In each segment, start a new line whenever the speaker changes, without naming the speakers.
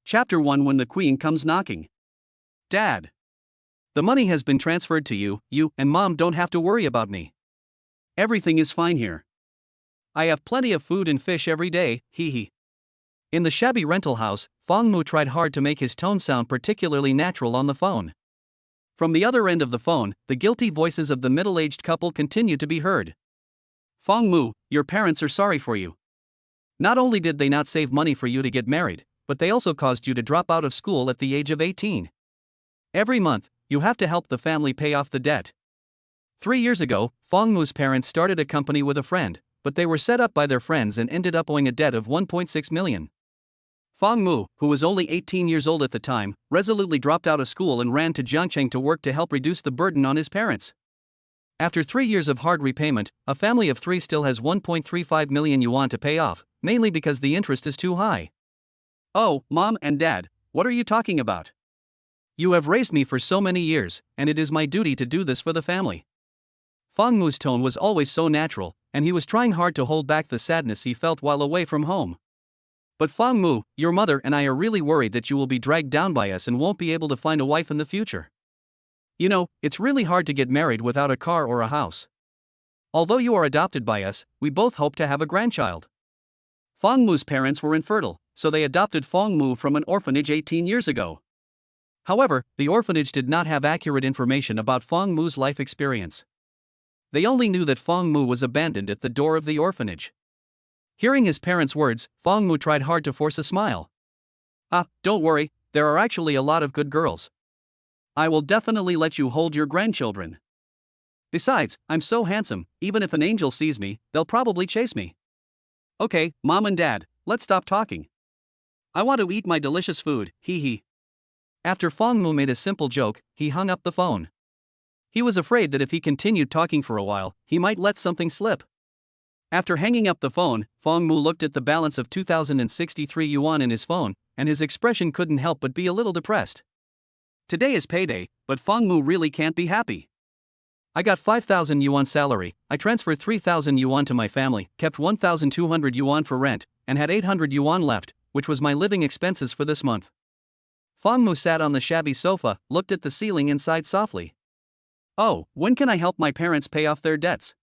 Chapter 1 When the Queen Comes Knocking. Dad. The money has been transferred to you, you and Mom don't have to worry about me. Everything is fine here. I have plenty of food and fish every day, hee hee. In the shabby rental house, Fong Mu tried hard to make his tone sound particularly natural on the phone. From the other end of the phone, the guilty voices of the middle-aged couple continued to be heard. Fong Mu, your parents are sorry for you. Not only did they not save money for you to get married, but they also caused you to drop out of school at the age of 18. Every month, you have to help the family pay off the debt. 3 years ago, Fong Mu's parents started a company with a friend, but they were set up by their friends and ended up owing a debt of 1.6 million. Fong Mu, who was only 18 years old at the time, resolutely dropped out of school and ran to Jiangcheng to work to help reduce the burden on his parents. After 3 years of hard repayment, a family of 3 still has 1.35 million yuan to pay off, mainly because the interest is too high. Oh, Mom and Dad, what are you talking about? You have raised me for so many years, and it is my duty to do this for the family. Fong Mu's tone was always so natural, and he was trying hard to hold back the sadness he felt while away from home. But Fong Mu, your mother and I are really worried that you will be dragged down by us and won't be able to find a wife in the future. You know, it's really hard to get married without a car or a house. Although you are adopted by us, we both hope to have a grandchild. Fong Mu's parents were infertile, so they adopted Fong Mu from an orphanage 18 years ago. However, the orphanage did not have accurate information about Fong Mu's life experience. They only knew that Fong Mu was abandoned at the door of the orphanage. Hearing his parents' words, Fong Mu tried hard to force a smile. Don't worry, there are actually a lot of good girls. I will definitely let you hold your grandchildren. Besides, I'm so handsome, even if an angel sees me, they'll probably chase me. Okay, Mom and Dad, let's stop talking. I want to eat my delicious food, hee hee. After Fong Mu made a simple joke, he hung up the phone. He was afraid that if he continued talking for a while, he might let something slip. After hanging up the phone, Fong Mu looked at the balance of 2,063 yuan in his phone, and his expression couldn't help but be a little depressed. Today is payday, but Fong Mu really can't be happy. I got 5,000 yuan salary, I transferred 3,000 yuan to my family, kept 1,200 yuan for rent, and had 800 yuan left, which was my living expenses for this month. Fong Mu sat on the shabby sofa, looked at the ceiling and sighed softly. Oh, when can I help my parents pay off their debts?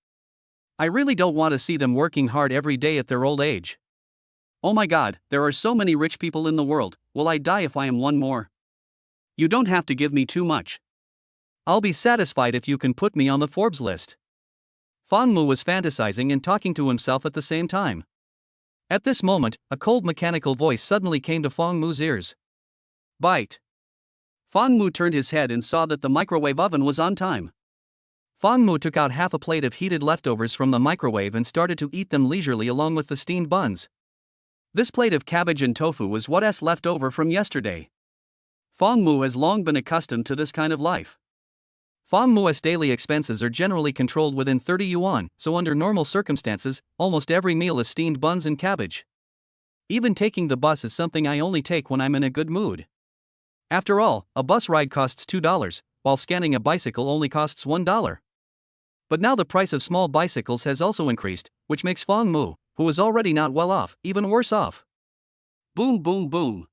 I really don't want to see them working hard every day at their old age. Oh my God, there are so many rich people in the world, will I die if I am one more? You don't have to give me too much. I'll be satisfied if you can put me on the Forbes list. Fong Mu was fantasizing and talking to himself at the same time. At this moment, a cold mechanical voice suddenly came to Fong Mu's ears. Bite. Fong Mu turned his head and saw that the microwave oven was on time. Fong Mu took out half a plate of heated leftovers from the microwave and started to eat them leisurely along with the steamed buns. This plate of cabbage and tofu was what's left over from yesterday. Fong Mu has long been accustomed to this kind of life. Fong Mu's daily expenses are generally controlled within 30 yuan, so under normal circumstances, almost every meal is steamed buns and cabbage. Even taking the bus is something I only take when I'm in a good mood. After all, a bus ride costs $2, while scanning a bicycle only costs $1. But now the price of small bicycles has also increased, which makes Fong Mu, who is already not well off, even worse off. Boom boom boom.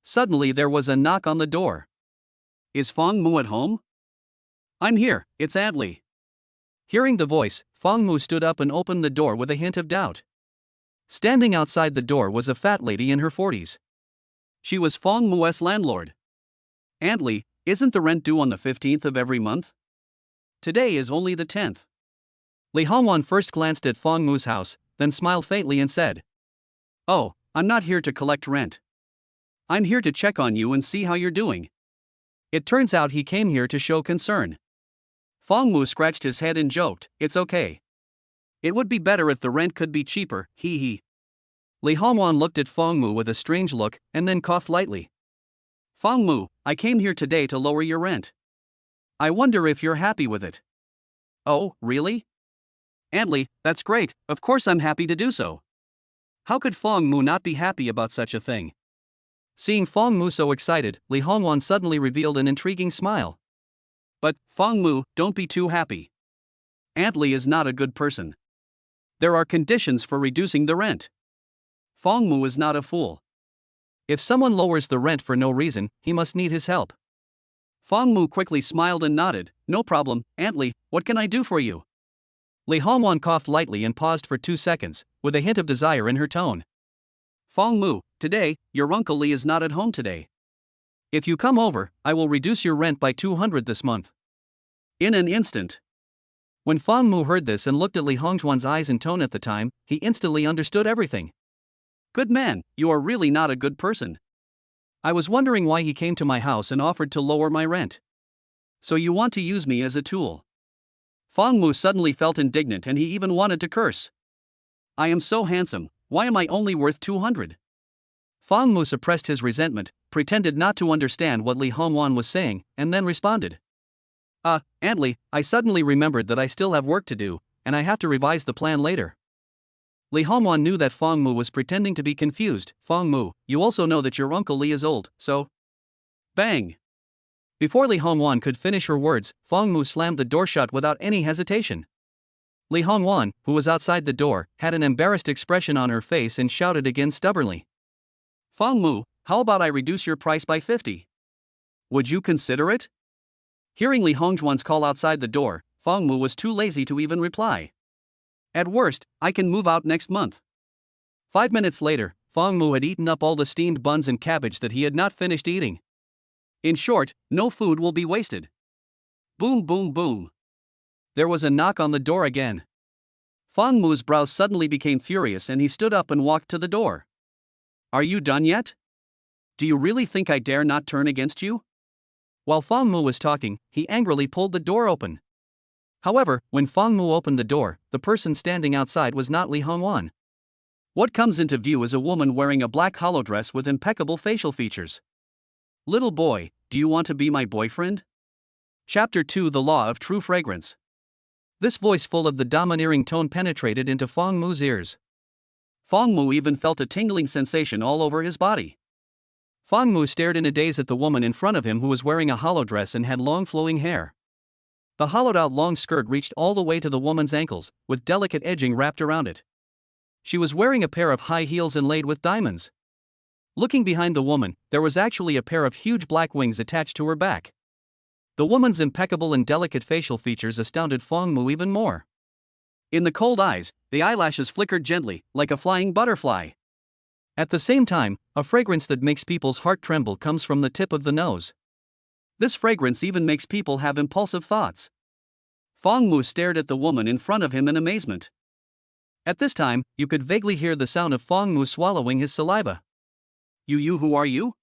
Suddenly there was a knock on the door. Is Fong Mu at home? I'm here, it's Adley. Hearing the voice, Fong Mu stood up and opened the door with a hint of doubt. Standing outside the door was a fat lady in her 40s. She was Fong Mu's landlord. Adley, isn't the rent due on the 15th of every month? Today is only the 10th. Li Hongwan first glanced at Fong Mu's house, then smiled faintly and said, Oh, I'm not here to collect rent. I'm here to check on you and see how you're doing. It turns out he came here to show concern. Fong Mu scratched his head and joked, It's okay. It would be better if the rent could be cheaper, hee hee. Li Hongwan looked at Fong Mu with a strange look, and then coughed lightly. Fong Mu, I came here today to lower your rent. I wonder if you're happy with it. Oh, really? Adley, that's great, of course I'm happy to do so. How could Fong Mu not be happy about such a thing? Seeing Fong Mu so excited, Li Hongwan suddenly revealed an intriguing smile. But, Fong Mu, don't be too happy. Adley is not a good person. There are conditions for reducing the rent. Fong Mu is not a fool. If someone lowers the rent for no reason, he must need his help. Fang Mu quickly smiled and nodded. No problem, Aunt Li, what can I do for you? Li Hongwan coughed lightly and paused for 2 seconds, with a hint of desire in her tone. Fang Mu, today, your Uncle Li is not at home today. If you come over, I will reduce your rent by 200 this month. In an instant. When Fang Mu heard this and looked at Li Hongzhuan's eyes and tone at the time, he instantly understood everything. Good man, you are really not a good person. I was wondering why he came to my house and offered to lower my rent. So you want to use me as a tool? Fang Mu suddenly felt indignant and he even wanted to curse. I am so handsome, why am I only worth 200? Fang Mu suppressed his resentment, pretended not to understand what Li Hongwan was saying, and then responded. Aunt Li, I suddenly remembered that I still have work to do, and I have to revise the plan later. Li Hongwan knew that Fang Mu was pretending to be confused. Fang Mu, you also know that your Uncle Li is old, so... Bang! Before Li Hongwan could finish her words, Fang Mu slammed the door shut without any hesitation. Li Hongwan, who was outside the door, had an embarrassed expression on her face and shouted again stubbornly. Fang Mu, how about I reduce your price by 50? Would you consider it? Hearing Li Hongzhuan's call outside the door, Fang Mu was too lazy to even reply. At worst, I can move out next month. 5 minutes later, Fang Mu had eaten up all the steamed buns and cabbage that he had not finished eating. In short, no food will be wasted. Boom boom boom. There was a knock on the door again. Fang Mu's brows suddenly became furious and he stood up and walked to the door. Are you done yet? Do you really think I dare not turn against you? While Fang Mu was talking, he angrily pulled the door open. However, when Fang Mu opened the door, the person standing outside was not Li Hongwan. What comes into view is a woman wearing a black hollow dress with impeccable facial features. Little boy, do you want to be my boyfriend? Chapter 2: The Law of True Fragrance. This voice full of the domineering tone penetrated into Fang Mu's ears. Fang Mu even felt a tingling sensation all over his body. Fang Mu stared in a daze at the woman in front of him who was wearing a hollow dress and had long flowing hair. The hollowed-out long skirt reached all the way to the woman's ankles, with delicate edging wrapped around it. She was wearing a pair of high heels inlaid with diamonds. Looking behind the woman, there was actually a pair of huge black wings attached to her back. The woman's impeccable and delicate facial features astounded Fang Mu even more. In the cold eyes, the eyelashes flickered gently, like a flying butterfly. At the same time, a fragrance that makes people's heart tremble comes from the tip of the nose. This fragrance even makes people have impulsive thoughts. Fang Mu stared at the woman in front of him in amazement. At this time, you could vaguely hear the sound of Fang Mu swallowing his saliva. You who are you?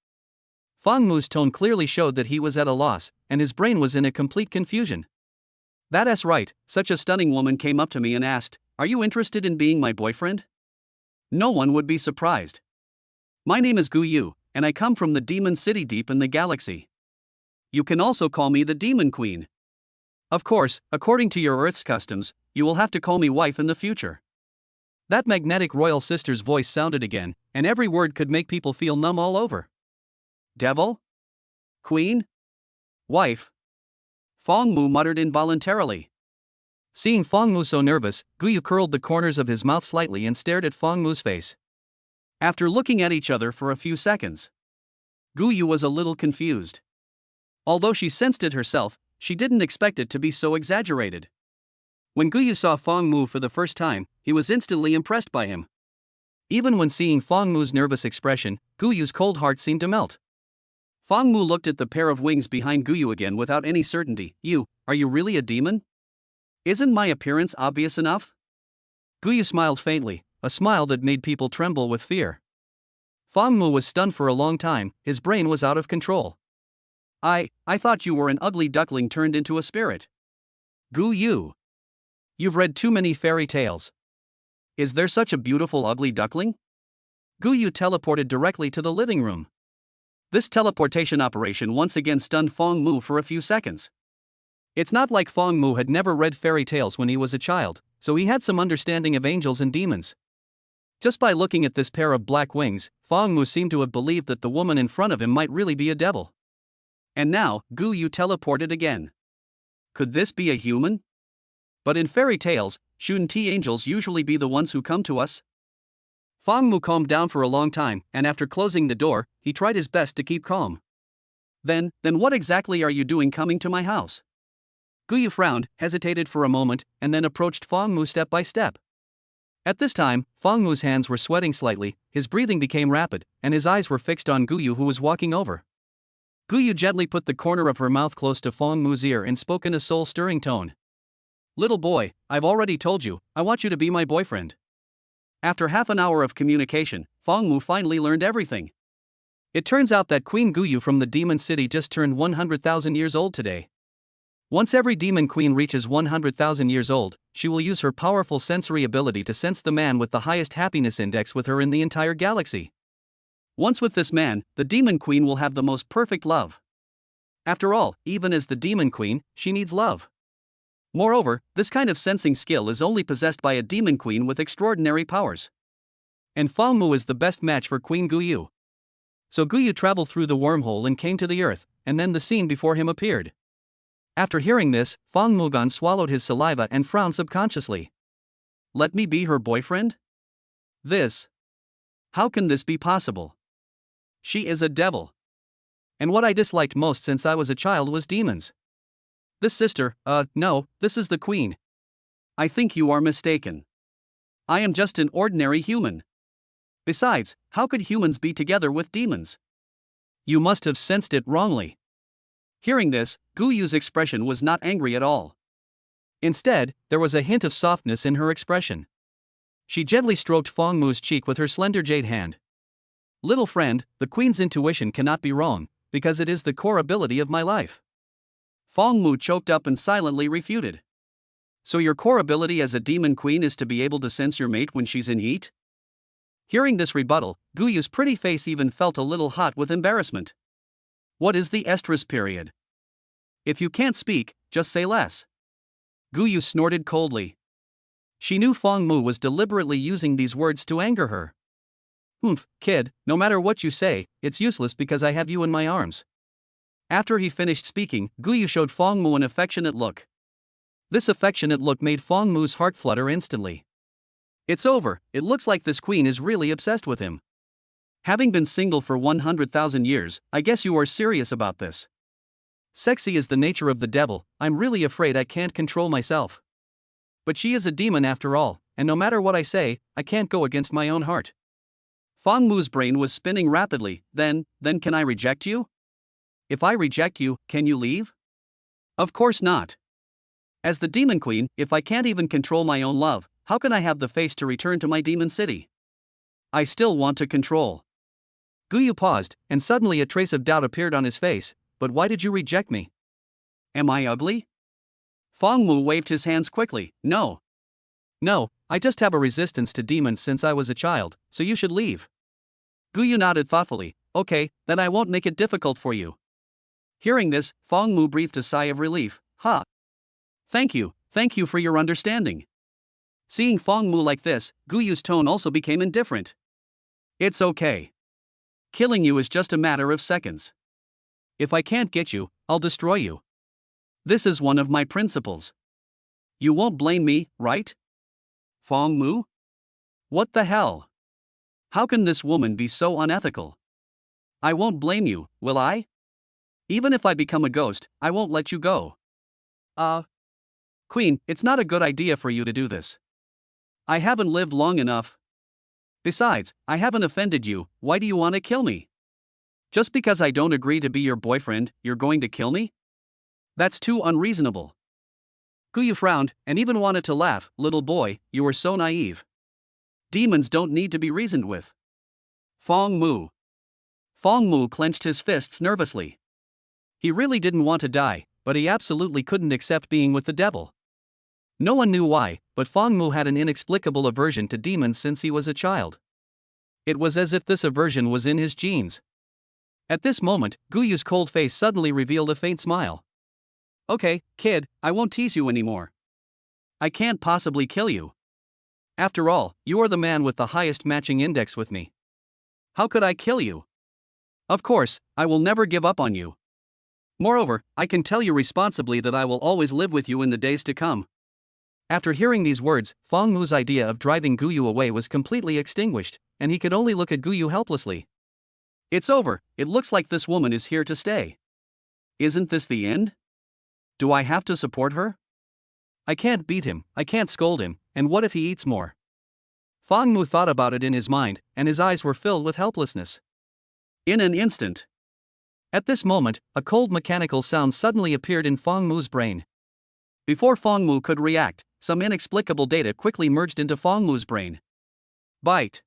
Fang Mu's tone clearly showed that he was at a loss, and his brain was in a complete confusion. That's right, such a stunning woman came up to me and asked, are you interested in being my boyfriend? No one would be surprised. My name is Gu Yu, and I come from the demon city deep in the galaxy. You can also call me the Demon Queen. Of course, according to your Earth's customs, you will have to call me wife in the future. That magnetic royal sister's voice sounded again, and every word could make people feel numb all over. Devil? Queen? Wife? Fang Mu muttered involuntarily. Seeing Fang Mu so nervous, Gu Yu curled the corners of his mouth slightly and stared at Fang Mu's face. After looking at each other for a few seconds, Gu Yu was a little confused. Although she sensed it herself, she didn't expect it to be so exaggerated. When Gu Yu saw Fang Mu for the first time, he was instantly impressed by him. Even when seeing Fang Mu's nervous expression, Gu Yu's cold heart seemed to melt. Fang Mu looked at the pair of wings behind Gu Yu again without any certainty. Are you really a demon? Isn't my appearance obvious enough? Gu Yu smiled faintly, a smile that made people tremble with fear. Fang Mu was stunned for a long time, his brain was out of control. I thought you were an ugly duckling turned into a spirit. Gu Yu. You've read too many fairy tales. Is there such a beautiful ugly duckling? Gu Yu teleported directly to the living room. This teleportation operation once again stunned Fang Mu for a few seconds. It's not like Fang Mu had never read fairy tales when he was a child, so he had some understanding of angels and demons. Just by looking at this pair of black wings, Fang Mu seemed to have believed that the woman in front of him might really be a devil. And now, Gu Yu teleported again. Could this be a human? But in fairy tales, shouldn't angels usually be the ones who come to us? Fang Mu calmed down for a long time, and after closing the door, he tried his best to keep calm. Then what exactly are you doing coming to my house? Guyu frowned, hesitated for a moment, and then approached Fang Mu step by step. At this time, Fang Mu's hands were sweating slightly, his breathing became rapid, and his eyes were fixed on Guyu, who was walking over. Guyu gently put the corner of her mouth close to Fang Mu's ear and spoke in a soul-stirring tone. Little boy, I've already told you, I want you to be my boyfriend. After half an hour of communication, Fang Mu finally learned everything. It turns out that Queen Guyu from the Demon City just turned 100,000 years old today. Once every demon queen reaches 100,000 years old, she will use her powerful sensory ability to sense the man with the highest happiness index with her in the entire galaxy. Once with this man, the demon queen will have the most perfect love. After all, even as the demon queen, she needs love. Moreover, this kind of sensing skill is only possessed by a demon queen with extraordinary powers. And Fang Mu is the best match for Queen Guyu. So Guyu traveled through the wormhole and came to the earth, and then the scene before him appeared. After hearing this, Fang Mugan swallowed his saliva and frowned subconsciously. Let me be her boyfriend? This? How can this be possible? She is a devil. And what I disliked most since I was a child was demons. This sister, no, this is the queen. I think you are mistaken. I am just an ordinary human. Besides, how could humans be together with demons? You must have sensed it wrongly. Hearing this, Guyu's expression was not angry at all. Instead, there was a hint of softness in her expression. She gently stroked Fang Mu's cheek with her slender jade hand. Little friend, the queen's intuition cannot be wrong, because it is the core ability of my life. Fang Mu choked up and silently refuted. So your core ability as a demon queen is to be able to sense your mate when she's in heat? Hearing this rebuttal, Guyu's pretty face even felt a little hot with embarrassment. What is the estrus period? If you can't speak, just say less. Guyu snorted coldly. She knew Fang Mu was deliberately using these words to anger her. Humph, kid, no matter what you say, it's useless because I have you in my arms. After he finished speaking, Guyu showed Fang Mu an affectionate look. This affectionate look made Fang Mu's heart flutter instantly. It's over, it looks like this queen is really obsessed with him. Having been single for 100,000 years, I guess you are serious about this. Sexy is the nature of the devil, I'm really afraid I can't control myself. But she is a demon after all, and no matter what I say, I can't go against my own heart. Fang Mu's brain was spinning rapidly. Then can I reject you? If I reject you, can you leave? Of course not. As the demon queen, if I can't even control my own love, how can I have the face to return to my demon city? I still want to control. Guyu paused, and suddenly a trace of doubt appeared on his face. But why did you reject me? Am I ugly? Fang Mu waved his hands quickly. No, I just have a resistance to demons since I was a child, so you should leave. Guyu nodded thoughtfully. Okay, then I won't make it difficult for you. Hearing this, Fang Mu breathed a sigh of relief. Thank you for your understanding. Seeing Fang Mu like this, Guyu's tone also became indifferent. It's okay. Killing you is just a matter of seconds. If I can't get you, I'll destroy you. This is one of my principles. You won't blame me, right? Fang Mu? What the hell? How can this woman be so unethical? I won't blame you, will I? Even if I become a ghost, I won't let you go. Queen, it's not a good idea for you to do this. I haven't lived long enough. Besides, I haven't offended you, why do you want to kill me? Just because I don't agree to be your boyfriend, you're going to kill me? That's too unreasonable. Guyu frowned, and even wanted to laugh. Little boy, you are so naive. Demons don't need to be reasoned with. Fang Mu clenched his fists nervously. He really didn't want to die, but he absolutely couldn't accept being with the devil. No one knew why, but Fang Mu had an inexplicable aversion to demons since he was a child. It was as if this aversion was in his genes. At this moment, Guyu's cold face suddenly revealed a faint smile. Okay, kid, I won't tease you anymore. I can't possibly kill you. After all, you are the man with the highest matching index with me. How could I kill you? Of course, I will never give up on you. Moreover, I can tell you responsibly that I will always live with you in the days to come. After hearing these words, Fong Mu's idea of driving Guyu away was completely extinguished, and he could only look at Guyu helplessly. It's over, it looks like this woman is here to stay. Isn't this the end? Do I have to support her? I can't beat him, I can't scold him, and what if he eats more? Fong Mu thought about it in his mind, and his eyes were filled with helplessness. In an instant. At this moment, a cold mechanical sound suddenly appeared in Fong Mu's brain. Before Fong Mu could react, some inexplicable data quickly merged into Fong Mu's brain. Bite.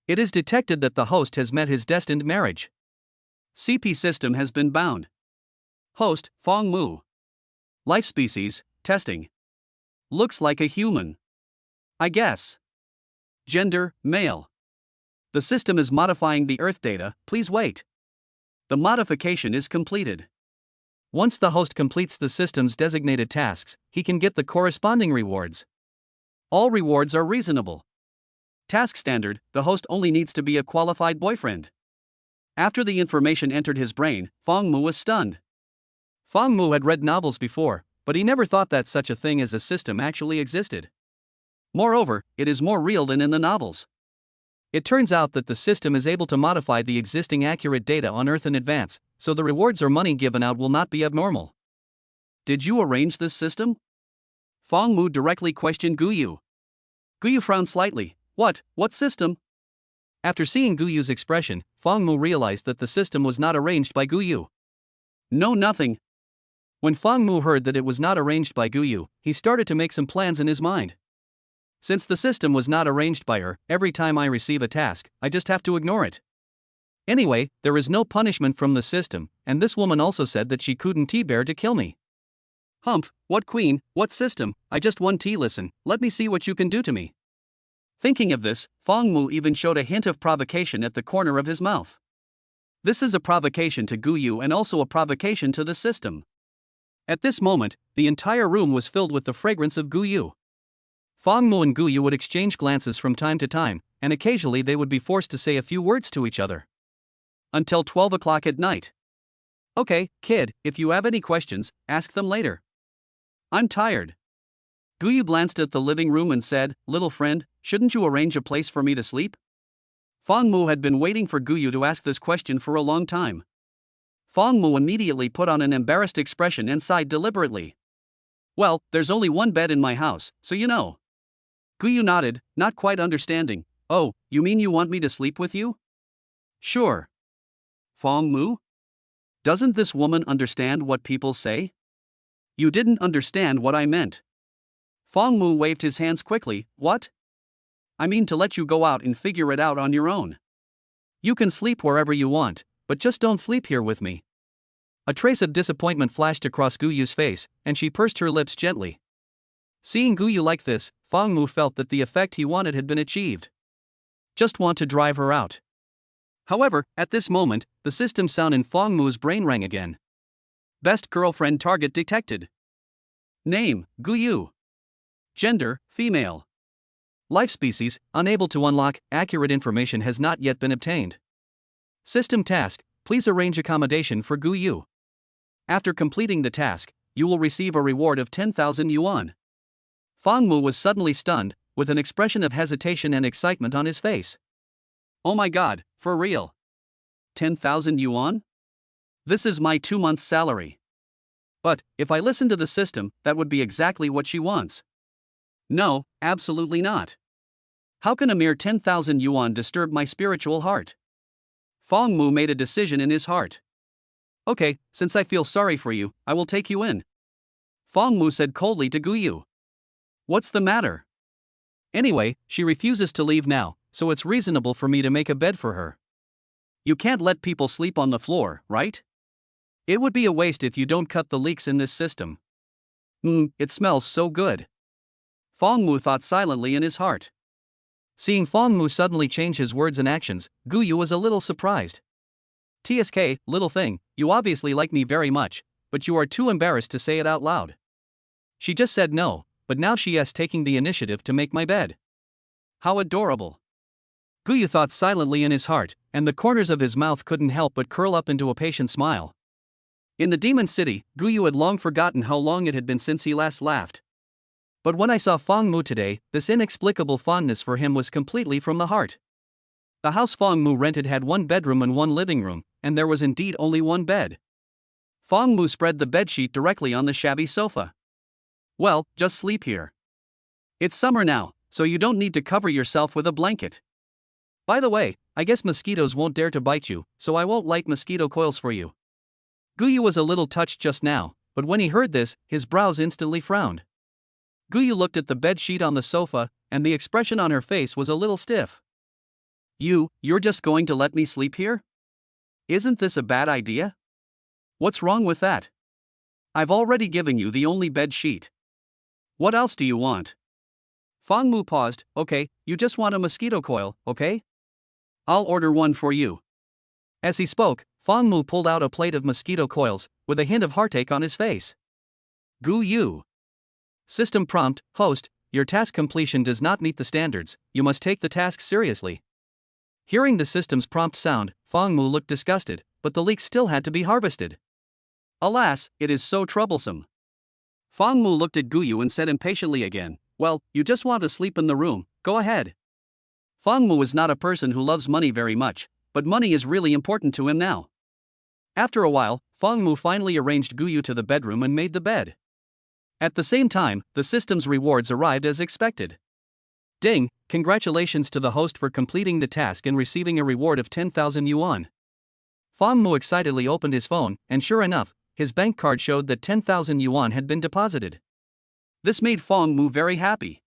It is detected that the host has met his destined marriage. CP system has been bound. Host, Fong Mu. Life species, testing. Looks like a human. I guess. Gender, male. The system is modifying the Earth data, please wait. The modification is completed. Once the host completes the system's designated tasks, he can get the corresponding rewards. All rewards are reasonable. Task standard, the host only needs to be a qualified boyfriend. After the information entered his brain, Fong Mu was stunned. Fong Mu had read novels before, but he never thought that such a thing as a system actually existed. Moreover, it is more real than in the novels. It turns out that the system is able to modify the existing accurate data on Earth in advance, so the rewards or money given out will not be abnormal. Did you arrange this system? Fong Mu directly questioned Guyu. Guyu frowned slightly. What system? After seeing Guyu's expression, Fong Mu realized that the system was not arranged by Guyu. No, nothing. When Fong Mu heard that it was not arranged by Guyu, he started to make some plans in his mind. Since the system was not arranged by her, every time I receive a task, I just have to ignore it. Anyway, there is no punishment from the system, and this woman also said that she couldn't bear to kill me. Humph, what queen, what system, I just want tea. Listen, let me see what you can do to me. Thinking of this, Fong Mu even showed a hint of provocation at the corner of his mouth. This is a provocation to Guyu and also a provocation to the system. At this moment, the entire room was filled with the fragrance of Guyu. Fong Mu and Guyu would exchange glances from time to time, and occasionally they would be forced to say a few words to each other. Until 12 o'clock at night. Okay, kid, if you have any questions, ask them later. I'm tired. Guyu glanced at the living room and said, little friend, shouldn't you arrange a place for me to sleep? Fong Mu had been waiting for Guyu to ask this question for a long time. Fong Mu immediately put on an embarrassed expression and sighed deliberately. Well, there's only one bed in my house, so you know. Guyu nodded, not quite understanding. Oh, you mean you want me to sleep with you? Sure. Fong Mu? Doesn't this woman understand what people say? You didn't understand what I meant. Fong Mu waved his hands quickly. What? I mean to let you go out and figure it out on your own. You can sleep wherever you want, but just don't sleep here with me. A trace of disappointment flashed across Guyu's face, and she pursed her lips gently. Seeing Guyu like this, Fong Mu felt that the effect he wanted had been achieved. Just want to drive her out. However, at this moment, the system sound in Fong Mu's brain rang again. Best girlfriend target detected. Name, Guyu. Gender, female. Life species, unable to unlock, accurate information has not yet been obtained. System task, please arrange accommodation for Guyu. After completing the task, you will receive a reward of 10,000 yuan. Fong Mu was suddenly stunned, with an expression of hesitation and excitement on his face. Oh my god, for real? 10,000 yuan? This is my 2 months' salary. But, if I listen to the system, that would be exactly what she wants. No, absolutely not. How can a mere 10,000 yuan disturb my spiritual heart? Fong Mu made a decision in his heart. Okay, since I feel sorry for you, I will take you in. Fong Mu said coldly to Guyu. What's the matter? Anyway, she refuses to leave now, so it's reasonable for me to make a bed for her. You can't let people sleep on the floor, right? It would be a waste if you don't cut the leaks in this system. It smells so good. Fong Mu thought silently in his heart. Seeing Fong Mu suddenly change his words and actions, Guyu was a little surprised. TSK, little thing, you obviously like me very much, but you are too embarrassed to say it out loud. She just said no, but now she is taking the initiative to make my bed. How adorable. Guyu thought silently in his heart, and the corners of his mouth couldn't help but curl up into a patient smile. In the demon city, Guyu had long forgotten how long it had been since he last laughed. But when I saw Fong Mu today, this inexplicable fondness for him was completely from the heart. The house Fong Mu rented had one bedroom and one living room, and there was indeed only one bed. Fong Mu spread the bedsheet directly on the shabby sofa. Well, just sleep here. It's summer now, so you don't need to cover yourself with a blanket. By the way, I guess mosquitoes won't dare to bite you, so I won't light mosquito coils for you. Guyu was a little touched just now, but when he heard this, his brows instantly frowned. Guyu looked at the bedsheet on the sofa, and the expression on her face was a little stiff. You're just going to let me sleep here? Isn't this a bad idea? What's wrong with that? I've already given you the only bed sheet. What else do you want? Fong Mu paused. Okay, you just want a mosquito coil, okay? I'll order one for you. As he spoke, Fong Mu pulled out a plate of mosquito coils, with a hint of heartache on his face. Gu Yu. System prompt, host, your task completion does not meet the standards, you must take the task seriously. Hearing the system's prompt sound, Fong Mu looked disgusted, but the leeks still had to be harvested. Alas, it is so troublesome. Fong Mu looked at Guyu and said impatiently again, well, you just want to sleep in the room, go ahead. Fong Mu is not a person who loves money very much, but money is really important to him now. After a while, Fong Mu finally arranged Guyu to the bedroom and made the bed. At the same time, the system's rewards arrived as expected. Ding, congratulations to the host for completing the task and receiving a reward of 10,000 yuan. Fong Mu excitedly opened his phone, and sure enough, his bank card showed that 10,000 yuan had been deposited. This made Fong Mu very happy.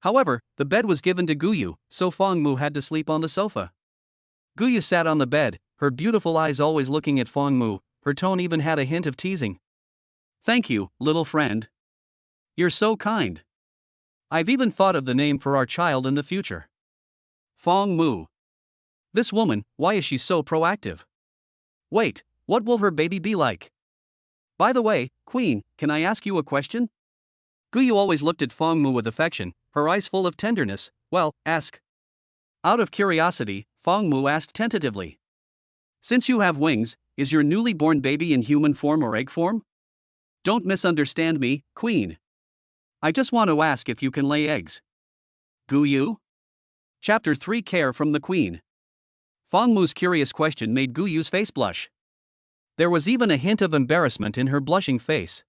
However, the bed was given to Guyu, so Fong Mu had to sleep on the sofa. Guyu sat on the bed, her beautiful eyes always looking at Fong Mu, her tone even had a hint of teasing. Thank you, little friend. You're so kind. I've even thought of the name for our child in the future. Fong Mu. This woman, why is she so proactive? Wait, what will her baby be like? By the way, Queen, can I ask you a question? Guyu always looked at Fong Mu with affection, her eyes full of tenderness. Well, ask. Out of curiosity, Fong Mu asked tentatively. Since you have wings, is your newly born baby in human form or egg form? Don't misunderstand me, Queen. I just want to ask if you can lay eggs. Guyu? Chapter 3 Care from the Queen. Fong Mu's curious question made Guyu's face blush. There was even a hint of embarrassment in her blushing face.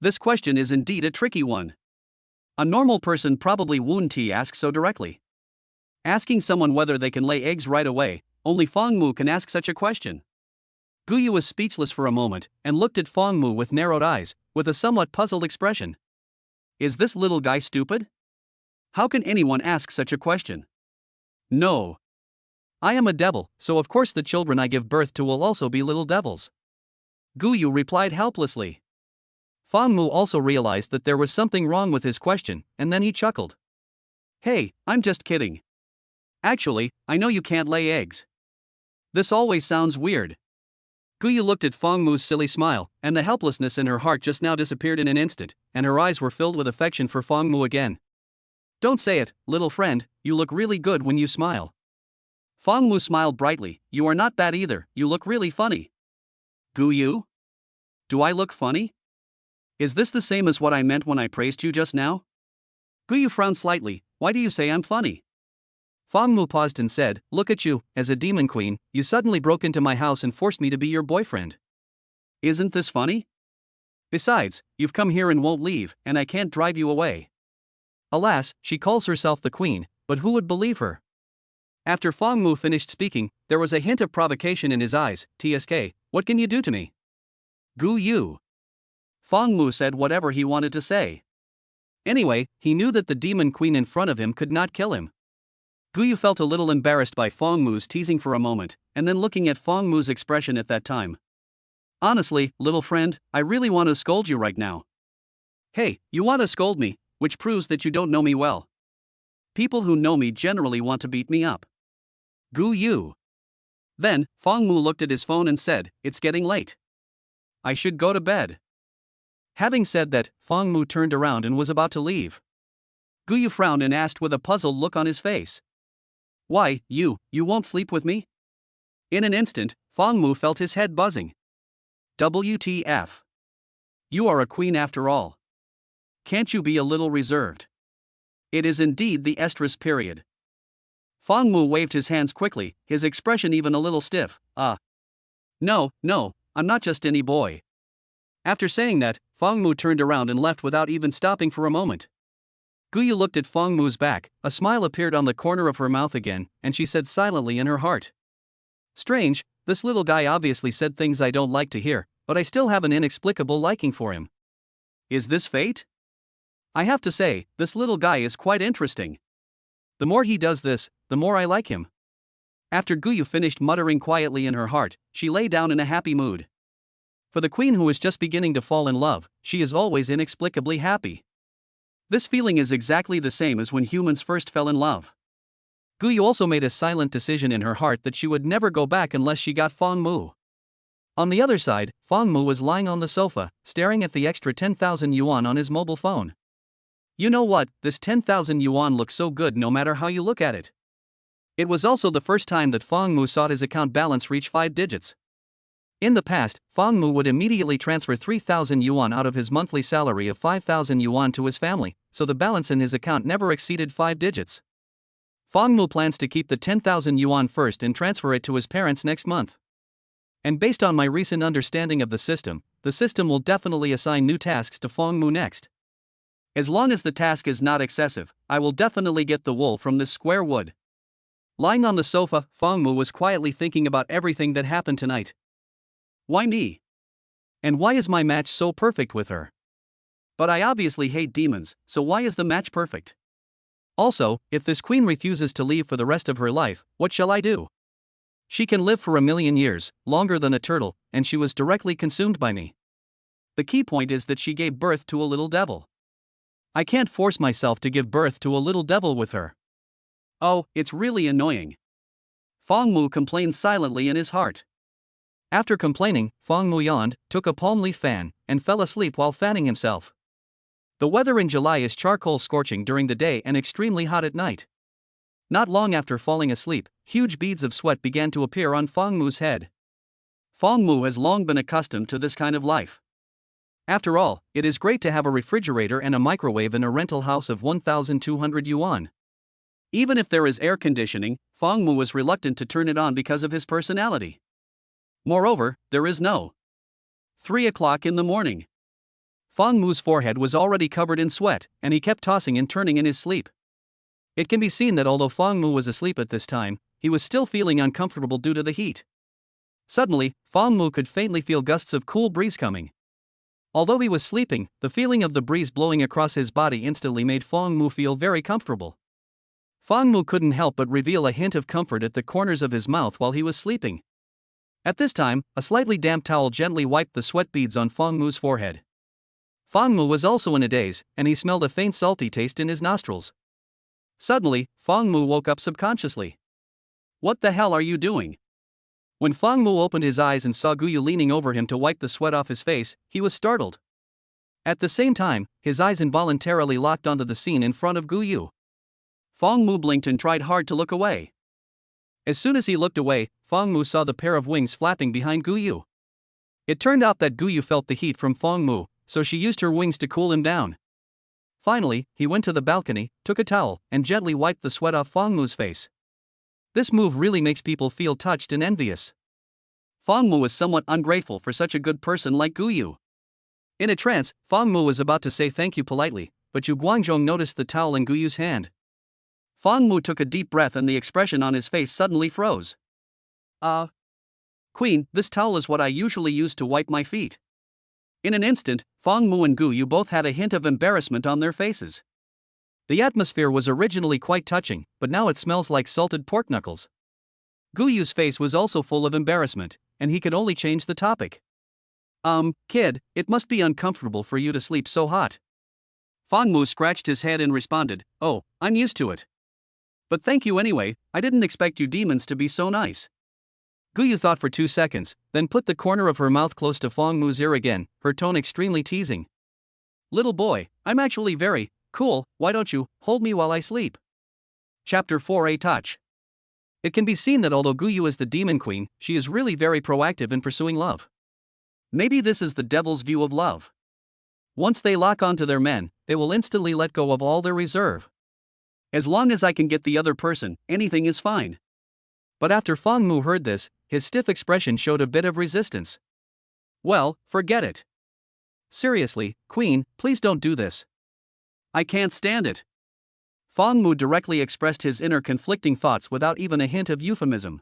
This question is indeed a tricky one. A normal person probably wouldn't ask so directly. Asking someone whether they can lay eggs right away, only Fong Mu can ask such a question. Guyu was speechless for a moment, and looked at Fong Mu with narrowed eyes, with a somewhat puzzled expression. Is this little guy stupid? How can anyone ask such a question? No. I am a devil, so of course the children I give birth to will also be little devils. Guyu replied helplessly. Fong Mu also realized that there was something wrong with his question, and then he chuckled. Hey, I'm just kidding. Actually, I know you can't lay eggs. This always sounds weird. Guyu looked at Fong Mu's silly smile, and the helplessness in her heart just now disappeared in an instant, and her eyes were filled with affection for Fong Mu again. Don't say it, little friend, you look really good when you smile. Fong Mu smiled brightly. You are not bad either, you look really funny. Guyu? Do I look funny? Is this the same as what I meant when I praised you just now? Guyu frowned slightly. Why do you say I'm funny? Fong Mu paused and said, look at you, as a demon queen, you suddenly broke into my house and forced me to be your boyfriend. Isn't this funny? Besides, you've come here and won't leave, and I can't drive you away. Alas, she calls herself the queen, but who would believe her? After Fong Mu finished speaking, there was a hint of provocation in his eyes. TSK, what can you do to me? Guyu. Fong Mu said whatever he wanted to say. Anyway, he knew that the demon queen in front of him could not kill him. Guyu felt a little embarrassed by Fong Mu's teasing for a moment, and then looking at Fong Mu's expression at that time. Honestly, little friend, I really want to scold you right now. Hey, you want to scold me, which proves that you don't know me well. People who know me generally want to beat me up. Guyu. Then, Fong Mu looked at his phone and said, it's getting late. I should go to bed. Having said that, Fong Mu turned around and was about to leave. Guyu frowned and asked with a puzzled look on his face. Why, you won't sleep with me? In an instant, Fong Mu felt his head buzzing. WTF. You are a queen after all. can't you be a little reserved? It is indeed the estrus period. Fang Mu waved his hands quickly, his expression even a little stiff. No, I'm not just any boy. After saying that, Fang Mu turned around and left without even stopping for a moment. Guyu looked at Fang Mu's back, a smile appeared on the corner of her mouth again, and she said silently in her heart. Strange, this little guy obviously said things I don't like to hear, but I still have an inexplicable liking for him. Is this fate? I have to say, this little guy is quite interesting. The more he does this, the more I like him. After Guyu finished muttering quietly in her heart, she lay down in a happy mood. For the queen who is just beginning to fall in love, she is always inexplicably happy. This feeling is exactly the same as when humans first fell in love. Guyu also made a silent decision in her heart that she would never go back unless she got Fang Mu. On the other side, Fang Mu was lying on the sofa, staring at the extra 10,000 yuan on his mobile phone. You know what, this 10,000 yuan looks so good no matter how you look at it. It was also the first time that Fang Mu saw his account balance reach 5 digits. In the past, Fang Mu would immediately transfer 3,000 yuan out of his monthly salary of 5,000 yuan to his family, so the balance in his account never exceeded 5 digits. Fang Mu plans to keep the 10,000 yuan first and transfer it to his parents next month. And based on my recent understanding of the system will definitely assign new tasks to Fang Mu next. As long as the task is not excessive, I will definitely get the wool from this square wood. Lying on the sofa, Fang Mu was quietly thinking about everything that happened tonight. Why me? And why is my match so perfect with her? But I obviously hate demons, so why is the match perfect? Also, if this queen refuses to leave for the rest of her life, what shall I do? She can live for 1,000,000 years, longer than a turtle, and she was directly consumed by me. The key point is that she gave birth to a little devil. I can't force myself to give birth to a little devil with her. Oh, it's really annoying. Fang Mu complained silently in his heart. After complaining, Fang Mu yawned, took a palm leaf fan, and fell asleep while fanning himself. The weather in July is charcoal scorching during the day and extremely hot at night. Not long after falling asleep, huge beads of sweat began to appear on Fang Mu's head. Fang Mu has long been accustomed to this kind of life. After all, it is great to have a refrigerator and a microwave in a rental house of 1,200 yuan. Even if there is air conditioning, Fang Mu was reluctant to turn it on because of his personality. Moreover, there is no 3 o'clock in the morning. Fang Mu's forehead was already covered in sweat, and he kept tossing and turning in his sleep. It can be seen that although Fang Mu was asleep at this time, he was still feeling uncomfortable due to the heat. Suddenly, Fang Mu could faintly feel gusts of cool breeze coming. Although he was sleeping, the feeling of the breeze blowing across his body instantly made Fang Mu feel very comfortable. Fang Mu couldn't help but reveal a hint of comfort at the corners of his mouth while he was sleeping. At this time, a slightly damp towel gently wiped the sweat beads on Fang Mu's forehead. Fang Mu was also in a daze, and he smelled a faint salty taste in his nostrils. Suddenly, Fang Mu woke up subconsciously. What the hell are you doing? When Fang Mu opened his eyes and saw Guyu leaning over him to wipe the sweat off his face, he was startled. At the same time, his eyes involuntarily locked onto the scene in front of Guyu. Fang Mu blinked and tried hard to look away. As soon as he looked away, Fang Mu saw the pair of wings flapping behind Guyu. It turned out that Guyu felt the heat from Fang Mu, so she used her wings to cool him down. Finally, he went to the balcony, took a towel, and gently wiped the sweat off Fang Mu's face. This move really makes people feel touched and envious. Fang Mu was somewhat ungrateful for such a good person like Guyu. In a trance, Fang Mu was about to say thank you politely, but Yu Guangzhong noticed the towel in Guyu's hand. Fang Mu took a deep breath and the expression on his face suddenly froze. Queen, this towel is what I usually use to wipe my feet. In an instant, Fang Mu and Guyu both had a hint of embarrassment on their faces. The atmosphere was originally quite touching, but now it smells like salted pork knuckles. Guyu's face was also full of embarrassment, and he could only change the topic. Kid, it must be uncomfortable for you to sleep so hot. Fang Mu scratched his head and responded, Oh, I'm used to it. But thank you anyway, I didn't expect you demons to be so nice. Guyu thought for 2 seconds, then put the corner of her mouth close to Fang Mu's ear again, her tone extremely teasing. Little boy, I'm actually very cool, why don't you hold me while I sleep? Chapter 4 A Touch. It can be seen that although Guyu is the demon queen, she is really very proactive in pursuing love. Maybe this is the devil's view of love. Once they lock onto their men, they will instantly let go of all their reserve. As long as I can get the other person, anything is fine. But after Fang Mu heard this, his stiff expression showed a bit of resistance. Well, forget it. Seriously, Queen, please don't do this. I can't stand it. Fang Mu directly expressed his inner conflicting thoughts without even a hint of euphemism.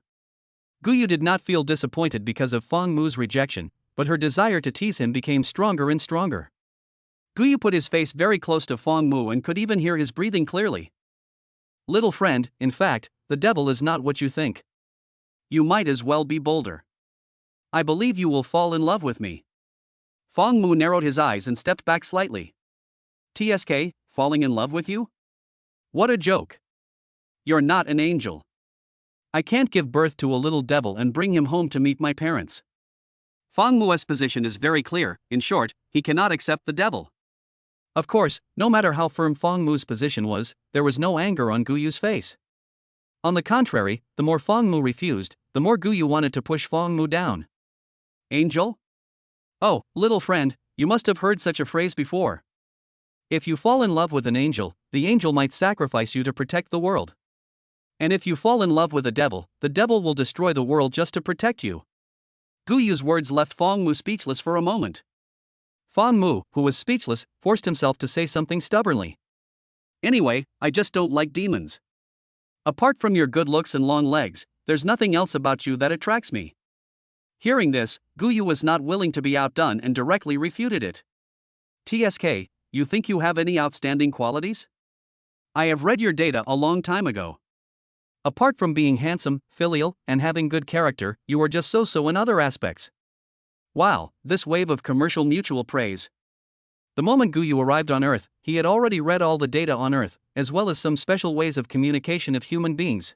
Guyu did not feel disappointed because of Fang Mu's rejection, but her desire to tease him became stronger and stronger. Guyu put his face very close to Fang Mu and could even hear his breathing clearly. Little friend, in fact, the devil is not what you think. You might as well be bolder. I believe you will fall in love with me. Fang Mu narrowed his eyes and stepped back slightly. TSK, falling in love with you? What a joke. You're not an angel. I can't give birth to a little devil and bring him home to meet my parents. Fang Mu's position is very clear. In short, he cannot accept the devil. Of course, no matter how firm Fang Mu's position was, there was no anger on Guyu's face. On the contrary, the more Fang Mu refused, the more Guyu wanted to push Fang Mu down. Angel? Oh, little friend, you must have heard such a phrase before. If you fall in love with an angel, the angel might sacrifice you to protect the world. And if you fall in love with the devil will destroy the world just to protect you. Guyu's words left Fang Mu speechless for a moment. Fang Mu, who was speechless, forced himself to say something stubbornly. Anyway, I just don't like demons. Apart from your good looks and long legs, there's nothing else about you that attracts me. Hearing this, Guyu was not willing to be outdone and directly refuted it. TSK, you think you have any outstanding qualities? I have read your data a long time ago. Apart from being handsome, filial, and having good character, you are just so-so in other aspects. Wow, this wave of commercial mutual praise. The moment Guyu arrived on Earth, he had already read all the data on Earth, as well as some special ways of communication of human beings.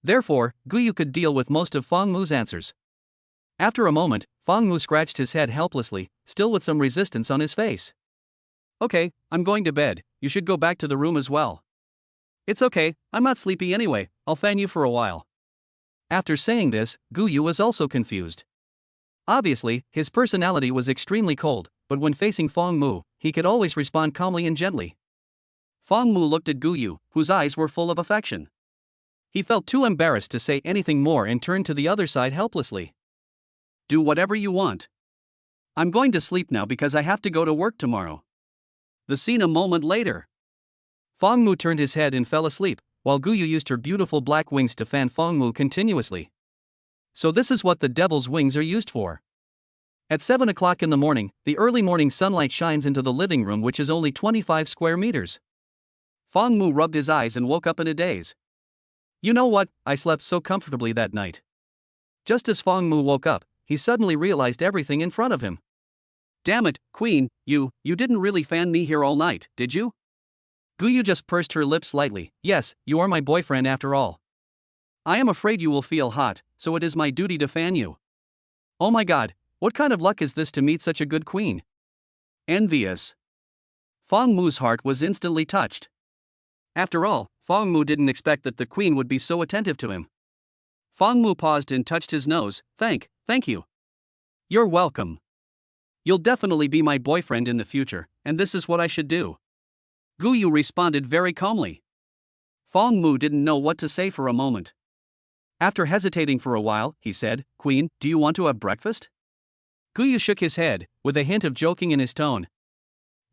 Therefore, Guyu could deal with most of Fang Mu's answers. After a moment, Fang Mu scratched his head helplessly, still with some resistance on his face. Okay, I'm going to bed, you should go back to the room as well. It's okay, I'm not sleepy anyway, I'll fan you for a while. After saying this, Guyu was also confused. Obviously, his personality was extremely cold, but when facing Fang Mu, he could always respond calmly and gently. Fang Mu looked at Guyu, whose eyes were full of affection. He felt too embarrassed to say anything more and turned to the other side helplessly. Do whatever you want. I'm going to sleep now because I have to go to work tomorrow. The scene a moment later. Fang Mu turned his head and fell asleep, while Guyu used her beautiful black wings to fan Fang Mu continuously. So this is what the devil's wings are used for. At 7 o'clock in the morning, the early morning sunlight shines into the living room, which is only 25 square meters. Fang Mu rubbed his eyes and woke up in a daze. You know what, I slept so comfortably that night. Just as Fang Mu woke up, he suddenly realized everything in front of him. Damn it, Queen, you didn't really fan me here all night, did you? Guyu just pursed her lips slightly. Yes, you are my boyfriend after all. I am afraid you will feel hot, so it is my duty to fan you. Oh my god, what kind of luck is this to meet such a good queen? Envious. Fang Mu's heart was instantly touched. After all, Fang Mu didn't expect that the queen would be so attentive to him. Fang Mu paused and touched his nose. Thank you. You're welcome. You'll definitely be my boyfriend in the future, and this is what I should do. Guyu responded very calmly. Fang Mu didn't know what to say for a moment. After hesitating for a while, he said, Queen, do you want to have breakfast? Guyu shook his head, with a hint of joking in his tone.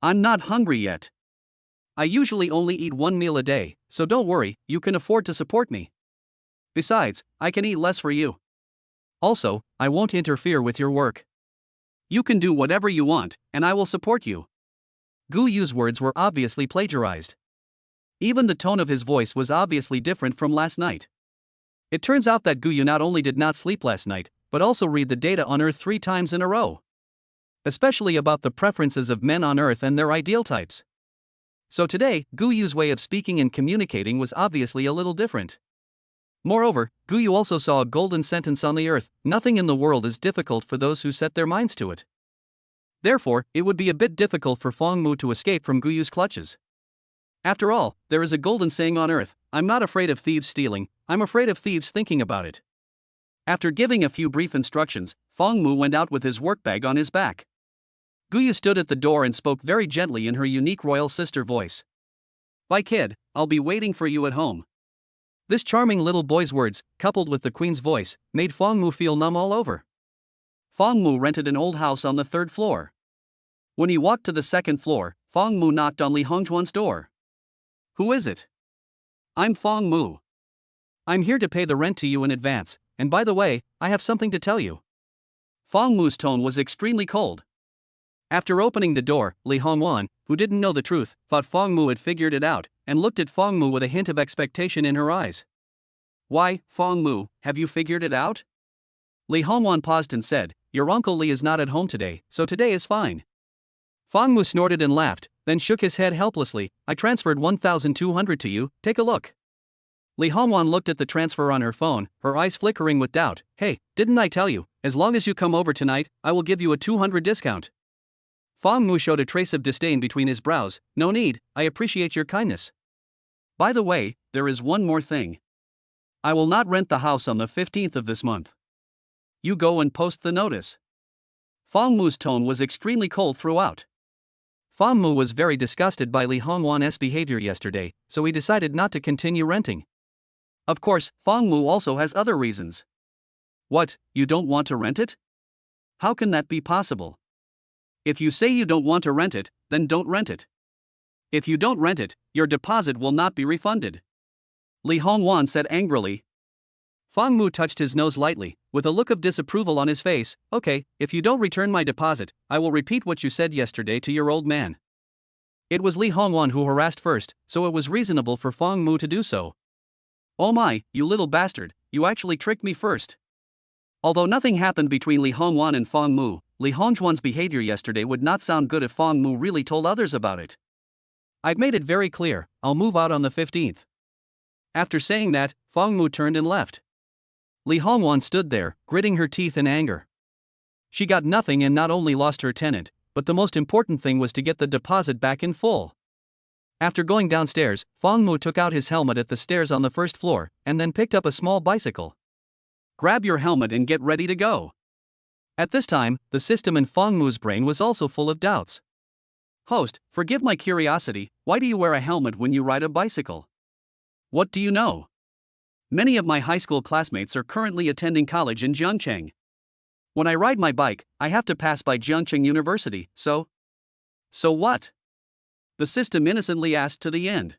I'm not hungry yet. I usually only eat one meal a day, so don't worry, you can afford to support me. Besides, I can eat less for you. Also, I won't interfere with your work. You can do whatever you want, and I will support you. Guyu's words were obviously plagiarized. Even the tone of his voice was obviously different from last night. It turns out that Guyu not only did not sleep last night, but also read the data on Earth 3 times in a row. Especially about the preferences of men on Earth and their ideal types. So today, Guyu's way of speaking and communicating was obviously a little different. Moreover, Guyu also saw a golden sentence on the Earth: nothing in the world is difficult for those who set their minds to it. Therefore, it would be a bit difficult for Fang Mu to escape from Guyu's clutches. After all, there is a golden saying on Earth: I'm not afraid of thieves stealing, I'm afraid of thieves thinking about it. After giving a few brief instructions, Fang Mu went out with his work bag on his back. Guyu stood at the door and spoke very gently in her unique royal sister voice. "Bye kid, I'll be waiting for you at home." This charming little boy's words, coupled with the queen's voice, made Fangmu feel numb all over. Fangmu rented an old house on the 3rd floor. When he walked to the 2nd floor, Fangmu knocked on Li Hongjuan's door. "Who is it?" "I'm Fangmu. I'm here to pay the rent to you in advance, and by the way, I have something to tell you." Fangmu's tone was extremely cold. After opening the door, Li Hongjuan, who didn't know the truth, thought Fangmu had figured it out, and looked at Fangmu with a hint of expectation in her eyes. "Why, Fangmu, have you figured it out?" Li Hongjuan paused and said, "Your uncle Li is not at home today, so today is fine." Fangmu snorted and laughed, then shook his head helplessly. "I transferred 1,200 to you, take a look." Li Hongjuan looked at the transfer on her phone, her eyes flickering with doubt. "Hey, didn't I tell you, as long as you come over tonight, I will give you a 200 discount." Fangmu showed a trace of disdain between his brows. "No need, I appreciate your kindness. By the way, there is one more thing. I will not rent the house on the 15th of this month. You go and post the notice." Fangmu's tone was extremely cold throughout. Fangmu was very disgusted by Li Hongjuan's behavior yesterday, so he decided not to continue renting. Of course, Fangmu also has other reasons. "What, you don't want to rent it? How can that be possible? If you say you don't want to rent it, then don't rent it. If you don't rent it, your deposit will not be refunded," Li Hongjuan said angrily. Fangmu touched his nose lightly, with a look of disapproval on his face. "Okay, if you don't return my deposit, I will repeat what you said yesterday to your old man." It was Li Hongjuan who harassed first, so it was reasonable for Fangmu to do so. "Oh my, you little bastard, you actually tricked me first." Although nothing happened between Li Hongjuan and Fangmu, Li Hongjuan's behavior yesterday would not sound good if Fangmu really told others about it. "I've made it very clear, I'll move out on the 15th. After saying that, Fangmu turned and left. Li Hongjuan stood there, gritting her teeth in anger. She got nothing and not only lost her tenant, but the most important thing was to get the deposit back in full. After going downstairs, Fangmu took out his helmet at the stairs on the 1st floor, and then picked up a small bicycle. "Grab your helmet and get ready to go." At this time, the system in Fangmu's brain was also full of doubts. "Host, forgive my curiosity, why do you wear a helmet when you ride a bicycle? What do you know? Many of my high school classmates are currently attending college in Jiangcheng. When I ride my bike, I have to pass by Jiangcheng University, so..." "So what?" the system innocently asked to the end.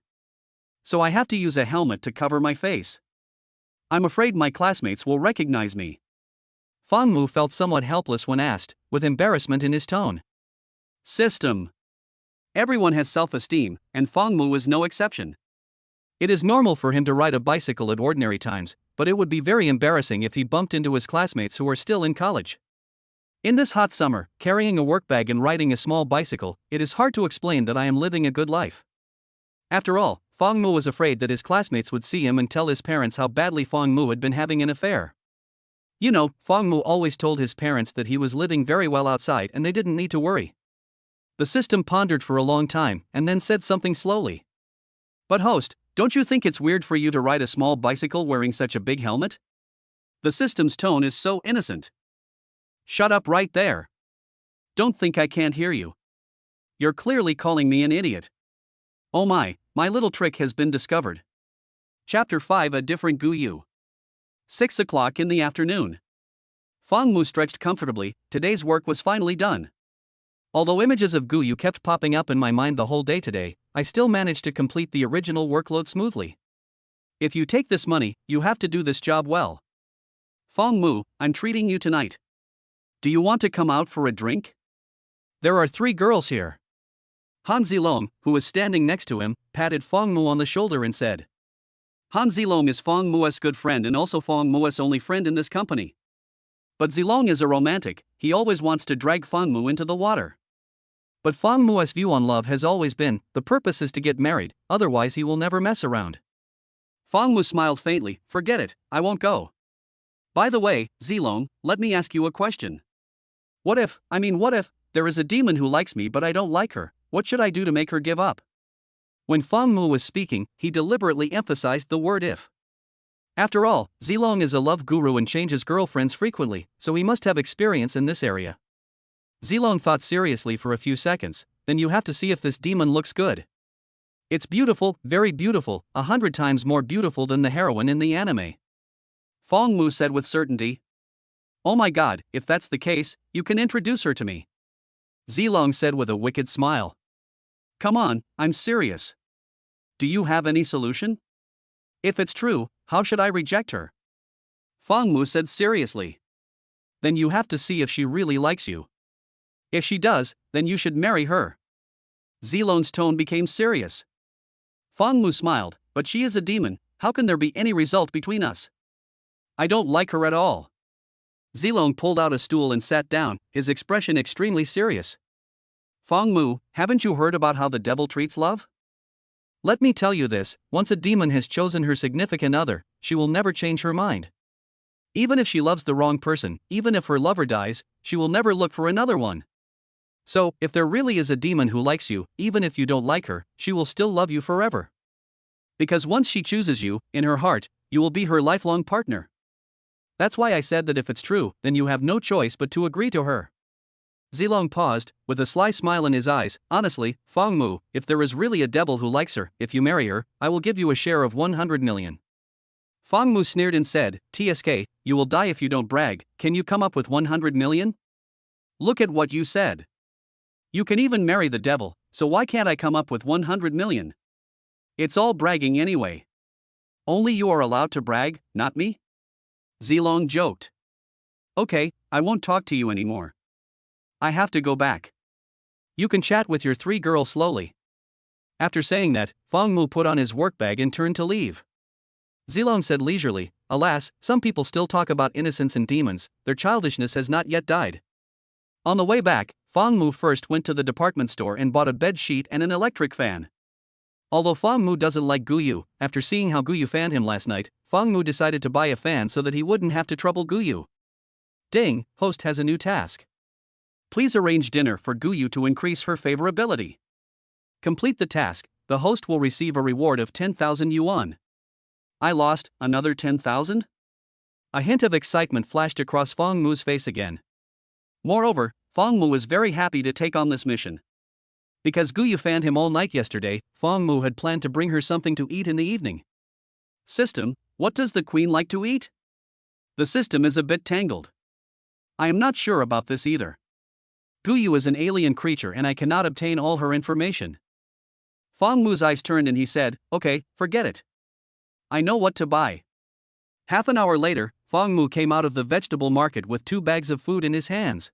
"So I have to use a helmet to cover my face. I'm afraid my classmates will recognize me." Fangmu felt somewhat helpless when asked, with embarrassment in his tone. System. Everyone has self-esteem, and Fangmu is no exception. It is normal for him to ride a bicycle at ordinary times, but it would be very embarrassing if he bumped into his classmates who are still in college. In this hot summer, carrying a work bag and riding a small bicycle, it is hard to explain that I am living a good life. After all, Fangmu was afraid that his classmates would see him and tell his parents how badly Fangmu had been having an affair. You know, Fangmu always told his parents that he was living very well outside and they didn't need to worry. The system pondered for a long time and then said something slowly. "But host, don't you think it's weird for you to ride a small bicycle wearing such a big helmet?" The system's tone is so innocent. "Shut up right there. Don't think I can't hear you. You're clearly calling me an idiot. Oh my little trick has been discovered." Chapter 5: A Different Guyu. 6 o'clock in the afternoon. Fangmu stretched comfortably. Today's work was finally done. Although images of Guyu kept popping up in my mind the whole day today, I still managed to complete the original workload smoothly. If you take this money, you have to do this job well. Fangmu, I'm treating you tonight. Do you want to come out for a drink? There are 3 girls here. Han Zilong, who was standing next to him, patted Fangmu on the shoulder and said. Han Zilong is Fangmu's good friend and also Fangmu's only friend in this company. But Zilong is a romantic, he always wants to drag Fangmu into the water. But Fangmu's view on love has always been, the purpose is to get married, otherwise he will never mess around. Fangmu smiled faintly. Forget it, I won't go. By the way, Zilong, let me ask you a question. What if there is a demon who likes me but I don't like her, what should I do to make her give up? When Fangmu was speaking, he deliberately emphasized the word if. After all, Zilong is a love guru and changes girlfriends frequently, so he must have experience in this area. Zilong thought seriously for a few seconds. Then you have to see if this demon looks good. It's beautiful, very beautiful, 100 times more beautiful than the heroine in the anime. Fong Mu said with certainty. Oh my god, if that's the case, you can introduce her to me. Zilong said with a wicked smile. Come on, I'm serious. Do you have any solution? If it's true, how should I reject her? Fong Mu said seriously. Then you have to see if she really likes you. If she does, then you should marry her. Zilong's tone became serious. Fong Mu smiled, but she is a demon, how can there be any result between us? I don't like her at all. Zilong pulled out a stool and sat down, his expression extremely serious. Fong Mu, haven't you heard about how the devil treats love? Let me tell you this, once a demon has chosen her significant other, she will never change her mind. Even if she loves the wrong person, even if her lover dies, she will never look for another one. So, if there really is a demon who likes you, even if you don't like her, she will still love you forever. Because once she chooses you, in her heart, you will be her lifelong partner. That's why I said that if it's true, then you have no choice but to agree to her. Zilong paused, with a sly smile in his eyes. Honestly, Fong Mu, if there is really a devil who likes her, if you marry her, I will give you a share of 100 million. Fong Mu sneered and said, TSK, you will die if you don't brag, can you come up with 100 million? Look at what you said. You can even marry the devil, so why can't I come up with 100 million? It's all bragging anyway. Only you are allowed to brag, not me? Zilong joked. Okay, I won't talk to you anymore. I have to go back. You can chat with your 3 girls slowly. After saying that, Fong Mu put on his work bag and turned to leave. Zilong said leisurely, alas, some people still talk about innocence and demons, their childishness has not yet died. On the way back, Fong Mu first went to the department store and bought a bed sheet and an electric fan. Although Fong Mu doesn't like Guyu, after seeing how Guyu fanned him last night, Fong Mu decided to buy a fan so that he wouldn't have to trouble Guyu. Ding, host has a new task. Please arrange dinner for Guyu to increase her favorability. Complete the task, the host will receive a reward of 10,000 yuan. I lost, another 10,000? A hint of excitement flashed across Fong Mu's face again. Moreover, Fong Mu was very happy to take on this mission. Because Guyu fanned him all night yesterday, Fong Mu had planned to bring her something to eat in the evening. System, what does the queen like to eat? The system is a bit tangled. I am not sure about this either. Guyu is an alien creature and I cannot obtain all her information. Fong Mu's eyes turned and he said, okay, forget it. I know what to buy. Half an hour later, Fong Mu came out of the vegetable market with 2 bags of food in his hands.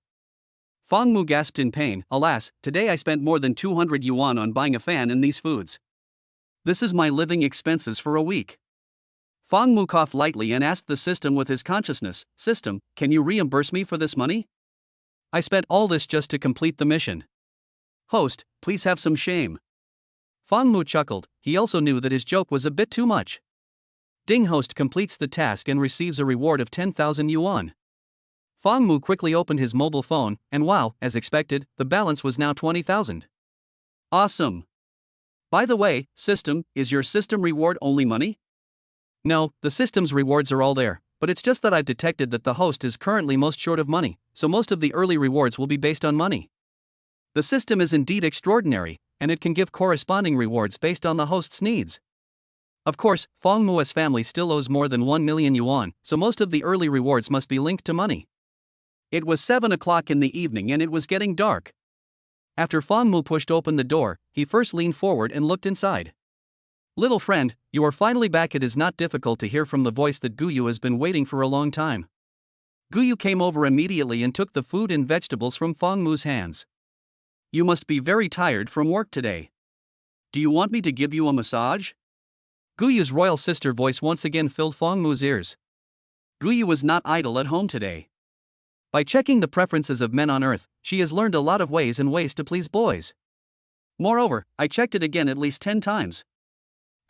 Fong Mu gasped in pain, alas, today I spent more than 200 yuan on buying a fan and these foods. This is my living expenses for a week. Fong Mu coughed lightly and asked the system with his consciousness, System, can you reimburse me for this money? I spent all this just to complete the mission. Host, please have some shame. Fong Mu chuckled, he also knew that his joke was a bit too much. Ding host completes the task and receives a reward of 10,000 yuan. Fong Mu quickly opened his mobile phone, and wow, as expected, the balance was now 20,000. Awesome. By the way, system, is your system reward only money? No, the system's rewards are all there, but it's just that I've detected that the host is currently most short of money, so most of the early rewards will be based on money. The system is indeed extraordinary, and it can give corresponding rewards based on the host's needs. Of course, Fong Mu's family still owes more than 1 million yuan, so most of the early rewards must be linked to money. It was 7 o'clock in the evening and it was getting dark. After Fong Mu pushed open the door, he first leaned forward and looked inside. Little friend, you are finally back. It is not difficult to hear from the voice that Guyu has been waiting for a long time. Guyu came over immediately and took the food and vegetables from Fong Mu's hands. You must be very tired from work today. Do you want me to give you a massage? Guyu's royal sister voice once again filled Fong Mu's ears. Guyu was not idle at home today. By checking the preferences of men on Earth, she has learned a lot of ways to please boys. Moreover, I checked it again at least 10 times.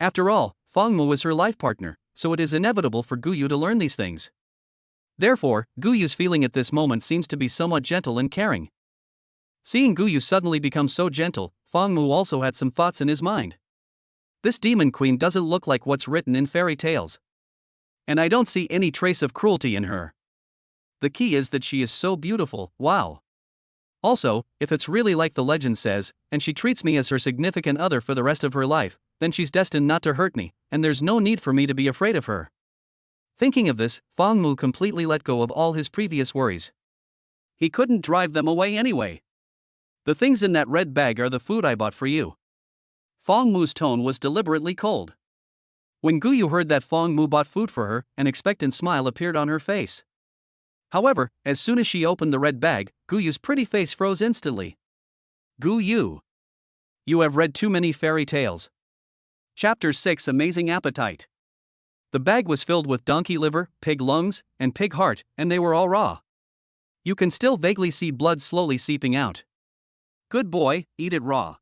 After all, Fong Mu is her life partner, so it is inevitable for Guyu to learn these things. Therefore, Guyu's feeling at this moment seems to be somewhat gentle and caring. Seeing Guyu suddenly become so gentle, Fong Mu also had some thoughts in his mind. This demon queen doesn't look like what's written in fairy tales. And I don't see any trace of cruelty in her. The key is that she is so beautiful, wow. Also, if it's really like the legend says, and she treats me as her significant other for the rest of her life, then she's destined not to hurt me, and there's no need for me to be afraid of her. Thinking of this, Fong Mu completely let go of all his previous worries. He couldn't drive them away anyway. The things in that red bag are the food I bought for you. Fong Mu's tone was deliberately cold. When Guyu heard that Fong Mu bought food for her, an expectant smile appeared on her face. However, as soon as she opened the red bag, Guyu's pretty face froze instantly. Guyu, you have read too many fairy tales. Chapter 6: Amazing Appetite. The bag was filled with donkey liver, pig lungs, and pig heart, and they were all raw. You can still vaguely see blood slowly seeping out. Good boy, eat it raw.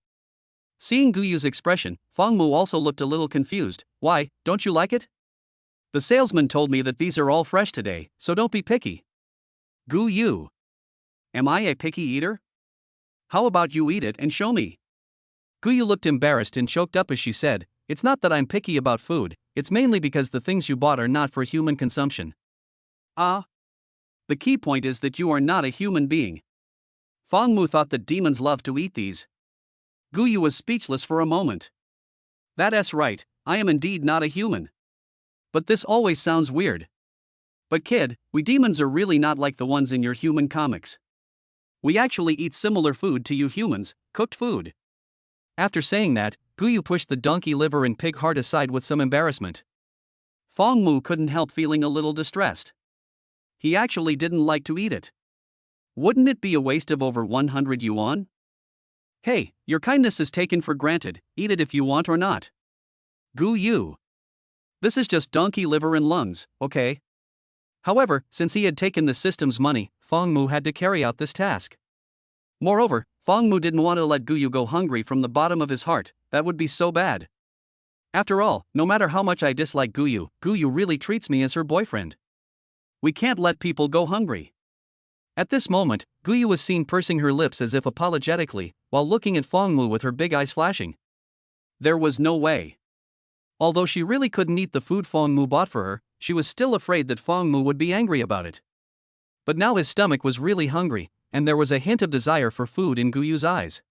Seeing Guyu's expression, Fong Mu also looked a little confused. Why, don't you like it? The salesman told me that these are all fresh today, so don't be picky. Guyu, am I a picky eater? How about you eat it and show me? Guyu looked embarrassed and choked up as she said, It's not that I'm picky about food, it's mainly because the things you bought are not for human consumption. The key point is that you are not a human being. Fong Mu thought that demons love to eat these. Guyu was speechless for a moment. That's right, I am indeed not a human. But this always sounds weird. But kid, we demons are really not like the ones in your human comics. We actually eat similar food to you humans, cooked food. After saying that, Guyu pushed the donkey liver and pig heart aside with some embarrassment. Fong Mu couldn't help feeling a little distressed. He actually didn't like to eat it. Wouldn't it be a waste of over 100 yuan? Hey, your kindness is taken for granted, eat it if you want or not. Guyu. This is just donkey liver and lungs, okay? However, since he had taken the system's money, Fong Mu had to carry out this task. Moreover, Fong Mu didn't want to let Guyu go hungry from the bottom of his heart, that would be so bad. After all, no matter how much I dislike Guyu, Guyu really treats me as her boyfriend. We can't let people go hungry. At this moment, Guyu was seen pursing her lips as if apologetically, while looking at Fong Mu with her big eyes flashing. There was no way. Although she really couldn't eat the food Fong Mu bought for her, she was still afraid that Fong Mu would be angry about it. But now his stomach was really hungry, and there was a hint of desire for food in Guyu's eyes.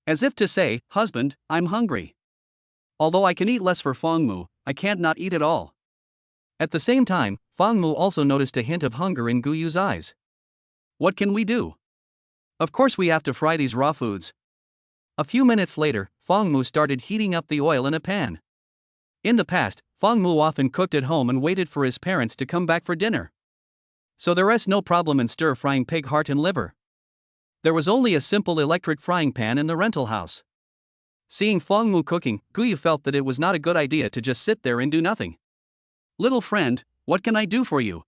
As if to say, husband, I'm hungry. Although I can eat less for Fong Mu, I can't not eat at all. At the same time, Fong Mu also noticed a hint of hunger in Guyu's eyes. What can we do? Of course we have to fry these raw foods. A few minutes later, Fong Mu started heating up the oil in a pan. In the past, Fong Mu often cooked at home and waited for his parents to come back for dinner. So there was no problem in stir-frying pig heart and liver. There was only a simple electric frying pan in the rental house. Seeing Fong Mu cooking, Guyu felt that it was not a good idea to just sit there and do nothing. Little friend, what can I do for you?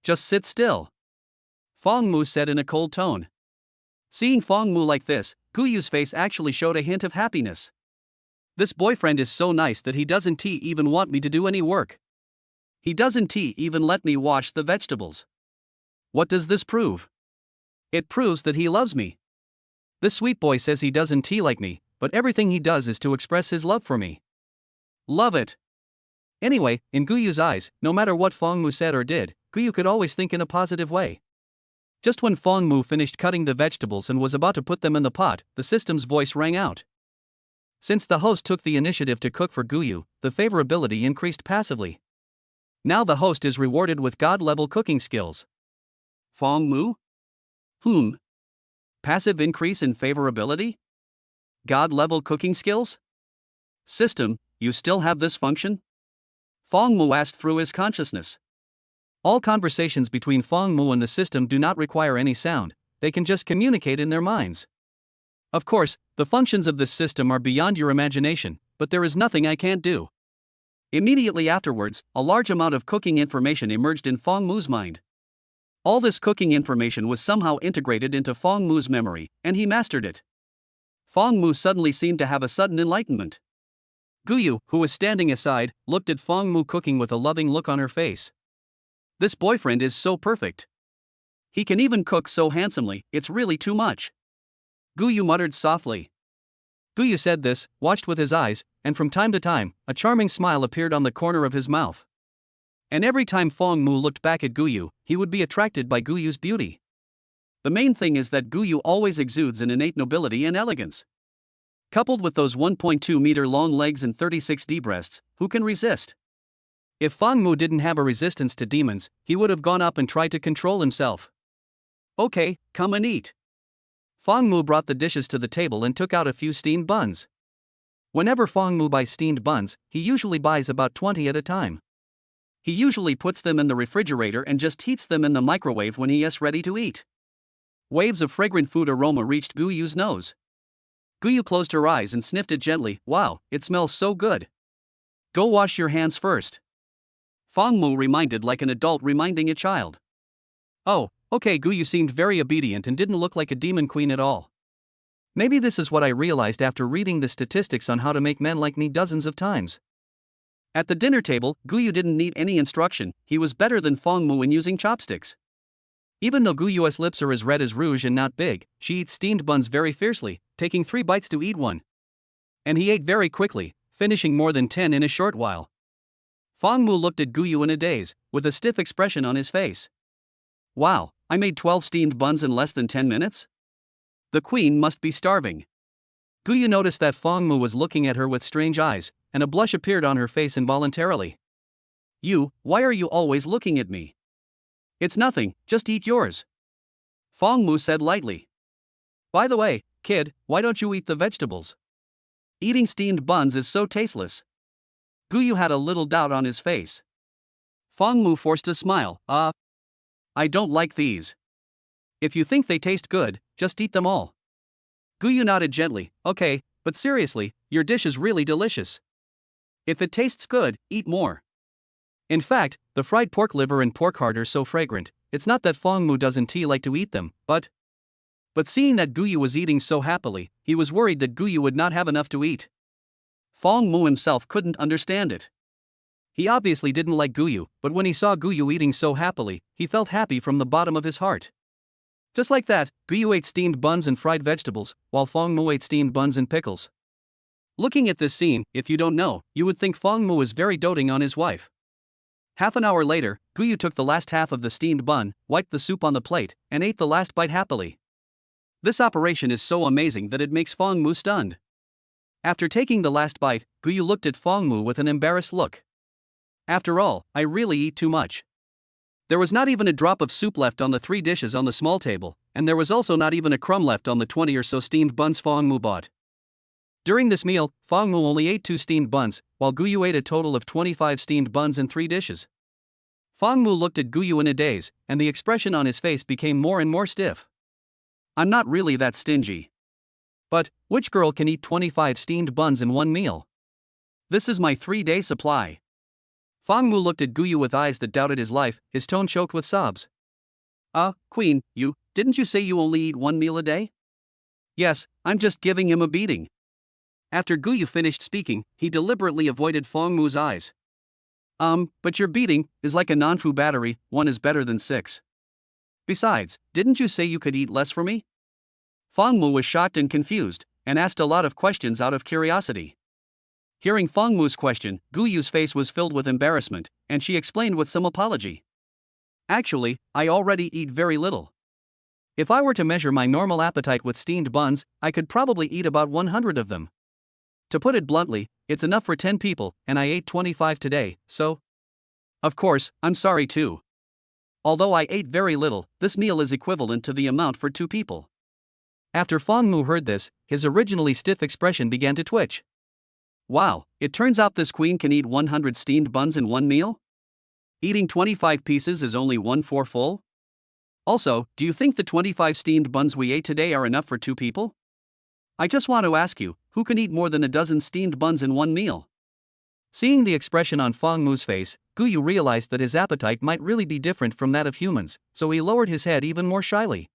Just sit still. Fong Mu said in a cold tone. Seeing Fong Mu like this, Guyu's face actually showed a hint of happiness. This boyfriend is so nice that he doesn't even want me to do any work. He doesn't even let me wash the vegetables. What does this prove? It proves that he loves me. This sweet boy says he doesn't like me, but everything he does is to express his love for me. Love it. Anyway, in Guyu's eyes, no matter what Fong Mu said or did, Guyu could always think in a positive way. Just when Fong Mu finished cutting the vegetables and was about to put them in the pot, the system's voice rang out. Since the host took the initiative to cook for Guyu, the favorability increased passively. Now the host is rewarded with god-level cooking skills. Fong Mu? Passive increase in favorability? God-level cooking skills? System, you still have this function? Fong Mu asked through his consciousness. All conversations between Fong Mu and the system do not require any sound, they can just communicate in their minds. Of course, the functions of this system are beyond your imagination, but there is nothing I can't do. Immediately afterwards, a large amount of cooking information emerged in Fong Mu's mind. All this cooking information was somehow integrated into Fong Mu's memory, and he mastered it. Fong Mu suddenly seemed to have a sudden enlightenment. Guyu, who was standing aside, looked at Fong Mu cooking with a loving look on her face. This boyfriend is so perfect. He can even cook so handsomely, it's really too much. Guyu muttered softly. Guyu said this, watched with his eyes, and from time to time, a charming smile appeared on the corner of his mouth. And every time Fong Mu looked back at Guyu, he would be attracted by Guyu's beauty. The main thing is that Guyu always exudes an innate nobility and elegance. Coupled with those 1.2-meter long legs and 36D breasts, who can resist? If Fangmu didn't have a resistance to demons, he would have gone up and tried to control himself. Okay, come and eat. Fangmu brought the dishes to the table and took out a few steamed buns. Whenever Fangmu buys steamed buns, he usually buys about 20 at a time. He usually puts them in the refrigerator and just heats them in the microwave when he is ready to eat. Waves of fragrant food aroma reached Guyu's nose. Guyu closed her eyes and sniffed it gently. Wow, it smells so good. Go wash your hands first. Fangmu reminded like an adult reminding a child. Oh, okay. Guyu seemed very obedient and didn't look like a demon queen at all. Maybe this is what I realized after reading the statistics on how to make men like me dozens of times. At the dinner table, Guyu didn't need any instruction. He was better than Fangmu in using chopsticks. Even though Guyu's lips are as red as rouge and not big, she eats steamed buns very fiercely, taking 3 bites to eat one. And he ate very quickly, finishing more than 10 in a short while. Fangmu looked at Guyu in a daze, with a stiff expression on his face. Wow, I made 12 steamed buns in less than 10 minutes? The queen must be starving. Guyu noticed that Fangmu was looking at her with strange eyes, and a blush appeared on her face involuntarily. Why are you always looking at me? It's nothing, just eat yours. Fangmu said lightly. By the way, kid, why don't you eat the vegetables? Eating steamed buns is so tasteless. Guyu had a little doubt on his face. Fangmu forced a smile. I don't like these. If you think they taste good, just eat them all. Guyu nodded gently. Okay, but seriously, your dish is really delicious. If it tastes good, eat more. In fact, the fried pork liver and pork heart are so fragrant, it's not that Fangmu doesn't like to eat them, but seeing that Guyu was eating so happily, he was worried that Guyu would not have enough to eat. Fangmu himself couldn't understand it. He obviously didn't like Guyu, but when he saw Guyu eating so happily, he felt happy from the bottom of his heart. Just like that, Guyu ate steamed buns and fried vegetables, while Fangmu ate steamed buns and pickles. Looking at this scene, if you don't know, you would think Fangmu was very doting on his wife. Half an hour later, Guyu took the last half of the steamed bun, wiped the soup on the plate, and ate the last bite happily. This operation is so amazing that it makes Fangmu stunned. After taking the last bite, Guyu looked at Fangmu with an embarrassed look. After all, I really eat too much. There was not even a drop of soup left on the 3 dishes on the small table, and there was also not even a crumb left on the 20 or so steamed buns Fangmu bought. During this meal, Fangmu only ate 2 steamed buns, while Guyu ate a total of 25 steamed buns and 3 dishes. Fangmu looked at Guyu in a daze, and the expression on his face became more and more stiff. I'm not really that stingy. But, which girl can eat 25 steamed buns in one meal? This is my 3-day supply. Fangmu looked at Guyu with eyes that doubted his life, his tone choked with sobs. Queen, didn't you say you only eat 1 meal a day? Yes, I'm just giving him a beating. After Guyu finished speaking, he deliberately avoided Fangmu's eyes. But your beating is like a Nanfu battery, 1 is better than 6. Besides, didn't you say you could eat less for me? Fangmu was shocked and confused, and asked a lot of questions out of curiosity. Hearing Fangmu's question, Guyu's face was filled with embarrassment, and she explained with some apology. Actually, I already eat very little. If I were to measure my normal appetite with steamed buns, I could probably eat about 100 of them. To put it bluntly, it's enough for 10 people, and I ate 25 today, so... Of course, I'm sorry too. Although I ate very little, this meal is equivalent to the amount for 2 people. After Fangmu heard this, his originally stiff expression began to twitch. Wow, it turns out this queen can eat 100 steamed buns in one meal? Eating 25 pieces is only 1/4 full? Also, do you think the 25 steamed buns we ate today are enough for 2 people? I just want to ask you, who can eat more than a dozen steamed buns in one meal? Seeing the expression on Fangmu's face, Guyu realized that his appetite might really be different from that of humans, so he lowered his head even more shyly.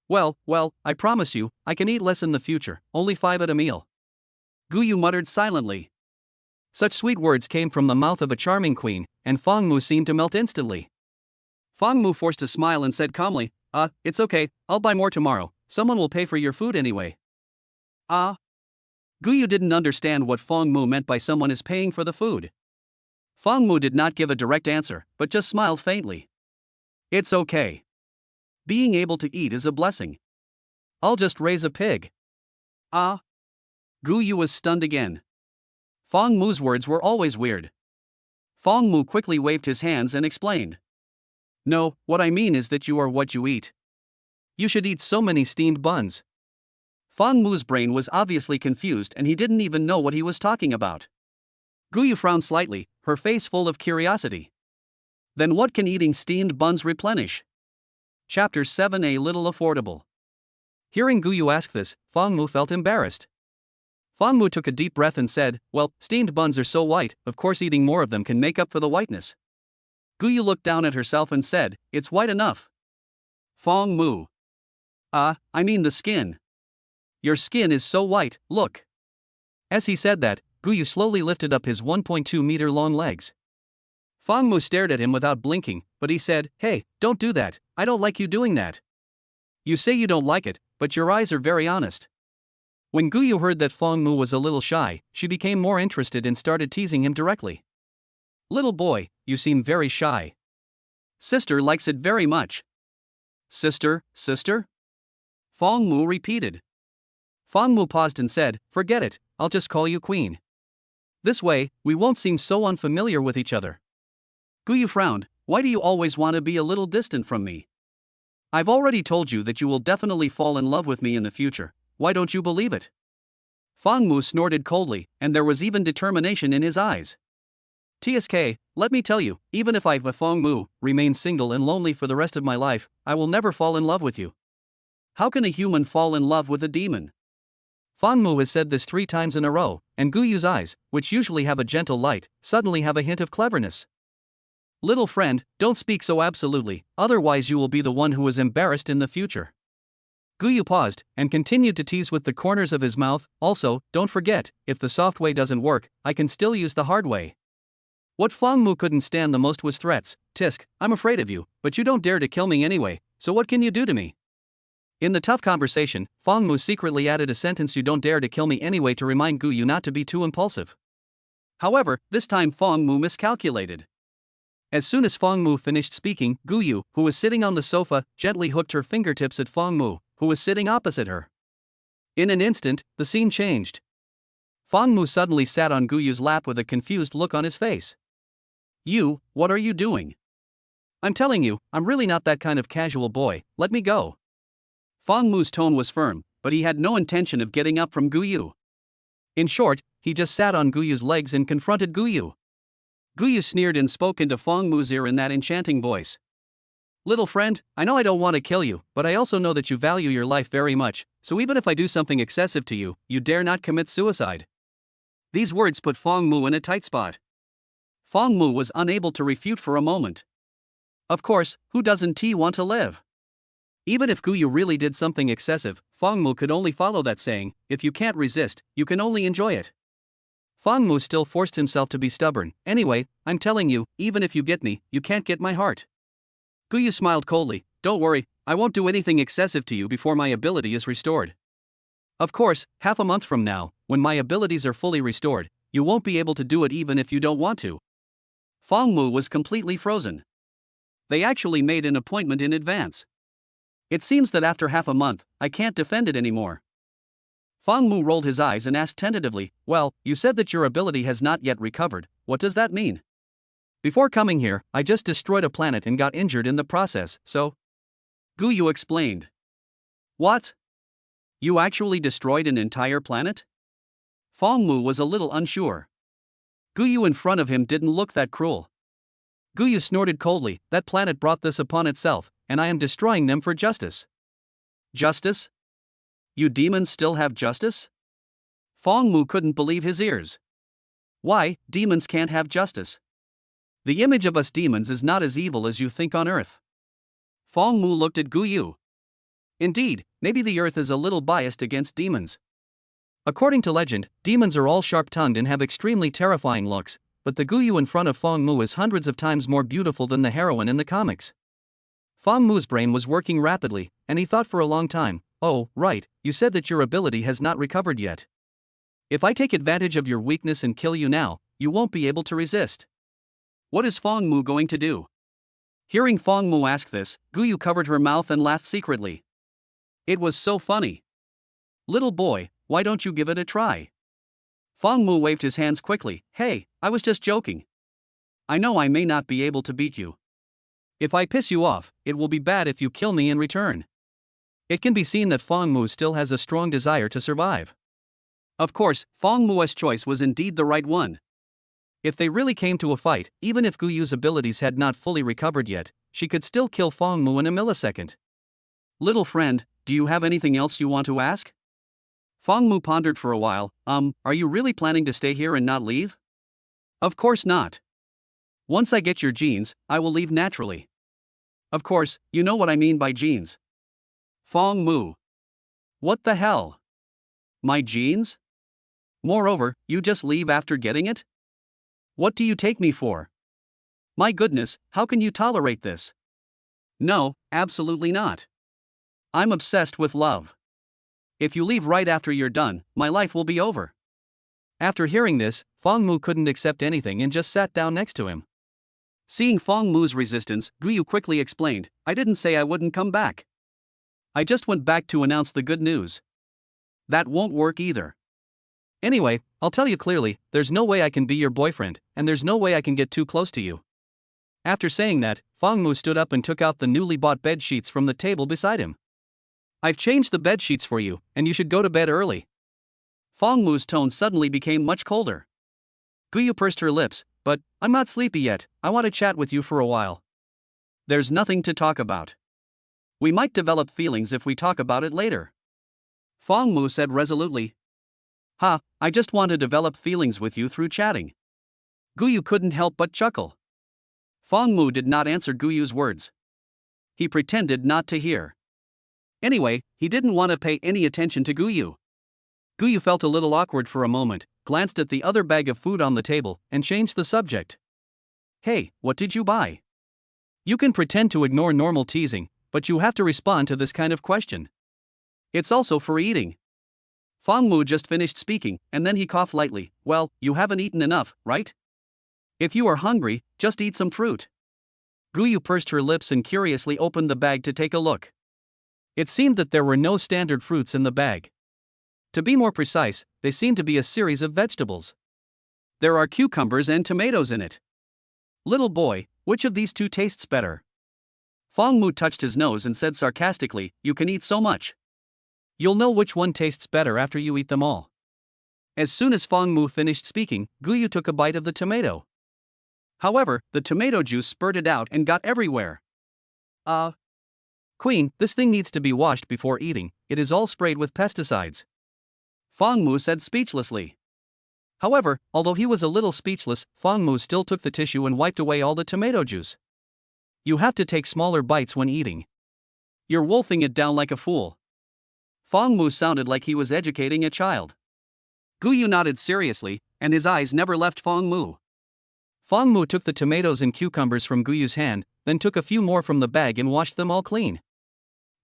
Well, I promise you, I can eat less in the future, only 5 at a meal. Guyu muttered silently. Such sweet words came from the mouth of a charming queen, and Fangmu seemed to melt instantly. Fangmu forced a smile and said calmly, it's okay, I'll buy more tomorrow, someone will pay for your food anyway. Guyu didn't understand what Fangmu meant by someone is paying for the food. Fangmu did not give a direct answer, but just smiled faintly. It's okay. Being able to eat is a blessing. I'll just raise a pig. Ah. Gu Yu was stunned again. Fong Mu's words were always weird. Fong Mu quickly waved his hands and explained. No, what I mean is that you are what you eat. You should eat so many steamed buns. Fong Mu's brain was obviously confused and he didn't even know what he was talking about. Gu Yu frowned slightly, her face full of curiosity. Then what can eating steamed buns replenish? Chapter 7 A Little Affordable. Hearing Gu Yu ask this, Fong Mu felt embarrassed. Fong Mu took a deep breath and said, well, steamed buns are so white, of course eating more of them can make up for the whiteness. Gu Yu looked down at herself and said, it's white enough. Fong Mu. I mean the skin. Your skin is so white, look. As he said that, Gu Yu slowly lifted up his 1.2-meter long legs. Fong Mu stared at him without blinking, but he said, hey, don't do that, I don't like you doing that. You say you don't like it, but your eyes are very honest. When Gu Yu heard that Fong Mu was a little shy, she became more interested and started teasing him directly. Little boy, you seem very shy. Sister likes it very much. Sister? Fong Mu repeated. Fong Mu paused and said, forget it, I'll just call you Queen. This way, we won't seem so unfamiliar with each other. Gu Yu frowned, why do you always want to be a little distant from me? I've already told you that you will definitely fall in love with me in the future, why don't you believe it? Fong Mu snorted coldly, and there was even determination in his eyes. TSK, let me tell you, even if Fong Mu remains single and lonely for the rest of my life, I will never fall in love with you. How can a human fall in love with a demon? Fong Mu has said this 3 times in a row, and Gu Yu's eyes, which usually have a gentle light, suddenly have a hint of cleverness. Little friend, don't speak so absolutely, otherwise you will be the one who is embarrassed in the future. Gu Yu paused, and continued to tease with the corners of his mouth, also, don't forget, if the soft way doesn't work, I can still use the hard way. What Fong Mu couldn't stand the most was threats. Tisk, I'm afraid of you, but you don't dare to kill me anyway, so what can you do to me? In the tough conversation, Fong Mu secretly added a sentence, you don't dare to kill me anyway, to remind Gu Yu not to be too impulsive. However, this time Fong Mu miscalculated. As soon as Fong Mu finished speaking, Gu Yu, who was sitting on the sofa, gently hooked her fingertips at Fong Mu, who was sitting opposite her. In an instant, the scene changed. Fong Mu suddenly sat on Gu Yu's lap with a confused look on his face. You, what are you doing? I'm telling you, I'm really not that kind of casual boy, let me go. Fong Mu's tone was firm, but he had no intention of getting up from Gu Yu. In short, he just sat on Gu Yu's legs and confronted Gu Yu. Gu Yu sneered and spoke into Fong Mu's ear in that enchanting voice. Little friend, I know I don't want to kill you, but I also know that you value your life very much, so even if I do something excessive to you, you dare not commit suicide. These words put Fong Mu in a tight spot. Fong Mu was unable to refute for a moment. Of course, who doesn't want to live? Even if Gu Yu really did something excessive, Fong Mu could only follow that saying, if you can't resist, you can only enjoy it. Fong Mu still forced himself to be stubborn. Anyway, I'm telling you, even if you get me, you can't get my heart. Gu Yu smiled coldly, don't worry, I won't do anything excessive to you before my ability is restored. Of course, half a month from now, when my abilities are fully restored, you won't be able to do it even if you don't want to. Fong Mu was completely frozen. They actually made an appointment in advance. It seems that after half a month, I can't defend it anymore. Fong Mu rolled his eyes and asked tentatively, well, you said that your ability has not yet recovered, what does that mean? Before coming here, I just destroyed a planet and got injured in the process, so... Gu Yu explained. What? You actually destroyed an entire planet? Fong Mu was a little unsure. Gu Yu in front of him didn't look that cruel. Gu Yu snorted coldly, that planet brought this upon itself, and I am destroying them for justice. Justice? You demons still have justice? Fong Mu couldn't believe his ears. Why, demons can't have justice. The image of us demons is not as evil as you think on Earth. Fong Mu looked at Gu Yu. Indeed, maybe the Earth is a little biased against demons. According to legend, demons are all sharp-tongued and have extremely terrifying looks, but the Gu Yu in front of Fong Mu is hundreds of times more beautiful than the heroine in the comics. Fong Mu's brain was working rapidly, and he thought for a long time, oh, right, you said that your ability has not recovered yet. If I take advantage of your weakness and kill you now, you won't be able to resist. What is Fong Mu going to do? Hearing Fong Mu ask this, Guyu covered her mouth and laughed secretly. It was so funny. Little boy, why don't you give it a try? Fong Mu waved his hands quickly. Hey, I was just joking. I know I may not be able to beat you. If I piss you off, it will be bad if you kill me in return. It can be seen that Fong Mu still has a strong desire to survive. Of course, Fong Mu's choice was indeed the right one. If they really came to a fight, even if Guyu's abilities had not fully recovered yet, she could still kill Fong Mu in a millisecond. Little friend, do you have anything else you want to ask? Fong Mu pondered for a while. Are you really planning to stay here and not leave? Of course not. Once I get your genes, I will leave naturally. Of course, you know what I mean by genes. Fong Mu. What the hell? My genes? Moreover, you just leave after getting it? What do you take me for? My goodness, how can you tolerate this? No, absolutely not. I'm obsessed with love. If you leave right after you're done, my life will be over. After hearing this, Fong Mu couldn't accept anything and just sat down next to him. Seeing Fong Mu's resistance, Guyu quickly explained, I didn't say I wouldn't come back. I just went back to announce the good news. That won't work either. Anyway, I'll tell you clearly, there's no way I can be your boyfriend, and there's no way I can get too close to you. After saying that, Fong Mu stood up and took out the newly bought bed sheets from the table beside him. I've changed the bed sheets for you, and you should go to bed early. Fong Mu's tone suddenly became much colder. Guyu pursed her lips, but I'm not sleepy yet, I want to chat with you for a while. There's nothing to talk about. We might develop feelings if we talk about it later. Fong Mu said resolutely. I just want to develop feelings with you through chatting. Guyu couldn't help but chuckle. Fong Mu did not answer Guyu's words. He pretended not to hear. Anyway, he didn't want to pay any attention to Guyu. Guyu felt a little awkward for a moment, glanced at the other bag of food on the table, and changed the subject. Hey, what did you buy? You can pretend to ignore normal teasing, but you have to respond to this kind of question. It's also for eating. Fong Mu just finished speaking, and then he coughed lightly. Well, you haven't eaten enough, right? If you are hungry, just eat some fruit. Guyu pursed her lips and curiously opened the bag to take a look. It seemed that there were no standard fruits in the bag. To be more precise, they seemed to be a series of vegetables. There are cucumbers and tomatoes in it. Little boy, which of these two tastes better? Fong Mu touched his nose and said sarcastically, you can eat so much. You'll know which one tastes better after you eat them all. As soon as Fong Mu finished speaking, Guyu took a bite of the tomato. However, the tomato juice spurted out and got everywhere. Queen, this thing needs to be washed before eating, it is all sprayed with pesticides. Fong Mu said speechlessly. However, although he was a little speechless, Fong Mu still took the tissue and wiped away all the tomato juice. You have to take smaller bites when eating. You're wolfing it down like a fool. Fong Mu sounded like he was educating a child. Guyu nodded seriously, and his eyes never left Fong Mu. Fong Mu took the tomatoes and cucumbers from Guyu's hand, then took a few more from the bag and washed them all clean.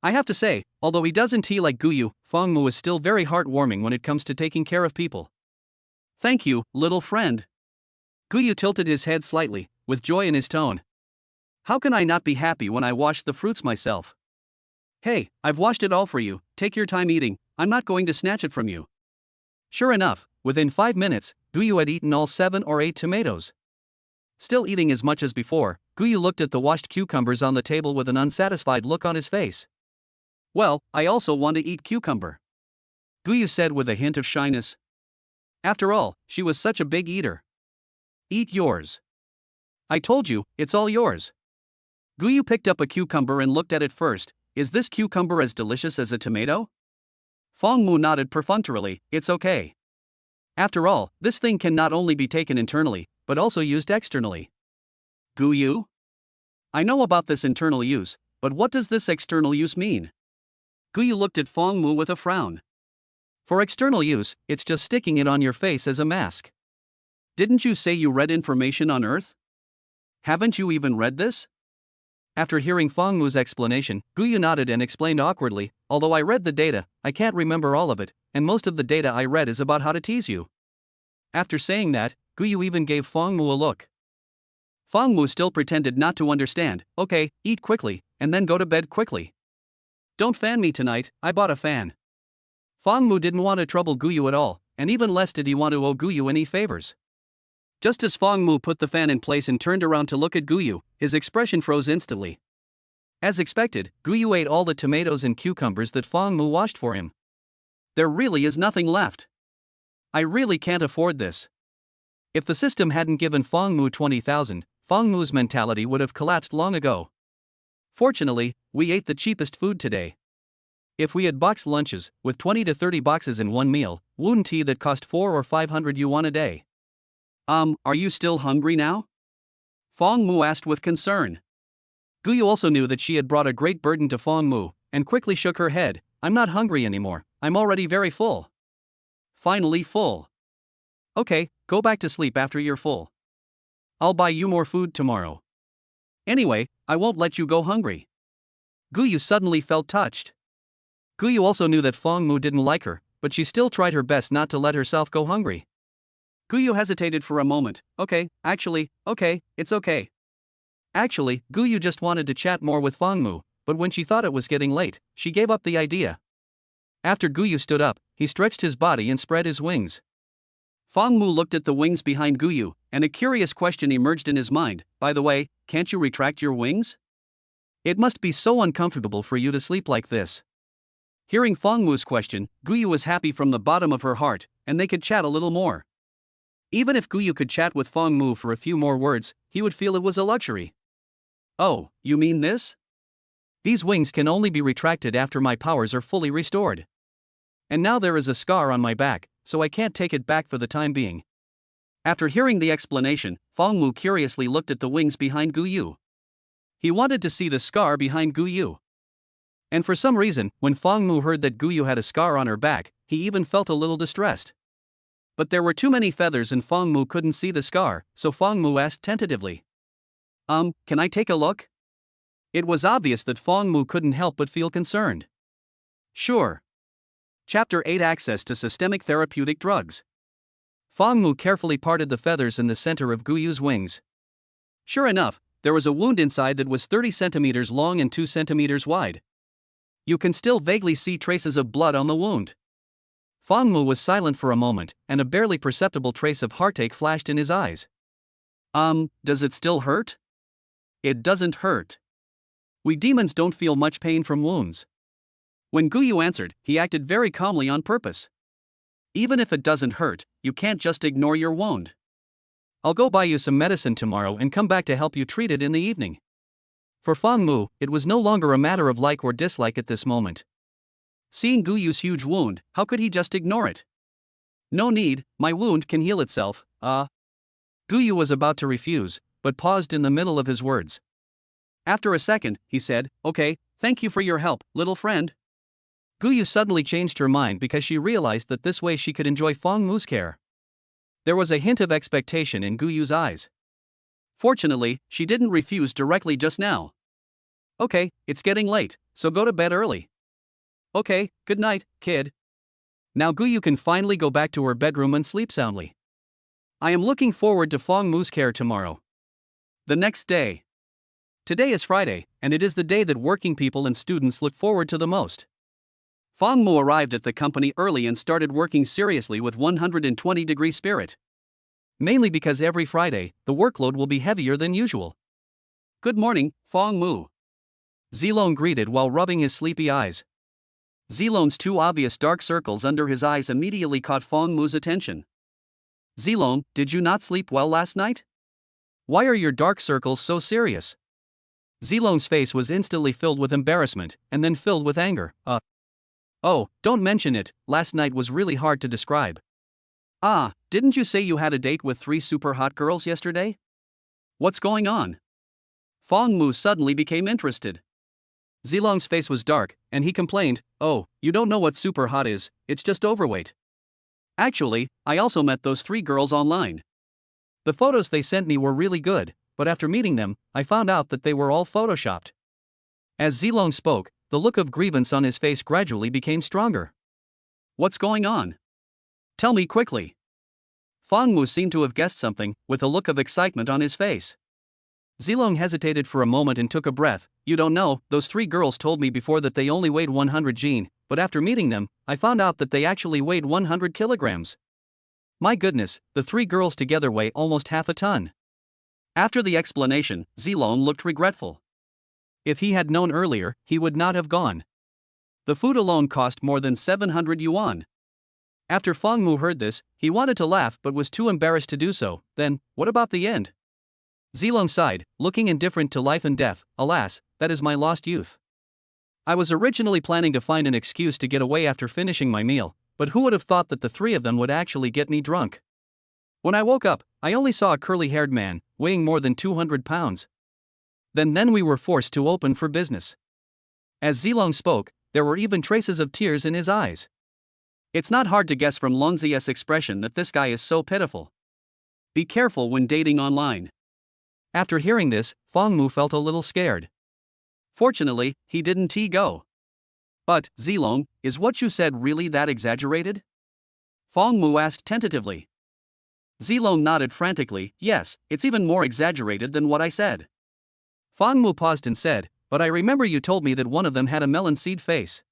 I have to say, although he doesn't tea like Guyu, Fong Mu is still very heartwarming when it comes to taking care of people. Thank you, little friend. Guyu tilted his head slightly, with joy in his tone. How can I not be happy when I wash the fruits myself? Hey, I've washed it all for you, take your time eating, I'm not going to snatch it from you. Sure enough, within 5 minutes, Guyu had eaten all 7 or 8 tomatoes. Still eating as much as before, Guyu looked at the washed cucumbers on the table with an unsatisfied look on his face. Well, I also want to eat cucumber. Guyu said with a hint of shyness. After all, she was such a big eater. Eat yours. I told you, it's all yours. Guyu picked up a cucumber and looked at it first. Is this cucumber as delicious as a tomato? Fong Mu nodded perfunctorily, it's okay. After all, this thing can not only be taken internally, but also used externally. Guyu? I know about this internal use, but what does this external use mean? Guyu looked at Fong Mu with a frown. For external use, it's just sticking it on your face as a mask. Didn't you say you read information on Earth? Haven't you even read this? After hearing Fong Mu's explanation, Guyu nodded and explained awkwardly, although I read the data, I can't remember all of it, and most of the data I read is about how to tease you. After saying that, Guyu even gave Fong Mu a look. Fang Mu still pretended not to understand. Okay, eat quickly, and then go to bed quickly. Don't fan me tonight, I bought a fan. Fang Mu didn't want to trouble Guyu at all, and even less did he want to owe Guyu any favors. Just as Fang Mu put the fan in place and turned around to look at Guyu, his expression froze instantly. As expected, Guyu ate all the tomatoes and cucumbers that Fang Mu washed for him. There really is nothing left. I really can't afford this. If the system hadn't given Fang Mu 20,000, Fang Mu's mentality would have collapsed long ago. Fortunately, we ate the cheapest food today. If we had boxed lunches, with 20 to 30 boxes in one meal, wouldn't tea that cost 400 or 500 yuan a day. Are you still hungry now? Fang Mu asked with concern. Guyu also knew that she had brought a great burden to Fang Mu, and quickly shook her head. I'm not hungry anymore, I'm already very full. Finally full. Okay, go back to sleep after you're full. I'll buy you more food tomorrow. Anyway, I won't let you go hungry. Guyu suddenly felt touched. Guyu also knew that Fang Mu didn't like her, but she still tried her best not to let herself go hungry. Guyu hesitated for a moment. Okay, it's okay. Actually, Guyu just wanted to chat more with Fang Mu, but when she thought it was getting late, she gave up the idea. After Guyu stood up, he stretched his body and spread his wings. Fang Mu looked at the wings behind Guyu, and a curious question emerged in his mind. By the way, can't you retract your wings? It must be so uncomfortable for you to sleep like this. Hearing Fang Mu's question, Guyu was happy from the bottom of her heart, and they could chat a little more. Even if Guyu could chat with Fang Mu for a few more words, he would feel it was a luxury. Oh, you mean this? These wings can only be retracted after my powers are fully restored. And now there is a scar on my back, so I can't take it back for the time being. After hearing the explanation, Fang Mu curiously looked at the wings behind Guyu. He wanted to see the scar behind Guyu. And for some reason, when Fang Mu heard that Guyu had a scar on her back, he even felt a little distressed. But there were too many feathers and Fang Mu couldn't see the scar, so Fang Mu asked tentatively. Can I take a look? It was obvious that Fang Mu couldn't help but feel concerned. Sure. Chapter 8: Access to Systemic Therapeutic Drugs. Fang Mu carefully parted the feathers in the center of Guyu's wings. Sure enough, there was a wound inside that was 30 centimeters long and 2 centimeters wide. You can still vaguely see traces of blood on the wound. Fang Mu was silent for a moment, and a barely perceptible trace of heartache flashed in his eyes. Does it still hurt? It doesn't hurt. We demons don't feel much pain from wounds. When Guyu answered, he acted very calmly on purpose. Even if it doesn't hurt, you can't just ignore your wound. I'll go buy you some medicine tomorrow and come back to help you treat it in the evening. For Fang Mu, it was no longer a matter of like or dislike at this moment. Seeing Guyu's huge wound, how could he just ignore it? No need, my wound can heal itself. Guyu was about to refuse, but paused in the middle of his words. After a second, he said, Okay, thank you for your help, little friend. Guyu suddenly changed her mind because she realized that this way she could enjoy Fang Mu's care. There was a hint of expectation in Guyu's eyes. Fortunately, she didn't refuse directly just now. Okay, it's getting late, so go to bed early. Okay, good night, kid. Now Guyu can finally go back to her bedroom and sleep soundly. I am looking forward to Fang Mu's care tomorrow. The next day. Today is Friday, and it is the day that working people and students look forward to the most. Fang Mu arrived at the company early and started working seriously with 120-degree spirit. Mainly because every Friday, the workload will be heavier than usual. Good morning, Fang Mu. Zilong greeted while rubbing his sleepy eyes. Zilong's 2 obvious dark circles under his eyes immediately caught Fang Mu's attention. Zilong, did you not sleep well last night? Why are your dark circles so serious? Zilong's face was instantly filled with embarrassment, and then filled with anger. Oh, don't mention it, last night was really hard to describe. Didn't you say you had a date with 3 super hot girls yesterday? What's going on? Fang Mu suddenly became interested. Zilong's face was dark, and he complained, Oh, you don't know what super hot is, it's just overweight. Actually, I also met those 3 girls online. The photos they sent me were really good, but after meeting them, I found out that they were all photoshopped. As Zilong spoke, the look of grievance on his face gradually became stronger. What's going on? Tell me quickly. Fang Mu seemed to have guessed something, with a look of excitement on his face. Zilong hesitated for a moment and took a breath. You don't know, those 3 girls told me before that they only weighed 100 Gene, but after meeting them, I found out that they actually weighed 100 kilograms. My goodness, the 3 girls together weigh almost half a ton. After the explanation, Zilong looked regretful. If he had known earlier, he would not have gone. The food alone cost more than 700 yuan. After Fangmu heard this, he wanted to laugh but was too embarrassed to do so. Then, what about the end? Zilong sighed, looking indifferent to life and death. Alas, that is my lost youth. I was originally planning to find an excuse to get away after finishing my meal, but who would have thought that the 3 of them would actually get me drunk? When I woke up, I only saw a curly-haired man, weighing more than 200 pounds. Then we were forced to open for business. As Zilong spoke, there were even traces of tears in his eyes. It's not hard to guess from Longzi's expression that this guy is so pitiful. Be careful when dating online. After hearing this, Fangmu felt a little scared. Fortunately, he didn't go. But, Zilong, is what you said really that exaggerated? Fangmu asked tentatively. Zilong nodded frantically. Yes, it's even more exaggerated than what I said. Fangmu paused and said, but I remember you told me that one of them had a melon seed face.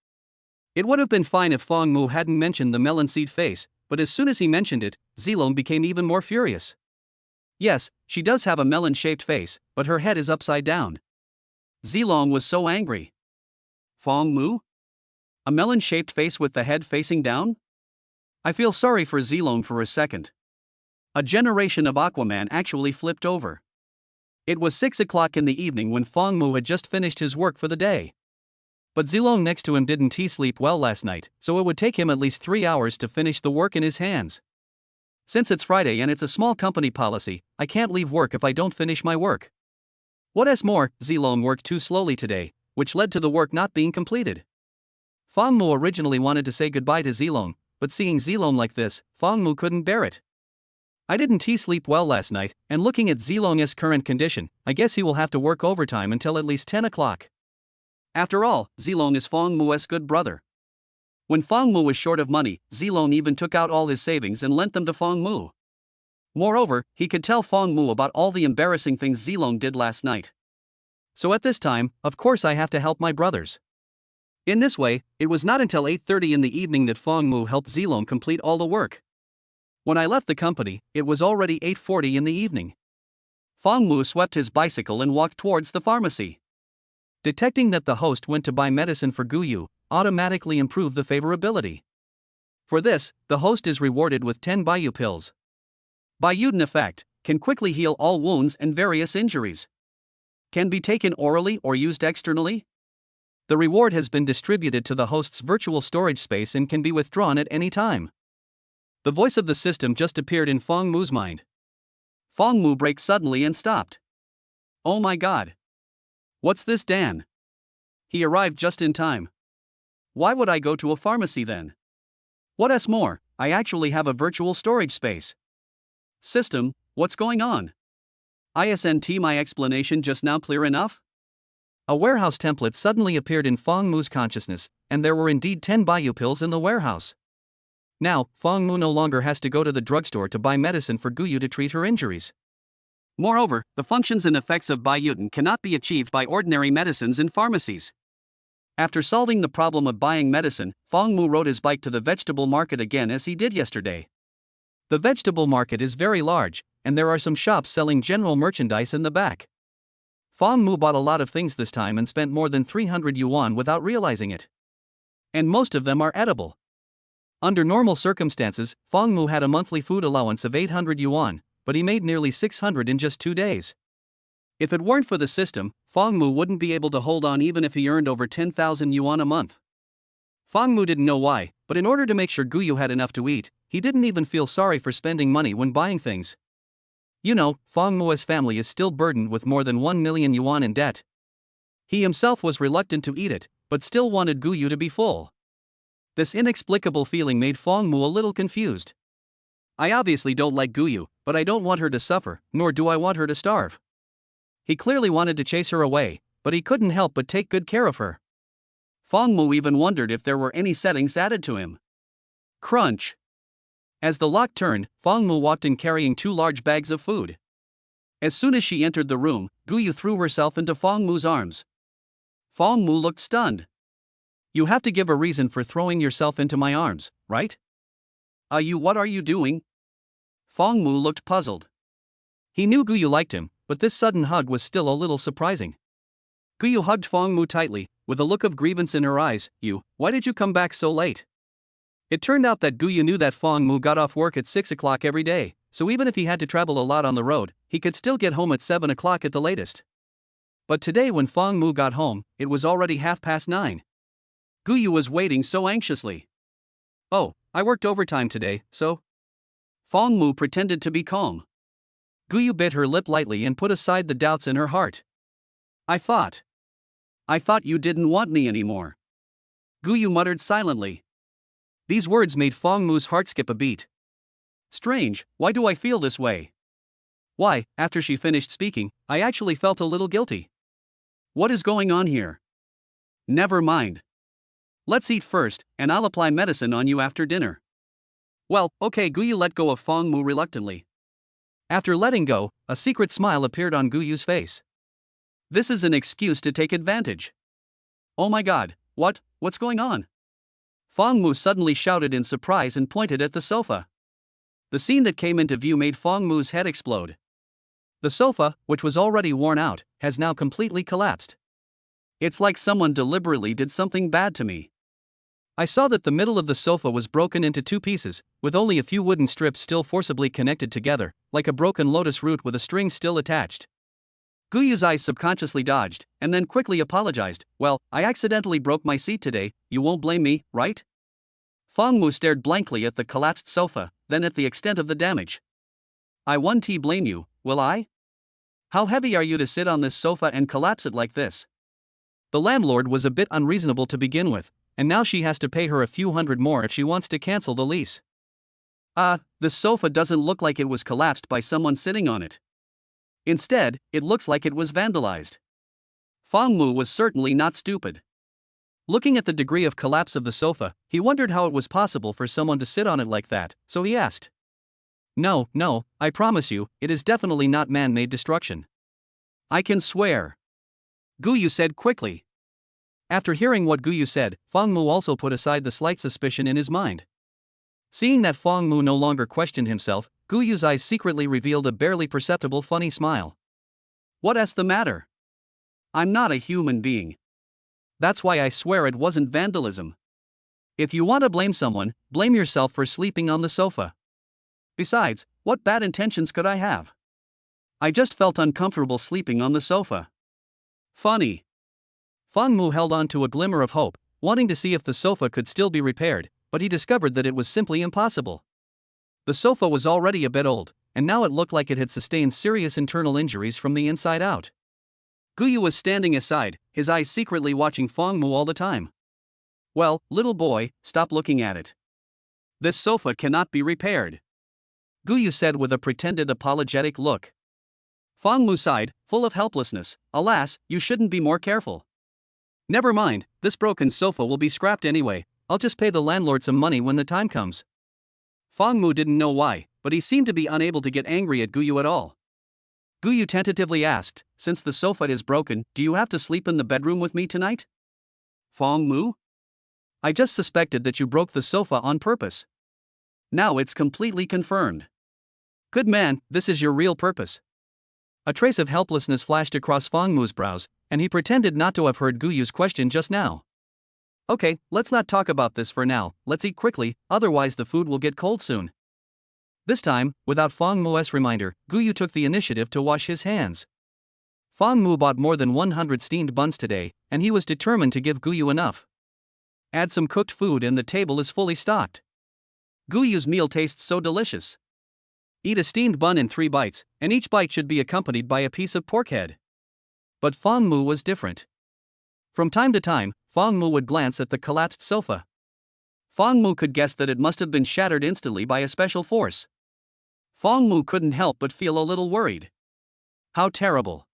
It would have been fine if Fangmu hadn't mentioned the melon seed face, but as soon as he mentioned it, Zilong became even more furious. Yes, she does have a melon-shaped face, but her head is upside down. Zilong was so angry. Fangmu? A melon-shaped face with the head facing down? I feel sorry for Zilong for a second. A generation of Aquaman actually flipped over. It was 6 o'clock in the evening when Fangmu had just finished his work for the day. But Zilong next to him didn't sleep well last night, so it would take him at least 3 hours to finish the work in his hands. Since it's Friday and it's a small company policy, I can't leave work if I don't finish my work. What's more, Zilong worked too slowly today, which led to the work not being completed. Fangmu originally wanted to say goodbye to Zilong, but seeing Zilong like this, Fangmu couldn't bear it. I didn't sleep well last night, and looking at Zilong's current condition, I guess he will have to work overtime until at least 10 o'clock. After all, Zilong is Fangmu's good brother. When Fangmu was short of money, Zilong even took out all his savings and lent them to Fangmu. Moreover, he could tell Fangmu about all the embarrassing things Zilong did last night. So at this time, of course I have to help my brothers. In this way, it was not until 8:30 in the evening that Fangmu helped Zilong complete all the work. When I left the company, it was already 8:40 in the evening. Fangmu swept his bicycle and walked towards the pharmacy. Detecting that the host went to buy medicine for Guyu, automatically improved the favorability. For this, the host is rewarded with 10 Bayu pills. Bayuden effect can quickly heal all wounds and various injuries. Can be taken orally or used externally. The reward has been distributed to the host's virtual storage space and can be withdrawn at any time. The voice of the system just appeared in Fangmu's mind. Fangmu braked suddenly and stopped. Oh my god. What's this, Dan? He arrived just in time. Why would I go to a pharmacy then? What's more, I actually have a virtual storage space. System, what's going on? Isn't my explanation just now clear enough? A warehouse template suddenly appeared in Fangmu's consciousness, and there were indeed 10 Bayu pills in the warehouse. Now, Fangmu no longer has to go to the drugstore to buy medicine for Guyu to treat her injuries. Moreover, the functions and effects of Bayuden cannot be achieved by ordinary medicines in pharmacies. After solving the problem of buying medicine, Fangmu rode his bike to the vegetable market again as he did yesterday. The vegetable market is very large, and there are some shops selling general merchandise in the back. Fangmu bought a lot of things this time and spent more than 300 yuan without realizing it. And most of them are edible. Under normal circumstances, Fangmu had a monthly food allowance of 800 yuan, but he made nearly 600 in just 2 days. If it weren't for the system, Fangmu wouldn't be able to hold on even if he earned over 10,000 yuan a month. Fangmu didn't know why, but in order to make sure Guyu had enough to eat, he didn't even feel sorry for spending money when buying things. You know, Fangmu's family is still burdened with more than 1 million yuan in debt. He himself was reluctant to eat it, but still wanted Guyu to be full. This inexplicable feeling made Fangmu a little confused. I obviously don't like Guyu, but I don't want her to suffer, nor do I want her to starve. He clearly wanted to chase her away, but he couldn't help but take good care of her. Fangmu even wondered if there were any settings added to him. Crunch. As the lock turned, Fangmu walked in carrying 2 large bags of food. As soon as she entered the room, Guyu threw herself into Fong Mu's arms. Fong Mu looked stunned. You have to give a reason for throwing yourself into my arms, right? What are you doing? Fong Mu looked puzzled. He knew Guyu liked him, but this sudden hug was still a little surprising. Guyu hugged Fong Mu tightly, with a look of grievance in her eyes. Why did you come back so late? It turned out that Guyu knew that Fong Mu got off work at 6 o'clock every day, so even if he had to travel a lot on the road, he could still get home at 7 o'clock at the latest. But today when Fong Mu got home, it was already 9:30. Guyu was waiting so anxiously. Oh, I worked overtime today, so? Fong Mu pretended to be calm. Guyu bit her lip lightly and put aside the doubts in her heart. I thought you didn't want me anymore. Guyu muttered silently. These words made Fong Mu's heart skip a beat. Strange, why do I feel this way? Why, after she finished speaking, I actually felt a little guilty. What is going on here? Never mind. Let's eat first, and I'll apply medicine on you after dinner. Well, okay. Guyu let go of Fong Mu reluctantly. After letting go, a secret smile appeared on Guyu's face. This is an excuse to take advantage. Oh my god, what's going on? Fong Mu suddenly shouted in surprise and pointed at the sofa. The scene that came into view made Fong Mu's head explode. The sofa, which was already worn out, has now completely collapsed. It's like someone deliberately did something bad to me. I saw that the middle of the sofa was broken into 2 pieces, with only a few wooden strips still forcibly connected together, like a broken lotus root with a string still attached. Guyu's eyes subconsciously dodged, and then quickly apologized. Well, I accidentally broke my seat today, you won't blame me, right? Fong Mu stared blankly at the collapsed sofa, then at the extent of the damage. I won't blame you, will I? How heavy are you to sit on this sofa and collapse it like this? The landlord was a bit unreasonable to begin with, and now she has to pay her a few hundred more if she wants to cancel the lease. The sofa doesn't look like it was collapsed by someone sitting on it. Instead, it looks like it was vandalized. Fong Mu was certainly not stupid. Looking at the degree of collapse of the sofa, he wondered how it was possible for someone to sit on it like that, so he asked. No, I promise you, it is definitely not man-made destruction. I can swear. Guyu said quickly. After hearing what Guyu said, Fong Mu also put aside the slight suspicion in his mind. Seeing that Fong Mu no longer questioned himself, Guyu's eyes secretly revealed a barely perceptible funny smile. What's the matter? I'm not a human being. That's why I swear it wasn't vandalism. If you want to blame someone, blame yourself for sleeping on the sofa. Besides, what bad intentions could I have? I just felt uncomfortable sleeping on the sofa. Funny. Fong Mu held on to a glimmer of hope, wanting to see if the sofa could still be repaired, but he discovered that it was simply impossible. The sofa was already a bit old, and now it looked like it had sustained serious internal injuries from the inside out. Guyu was standing aside, his eyes secretly watching Fong Mu all the time. Well, little boy, stop looking at it. This sofa cannot be repaired, Guyu said with a pretended apologetic look. Fong Mu sighed, full of helplessness. Alas, you shouldn't be more careful. Never mind, this broken sofa will be scrapped anyway. I'll just pay the landlord some money when the time comes. Fong Mu didn't know why, but he seemed to be unable to get angry at Guyu at all. Guyu tentatively asked, since the sofa is broken, do you have to sleep in the bedroom with me tonight? Fong Mu? I just suspected that you broke the sofa on purpose. Now it's completely confirmed. Good man, this is your real purpose. A trace of helplessness flashed across Fong Mu's brows, and he pretended not to have heard Guyu's question just now. Okay, let's not talk about this for now, let's eat quickly, otherwise the food will get cold soon. This time, without Fong Mu's reminder, Guyu took the initiative to wash his hands. Fong Mu bought more than 100 steamed buns today, and he was determined to give Guyu enough. Add some cooked food and the table is fully stocked. Guyu's meal tastes so delicious. Eat a steamed bun in 3 bites, and each bite should be accompanied by a piece of pork head. But Fong Mu was different. From time to time, Fong Mu would glance at the collapsed sofa. Fong Mu could guess that it must have been shattered instantly by a special force. Fong Mu couldn't help but feel a little worried. How terrible.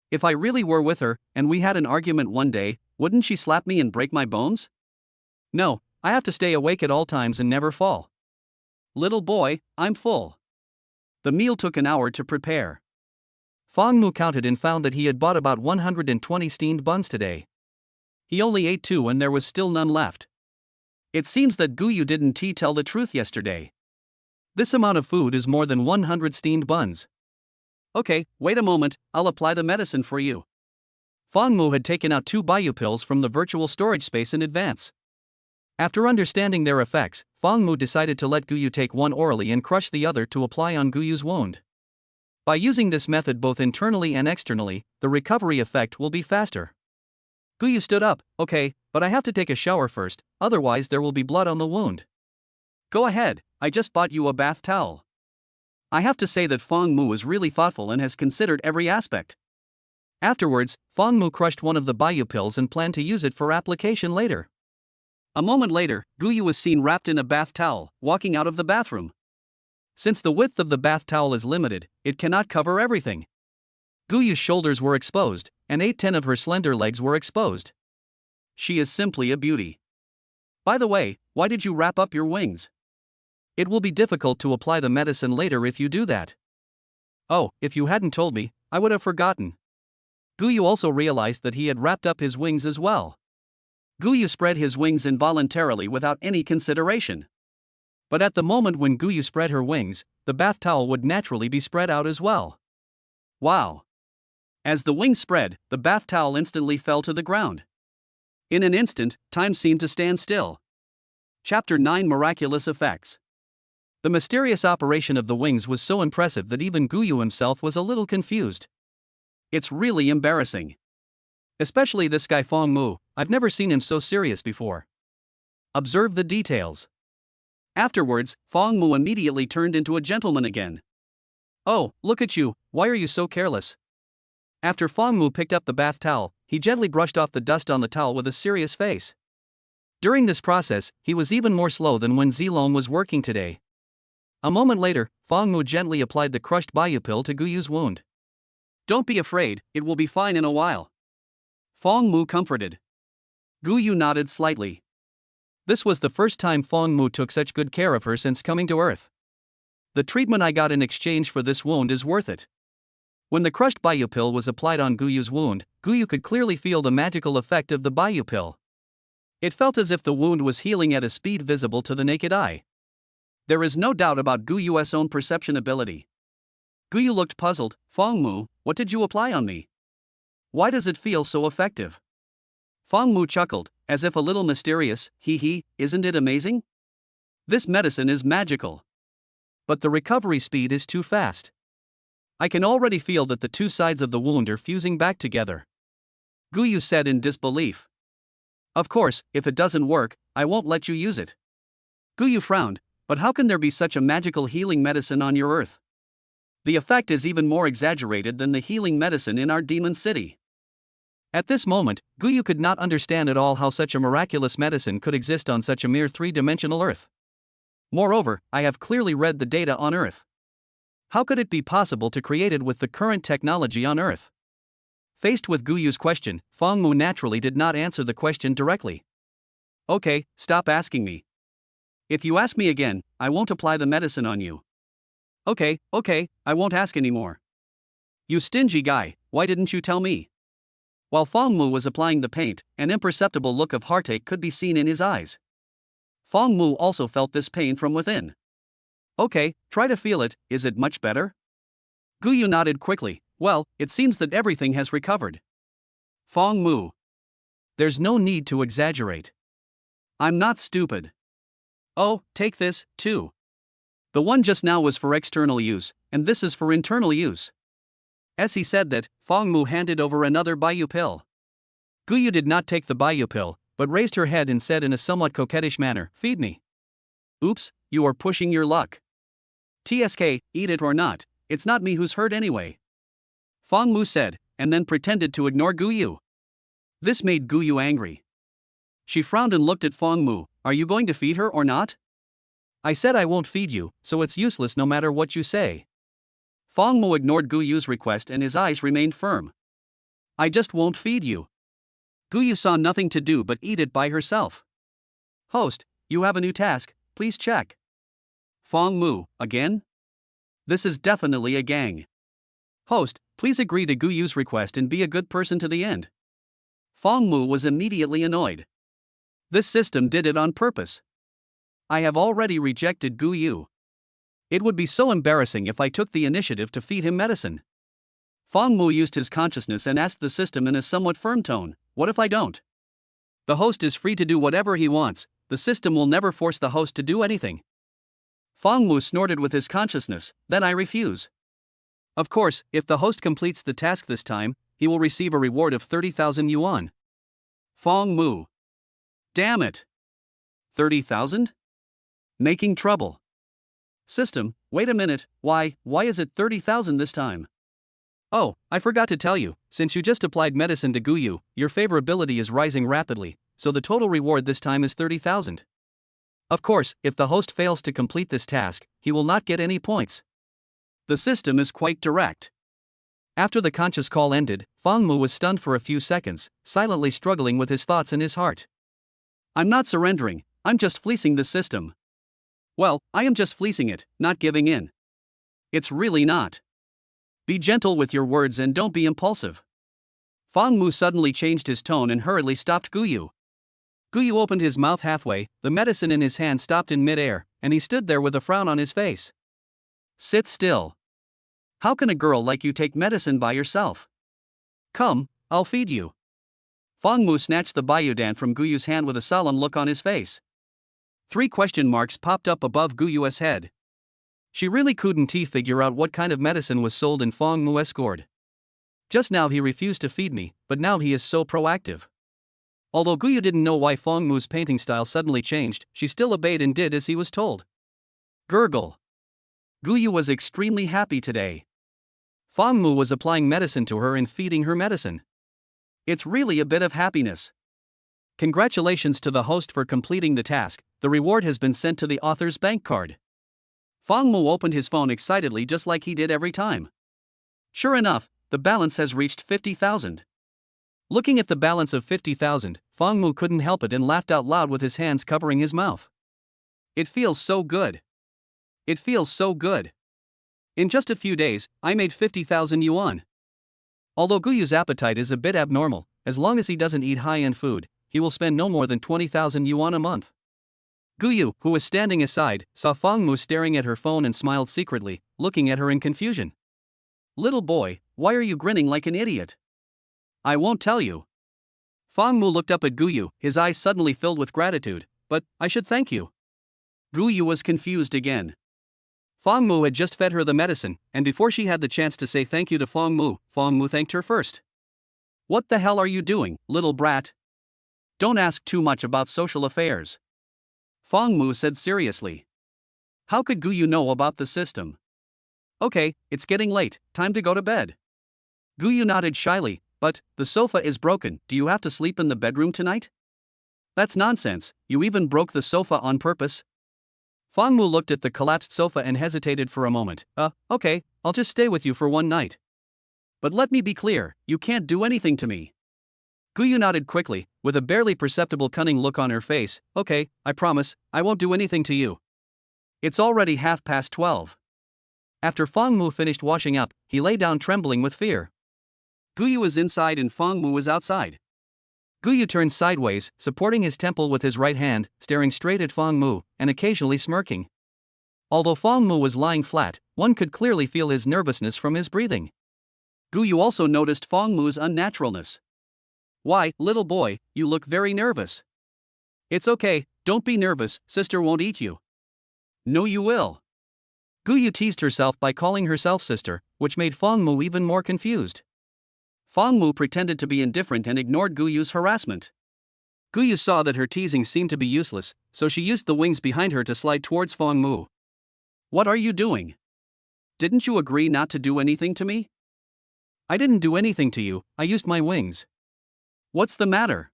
If I really were with her, and we had an argument one day, wouldn't she slap me and break my bones? No, I have to stay awake at all times and never fall. Little boy, I'm full. The meal took an hour to prepare. Fong Mu counted and found that he had bought about 120 steamed buns today. He only ate 2 and there was still none left. It seems that Guyu didn't tell the truth yesterday. This amount of food is more than 100 steamed buns. Okay, wait a moment, I'll apply the medicine for you. Fong Mu had taken out 2 Bayu pills from the virtual storage space in advance. After understanding their effects, Fong Mu decided to let Guyu take one orally and crush the other to apply on Guyu's wound. By using this method both internally and externally, the recovery effect will be faster. Guyu stood up. Okay, but I have to take a shower first, otherwise there will be blood on the wound. Go ahead, I just bought you a bath towel. I have to say that Fong Mu is really thoughtful and has considered every aspect. Afterwards, Fong Mu crushed one of the Bayu pills and planned to use it for application later. A moment later, Guyu was seen wrapped in a bath towel, walking out of the bathroom. Since the width of the bath towel is limited, it cannot cover everything. Guyu's shoulders were exposed, and 8-10 of her slender legs were exposed. She is simply a beauty. By the way, why did you wrap up your wings? It will be difficult to apply the medicine later if you do that. Oh, if you hadn't told me, I would have forgotten. Guyu also realized that he had wrapped up his wings as well. Guyu spread his wings involuntarily without any consideration. But at the moment when Guyu spread her wings, the bath towel would naturally be spread out as well. Wow! As the wings spread, the bath towel instantly fell to the ground. In an instant, time seemed to stand still. Chapter 9: Miraculous Effects. The mysterious operation of the wings was so impressive that even Guyu himself was a little confused. It's really embarrassing. Especially this guy Fong Mu, I've never seen him so serious before. Observe the details. Afterwards, Fong Mu immediately turned into a gentleman again. Oh, look at you, why are you so careless? After Fong Mu picked up the bath towel, he gently brushed off the dust on the towel with a serious face. During this process, he was even more slow than when Zilong was working today. A moment later, Fong Mu gently applied the crushed Bayu pill to Guyu's wound. Don't be afraid, it will be fine in a while. Fong Mu comforted. Guyu nodded slightly. This was the first time Fong Mu took such good care of her since coming to Earth. The treatment I got in exchange for this wound is worth it. When the crushed Bayu pill was applied on Guyu's wound, Guyu could clearly feel the magical effect of the Bayu pill. It felt as if the wound was healing at a speed visible to the naked eye. There is no doubt about Guyu's own perception ability. Guyu looked puzzled. Fong Mu, what did you apply on me? Why does it feel so effective? Fong Mu chuckled, as if a little mysterious. Isn't it amazing? This medicine is magical. But the recovery speed is too fast. I can already feel that the two sides of the wound are fusing back together. Guyu said in disbelief. Of course, if it doesn't work, I won't let you use it. Guyu frowned, but how can there be such a magical healing medicine on your Earth? The effect is even more exaggerated than the healing medicine in our demon city. At this moment, Guyu could not understand at all how such a miraculous medicine could exist on such a mere 3-dimensional Earth. Moreover, I have clearly read the data on Earth. How could it be possible to create it with the current technology on Earth? Faced with Guyu's question, Fong Mu naturally did not answer the question directly. Okay, stop asking me. If you ask me again, I won't apply the medicine on you. Okay, I won't ask anymore. You stingy guy, why didn't you tell me? While Fong Mu was applying the paint, an imperceptible look of heartache could be seen in his eyes. Fong Mu also felt this pain from within. Okay, try to feel it, is it much better? Guyu nodded quickly. Well, it seems that everything has recovered. Fong Mu. There's no need to exaggerate. I'm not stupid. Oh, take this, too. The one just now was for external use, and this is for internal use. As he said that, Fong Mu handed over another Bayu pill. Guyu did not take the Bayu pill, but raised her head and said in a somewhat coquettish manner, feed me. Oops, you are pushing your luck. TSK, eat it or not, it's not me who's hurt anyway. Fong Mu said, and then pretended to ignore Guyu. This made Guyu angry. She frowned and looked at Fong Mu. Are you going to feed her or not? I said I won't feed you, so it's useless no matter what you say. Fong Mu ignored Guyu's request and his eyes remained firm. I just won't feed you. Guyu saw nothing to do but eat it by herself. Host, you have a new task, please check. Fong Mu, again? This is definitely a gang. Host, Please agree to Gu Yu's request and be a good person to the end. Fong Mu was immediately annoyed. This system did it on purpose. I have already rejected Gu Yu. It would be so embarrassing if I took the initiative to feed him medicine. Fong Mu used his consciousness and asked the system in a somewhat firm tone, "What if I don't?" The host is free to do whatever he wants, the system will never force the host to do anything. Fong Mu snorted with his consciousness, "Then I refuse." Of course, if the host completes the task this time, he will receive a reward of 30,000 yuan. Fong Mu. Damn it. 30,000? Making trouble. System, wait a minute, why is it 30,000 this time? Oh, I forgot to tell you, since you just applied medicine to Gu Yu, your favorability is rising rapidly, so the total reward this time is 30,000. Of course, if the host fails to complete this task, he will not get any points. The system is quite direct. After the conscious call ended, Fong Mu was stunned for a few seconds, silently struggling with his thoughts in his heart. I'm not surrendering, I'm just fleecing the system. Well, I am just fleecing it, not giving in. It's really not. Be gentle with your words and don't be impulsive. Fong Mu suddenly changed his tone and hurriedly stopped Gu Yu. Gu Yu opened his mouth halfway, the medicine in his hand stopped in mid-air, and he stood there with a frown on his face. Sit still. How can a girl like you take medicine by yourself? Come, I'll feed you. Fong Mu snatched the Bayudan from Gu Yu's hand with a solemn look on his face. 3 question marks popped up above Gu Yu's head. She really couldn't figure out what kind of medicine was sold in Fong Mu's gourd. Just now he refused to feed me, but now he is so proactive. Although Gu Yu didn't know why Fong Mu's painting style suddenly changed, she still obeyed and did as he was told. Gurgle. Gu Yu was extremely happy today. Fong Mu was applying medicine to her and feeding her medicine. It's really a bit of happiness. Congratulations to the host for completing the task, the reward has been sent to the author's bank card. Fong Mu opened his phone excitedly just like he did every time. Sure enough, the balance has reached 50,000. Looking at the balance of 50,000, Fong Mu couldn't help it and laughed out loud with his hands covering his mouth. It feels so good. It feels so good. In just a few days, I made 50,000 yuan. Although Gu Yu's appetite is a bit abnormal, as long as he doesn't eat high-end food, he will spend no more than 20,000 yuan a month. Gu Yu, who was standing aside, saw Fong Mu staring at her phone and smiled secretly, looking at her in confusion. Little boy, why are you grinning like an idiot? I won't tell you. Fong Mu looked up at Gu Yu, his eyes suddenly filled with gratitude, but I should thank you. Gu Yu was confused again. Fong Mu had just fed her the medicine, and before she had the chance to say thank you to Fong Mu thanked her first. What the hell are you doing, little brat? Don't ask too much about social affairs. Fong Mu said seriously. How could Gu Yu know about the system? Okay, it's getting late, time to go to bed. Gu Yu nodded shyly, but the sofa is broken, do you have to sleep in the bedroom tonight? That's nonsense, you even broke the sofa on purpose. Fong Mu looked at the collapsed sofa and hesitated for a moment. Okay, I'll just stay with you for one night. But let me be clear, you can't do anything to me. Gu Yu nodded quickly, with a barely perceptible cunning look on her face. Okay, I promise, I won't do anything to you. It's already 12:30. After Fong Mu finished washing up, he lay down trembling with fear. Gu Yu was inside and Fong Mu was outside. Gu Yu turned sideways, supporting his temple with his right hand, staring straight at Fong Mu, and occasionally smirking. Although Fong Mu was lying flat, one could clearly feel his nervousness from his breathing. Gu Yu also noticed Fong Mu's unnaturalness. Why, little boy, you look very nervous. It's okay, don't be nervous, sister won't eat you. No you will. Gu Yu teased herself by calling herself sister, which made Fong Mu even more confused. Fong Mu pretended to be indifferent and ignored Gu Yu's harassment. Gu Yu saw that her teasing seemed to be useless, so she used the wings behind her to slide towards Fong Mu. What are you doing? Didn't you agree not to do anything to me? I didn't do anything to you, I used my wings. What's the matter?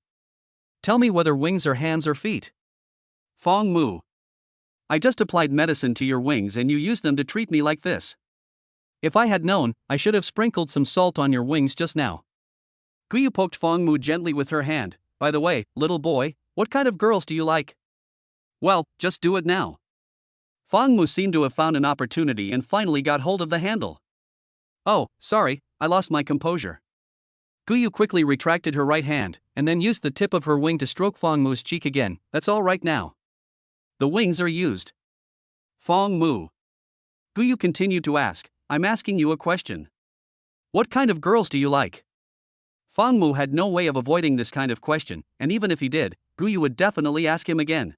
Tell me whether wings are hands or feet. Fong Mu. I just applied medicine to your wings and you used them to treat me like this. If I had known, I should have sprinkled some salt on your wings just now. Gu Yu poked Fong Mu gently with her hand. By the way, little boy, what kind of girls do you like? Well, just do it now. Fong Mu seemed to have found an opportunity and finally got hold of the handle. Oh, sorry, I lost my composure. Guyu quickly retracted her right hand, and then used the tip of her wing to stroke Fangmu's cheek again. That's all right now. The wings are used. Fangmu. Guyu continued to ask, I'm asking you a question. What kind of girls do you like? Fangmu had no way of avoiding this kind of question, and even if he did, Guyu would definitely ask him again.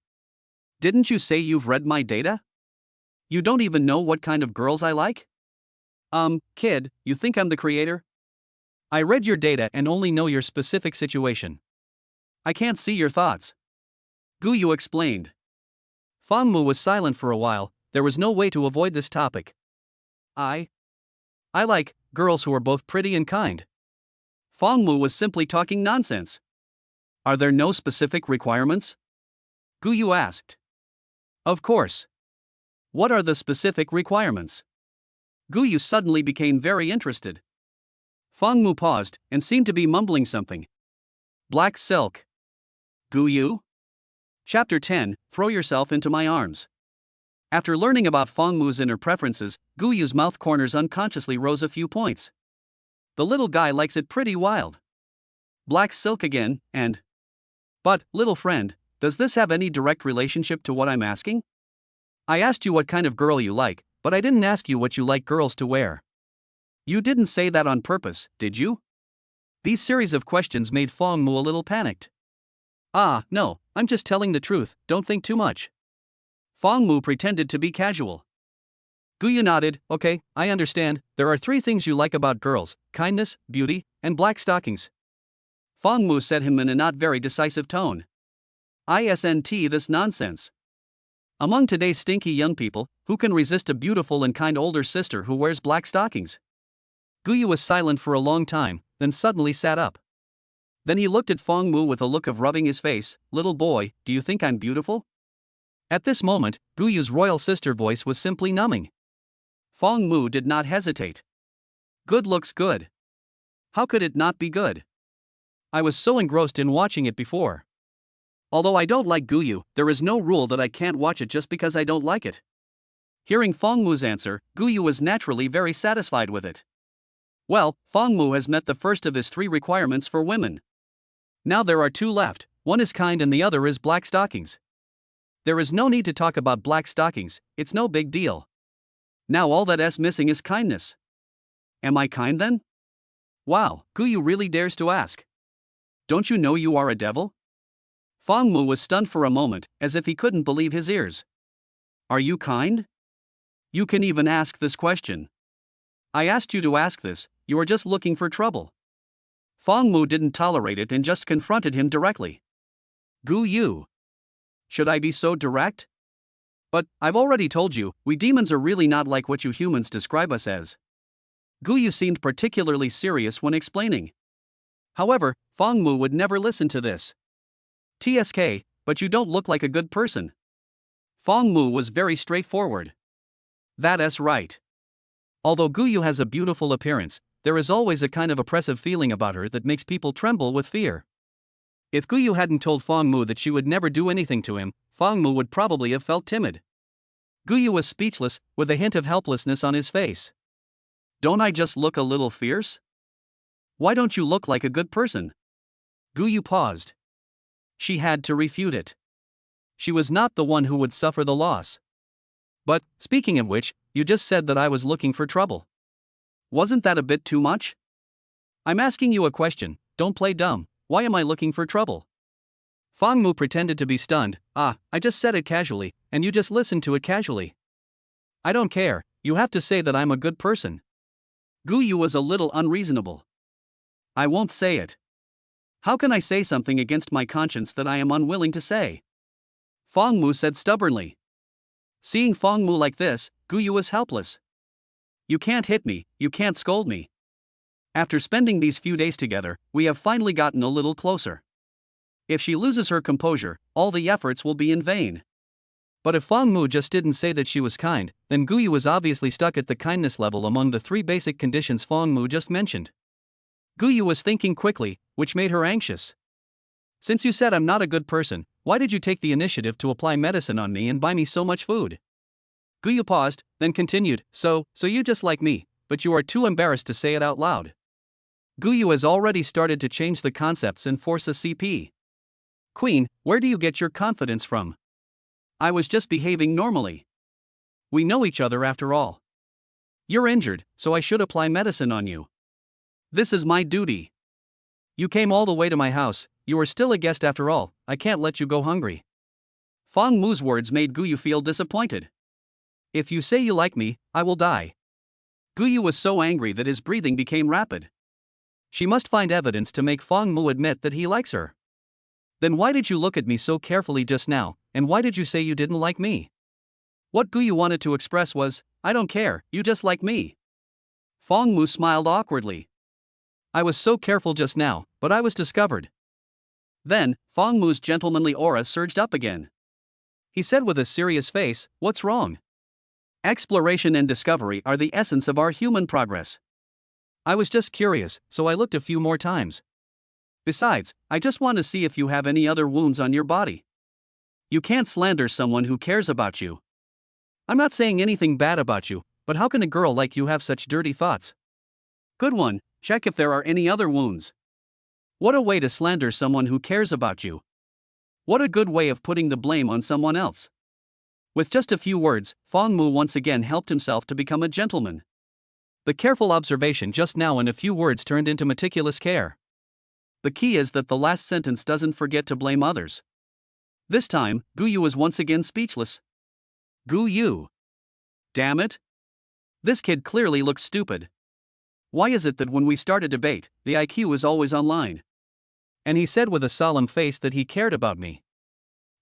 Didn't you say you've read my data? You don't even know what kind of girls I like? Kid, you think I'm the creator? I read your data and only know your specific situation. I can't see your thoughts. Guyu explained. Fangmu was silent for a while. There was no way to avoid this topic. I like girls who are both pretty and kind. Fangmu was simply talking nonsense. Are there no specific requirements? Guyu asked. Of course. What are the specific requirements? Guyu suddenly became very interested. Fangmu paused and seemed to be mumbling something. Black silk. Guyu? Chapter 10, Throw Yourself into My Arms. After learning about Fangmu's inner preferences, Guyu's mouth corners unconsciously rose a few points. The little guy likes it pretty wild. Black silk again, and... But, little friend, does this have any direct relationship to what I'm asking? I asked you what kind of girl you like, but I didn't ask you what you like girls to wear. You didn't say that on purpose, did you? These series of questions made Fangmu a little panicked. No, I'm just telling the truth, don't think too much. Fangmu pretended to be casual. Guyu nodded, okay, I understand, there are 3 things you like about girls: kindness, beauty, and black stockings. Fangmu said him in a not very decisive tone. Isn't this nonsense? Among today's stinky young people, who can resist a beautiful and kind older sister who wears black stockings? Guyu was silent for a long time, then suddenly sat up. Then he looked at Fangmu with a look of rubbing his face. Little boy, do you think I'm beautiful? At this moment, Guyu's royal sister voice was simply numbing. Fangmu did not hesitate. Good looks good. How could it not be good? I was so engrossed in watching it before. Although I don't like Guyu, there is no rule that I can't watch it just because I don't like it. Hearing Fangmu's answer, Guyu was naturally very satisfied with it. Well, Fangmu has met the first of his 3 requirements for women. Now there are 2 left, one is kind and the other is black stockings. There is no need to talk about black stockings, it's no big deal. Now all that's missing is kindness. Am I kind then? Wow, Guyu really dares to ask. Don't you know you are a devil? Fangmu was stunned for a moment, as if he couldn't believe his ears. Are you kind? You can even ask this question. I asked you to ask this, you are just looking for trouble. Fangmu didn't tolerate it and just confronted him directly. Guyu. Should I be so direct? But, I've already told you, we demons are really not like what you humans describe us as. Guyu seemed particularly serious when explaining. However, Fangmu would never listen to this. TSK, but you don't look like a good person. Fangmu was very straightforward. That's right. Although Guyu has a beautiful appearance, there is always a kind of oppressive feeling about her that makes people tremble with fear. If Guyu hadn't told Fangmu that she would never do anything to him, Fangmu would probably have felt timid. Guyu was speechless, with a hint of helplessness on his face. Don't I just look a little fierce? Why don't you look like a good person? Guyu paused. She had to refute it. She was not the one who would suffer the loss. But, speaking of which, you just said that I was looking for trouble. Wasn't that a bit too much? I'm asking you a question, don't play dumb. Why am I looking for trouble? Fangmu pretended to be stunned. I just said it casually, and you just listened to it casually. I don't care, you have to say that I'm a good person. Guyu was a little unreasonable. I won't say it. How can I say something against my conscience that I am unwilling to say? Fangmu said stubbornly. Seeing Fangmu like this, Guyu was helpless. You can't hit me, you can't scold me. After spending these few days together, we have finally gotten a little closer. If she loses her composure, all the efforts will be in vain. But if Fangmu just didn't say that she was kind, then Guyu was obviously stuck at the kindness level among the 3 basic conditions Fangmu just mentioned. Guyu was thinking quickly, which made her anxious. Since you said I'm not a good person, why did you take the initiative to apply medicine on me and buy me so much food? Guyu paused, then continued, so you just like me, but you are too embarrassed to say it out loud. Guyu has already started to change the concepts and force a CP. Queen, where do you get your confidence from? I was just behaving normally. We know each other after all. You're injured, so I should apply medicine on you. This is my duty. You came all the way to my house, you are still a guest after all, I can't let you go hungry. Fang Mu's words made Guyu feel disappointed. If you say you like me, I will die. Guyu was so angry that his breathing became rapid. She must find evidence to make Fang Mu admit that he likes her. Then why did you look at me so carefully just now, and why did you say you didn't like me? What Guyu wanted to express was, I don't care, you just like me. Fang Mu smiled awkwardly. I was so careful just now, but I was discovered. Then, Fang Mu's gentlemanly aura surged up again. He said with a serious face, what's wrong? Exploration and discovery are the essence of our human progress. I was just curious, so I looked a few more times. Besides, I just want to see if you have any other wounds on your body. You can't slander someone who cares about you. I'm not saying anything bad about you, but how can a girl like you have such dirty thoughts? Good one, check if there are any other wounds. What a way to slander someone who cares about you. What a good way of putting the blame on someone else. With just a few words, Fang Mu once again helped himself to become a gentleman. The careful observation just now and a few words turned into meticulous care. The key is that the last sentence doesn't forget to blame others. This time, Guyu was once again speechless. Guyu. Damn it. This kid clearly looks stupid. Why is it that when we start a debate, the IQ is always online? And he said with a solemn face that he cared about me.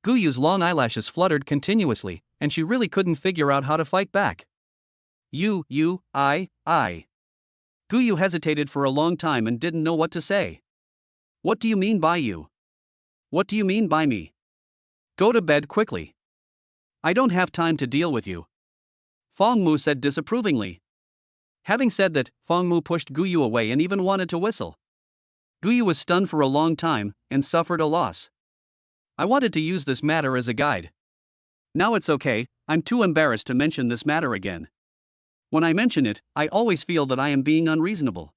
Guyu's long eyelashes fluttered continuously, and she really couldn't figure out how to fight back. I. Guyu hesitated for a long time and didn't know what to say. What do you mean by you? What do you mean by me? Go to bed quickly. I don't have time to deal with you. Fang Mu said disapprovingly. Having said that, Fang Mu pushed Guyu away and even wanted to whistle. Guyu was stunned for a long time and suffered a loss. I wanted to use this matter as a guide. Now it's okay, I'm too embarrassed to mention this matter again. When I mention it, I always feel that I am being unreasonable.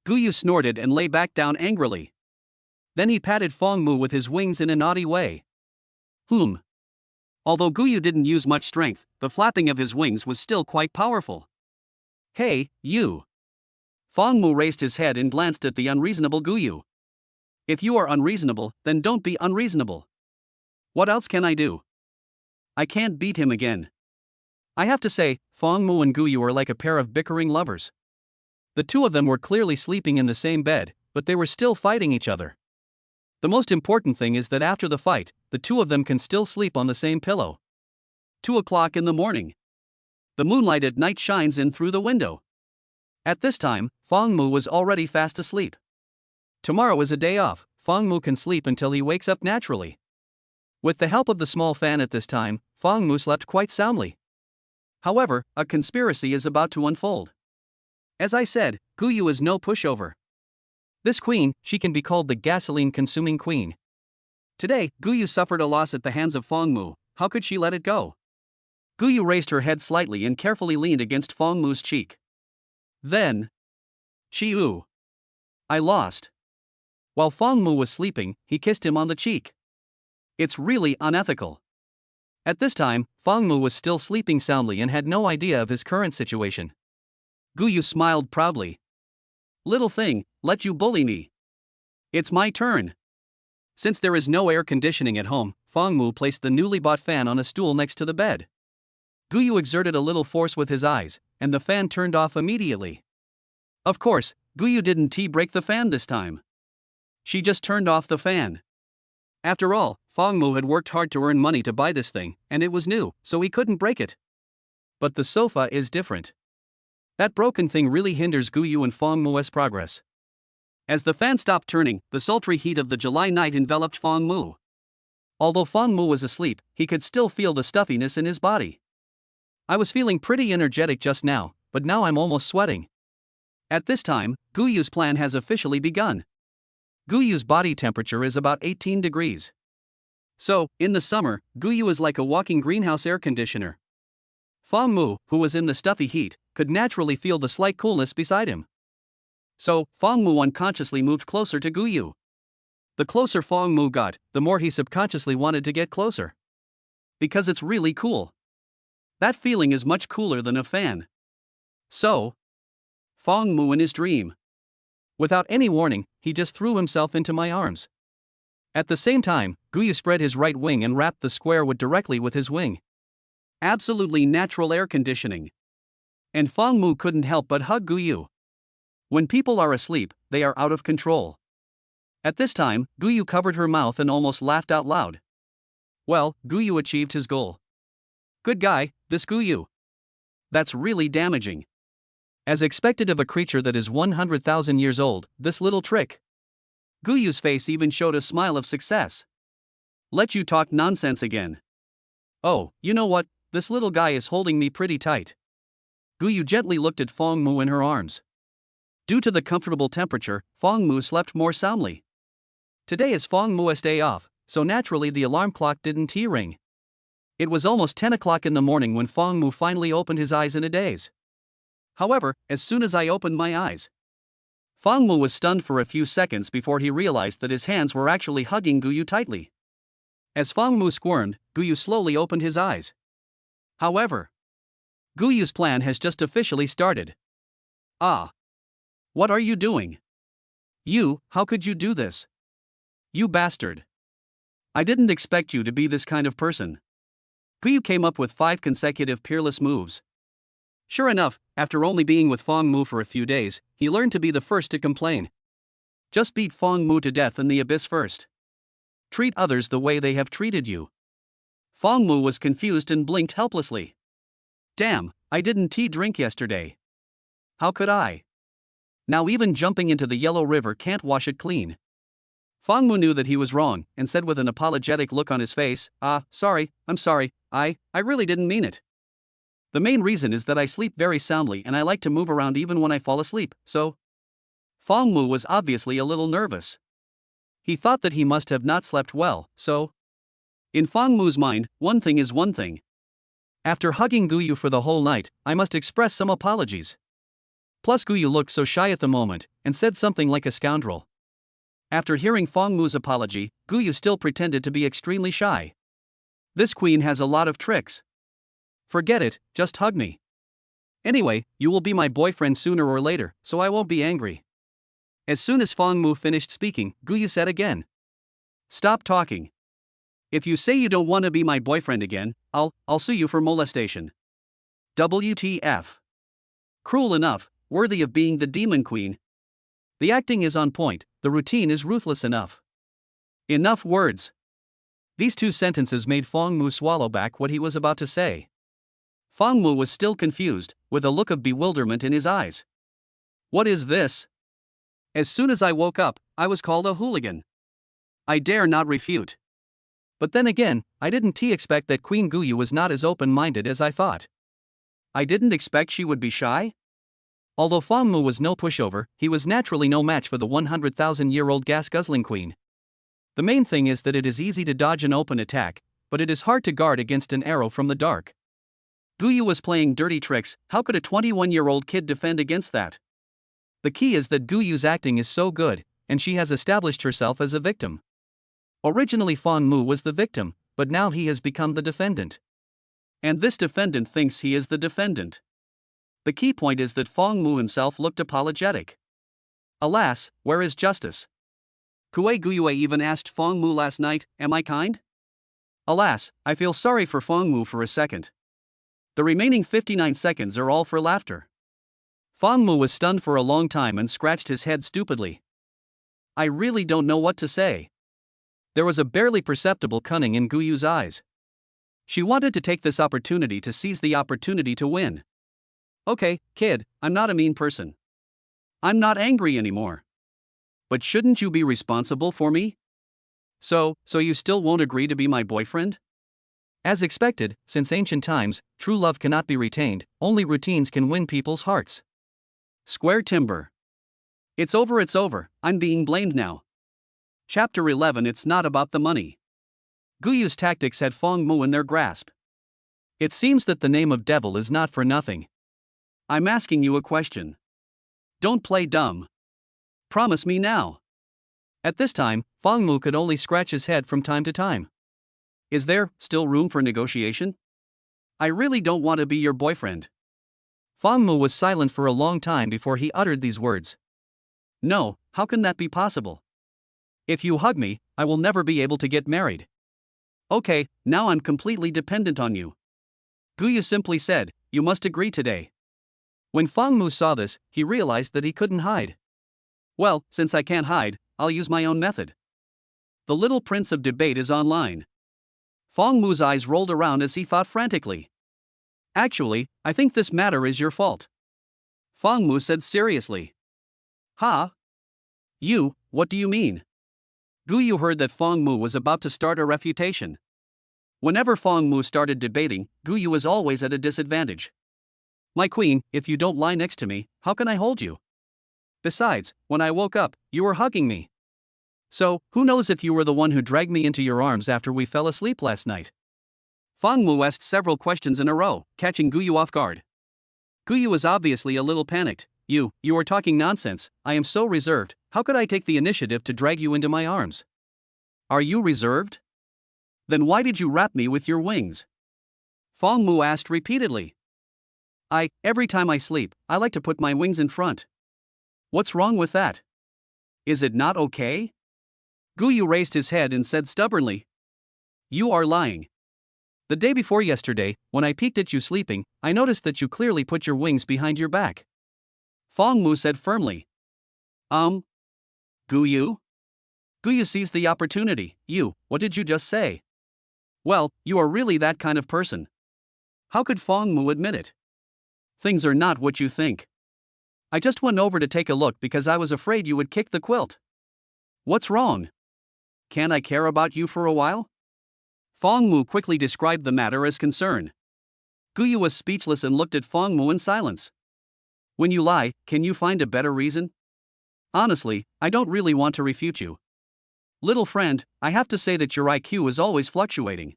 Guyu snorted and lay back down angrily. Then he patted Fang Mu with his wings in a naughty way. Although Guyu didn't use much strength, the flapping of his wings was still quite powerful. Hey, you. Fang Mu raised his head and glanced at the unreasonable Guyu. If you are unreasonable, then don't be unreasonable. What else can I do? I can't beat him again. I have to say, Fang Mu and Guyu are like a pair of bickering lovers. The two of them were clearly sleeping in the same bed, but they were still fighting each other. The most important thing is that after the fight, the two of them can still sleep on the same pillow. 2 o'clock in the morning. The moonlight at night shines in through the window. At this time, Fang Mu was already fast asleep. Tomorrow is a day off, Fang Mu can sleep until he wakes up naturally. With the help of the small fan at this time, Fang Mu slept quite soundly. However, a conspiracy is about to unfold. As I said, Guyu is no pushover. This queen, she can be called the gasoline-consuming queen. Today, Guyu suffered a loss at the hands of Fang Mu. How could she let it go? Guyu raised her head slightly and carefully leaned against Fang Mu's cheek. Then, Chiu. I lost. While Fang Mu was sleeping, he kissed him on the cheek. It's really unethical. At this time, Fang Mu was still sleeping soundly and had no idea of his current situation. Guyu smiled proudly. Little thing, let you bully me. It's my turn. Since there is no air conditioning at home, Fang Mu placed the newly bought fan on a stool next to the bed. Guyu exerted a little force with his eyes, and the fan turned off immediately. Of course, Guyu didn't break the fan this time. She just turned off the fan. After all, Fang Mu had worked hard to earn money to buy this thing, and it was new, so he couldn't break it. But the sofa is different. That broken thing really hinders Guyu and Fang Mu's progress. As the fan stopped turning, the sultry heat of the July night enveloped Fang Mu. Although Fang Mu was asleep, he could still feel the stuffiness in his body. I was feeling pretty energetic just now, but now I'm almost sweating. At this time, Guyu's plan has officially begun. Guyu's body temperature is about 18 degrees. So, in the summer, Guyu is like a walking greenhouse air conditioner. Fong Mu, who was in the stuffy heat, could naturally feel the slight coolness beside him. So, Fong Mu unconsciously moved closer to Guyu. The closer Fong Mu got, the more he subconsciously wanted to get closer. Because it's really cool. That feeling is much cooler than a fan. So, Fong Mu in his dream. Without any warning, he just threw himself into my arms. At the same time, Guyu spread his right wing and wrapped the square wood directly with his wing. Absolutely natural air conditioning. And Fong Mu couldn't help but hug Guyu. When people are asleep, they are out of control. At this time, Guyu covered her mouth and almost laughed out loud. Well, Guyu achieved his goal. Good guy, this Guyu. That's really damaging. As expected of a creature that is 100,000 years old, this little trick. Guyu's face even showed a smile of success. Let you talk nonsense again. Oh, you know what, this little guy is holding me pretty tight. Guyu gently looked at Fong Mu in her arms. Due to the comfortable temperature, Fong Mu slept more soundly. Today is Fong Mu's day off, so naturally the alarm clock didn't ring. It was almost 10 o'clock in the morning when Fong Mu finally opened his eyes in a daze. However, as soon as I opened my eyes, Fong Mu was stunned for a few seconds before he realized that his hands were actually hugging Guyu tightly. As Fong Mu squirmed, Guyu slowly opened his eyes. However, Guyu's plan has just officially started. Ah! What are you doing? You, how could you do this? You bastard! I didn't expect you to be this kind of person. Guyu came up with 5 consecutive peerless moves. Sure enough, after only being with Fong Mu for a few days, he learned to be the first to complain. Just beat Fong Mu to death in the abyss first. Treat others the way they have treated you. Fong Mu was confused and blinked helplessly. Damn, I didn't drink yesterday. How could I? Now even jumping into the yellow river can't wash it clean. Fong Mu knew that he was wrong, and said with an apologetic look on his face, sorry, I'm sorry, I really didn't mean it. The main reason is that I sleep very soundly and I like to move around even when I fall asleep, so. Fong Mu was obviously a little nervous. He thought that he must have not slept well, so. In Fong Mu's mind, one thing is one thing. After hugging Guyu for the whole night, I must express some apologies. Plus Guyu looked so shy at the moment, and said something like a scoundrel. After hearing Fong Mu's apology, Guyu still pretended to be extremely shy. This queen has a lot of tricks. Forget it, just hug me. Anyway, you will be my boyfriend sooner or later, so I won't be angry. As soon as Fong Mu finished speaking, Guyu said again. Stop talking. If you say you don't want to be my boyfriend again, I'll sue you for molestation. WTF. Cruel enough, worthy of being the demon queen. The acting is on point, the routine is ruthless enough. Enough words. These 2 sentences made Fong Mu swallow back what he was about to say. Fong Mu was still confused, with a look of bewilderment in his eyes. What is this? As soon as I woke up, I was called a hooligan. I dare not refute. But then again, I didn't expect that Queen Guyu was not as open-minded as I thought. I didn't expect she would be shy. Although Fong Mu was no pushover, he was naturally no match for the 100,000-year-old gas-guzzling queen. The main thing is that it is easy to dodge an open attack, but it is hard to guard against an arrow from the dark. Guyu was playing dirty tricks, how could a 21-year-old kid defend against that? The key is that Guyu's acting is so good, and she has established herself as a victim. Originally Fong Mu was the victim, but now he has become the defendant. And this defendant thinks he is the defendant. The key point is that Fong Mu himself looked apologetic. Alas, where is justice? Kue Guyue even asked Fong Mu last night, am I kind? Alas, I feel sorry for Fong Mu for a second. The remaining 59 seconds are all for laughter. Fong Mu was stunned for a long time and scratched his head stupidly. I really don't know what to say. There was a barely perceptible cunning in Guyu's eyes. She wanted to take this opportunity to seize the opportunity to win. Okay, kid, I'm not a mean person. I'm not angry anymore. But shouldn't you be responsible for me? So you still won't agree to be my boyfriend? As expected, since ancient times, true love cannot be retained, only routines can win people's hearts. Square timber. It's over, I'm being blamed now. Chapter 11. It's not about the money. Guyu's tactics had Fong Mu in their grasp. It seems that the name of devil is not for nothing. I'm asking you a question. Don't play dumb. Promise me now. At this time, Fangmu could only scratch his head from time to time. Is there still room for negotiation? I really don't want to be your boyfriend. Fangmu was silent for a long time before he uttered these words. No, how can that be possible? If you hug me, I will never be able to get married. Okay, now I'm completely dependent on you. Guyu simply said, you must agree today. When Fangmu saw this, he realized that he couldn't hide. Well, since I can't hide, I'll use my own method. The little prince of debate is online. Fangmu's eyes rolled around as he thought frantically. Actually, I think this matter is your fault. Fangmu said seriously. Huh? You, what do you mean? Guyu heard that Fangmu was about to start a refutation. Whenever Fangmu started debating, Guyu was always at a disadvantage. My queen, if you don't lie next to me, how can I hold you? Besides, when I woke up, you were hugging me. So, who knows if you were the one who dragged me into your arms after we fell asleep last night? Fangmu asked several questions in a row, catching Guyu off guard. Guyu was obviously a little panicked. You are talking nonsense. I am so reserved. How could I take the initiative to drag you into my arms? Are you reserved? Then why did you wrap me with your wings? Fangmu asked repeatedly. Every time I sleep, I like to put my wings in front. What's wrong with that? Is it not okay? Guyu raised his head and said stubbornly. You are lying. The day before yesterday, when I peeked at you sleeping, I noticed that you clearly put your wings behind your back. Fangmu said firmly. Guyu? Guyu seized the opportunity. What did you just say? Well, you are really that kind of person. How could Fangmu admit it? Things are not what you think. I just went over to take a look because I was afraid you would kick the quilt. What's wrong? Can I care about you for a while? Fangmu quickly described the matter as concern. Guyu was speechless and looked at Fangmu in silence. When you lie, can you find a better reason? Honestly, I don't really want to refute you. Little friend, I have to say that your IQ is always fluctuating.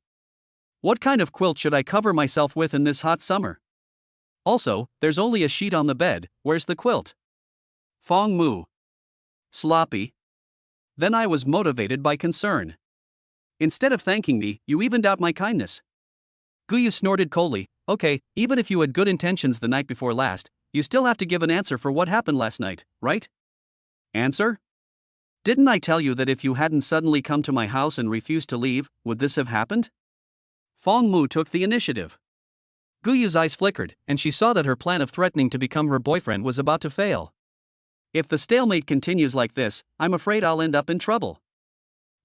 What kind of quilt should I cover myself with in this hot summer? Also, there's only a sheet on the bed, where's the quilt? Fangmu. Sloppy. Then I was motivated by concern. Instead of thanking me, you evened out my kindness. Guyu snorted coldly. Okay, even if you had good intentions the night before last, you still have to give an answer for what happened last night, right? Answer? Didn't I tell you that if you hadn't suddenly come to my house and refused to leave, would this have happened? Fangmu took the initiative. Guyu's eyes flickered, and she saw that her plan of threatening to become her boyfriend was about to fail. If the stalemate continues like this, I'm afraid I'll end up in trouble.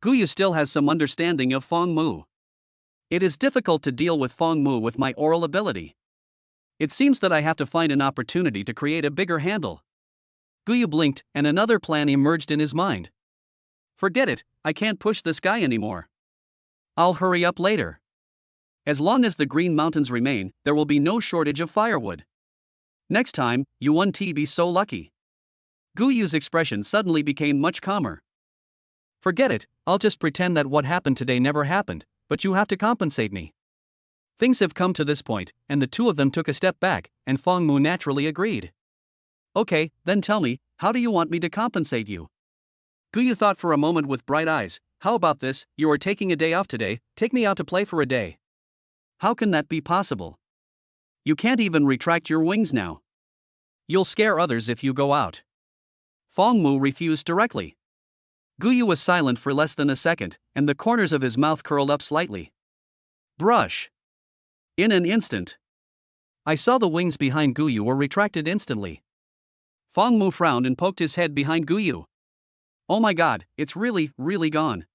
Guyu still has some understanding of Fangmu. It is difficult to deal with Fangmu with my oral ability. It seems that I have to find an opportunity to create a bigger handle. Guyu blinked, and another plan emerged in his mind. Forget it, I can't push this guy anymore. I'll hurry up later. As long as the Green Mountains remain, there will be no shortage of firewood. Next time, you won't be so lucky. Guyu's expression suddenly became much calmer. Forget it, I'll just pretend that what happened today never happened, but you have to compensate me. Things have come to this point, and the two of them took a step back, and Fangmu naturally agreed. Okay, then tell me, how do you want me to compensate you? Guyu thought for a moment with bright eyes. How about this, you are taking a day off today, take me out to play for a day. How can that be possible? You can't even retract your wings now. You'll scare others if you go out. Fangmu refused directly. Guyu was silent for less than a second, and the corners of his mouth curled up slightly. Brush. In an instant. I saw the wings behind Guyu were retracted instantly. Fangmu frowned and poked his head behind Guyu. Oh my god, it's really gone.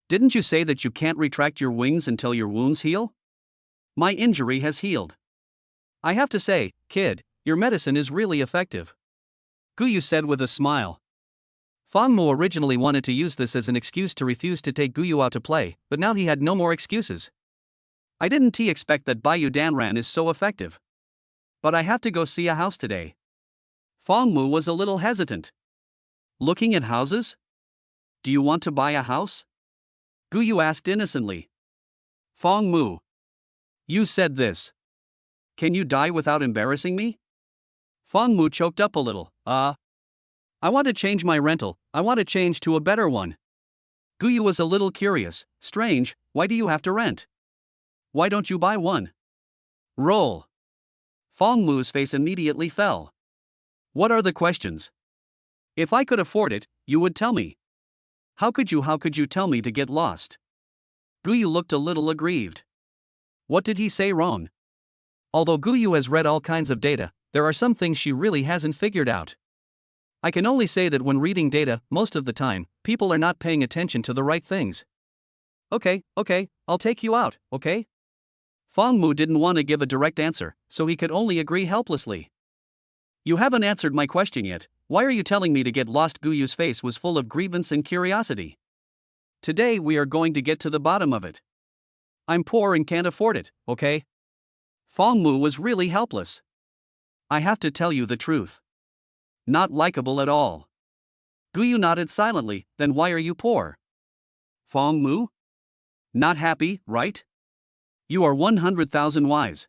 Didn't you say that you can't retract your wings until your wounds heal? My injury has healed. I have to say, kid, your medicine is really effective. Guyu said with a smile. Fangmu originally wanted to use this as an excuse to refuse to take Guyu out to play, but now he had no more excuses. I didn't expect that Bayou Danran is so effective. But I have to go see a house today. Fangmu was a little hesitant. Looking at houses? Do you want to buy a house? Guyu asked innocently. Fangmu. You said this. Can you die without embarrassing me? Fong Mu choked up a little. I want to change my rental, I want to change to a better one. Guyu was a little curious. Strange, why do you have to rent? Why don't you buy one? Roll. Fong Mu's face immediately fell. What are the questions? If I could afford it, you would tell me. How could you tell me to get lost? Guyu looked a little aggrieved. What did he say wrong? Although Guyu has read all kinds of data, there are some things she really hasn't figured out. I can only say that when reading data, most of the time, people are not paying attention to the right things. Okay, I'll take you out, okay? Fong Mu didn't want to give a direct answer, so he could only agree helplessly. You haven't answered my question yet. Why are you telling me to get lost? Guyu's face was full of grievance and curiosity. Today we are going to get to the bottom of it. I'm poor and can't afford it, okay? Fong Mu was really helpless. I have to tell you the truth. Not likable at all. Guyu nodded silently. Then why are you poor? Fong Mu? Not happy, right? You are 100,000 wise.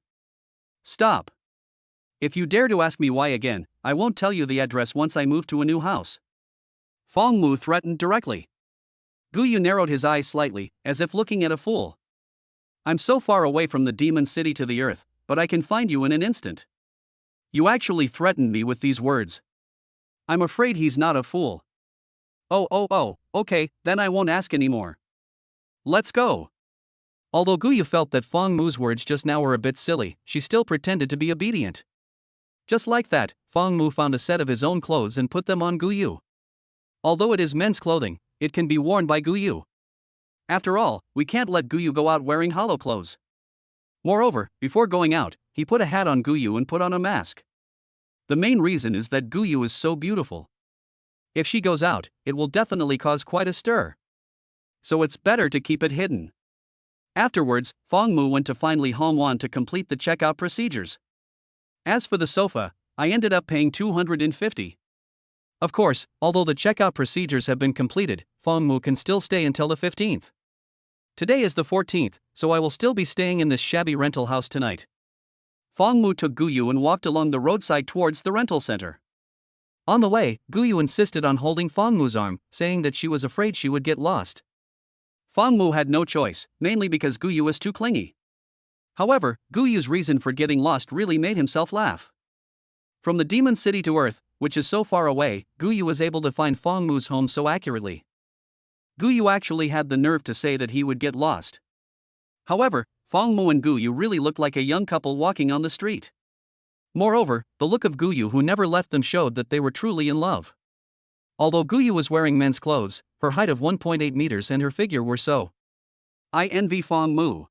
Stop. If you dare to ask me why again, I won't tell you the address once I move to a new house. Fong Mu threatened directly. Guyu narrowed his eyes slightly, as if looking at a fool. I'm so far away from the demon city to the earth, but I can find you in an instant. You actually threatened me with these words. I'm afraid he's not a fool. Oh, okay, then I won't ask anymore. Let's go. Although Guyu felt that Fong Mu's words just now were a bit silly, she still pretended to be obedient. Just like that, Fong Mu found a set of his own clothes and put them on Guyu. Although it is men's clothing, it can be worn by Guyu. After all, we can't let Guyu go out wearing hollow clothes. Moreover, before going out, he put a hat on Guyu and put on a mask. The main reason is that Guyu is so beautiful. If she goes out, it will definitely cause quite a stir. So it's better to keep it hidden. Afterwards, Fong Mu went to finally Hongwan to complete the checkout procedures. As for the sofa, I ended up paying 250. Of course, although the checkout procedures have been completed, Fong Mu can still stay until the 15th. Today is the 14th, so I will still be staying in this shabby rental house tonight. Fong Mu took Guyu and walked along the roadside towards the rental center. On the way, Guyu insisted on holding Fong Mu's arm, saying that she was afraid she would get lost. Fong Mu had no choice, mainly because Guyu was too clingy. However, Guyu's reason for getting lost really made himself laugh. From the demon city to Earth, which is so far away, Guyu was able to find Fong Mu's home so accurately. Guyu actually had the nerve to say that he would get lost. However, Fong Mu and Guyu really looked like a young couple walking on the street. Moreover, the look of Guyu who never left them showed that they were truly in love. Although Guyu was wearing men's clothes, her height of 1.8 meters and her figure were so. I envy Fong Mu.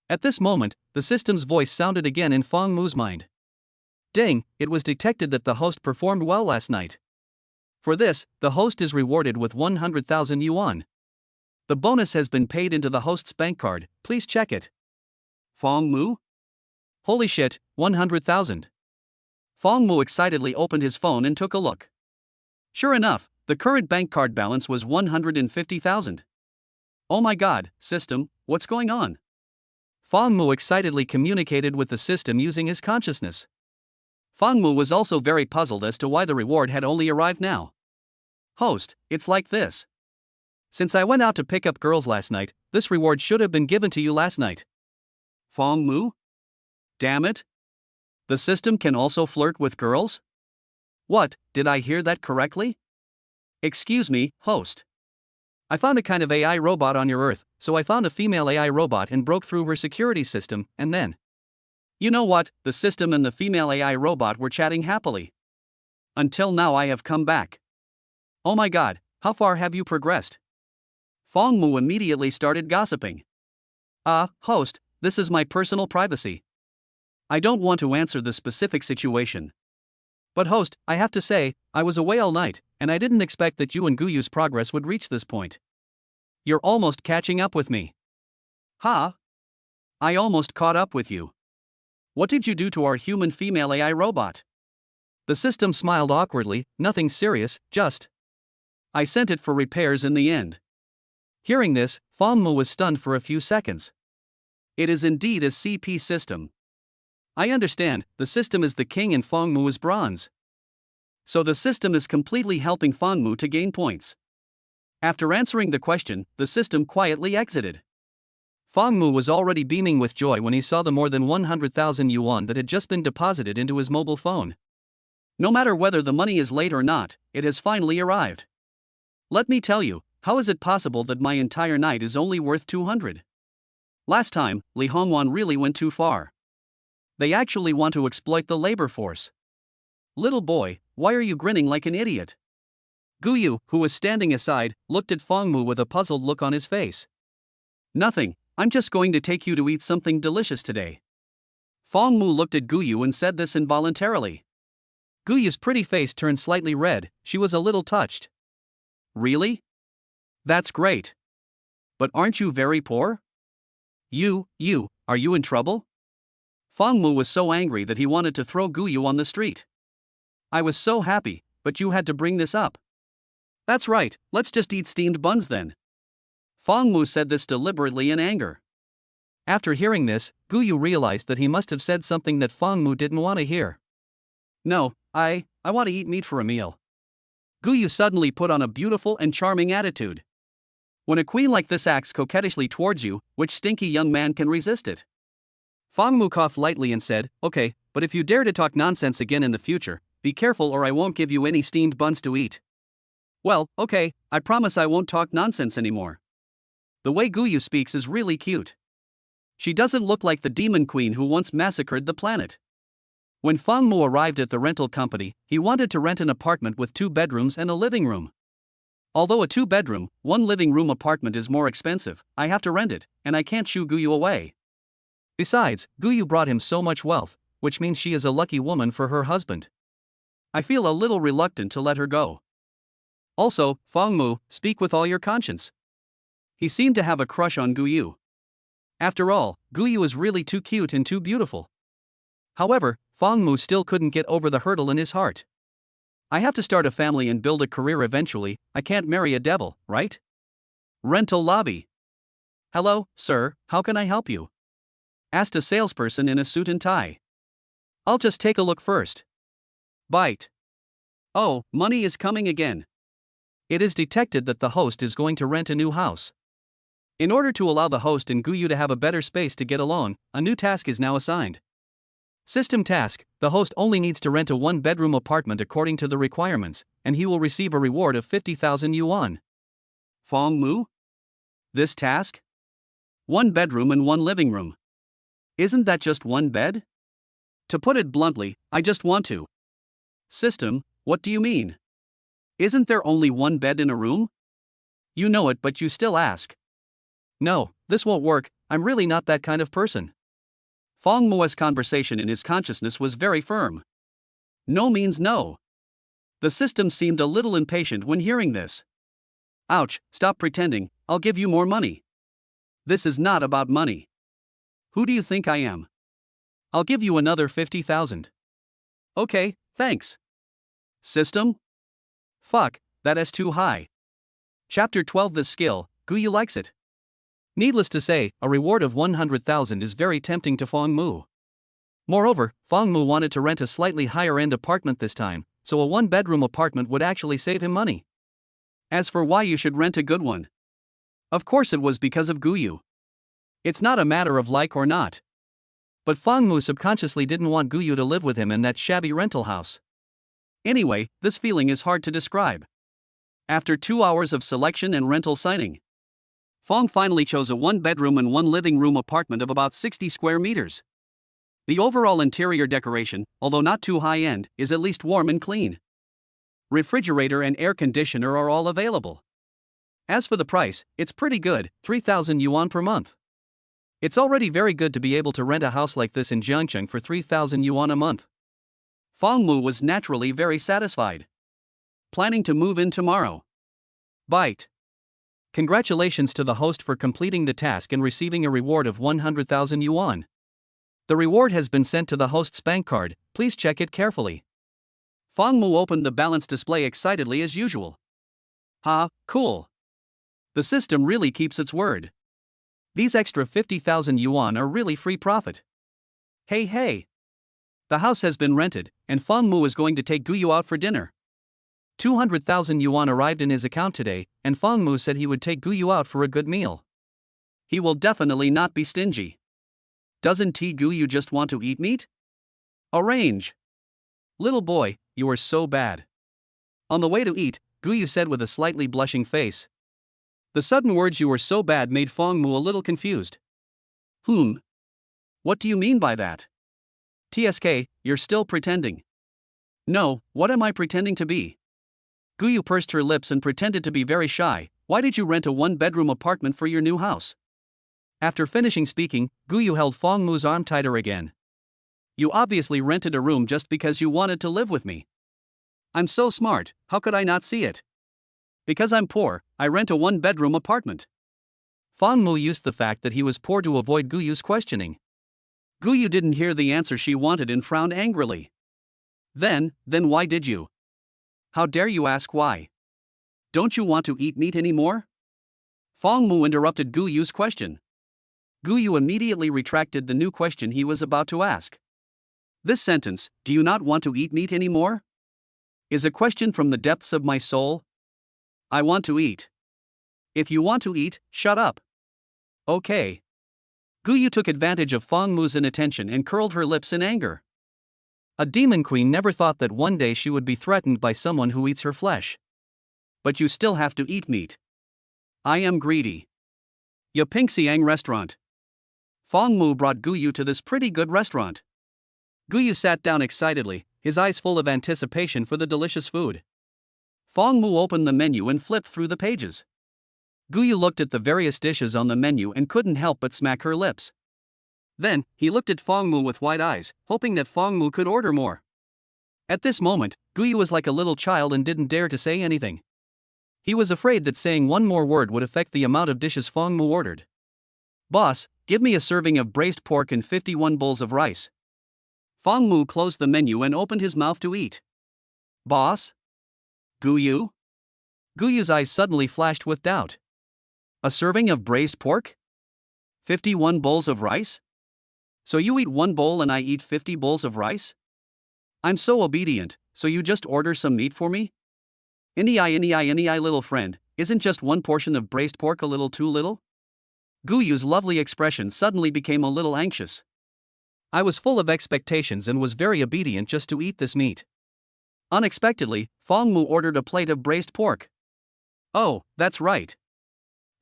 At this moment, the system's voice sounded again in Fong Mu's mind. Dang, it was detected that the host performed well last night. For this, the host is rewarded with 100,000 yuan. The bonus has been paid into the host's bank card, please check it. Fong Mu? Holy shit, 100,000. Fong Mu excitedly opened his phone and took a look. Sure enough, the current bank card balance was 150,000. Oh my god, system, what's going on? Fong Mu excitedly communicated with the system using his consciousness. Fong Mu was also very puzzled as to why the reward had only arrived now. Host, it's like this. Since I went out to pick up girls last night, this reward should have been given to you last night. Fong Mu? Damn it. The system can also flirt with girls? What, did I hear that correctly? Excuse me, host. I found a kind of AI robot on your Earth, so I found a female AI robot and broke through her security system, and then. You know what, the system and the female AI robot were chatting happily. Until now I have come back. Oh my god, how far have you progressed? Fong Mu immediately started gossiping. Host, this is my personal privacy. I don't want to answer the specific situation. But host, I have to say, I was away all night, and I didn't expect that you and Guyu's progress would reach this point. You're almost catching up with me. Huh? I almost caught up with you. What did you do to our human female AI robot? The system smiled awkwardly, nothing serious, just. I sent it for repairs in the end. Hearing this, Fong Mu was stunned for a few seconds. It is indeed a CP system. I understand, the system is the king and Fangmu is bronze. So the system is completely helping Fangmu to gain points. After answering the question, the system quietly exited. Fangmu was already beaming with joy when he saw the more than 100,000 yuan that had just been deposited into his mobile phone. No matter whether the money is late or not, it has finally arrived. Let me tell you, how is it possible that my entire night is only worth 200? Last time, Li Hongwan really went too far. They actually want to exploit the labor force. Little boy, why are you grinning like an idiot? Guyu, who was standing aside, looked at Fangmu with a puzzled look on his face. Nothing, I'm just going to take you to eat something delicious today. Fangmu looked at Guyu and said this involuntarily. Guyu's pretty face turned slightly red, she was a little touched. Really? That's great. But aren't you very poor? Are you in trouble? Fangmu was so angry that he wanted to throw Guyu on the street. I was so happy, but you had to bring this up. That's right, let's just eat steamed buns then. Fangmu said this deliberately in anger. After hearing this, Guyu realized that he must have said something that Fangmu didn't want to hear. No, I want to eat meat for a meal. Guyu suddenly put on a beautiful and charming attitude. When a queen like this acts coquettishly towards you, which stinky young man can resist it? Fangmu coughed lightly and said, okay, but if you dare to talk nonsense again in the future, be careful or I won't give you any steamed buns to eat. Well, okay, I promise I won't talk nonsense anymore. The way Guyu speaks is really cute. She doesn't look like the demon queen who once massacred the planet. When Fangmu arrived at the rental company, he wanted to rent an apartment with 2 bedrooms and a living room. Although a 2-bedroom, 1 living room apartment is more expensive, I have to rent it, and I can't shoo Guyu away. Besides, Guyu brought him so much wealth, which means she is a lucky woman for her husband. I feel a little reluctant to let her go. Also, Fangmu, speak with all your conscience. He seemed to have a crush on Guyu. After all, Guyu is really too cute and too beautiful. However, Fangmu still couldn't get over the hurdle in his heart. I have to start a family and build a career eventually, I can't marry a devil, right? Rental lobby. Hello, sir, how can I help you? Asked a salesperson in a suit and tie. I'll just take a look first. Bite. Oh, money is coming again. It is detected that the host is going to rent a new house. In order to allow the host and Guyu to have a better space to get along, a new task is now assigned. System task: the host only needs to rent a 1-bedroom apartment according to the requirements, and he will receive a reward of 50,000 yuan. Fangmu? This task? 1 bedroom and 1 living room. Isn't that just 1 bed? To put it bluntly, I just want to. System, what do you mean? Isn't there only 1 bed in a room? You know it, but you still ask. No, this won't work, I'm really not that kind of person. Fangmu's conversation in his consciousness was very firm. No means no. The system seemed a little impatient when hearing this. Ouch, stop pretending, I'll give you more money. This is not about money. Who do you think I am? I'll give you another 50,000. Okay, thanks. System? Fuck, that is too high. Chapter 12. The skill, Guyu likes it. Needless to say, a reward of 100,000 is very tempting to Fangmu. Moreover, Fangmu wanted to rent a slightly higher-end apartment this time, so a 1-bedroom apartment would actually save him money. As for why you should rent a good one, of course it was because of Guyu. It's not a matter of like or not. But Fangmu subconsciously didn't want Guyu to live with him in that shabby rental house. Anyway, this feeling is hard to describe. After 2 hours of selection and rental signing, Fang finally chose a 1-bedroom and 1 living room apartment of about 60 square meters. The overall interior decoration, although not too high-end, is at least warm and clean. Refrigerator and air conditioner are all available. As for the price, it's pretty good, 3,000 yuan per month. It's already very good to be able to rent a house like this in Jiangcheng for 3,000 yuan a month. Fangmu was naturally very satisfied. Planning to move in tomorrow. Bite. Congratulations to the host for completing the task and receiving a reward of 100,000 yuan. The reward has been sent to the host's bank card, please check it carefully. Fangmu opened the balance display excitedly as usual. Ha, cool. The system really keeps its word. These extra 50,000 yuan are really free profit. Hey hey! The house has been rented, and Fang Mu is going to take Guyu out for dinner. 200,000 yuan arrived in his account today, and Fang Mu said he would take Guyu out for a good meal. He will definitely not be stingy. Doesn't Guyu just want to eat meat? Arrange. Little boy, you are so bad. On the way to eat, Guyu said with a slightly blushing face. The sudden words "you were so bad" made Fang Mu a little confused. What do you mean by that? TSK, you're still pretending. No, what am I pretending to be? Guyu pursed her lips and pretended to be very shy. Why did you rent a one-bedroom apartment for your new house? After finishing speaking, Guyu held Fang Mu's arm tighter again. You obviously rented a room just because you wanted to live with me. I'm so smart, how could I not see it? Because I'm poor, I rent a one-bedroom apartment. Fang Mu used the fact that he was poor to avoid Guyu's questioning. Guyu didn't hear the answer she wanted and frowned angrily. Then why did you? How dare you ask why? Don't you want to eat meat anymore? Fang Mu interrupted Guyu's question. Guyu immediately retracted the new question he was about to ask. This sentence, "Do you not want to eat meat anymore?" is a question from the depths of my soul. I want to eat. If you want to eat, shut up. Okay. Guyu took advantage of Fang Mu's inattention and curled her lips in anger. A demon queen never thought that one day she would be threatened by someone who eats her flesh. But you still have to eat meat. I am greedy. Yapingxiang restaurant. Fang Mu brought Guyu to this pretty good restaurant. Guyu sat down excitedly, his eyes full of anticipation for the delicious food. Fang Mu opened the menu and flipped through the pages. Guyu looked at the various dishes on the menu and couldn't help but smack her lips. Then, he looked at Fang Mu with wide eyes, hoping that Fang Mu could order more. At this moment, Guyu was like a little child and didn't dare to say anything. He was afraid that saying one more word would affect the amount of dishes Fang Mu ordered. Boss, give me a serving of braised pork and 51 bowls of rice. Fang Mu closed the menu and opened his mouth to eat. Boss? Guyu? Guyu's eyes suddenly flashed with doubt. A serving of braised pork? 51 bowls of rice? So you eat one bowl and I eat 50 bowls of rice? I'm so obedient, so you just order some meat for me? Any little friend, isn't just one portion of braised pork a little too little? Guyu's lovely expression suddenly became a little anxious. I was full of expectations and was very obedient just to eat this meat. Unexpectedly, Fang Mu ordered a plate of braised pork. Oh, that's right.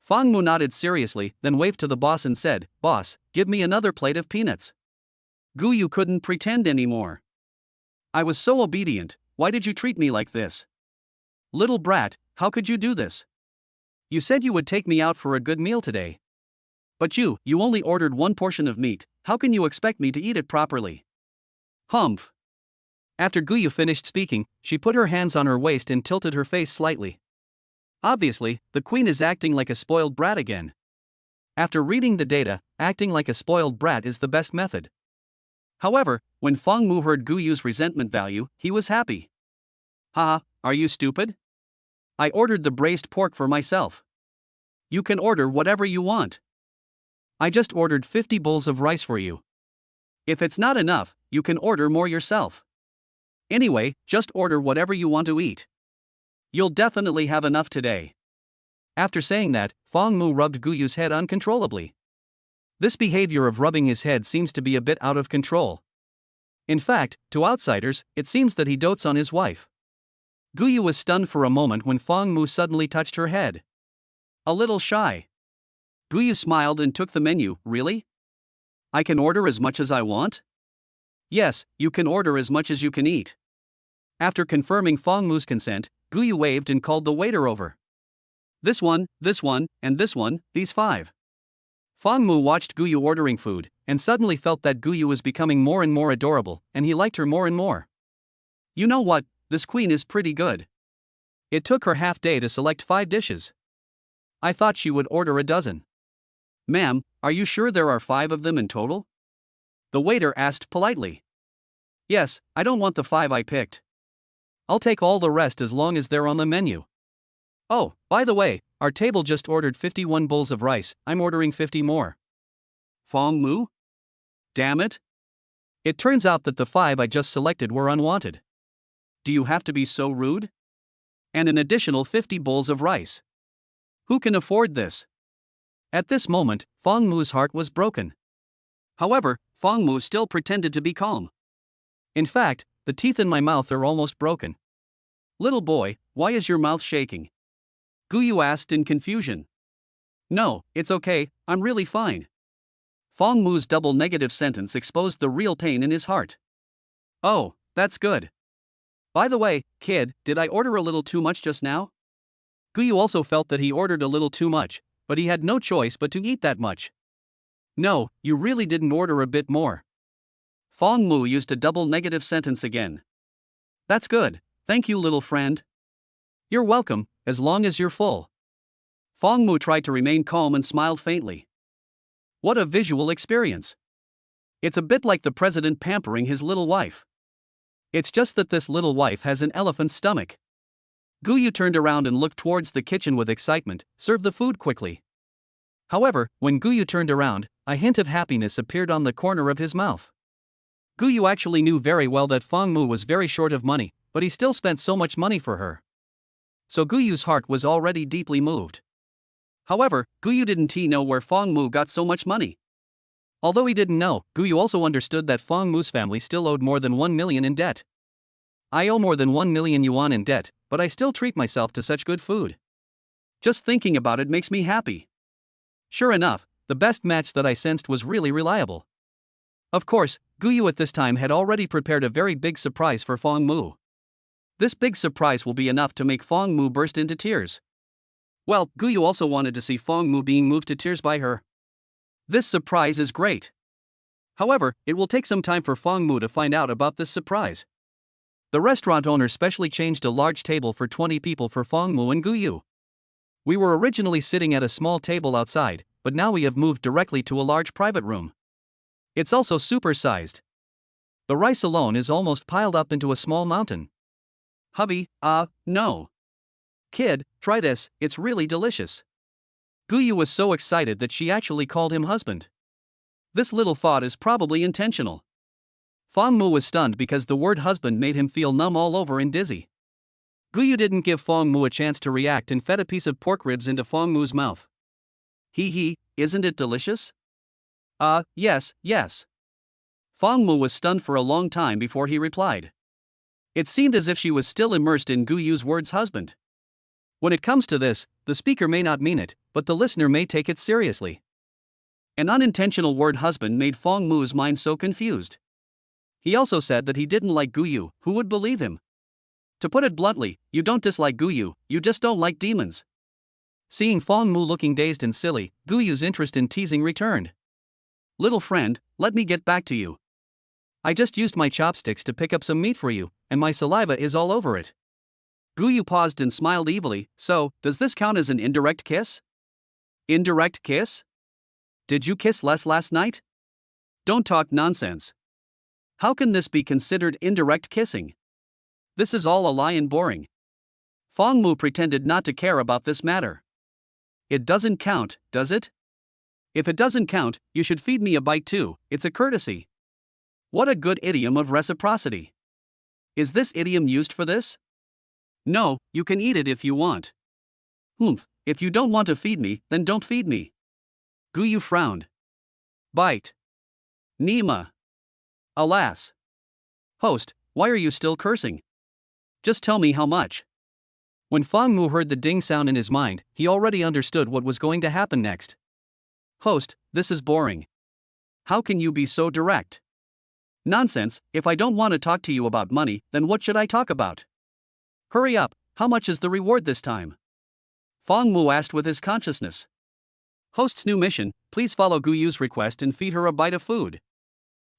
Fang Mu nodded seriously, then waved to the boss and said, Boss, give me another plate of peanuts. Guyu couldn't pretend anymore. I was so obedient, why did you treat me like this? Little brat, how could you do this? You said you would take me out for a good meal today. But you only ordered one portion of meat, how can you expect me to eat it properly? Humph. After Guyu finished speaking, she put her hands on her waist and tilted her face slightly. Obviously, the queen is acting like a spoiled brat again. After reading the data, acting like a spoiled brat is the best method. However, when Fang Mu heard Guyu's resentment value, he was happy. Haha, are you stupid? I ordered the braised pork for myself. You can order whatever you want. I just ordered 50 bowls of rice for you. If it's not enough, you can order more yourself. Anyway, just order whatever you want to eat. You'll definitely have enough today. After saying that, Fang Mu rubbed Guyu's head uncontrollably. This behavior of rubbing his head seems to be a bit out of control. In fact, to outsiders, it seems that he dotes on his wife. Guyu was stunned for a moment when Fang Mu suddenly touched her head. A little shy. Guyu smiled and took the menu. Really? I can order as much as I want? Yes, you can order as much as you can eat. After confirming Fang Mu's consent, Guyu waved and called the waiter over. This one, and this one, these 5. Fang Mu watched Guyu ordering food, and suddenly felt that Guyu was becoming more and more adorable, and he liked her more and more. You know what, this queen is pretty good. It took her half day to select 5 dishes. I thought she would order a dozen. Ma'am, are you sure there are 5 of them in total? The waiter asked politely. Yes, I don't want the 5 I picked. I'll take all the rest as long as they're on the menu. Oh, by the way, our table just ordered 51 bowls of rice, I'm ordering 50 more. Fong Mu? Damn it. It turns out that the 5 I just selected were unwanted. Do you have to be so rude? And an additional 50 bowls of rice. Who can afford this? At this moment, Fong Mu's heart was broken. However, Fong Mu still pretended to be calm. In fact, the teeth in my mouth are almost broken. Little boy, why is your mouth shaking? Guyu asked in confusion. No, it's okay, I'm really fine. Fong Mu's double negative sentence exposed the real pain in his heart. Oh, that's good. By the way, kid, did I order a little too much just now? Guyu also felt that he ordered a little too much, but he had no choice but to eat that much. No, you really didn't order a bit more. Fong Mu used a double negative sentence again. That's good, thank you little friend. You're welcome, as long as you're full. Fong Mu tried to remain calm and smiled faintly. What a visual experience. It's a bit like the president pampering his little wife. It's just that this little wife has an elephant's stomach. Guyu turned around and looked towards the kitchen with excitement, serve the food quickly. However, when Guyu turned around, a hint of happiness appeared on the corner of his mouth. Guyu actually knew very well that Fong Mu was very short of money, but he still spent so much money for her. So Guyu's heart was already deeply moved. However, Guyu didn't know where Fong Mu got so much money. Although he didn't know, Guyu also understood that Fong Mu's family still owed more than 1 million in debt. I owe more than 1 million yuan in debt, but I still treat myself to such good food. Just thinking about it makes me happy. Sure enough, the best match that I sensed was really reliable. Of course, Guyu at this time had already prepared a very big surprise for Fong Mu. This big surprise will be enough to make Fong Mu burst into tears. Well, Guyu also wanted to see Fong Mu being moved to tears by her. This surprise is great. However, it will take some time for Fong Mu to find out about this surprise. The restaurant owner specially changed a large table for 20 people for Fong Mu and Guyu. We were originally sitting at a small table outside, but now we have moved directly to a large private room. It's also super-sized. The rice alone is almost piled up into a small mountain. Hubby, no. Kid, try this, it's really delicious. Guyu was so excited that she actually called him husband. This little thought is probably intentional. Fong Mu was stunned because the word husband made him feel numb all over and dizzy. Guyu didn't give Fong Mu a chance to react and fed a piece of pork ribs into Fong Mu's mouth. Isn't it delicious? Yes. Fong Mu was stunned for a long time before he replied. It seemed as if she was still immersed in Guyu's words husband. When it comes to this, the speaker may not mean it, but the listener may take it seriously. An unintentional word husband made Fong Mu's mind so confused. He also said that he didn't like Guyu, who would believe him? To put it bluntly, you don't dislike Guyu, you just don't like demons. Seeing Fong Mu looking dazed and silly, Guyu's interest in teasing returned. Little friend, let me get back to you. I just used my chopsticks to pick up some meat for you, and my saliva is all over it. Guyu paused and smiled evilly. So, does this count as an indirect kiss? Indirect kiss? Did you kiss less last night? Don't talk nonsense. How can this be considered indirect kissing? This is all a lie and boring. Fong Mu pretended not to care about this matter. It doesn't count, does it? If it doesn't count, you should feed me a bite too, it's a courtesy. What a good idiom of reciprocity. Is this idiom used for this? No, you can eat it if you want. If you don't want to feed me, then don't feed me. Guyu frowned. Bite. Nima. Alas. Host, why are you still cursing? Just tell me how much. When Fong Mu heard the ding sound in his mind, he already understood what was going to happen next. Host, this is boring. How can you be so direct? Nonsense, if I don't want to talk to you about money, then what should I talk about? Hurry up, how much is the reward this time? Fong Mu asked with his consciousness. Host's new mission, please follow Guyu's request and feed her a bite of food.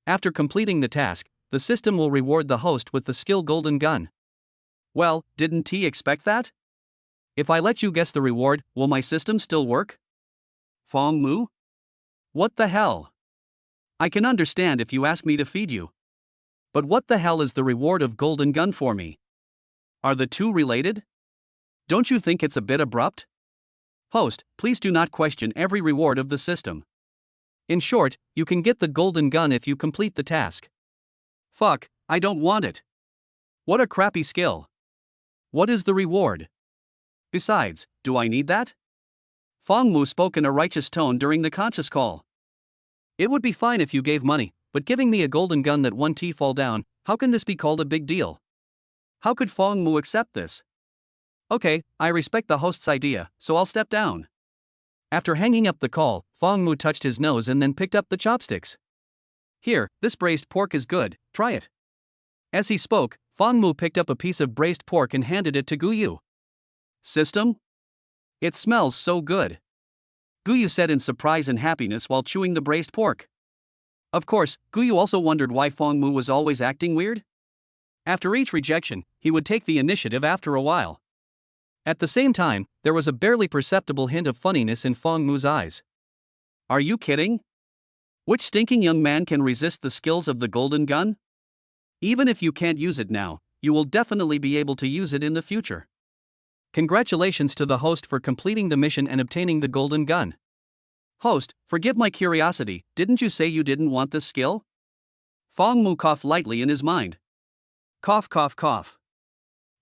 After completing the task, the system will reward the host with the skill golden gun. Well, didn't he expect that? If I let you guess the reward, will my system still work? Fong Mu? What the hell? I can understand if you ask me to feed you. But what the hell is the reward of golden gun for me? Are the two related? Don't you think it's a bit abrupt? Host, please do not question every reward of the system. In short, you can get the golden gun if you complete the task. Fuck, I don't want it. What a crappy skill. What is the reward? Besides, do I need that? Fong Mu spoke in a righteous tone during the conscious call. It would be fine if you gave money, but giving me a golden gun that one T fall down, how can this be called a big deal? How could Fong Mu accept this? Okay, I respect the host's idea, so I'll step down. After hanging up the call, Fong Mu touched his nose and then picked up the chopsticks. Here, this braised pork is good, try it. As he spoke, Fong Mu picked up a piece of braised pork and handed it to Guyu. System? It smells so good. Guyu said in surprise and happiness while chewing the braised pork. Of course, Guyu also wondered why Fong Mu was always acting weird. After each rejection, he would take the initiative after a while. At the same time, there was a barely perceptible hint of funniness in Fong Mu's eyes. Are you kidding? Which stinking young man can resist the skills of the golden gun? Even if you can't use it now, you will definitely be able to use it in the future. Congratulations to the host for completing the mission and obtaining the golden gun. Host, forgive my curiosity, didn't you say you didn't want this skill? Fong Mu coughed lightly in his mind. Cough cough cough.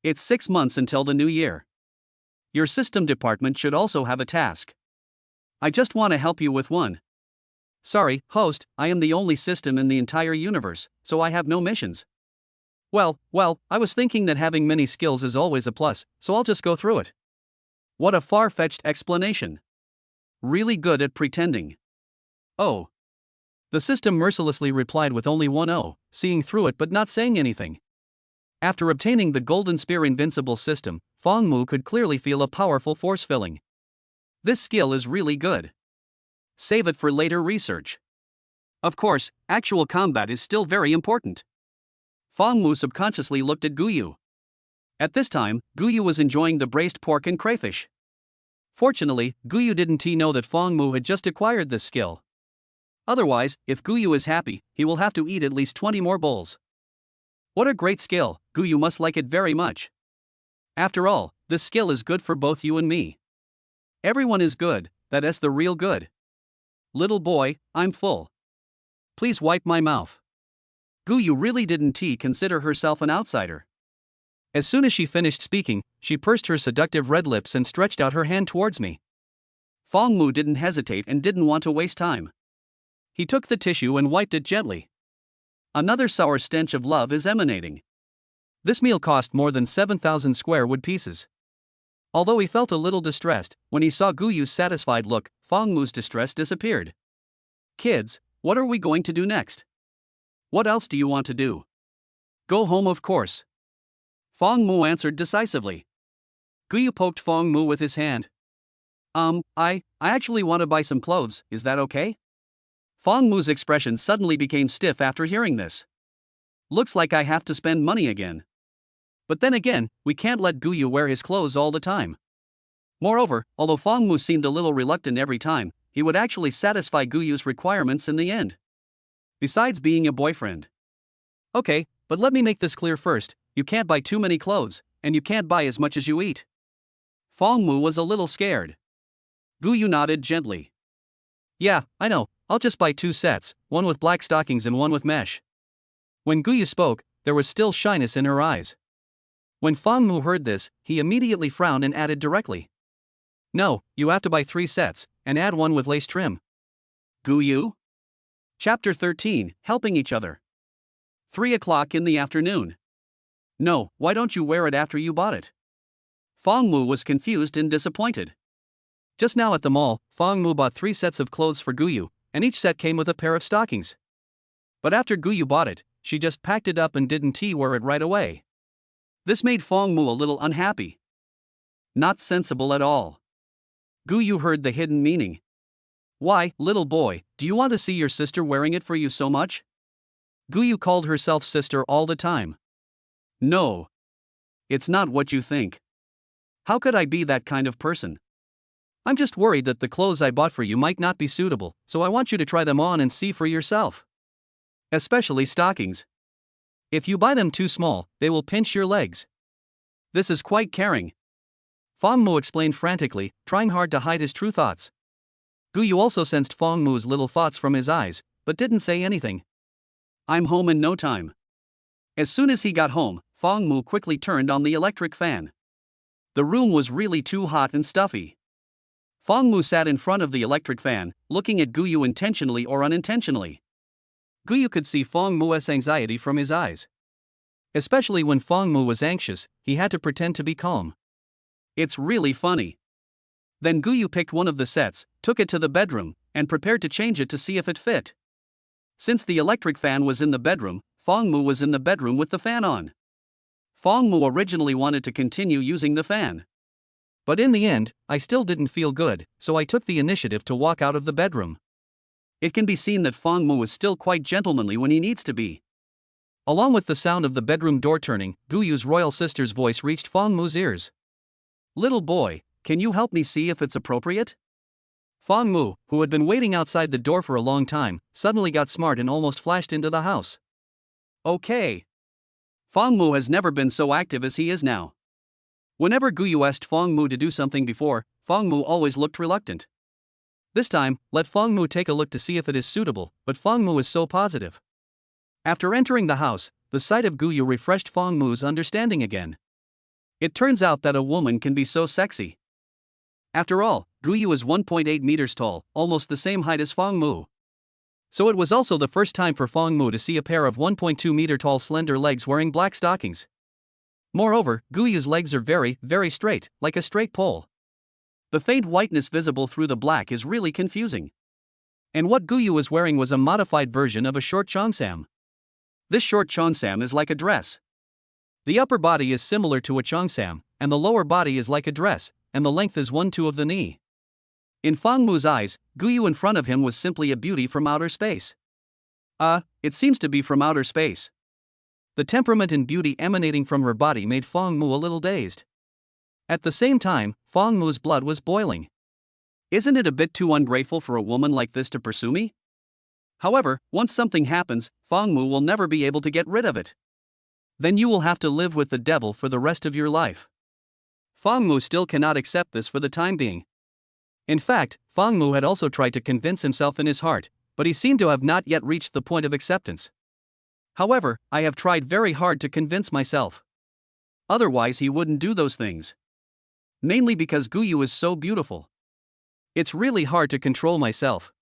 It's 6 months until the new year. Your system department should also have a task. I just want to help you with one. Sorry, host, I am the only system in the entire universe, so I have no missions. Well, I was thinking that having many skills is always a plus, so I'll just go through it. What a far-fetched explanation. Really good at pretending. Oh. The system mercilessly replied with only one O, seeing through it but not saying anything. After obtaining the Golden Spear Invincible system, Fong Mu could clearly feel a powerful force filling. This skill is really good. Save it for later research. Of course, actual combat is still very important. Fong Mu subconsciously looked at Guyu. At this time, Guyu was enjoying the braised pork and crayfish. Fortunately, Guyu didn't know that Fong Mu had just acquired this skill. Otherwise, if Guyu is happy, he will have to eat at least 20 more bowls. What a great skill, Guyu must like it very much. After all, this skill is good for both you and me. Everyone is good, that is the real good. Little boy, I'm full. Please wipe my mouth. Guyu really didn't consider herself an outsider. As soon as she finished speaking, she pursed her seductive red lips and stretched out her hand towards me. Fong Mu didn't hesitate and didn't want to waste time. He took the tissue and wiped it gently. Another sour stench of love is emanating. This meal cost more than 7,000 square wood pieces. Although he felt a little distressed, when he saw Guyu's satisfied look, Fong Mu's distress disappeared. Kids, what are we going to do next? What else do you want to do? Go home, of course. Fong Mu answered decisively. Guyu poked Fong Mu with his hand. I actually want to buy some clothes, is that okay? Fong Mu's expression suddenly became stiff after hearing this. Looks like I have to spend money again. But then again, we can't let Guyu wear his clothes all the time. Moreover, although Fong Mu seemed a little reluctant every time, he would actually satisfy Guyu's requirements in the end. Besides being a boyfriend. Okay, but let me make this clear first, you can't buy too many clothes, and you can't buy as much as you eat. Fong Mu was a little scared. Guyu nodded gently. Yeah, I know, I'll just buy 2 sets, one with black stockings and one with mesh. When Guyu spoke, there was still shyness in her eyes. When Fong Mu heard this, he immediately frowned and added directly. No, you have to buy 3 sets, and add one with lace trim. Guyu? Chapter 13, Helping Each Other. 3 o'clock in the afternoon. No, why don't you wear it after you bought it? Fong Mu was confused and disappointed. Just now at the mall, Fong Mu bought 3 sets of clothes for Guyu, and each set came with a pair of stockings. But after Guyu bought it, she just packed it up and didn't wear it right away. This made Fong Mu a little unhappy. Not sensible at all. Guyu heard the hidden meaning. Why, little boy, do you want to see your sister wearing it for you so much? Guyu called herself sister all the time. No. It's not what you think. How could I be that kind of person? I'm just worried that the clothes I bought for you might not be suitable, so I want you to try them on and see for yourself. Especially stockings. If you buy them too small, they will pinch your legs. This is quite caring. Fong Mu explained frantically, trying hard to hide his true thoughts. Guyu also sensed Fong Mu's little thoughts from his eyes, but didn't say anything. I'm home in no time. As soon as he got home, Fong Mu quickly turned on the electric fan. The room was really too hot and stuffy. Fong Mu sat in front of the electric fan, looking at Guyu intentionally or unintentionally. Guyu could see Fong Mu's anxiety from his eyes. Especially when Fong Mu was anxious, he had to pretend to be calm. It's really funny. Then Guyu picked one of the sets, took it to the bedroom, and prepared to change it to see if it fit. Since the electric fan was in the bedroom, Fong Mu was in the bedroom with the fan on. Fong Mu originally wanted to continue using the fan. But in the end, I still didn't feel good, so I took the initiative to walk out of the bedroom. It can be seen that Fong Mu is still quite gentlemanly when he needs to be. Along with the sound of the bedroom door turning, Guyu's royal sister's voice reached Fong Mu's ears. Little boy, can you help me see if it's appropriate? Fong Mu, who had been waiting outside the door for a long time, suddenly got smart and almost flashed into the house. Okay. Fong Mu has never been so active as he is now. Whenever Guyu asked Fong Mu to do something before, Fong Mu always looked reluctant. This time, let Fong Mu take a look to see if it is suitable, but Fong Mu is so positive. After entering the house, the sight of Guyu refreshed Fong Mu's understanding again. It turns out that a woman can be so sexy. After all, Guyu is 1.8 meters tall, almost the same height as Fong Mu. So it was also the first time for Fong Mu to see a pair of 1.2 meter tall slender legs wearing black stockings. Moreover, Guyu's legs are very, very straight, like a straight pole. The faint whiteness visible through the black is really confusing. And what Guyu is wearing was a modified version of a short cheongsam. This short cheongsam is like a dress. The upper body is similar to a cheongsam, and the lower body is like a dress, and the length is 1/2 of the knee. In Fong Mu's eyes, Guyu in front of him was simply a beauty from outer space. It seems to be from outer space. The temperament and beauty emanating from her body made Fong Mu a little dazed. At the same time, Fong Mu's blood was boiling. Isn't it a bit too ungrateful for a woman like this to pursue me? However, once something happens, Fong Mu will never be able to get rid of it. Then you will have to live with the devil for the rest of your life. Fong Mu still cannot accept this for the time being. In fact, Fong Mu had also tried to convince himself in his heart, but he seemed to have not yet reached the point of acceptance. However, I have tried very hard to convince myself. Otherwise he wouldn't do those things. Mainly because Guyu is so beautiful. It's really hard to control myself.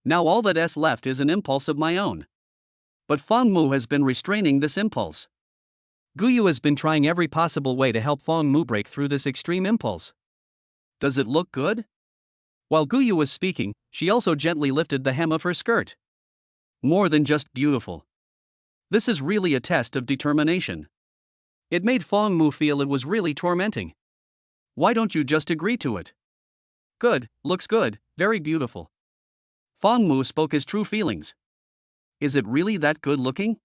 Now all that's left is an impulse of my own. But Fong Mu has been restraining this impulse. Guyu has been trying every possible way to help Fong Mu break through this extreme impulse. Does it look good? While Guyu was speaking, she also gently lifted the hem of her skirt. More than just beautiful. This is really a test of determination. It made Fong Mu feel it was really tormenting. Why don't you just agree to it? Good, looks good, very beautiful. Fong Mu spoke his true feelings. Is it really that good looking?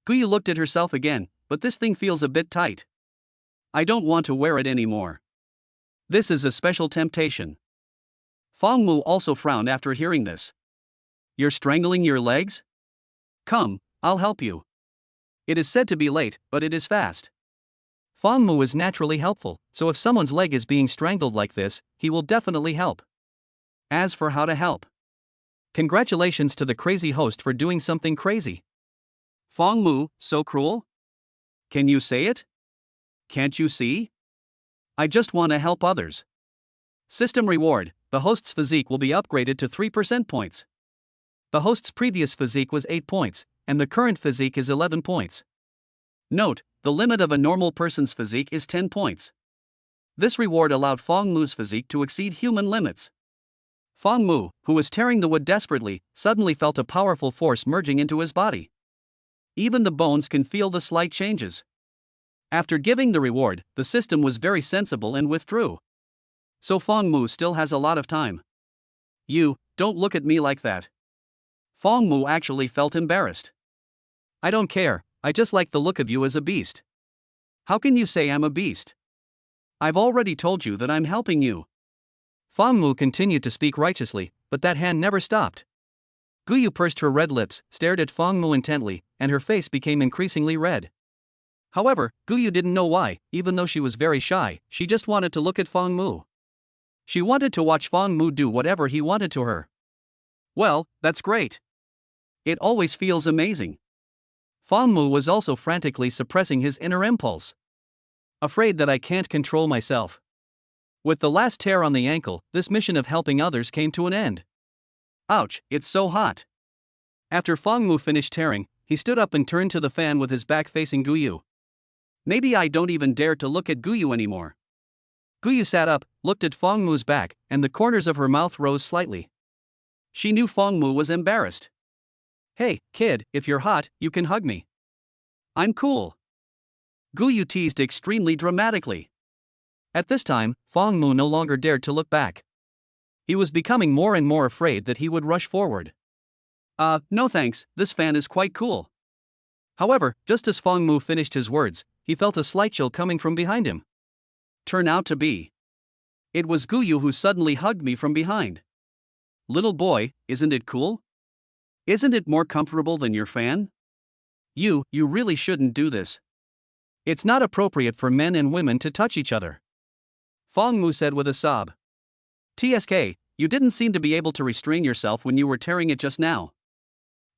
Guyu looked at herself again, but this thing feels a bit tight. I don't want to wear it anymore. This is a special temptation. Fong Mu also frowned after hearing this. You're strangling your legs? Come, I'll help you. It is said to be late, but it is fast. Fong Mu is naturally helpful, so if someone's leg is being strangled like this, he will definitely help. As for how to help. Congratulations to the crazy host for doing something crazy. Fong Mu, so cruel? Can you say it? Can't you see? I just want to help others. System reward, the host's physique will be upgraded to 3% points. The host's previous physique was 8 points, and the current physique is 11 points. Note, the limit of a normal person's physique is 10 points. This reward allowed Fong Mu's physique to exceed human limits. Fong Mu, who was tearing the wood desperately, suddenly felt a powerful force merging into his body. Even the bones can feel the slight changes. After giving the reward, the system was very sensible and withdrew. So Fong Mu still has a lot of time. You, don't look at me like that. Fong Mu actually felt embarrassed. I don't care, I just like the look of you as a beast. How can you say I'm a beast? I've already told you that I'm helping you. Fong Mu continued to speak righteously, but that hand never stopped. Guyu pursed her red lips, stared at Fong Mu intently, and her face became increasingly red. However, Guyu didn't know why. Even though she was very shy, she just wanted to look at Fang Mu. She wanted to watch Fang Mu do whatever he wanted to her. Well, that's great. It always feels amazing. Fang Mu was also frantically suppressing his inner impulse. Afraid that I can't control myself. With the last tear on the ankle, this mission of helping others came to an end. Ouch, it's so hot. After Fang Mu finished tearing, he stood up and turned to the fan with his back facing Guyu. Maybe I don't even dare to look at Guyu anymore. Guyu sat up, looked at Fang Mu's back, and the corners of her mouth rose slightly. She knew Fang Mu was embarrassed. Hey, kid, if you're hot, you can hug me. I'm cool. Guyu teased extremely dramatically. At this time, Fang Mu no longer dared to look back. He was becoming more and more afraid that he would rush forward. No thanks, this fan is quite cool. However, just as Fang Mu finished his words, he felt a slight chill coming from behind him. Turn out to be. It was Guyu who suddenly hugged me from behind. Little boy, isn't it cool? Isn't it more comfortable than your fan? You really shouldn't do this. It's not appropriate for men and women to touch each other. Fang Mu said with a sob. TSK, you didn't seem to be able to restrain yourself when you were tearing it just now.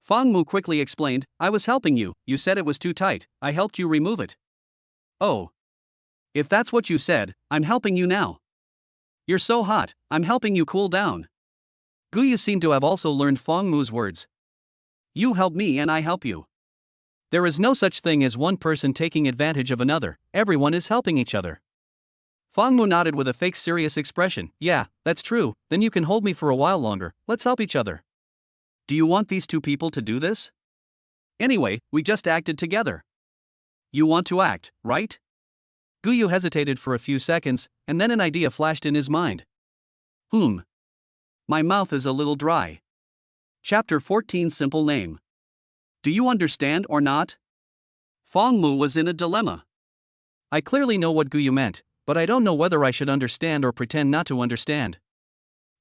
Fang Mu quickly explained, I was helping you, you said it was too tight, I helped you remove it. Oh. If that's what you said, I'm helping you now. You're so hot, I'm helping you cool down. Guyu seemed to have also learned Fang Mu's words. You help me and I help you. There is no such thing as one person taking advantage of another, everyone is helping each other. Fang Mu nodded with a fake serious expression. Yeah, that's true, then you can hold me for a while longer, let's help each other. Do you want these two people to do this? Anyway, we just acted together. You want to act, right? Guyu hesitated for a few seconds, and then an idea flashed in his mind. My mouth is a little dry. Chapter 14 Simple Name. Do you understand or not? Fang Mu was in a dilemma. I clearly know what Guyu meant, but I don't know whether I should understand or pretend not to understand.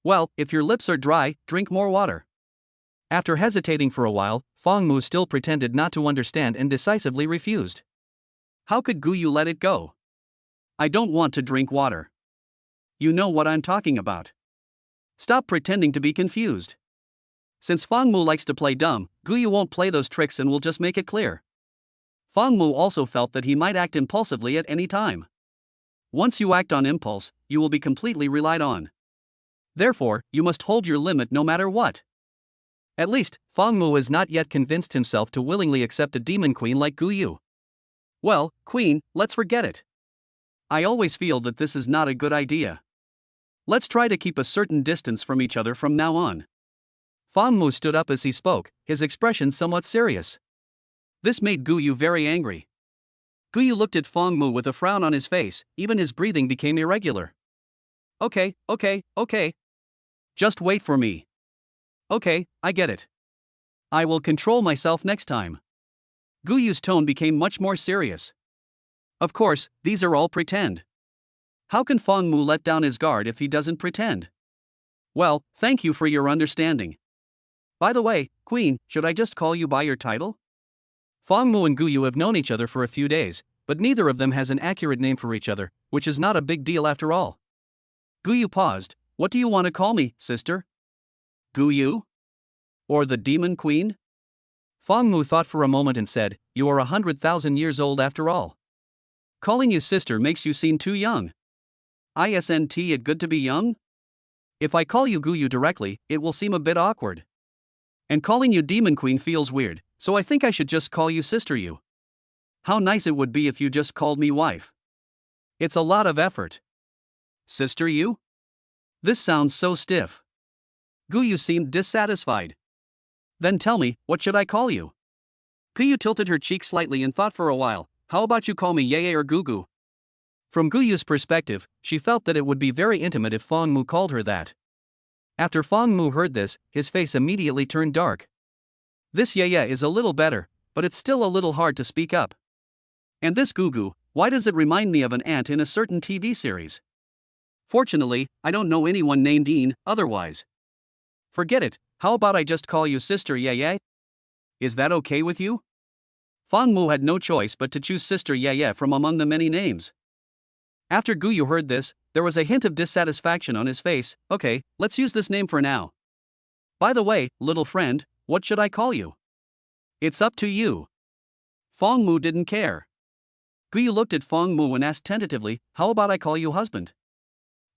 Well, if your lips are dry, drink more water. After hesitating for a while, Fang Mu still pretended not to understand and decisively refused. How could Guyu let it go? I don't want to drink water. You know what I'm talking about. Stop pretending to be confused. Since Fang Mu likes to play dumb, Guyu won't play those tricks and will just make it clear. Fang Mu also felt that he might act impulsively at any time. Once you act on impulse, you will be completely relied on. Therefore, you must hold your limit no matter what. At least, Fang Mu has not yet convinced himself to willingly accept a demon queen like Guyu. Well, queen, let's forget it. I always feel that this is not a good idea. Let's try to keep a certain distance from each other from now on. Fang Mu stood up as he spoke, his expression somewhat serious. This made Guyu very angry. Guyu looked at Fang Mu with a frown on his face, even his breathing became irregular. Okay. Just wait for me. Okay, I get it. I will control myself next time. Guyu's tone became much more serious. Of course, these are all pretend. How can Fang Mu let down his guard if he doesn't pretend? Well, thank you for your understanding. By the way, Queen, should I just call you by your title? Fang Mu and Guyu have known each other for a few days, but neither of them has an accurate name for each other, which is not a big deal after all. Guyu paused. What do you want to call me, sister? Guyu? Or the Demon Queen? Fang Mu thought for a moment and said, You are 100,000 years old after all. Calling you sister makes you seem too young. Isn't it good to be young? If I call you Guyu directly, it will seem a bit awkward. And calling you Demon Queen feels weird, so I think I should just call you Sister Yu. How nice it would be if you just called me wife. It's a lot of effort. Sister Yu? This sounds so stiff. Guyu seemed dissatisfied. Then tell me, what should I call you? Guyu tilted her cheek slightly and thought for a while. How about you call me Yeye or Gugu? From Guyu's perspective, she felt that it would be very intimate if Fang Mu called her that. After Fang Mu heard this, his face immediately turned dark. This Yeye is a little better, but it's still a little hard to speak up. And this Gugu, why does it remind me of an ant in a certain TV series? Fortunately, I don't know anyone named Dean, otherwise. Forget it, how about I just call you Sister Yeye? Is that okay with you? Fang Mu had no choice but to choose Sister Ye from among the many names. After Guyu heard this, there was a hint of dissatisfaction on his face. Okay, let's use this name for now. By the way, little friend, what should I call you? It's up to you. Fang Mu didn't care. Guyu looked at Fang Mu and asked tentatively, how about I call you husband?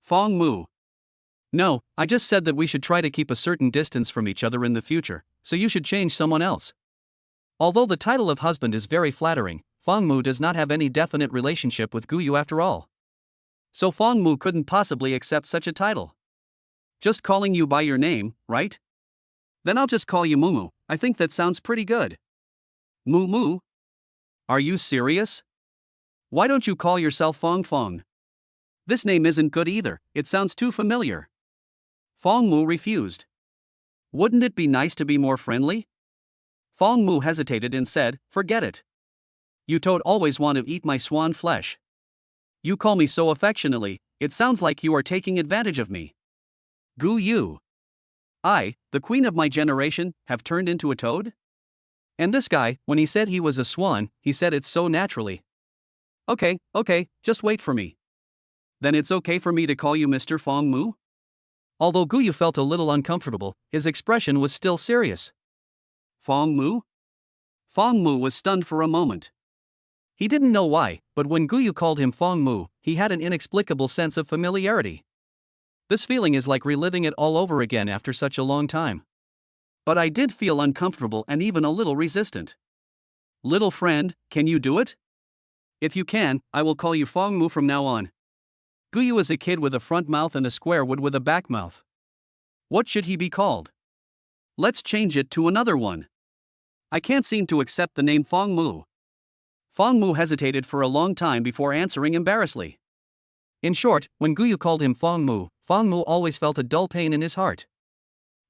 Fang Mu. No, I just said that we should try to keep a certain distance from each other in the future, so you should change someone else. Although the title of husband is very flattering, Fang Mu does not have any definite relationship with Guyu after all. So Fang Mu couldn't possibly accept such a title. Just calling you by your name, right? Then I'll just call you Mumu. I think that sounds pretty good. Mumu? Are you serious? Why don't you call yourself Fong Fong? This name isn't good either, it sounds too familiar. Fang Mu refused. Wouldn't it be nice to be more friendly? Fang Mu hesitated and said, forget it. You toad always want to eat my swan flesh. You call me so affectionately, it sounds like you are taking advantage of me. Guyu. I, the queen of my generation, have turned into a toad? And this guy, when he said he was a swan, he said it so naturally. Okay, just wait for me. Then it's okay for me to call you Mr. Fang Mu? Although Guyu felt a little uncomfortable, his expression was still serious. Fang Mu? Fang Mu was stunned for a moment. He didn't know why, but when Guyu called him Fang Mu, he had an inexplicable sense of familiarity. This feeling is like reliving it all over again after such a long time. But I did feel uncomfortable and even a little resistant. Little friend, can you do it? If you can, I will call you Fang Mu from now on. Guyu is a kid with a front mouth and a square wood with a back mouth. What should he be called? Let's change it to another one. I can't seem to accept the name Fang Mu. Fang Mu hesitated for a long time before answering embarrassedly. In short, when Guyu called him Fang Mu always felt a dull pain in his heart.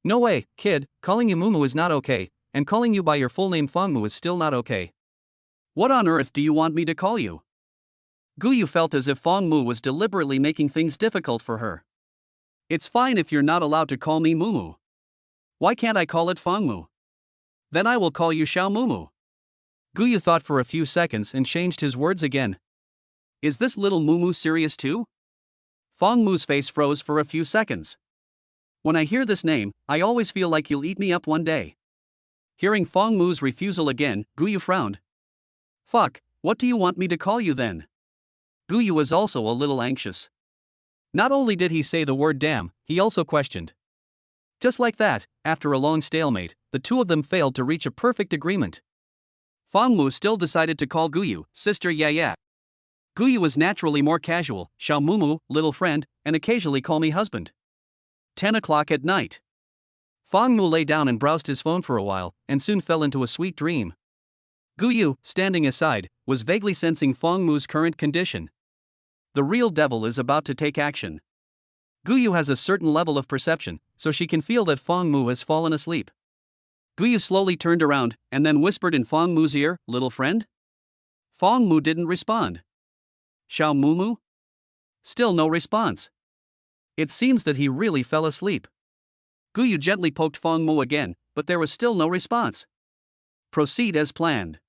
No way, kid, calling you Mumu is not okay, and calling you by your full name Fang Mu is still not okay. What on earth do you want me to call you? Guyu felt as if Fang Mu was deliberately making things difficult for her. It's fine if you're not allowed to call me Mumu. Why can't I call it Fang Mu? Then I will call you Xiao Mumu. Guyu thought for a few seconds and changed his words again. Is this little Mumu serious too? Fang Mu's face froze for a few seconds. When I hear this name, I always feel like you'll eat me up one day. Hearing Fang Mu's refusal again, Guyu frowned. Fuck, what do you want me to call you then? Guyu was also a little anxious. Not only did he say the word damn, he also questioned. Just like that, after a long stalemate, the two of them failed to reach a perfect agreement. Fang Mu still decided to call Guyu Sister Ye. Guyu was naturally more casual, Xiao Mumu, little friend, and occasionally call me husband. 10 o'clock at night. Fang Mu lay down and browsed his phone for a while, and soon fell into a sweet dream. Guyu, standing aside, was vaguely sensing Fang Mu's current condition. The real devil is about to take action. Guyu has a certain level of perception, so she can feel that Fang Mu has fallen asleep. Guyu slowly turned around, and then whispered in Fang Mu's ear, little friend? Fang Mu didn't respond. Xiao Mumu? Still no response. It seems that he really fell asleep. Guyu gently poked Fang Mu again, but there was still no response. Proceed as planned.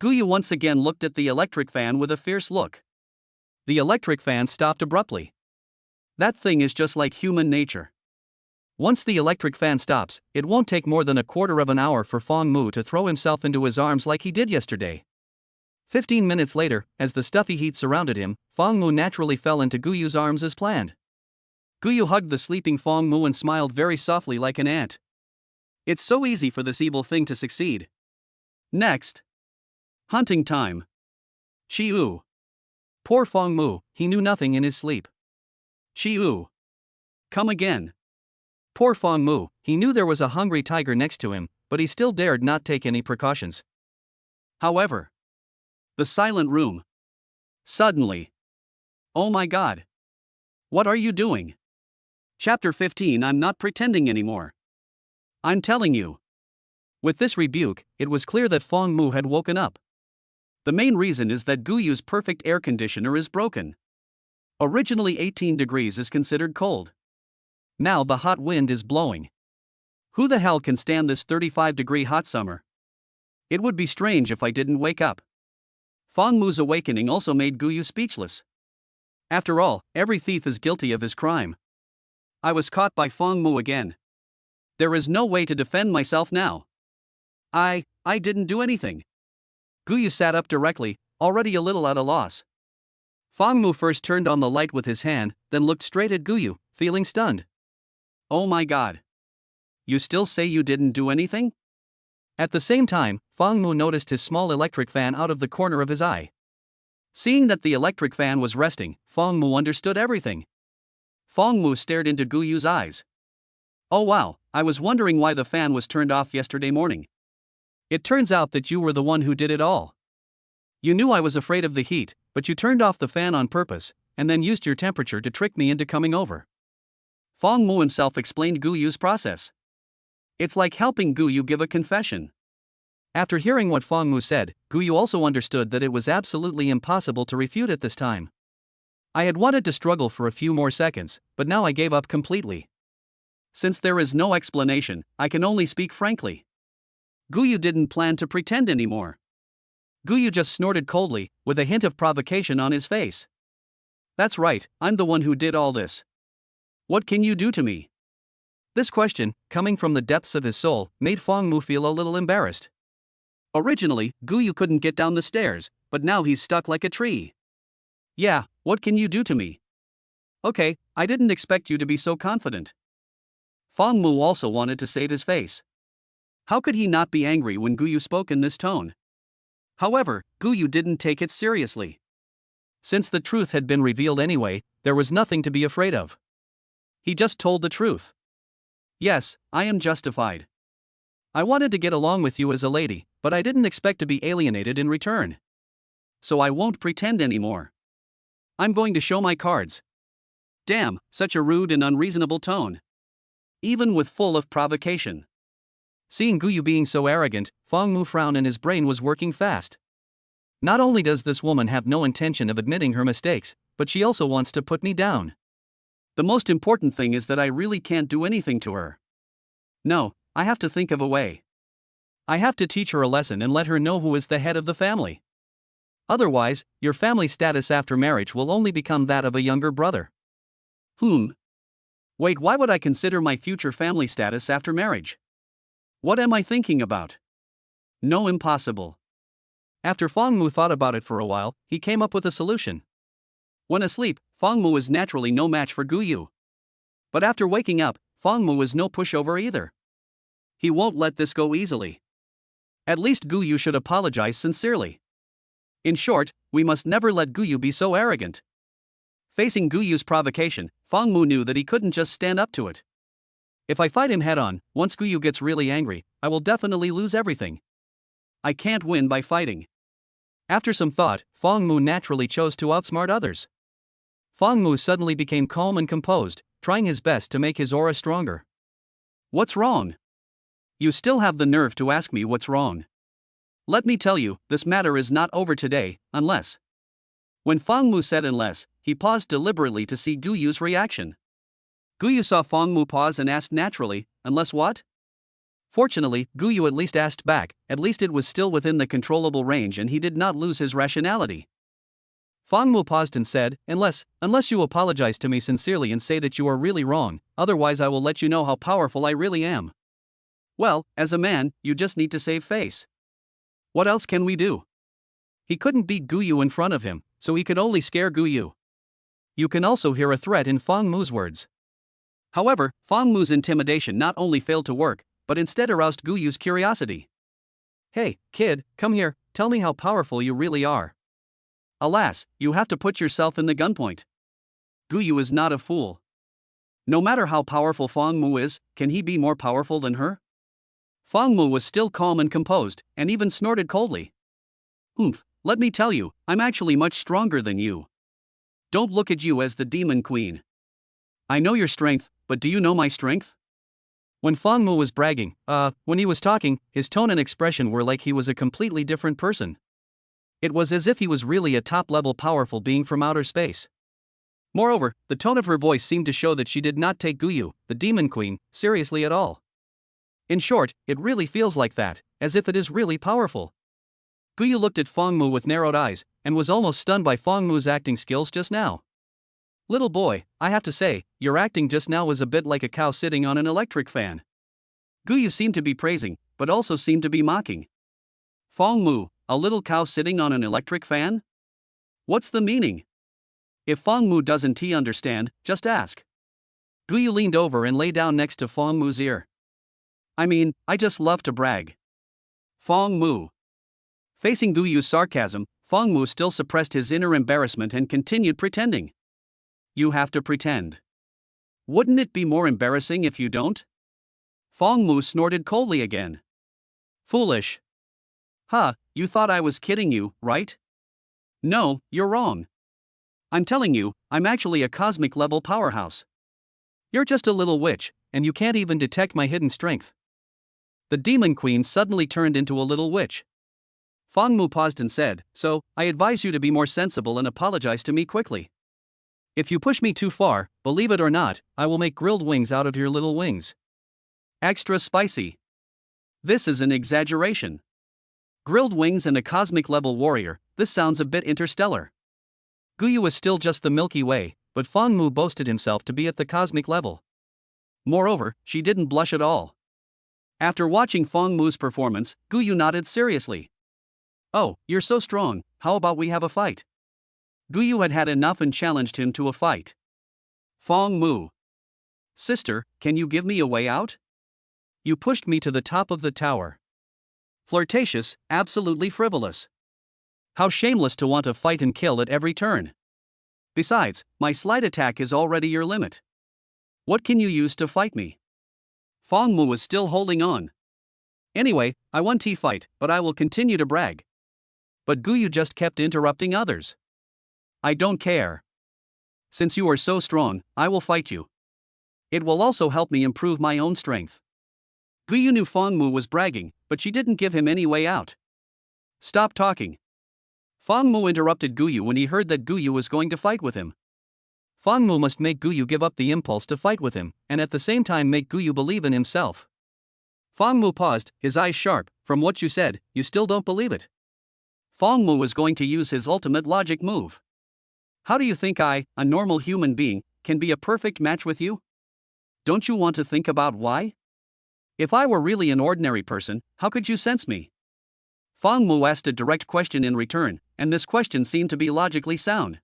Guyu once again looked at the electric fan with a fierce look. The electric fan stopped abruptly. That thing is just like human nature. Once the electric fan stops, it won't take more than a quarter of an hour for Fang Mu to throw himself into his arms like he did yesterday. 15 minutes later, as the stuffy heat surrounded him, Fang Mu naturally fell into Guyu's arms as planned. Guyu hugged the sleeping Fang Mu and smiled very softly like an ant. It's so easy for this evil thing to succeed. Next. Hunting time. Chiu. Poor Fang Mu, he knew nothing in his sleep. Chiu. Come again. Poor Fang Mu, he knew there was a hungry tiger next to him, but he still dared not take any precautions. However. The silent room. Suddenly. Oh my god. What are you doing? Chapter 15. I'm not pretending anymore. I'm telling you. With this rebuke, it was clear that Fang Mu had woken up. The main reason is that Guyu's perfect air conditioner is broken. Originally 18 degrees is considered cold. Now the hot wind is blowing. Who the hell can stand this 35-degree hot summer? It would be strange if I didn't wake up. Fang Mu's awakening also made Guyu speechless. After all, every thief is guilty of his crime. I was caught by Fang Mu again. There is no way to defend myself now. I didn't do anything. Guyu sat up directly, already a little at a loss. Fang Mu first turned on the light with his hand, then looked straight at Guyu, feeling stunned. Oh my god. You still say you didn't do anything? At the same time, Fang Mu noticed his small electric fan out of the corner of his eye. Seeing that the electric fan was resting, Fang Mu understood everything. Fang Mu stared into Guyu's eyes. Oh wow, I was wondering why the fan was turned off yesterday morning. It turns out that you were the one who did it all. You knew I was afraid of the heat, but you turned off the fan on purpose, and then used your temperature to trick me into coming over. Fang Mu himself explained Guyu's process. It's like helping Guyu give a confession. After hearing what Fang Mu said, Guyu also understood that it was absolutely impossible to refute at this time. I had wanted to struggle for a few more seconds, but now I gave up completely. Since there is no explanation, I can only speak frankly. Guyu didn't plan to pretend anymore. Guyu just snorted coldly, with a hint of provocation on his face. That's right, I'm the one who did all this. What can you do to me? This question, coming from the depths of his soul, made Fang Mu feel a little embarrassed. Originally, Guyu couldn't get down the stairs, but now he's stuck like a tree. Yeah, what can you do to me? Okay, I didn't expect you to be so confident. Fang Mu also wanted to save his face. How could he not be angry when Guyu spoke in this tone? However, Guyu didn't take it seriously. Since the truth had been revealed anyway, there was nothing to be afraid of. He just told the truth. Yes, I am justified. I wanted to get along with you as a lady, but I didn't expect to be alienated in return. So I won't pretend anymore. I'm going to show my cards. Damn, such a rude and unreasonable tone. Even with full of provocation. Seeing Guyu being so arrogant, Fang Mu frowned and his brain was working fast. Not only does this woman have no intention of admitting her mistakes, but she also wants to put me down. The most important thing is that I really can't do anything to her. No, I have to think of a way. I have to teach her a lesson and let her know who is the head of the family. Otherwise, your family status after marriage will only become that of a younger brother. Wait, why would I consider my future family status after marriage? What am I thinking about? No, impossible. After Fang Mu thought about it for a while, he came up with a solution. When asleep, Fang Mu is naturally no match for Guyu. But after waking up, Fang Mu is no pushover either. He won't let this go easily. At least Guyu should apologize sincerely. In short, we must never let Guyu be so arrogant. Facing Guyu's provocation, Fang Mu knew that he couldn't just stand up to it. If I fight him head-on, once Guyu gets really angry, I will definitely lose everything. I can't win by fighting. After some thought, Fang Mu naturally chose to outsmart others. Fang Mu suddenly became calm and composed, trying his best to make his aura stronger. What's wrong? You still have the nerve to ask me what's wrong. Let me tell you, this matter is not over today, unless. When Fang Mu said unless, he paused deliberately to see Guyu's reaction. Guyu saw Fang Mu pause and asked naturally, unless what? Fortunately, Guyu at least asked back, at least it was still within the controllable range and he did not lose his rationality. Fang Mu paused and said, unless you apologize to me sincerely and say that you are really wrong, otherwise I will let you know how powerful I really am. Well, as a man, you just need to save face. What else can we do? He couldn't beat Guyu in front of him, so he could only scare Guyu. You can also hear a threat in Fang Mu's words. However, Fang Mu's intimidation not only failed to work, but instead aroused Guyu's curiosity. Hey, kid, come here, tell me how powerful you really are. Alas, you have to put yourself in the gunpoint. Guyu is not a fool. No matter how powerful Fang Mu is, can he be more powerful than her? Fang Mu was still calm and composed, and even snorted coldly. Let me tell you, I'm actually much stronger than you. Don't look at you as the demon queen. I know your strength, but do you know my strength? When Fang Mu was bragging, when he was talking, his tone and expression were like he was a completely different person. It was as if he was really a top-level powerful being from outer space. Moreover, the tone of her voice seemed to show that she did not take Guyu, the demon queen, seriously at all. In short, it really feels like that, as if it is really powerful. Guyu looked at Feng Mu with narrowed eyes, and was almost stunned by Feng Mu's acting skills just now. Little boy, I have to say, your acting just now was a bit like a cow sitting on an electric fan. Guyu seemed to be praising, but also seemed to be mocking. Feng Mu, a little cow sitting on an electric fan? What's the meaning? If Feng Mu doesn't understand, just ask. Guyu leaned over and lay down next to Feng Mu's ear. I mean, I just love to brag. Feng Mu. Facing Guyu's sarcasm, Feng Mu still suppressed his inner embarrassment and continued pretending. You have to pretend. Wouldn't it be more embarrassing if you don't? Feng Mu snorted coldly again. Foolish. Huh, you thought I was kidding you, right? No, you're wrong. I'm telling you, I'm actually a cosmic level powerhouse. You're just a little witch, and you can't even detect my hidden strength. The demon queen suddenly turned into a little witch. Feng Mu paused and said, So, I advise you to be more sensible and apologize to me quickly. If you push me too far, believe it or not, I will make grilled wings out of your little wings. Extra spicy. This is an exaggeration. Grilled wings and a cosmic level warrior, this sounds a bit interstellar. Guyu was still just the Milky Way, but Feng Mu boasted himself to be at the cosmic level. Moreover, she didn't blush at all. After watching Feng Mu's performance, Guyu nodded seriously. Oh, you're so strong, how about we have a fight? Guyu had had enough and challenged him to a fight. Feng Mu. Sister, can you give me a way out? You pushed me to the top of the tower. Flirtatious, absolutely frivolous. How shameless to want to fight and kill at every turn. Besides, my slight attack is already your limit. What can you use to fight me? Feng Mu was still holding on. Anyway, I won T-fight, but I will continue to brag. But Guyu just kept interrupting others. I don't care. Since you are so strong, I will fight you. It will also help me improve my own strength. Guyu knew Feng Mu was bragging, but she didn't give him any way out. Stop talking. Feng Mu interrupted Guyu when he heard that Guyu was going to fight with him. Feng Mu must make Guyu give up the impulse to fight with him, and at the same time make Guyu believe in himself. Feng Mu paused, his eyes sharp. From what you said, you still don't believe it. Feng Mu was going to use his ultimate logic move. How do you think I, a normal human being, can be a perfect match with you? Don't you want to think about why? If I were really an ordinary person, how could you sense me? Feng Mu asked a direct question in return, and this question seemed to be logically sound.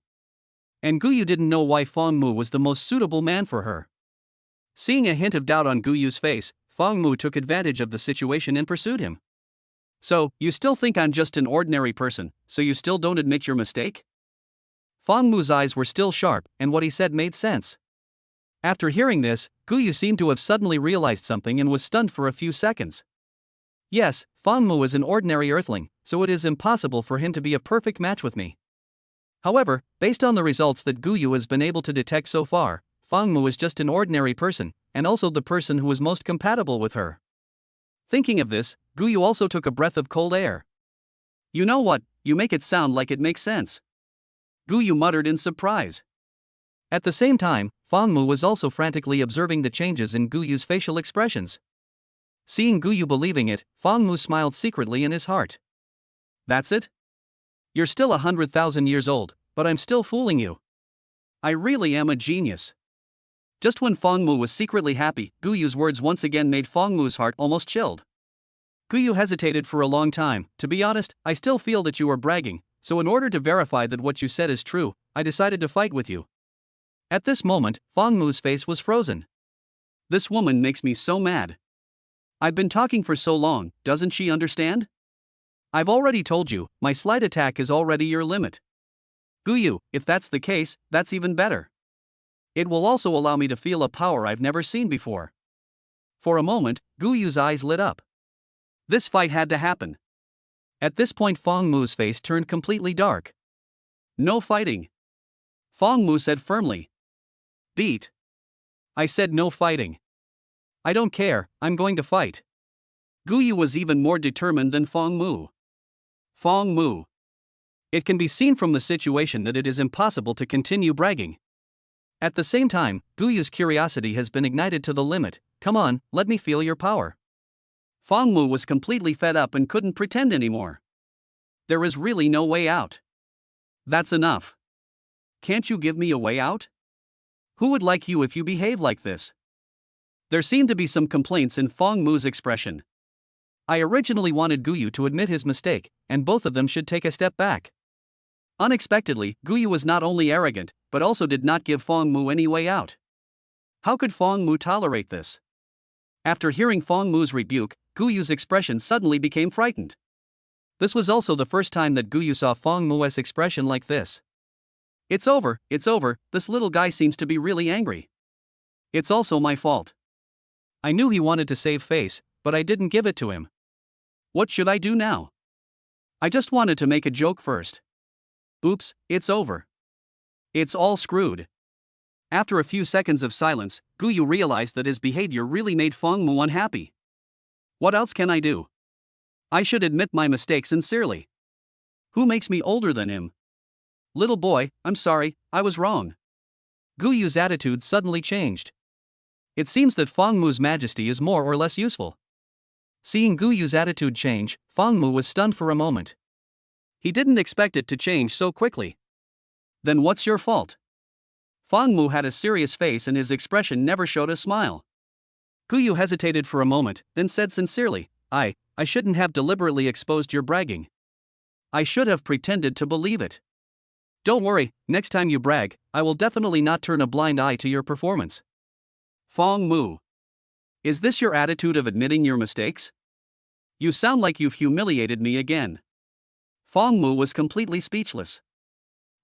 And Guyu didn't know why Feng Mu was the most suitable man for her. Seeing a hint of doubt on Guyu's face, Feng Mu took advantage of the situation and pursued him. So, you still think I'm just an ordinary person, so you still don't admit your mistake? Feng Mu's eyes were still sharp, and what he said made sense. After hearing this, Guyu seemed to have suddenly realized something and was stunned for a few seconds. Yes, Feng Mu is an ordinary earthling, so it is impossible for him to be a perfect match with me. However, based on the results that Guyu has been able to detect so far, Feng Mu is just an ordinary person, and also the person who is most compatible with her. Thinking of this, Guyu also took a breath of cold air. You know what, you make it sound like it makes sense. Guyu muttered in surprise. At the same time, Feng Mu was also frantically observing the changes in Guyu's facial expressions. Seeing Guyu believing it, Feng Mu smiled secretly in his heart. That's it? You're still 100,000 years old, but I'm still fooling you. I really am a genius. Just when Feng Mu was secretly happy, Guyu's words once again made Feng Mu's heart almost chilled. Guyu hesitated for a long time. To be honest, I still feel that you are bragging, so in order to verify that what you said is true, I decided to fight with you. At this moment, Feng Mu's face was frozen. This woman makes me so mad. I've been talking for so long, doesn't she understand? I've already told you, my slight attack is already your limit. Guyu, if that's the case, that's even better. It will also allow me to feel a power I've never seen before. For a moment, Guyu's eyes lit up. This fight had to happen. At this point Feng Mu's face turned completely dark. No fighting. Feng Mu said firmly. Beat. I said no fighting. I don't care, I'm going to fight. Guyu was even more determined than Feng Mu. Feng Mu. It can be seen from the situation that it is impossible to continue bragging. At the same time, Guyu's curiosity has been ignited to the limit. Come on, let me feel your power. Fang Mu was completely fed up and couldn't pretend anymore. There is really no way out. That's enough. Can't you give me a way out? Who would like you if you behave like this? There seemed to be some complaints in Fang Mu's expression. I originally wanted Guyu to admit his mistake, and both of them should take a step back. Unexpectedly, Guyu was not only arrogant, but also did not give Fang Mu any way out. How could Fang Mu tolerate this? After hearing Fang Mu's rebuke, Guyu's expression suddenly became frightened. This was also the first time that Guyu saw Fang Mu's expression like this. It's over, this little guy seems to be really angry. It's also my fault. I knew he wanted to save face, but I didn't give it to him. What should I do now? I just wanted to make a joke first. Oops, it's over. It's all screwed. After a few seconds of silence, Guyu realized that his behavior really made Fang Mu unhappy. What else can I do? I should admit my mistake sincerely. Who makes me older than him? Little boy, I'm sorry, I was wrong. Guyu's attitude suddenly changed. It seems that Fang Mu's majesty is more or less useful. Seeing Guyu's attitude change, Fang Mu was stunned for a moment. He didn't expect it to change so quickly. Then what's your fault? Fang Mu had a serious face and his expression never showed a smile. Guyu hesitated for a moment, then said sincerely, I shouldn't have deliberately exposed your bragging. I should have pretended to believe it. Don't worry, next time you brag, I will definitely not turn a blind eye to your performance. Fang Mu. Is this your attitude of admitting your mistakes? You sound like you've humiliated me again. Fang Mu was completely speechless.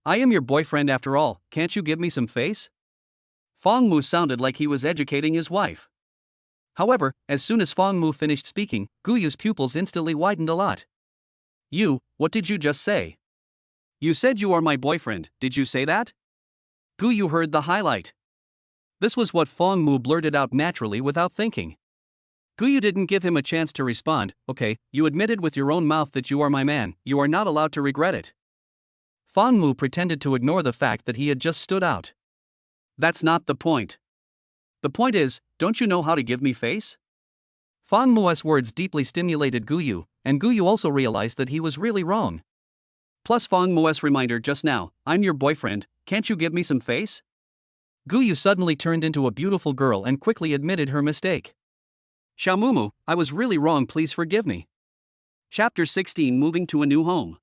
I am your boyfriend after all, can't you give me some face? Fang Mu sounded like he was educating his wife. However, as soon as Fang Mu finished speaking, Guyu's pupils instantly widened a lot. What did you just say? You said you are my boyfriend, did you say that? Guyu heard the highlight. This was what Fang Mu blurted out naturally without thinking. Guyu didn't give him a chance to respond. Okay, you admitted with your own mouth that you are my man, you are not allowed to regret it. Fang Mu pretended to ignore the fact that he had just stood out. That's not the point. The point is, don't you know how to give me face? Fang Mu's words deeply stimulated Guyu, and Guyu also realized that he was really wrong. Plus Fang Mu's reminder just now, I'm your boyfriend, can't you give me some face? Guyu suddenly turned into a beautiful girl and quickly admitted her mistake. Xiaomumu, I was really wrong, please forgive me. Chapter 16 Moving to a New Home.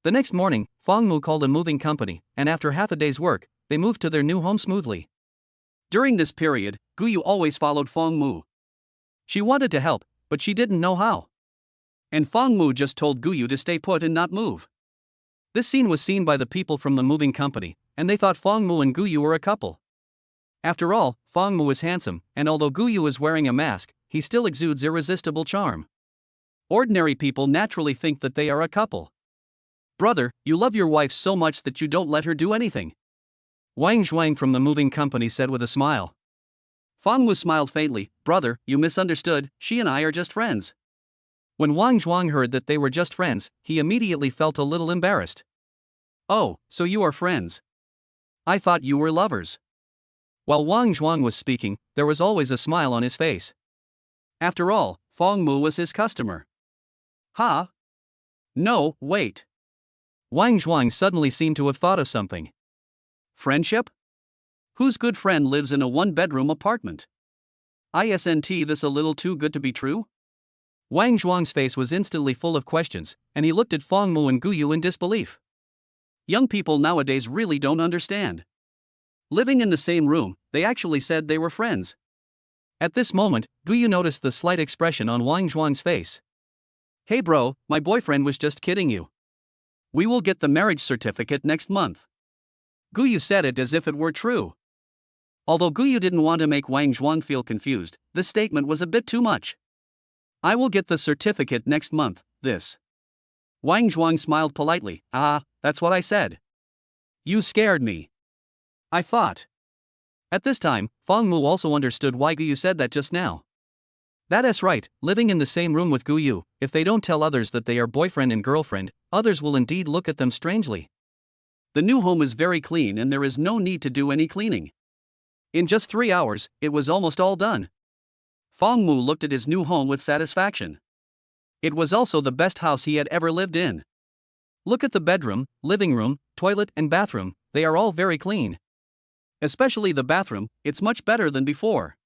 The next morning, Fang Mu called a moving company, and after half a day's work, they moved to their new home smoothly. During this period, Guyu always followed Fang Mu. She wanted to help, but she didn't know how. And Fang Mu just told Guyu to stay put and not move. This scene was seen by the people from the moving company, and they thought Fang Mu and Guyu were a couple. After all, Fang Mu is handsome, and although Guyu is wearing a mask, he still exudes irresistible charm. Ordinary people naturally think that they are a couple. Brother, you love your wife so much that you don't let her do anything. Wang Zhuang from the moving company said with a smile. Fang Mu smiled faintly. Brother, you misunderstood, she and I are just friends. When Wang Zhuang heard that they were just friends, he immediately felt a little embarrassed. Oh, so you are friends. I thought you were lovers. While Wang Zhuang was speaking, there was always a smile on his face. After all, Fang Mu was his customer. Huh? No, wait. Wang Zhuang suddenly seemed to have thought of something. Friendship? Whose good friend lives in a one-bedroom apartment? Isn't this a little too good to be true? Wang Zhuang's face was instantly full of questions, and he looked at Fang Mu and Guyu in disbelief. Young people nowadays really don't understand. Living in the same room, they actually said they were friends. At this moment, Guyu noticed the slight expression on Wang Zhuang's face. Hey bro, my boyfriend was just kidding you. We will get the marriage certificate next month. Guyu said it as if it were true. Although Guyu didn't want to make Wang Zhuang feel confused, this statement was a bit too much. I will get the certificate next month, this. Wang Zhuang smiled politely. That's what I said. You scared me. I thought. At this time, Fang Mu also understood why Guyu said that just now. That's right, living in the same room with Guyu, if they don't tell others that they are boyfriend and girlfriend, others will indeed look at them strangely. The new home is very clean and there is no need to do any cleaning. In just 3 hours, it was almost all done. Fong Mu looked at his new home with satisfaction. It was also the best house he had ever lived in. Look at the bedroom, living room, toilet and bathroom, they are all very clean. Especially the bathroom, it's much better than before.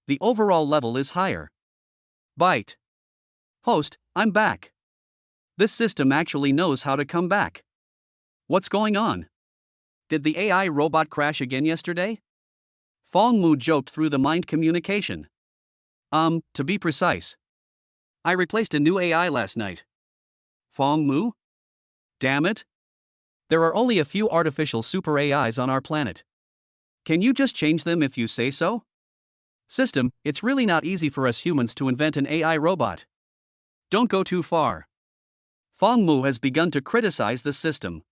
The overall level is higher. Bite. Host, I'm back. This system actually knows how to come back. What's going on? Did the AI robot crash again yesterday? Fong Mu joked through the mind communication. To be precise. I replaced a new AI last night. Fong Mu? Damn it. There are only a few artificial super AIs on our planet. Can you just change them if you say so? System, it's really not easy for us humans to invent an AI robot. Don't go too far. Fong Mu has begun to criticize the system.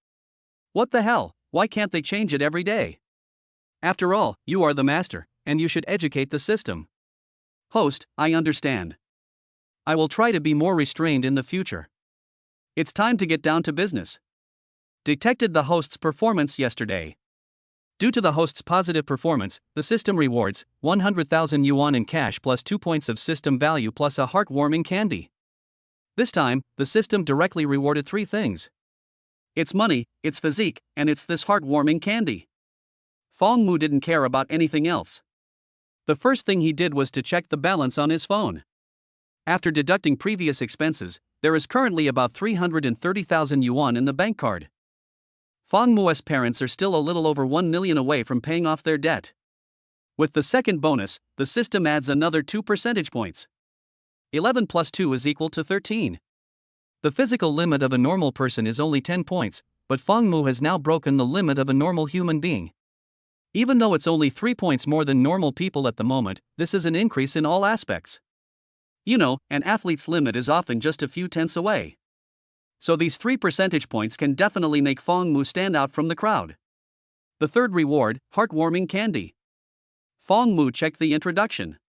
What the hell, why can't they change it every day? After all, you are the master, and you should educate the system. Host, I understand. I will try to be more restrained in the future. It's time to get down to business. Detected the host's performance yesterday. Due to the host's positive performance, the system rewards 100,000 yuan in cash plus 2 points of system value plus a heartwarming candy. This time, the system directly rewarded 3 things. It's money, it's physique, and it's this heartwarming candy. Fong Mu didn't care about anything else. The first thing he did was to check the balance on his phone. After deducting previous expenses, there is currently about 330,000 yuan in the bank card. Fong Mu's parents are still a little over 1 million away from paying off their debt. With the second bonus, the system adds another 2 percentage points. 11 plus 2 is equal to 13. The physical limit of a normal person is only 10 points, but Fong Mu has now broken the limit of a normal human being. Even though it's only 3 points more than normal people at the moment, this is an increase in all aspects. You know, an athlete's limit is often just a few tenths away. So these 3 percentage points can definitely make Fong Mu stand out from the crowd. The third reward, heartwarming candy. Fong Mu checked the introduction.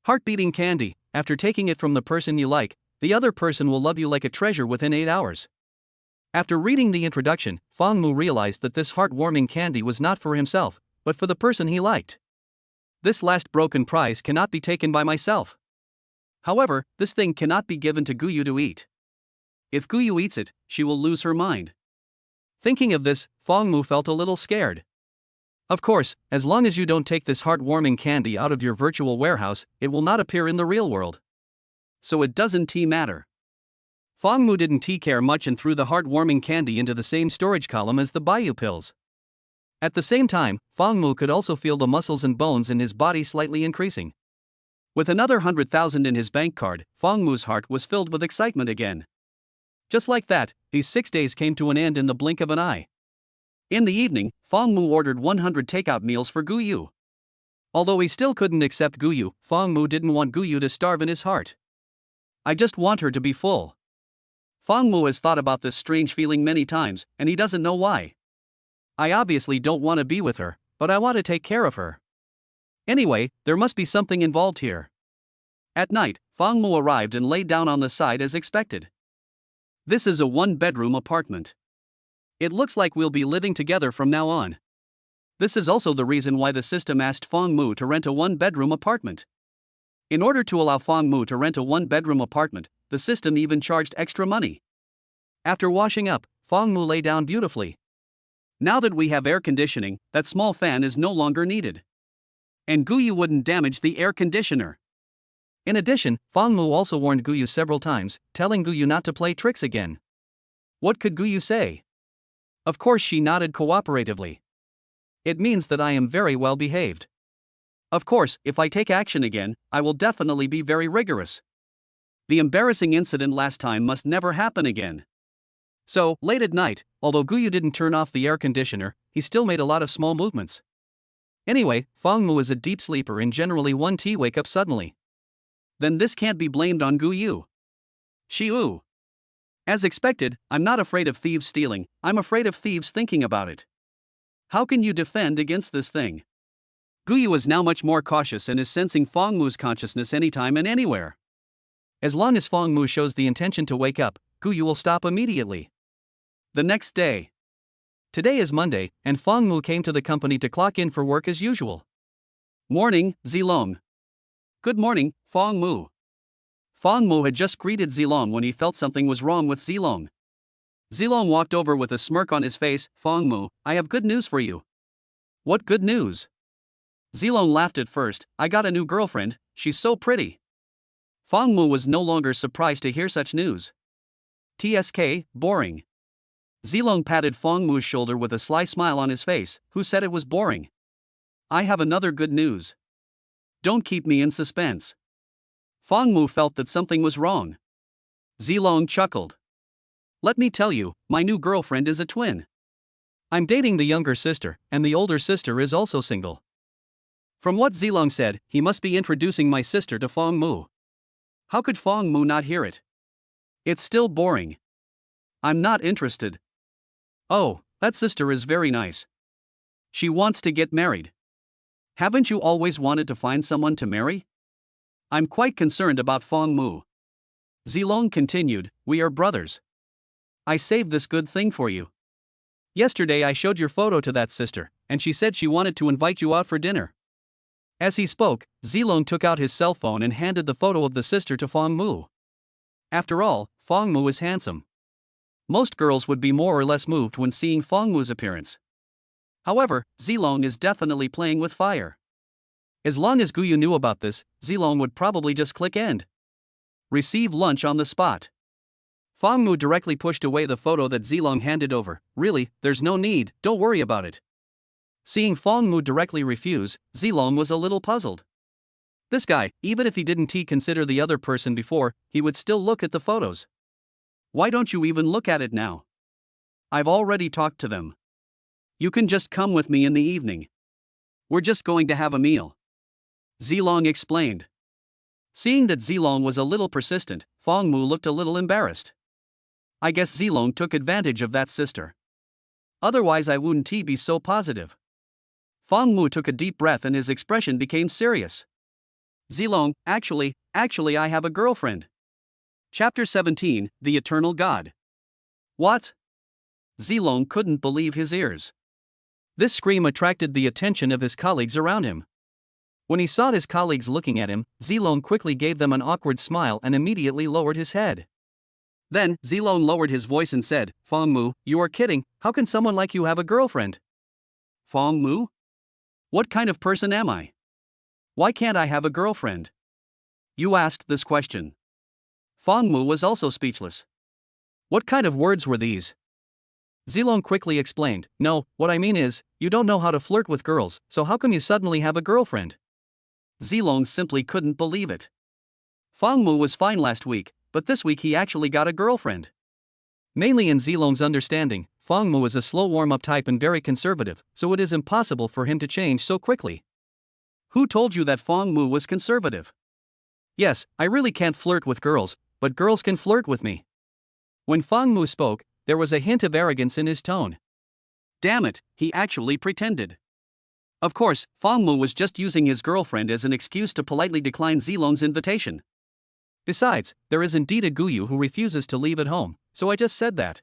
Heart-beating candy, after taking it from the person you like, the other person will love you like a treasure within 8 hours. After reading the introduction, Fong Mu realized that this heartwarming candy was not for himself, but for the person he liked. This last broken prize cannot be taken by myself. However, this thing cannot be given to Guyu to eat. If Guyu eats it, she will lose her mind. Thinking of this, Fong Mu felt a little scared. Of course, as long as you don't take this heartwarming candy out of your virtual warehouse, it will not appear in the real world. So it doesn't matter. Fong Mu didn't care much and threw the heartwarming candy into the same storage column as the Bayu pills. At the same time, Fong Mu could also feel the muscles and bones in his body slightly increasing. With another 100,000 in his bank card, Fong Mu's heart was filled with excitement again. Just like that, these 6 days came to an end in the blink of an eye. In the evening, Fong Mu ordered 100 takeout meals for Guyu. Although he still couldn't accept Guyu, Fong Mu didn't want Guyu to starve in his heart. I just want her to be full. Fong Mu has thought about this strange feeling many times, and he doesn't know why. I obviously don't want to be with her, but I want to take care of her. Anyway, there must be something involved here. At night, Fong Mu arrived and lay down on the side as expected. This is a 1-bedroom apartment. It looks like we'll be living together from now on. This is also the reason why the system asked Fong Mu to rent a 1-bedroom apartment. In order to allow Fong Mu to rent a 1-bedroom apartment, the system even charged extra money. After washing up, Fong Mu lay down beautifully. Now that we have air conditioning, that small fan is no longer needed. And Guyu wouldn't damage the air conditioner. In addition, Fong Mu also warned Guyu several times, telling Guyu not to play tricks again. What could Guyu say? Of course she nodded cooperatively. It means that I am very well behaved. Of course, if I take action again, I will definitely be very rigorous. The embarrassing incident last time must never happen again. So, late at night, although Guyu didn't turn off the air conditioner, he still made a lot of small movements. Anyway, Fong Mu is a deep sleeper and generally won't wake up suddenly. Then this can't be blamed on Guyu. Shiu. As expected, I'm not afraid of thieves stealing, I'm afraid of thieves thinking about it. How can you defend against this thing? Guyu is now much more cautious and is sensing Fong Mu's consciousness anytime and anywhere. As long as Fong Mu shows the intention to wake up, Guyu will stop immediately. The next day. Today is Monday, and Fong Mu came to the company to clock in for work as usual. Morning, Zilong. Good morning, Fong Mu. Fong Mu had just greeted Zilong when he felt something was wrong with Zilong. Zilong walked over with a smirk on his face. Fong Mu, I have good news for you. What good news? Zilong laughed at first. I got a new girlfriend, she's so pretty. Fong Mu was no longer surprised to hear such news. TSK, boring. Zilong patted Fong Mu's shoulder with a sly smile on his face. Who said it was boring? I have another good news. Don't keep me in suspense. Fong Mu felt that something was wrong. Zilong chuckled. Let me tell you, my new girlfriend is a twin. I'm dating the younger sister, and the older sister is also single. From what Zilong said, he must be introducing my sister to Fong Mu. How could Fong Mu not hear it? It's still boring. I'm not interested. Oh, that sister is very nice. She wants to get married. Haven't you always wanted to find someone to marry? I'm quite concerned about Fong Mu. Zilong continued, we are brothers. I saved this good thing for you. Yesterday I showed your photo to that sister, and she said she wanted to invite you out for dinner. As he spoke, Zilong took out his cell phone and handed the photo of the sister to Fong Mu. After all, Fong Mu is handsome. Most girls would be more or less moved when seeing Fong Mu's appearance. However, Zilong is definitely playing with fire. As long as Guyu knew about this, Zilong would probably just click end. Receive lunch on the spot. Fong Mu directly pushed away the photo that Zilong handed over. Really, there's no need, don't worry about it. Seeing Fong Mu directly refuse, Zilong was a little puzzled. This guy, even if he didn't consider the other person before, he would still look at the photos. Why don't you even look at it now? I've already talked to them. You can just come with me in the evening. We're just going to have a meal. Zilong explained. Seeing that Zilong was a little persistent, Fong Mu looked a little embarrassed. I guess Zilong took advantage of that sister. Otherwise I wouldn't be so positive. Fong Mu took a deep breath and his expression became serious. Zilong, actually I have a girlfriend. Chapter 17, The Eternal God. What? Zilong couldn't believe his ears. This scream attracted the attention of his colleagues around him. When he saw his colleagues looking at him, Zilong quickly gave them an awkward smile and immediately lowered his head. Then, Zilong lowered his voice and said, Fong Mu, you are kidding, how can someone like you have a girlfriend? Fong Mu? What kind of person am I? Why can't I have a girlfriend? You asked this question. Fong Mu was also speechless. What kind of words were these? Zilong quickly explained, no, what I mean is, you don't know how to flirt with girls, so how come you suddenly have a girlfriend? Zilong simply couldn't believe it. Fong Mu was fine last week, but this week he actually got a girlfriend. Mainly in Zilong's understanding, Fong Mu is a slow warm-up type and very conservative, so it is impossible for him to change so quickly. Who told you that Fong Mu was conservative? Yes, I really can't flirt with girls, but girls can flirt with me. When Fong Mu spoke, there was a hint of arrogance in his tone. Damn it, he actually pretended. Of course, Fong Mu was just using his girlfriend as an excuse to politely decline Zilong's invitation. Besides, there is indeed a Guyu who refuses to leave at home, so I just said that.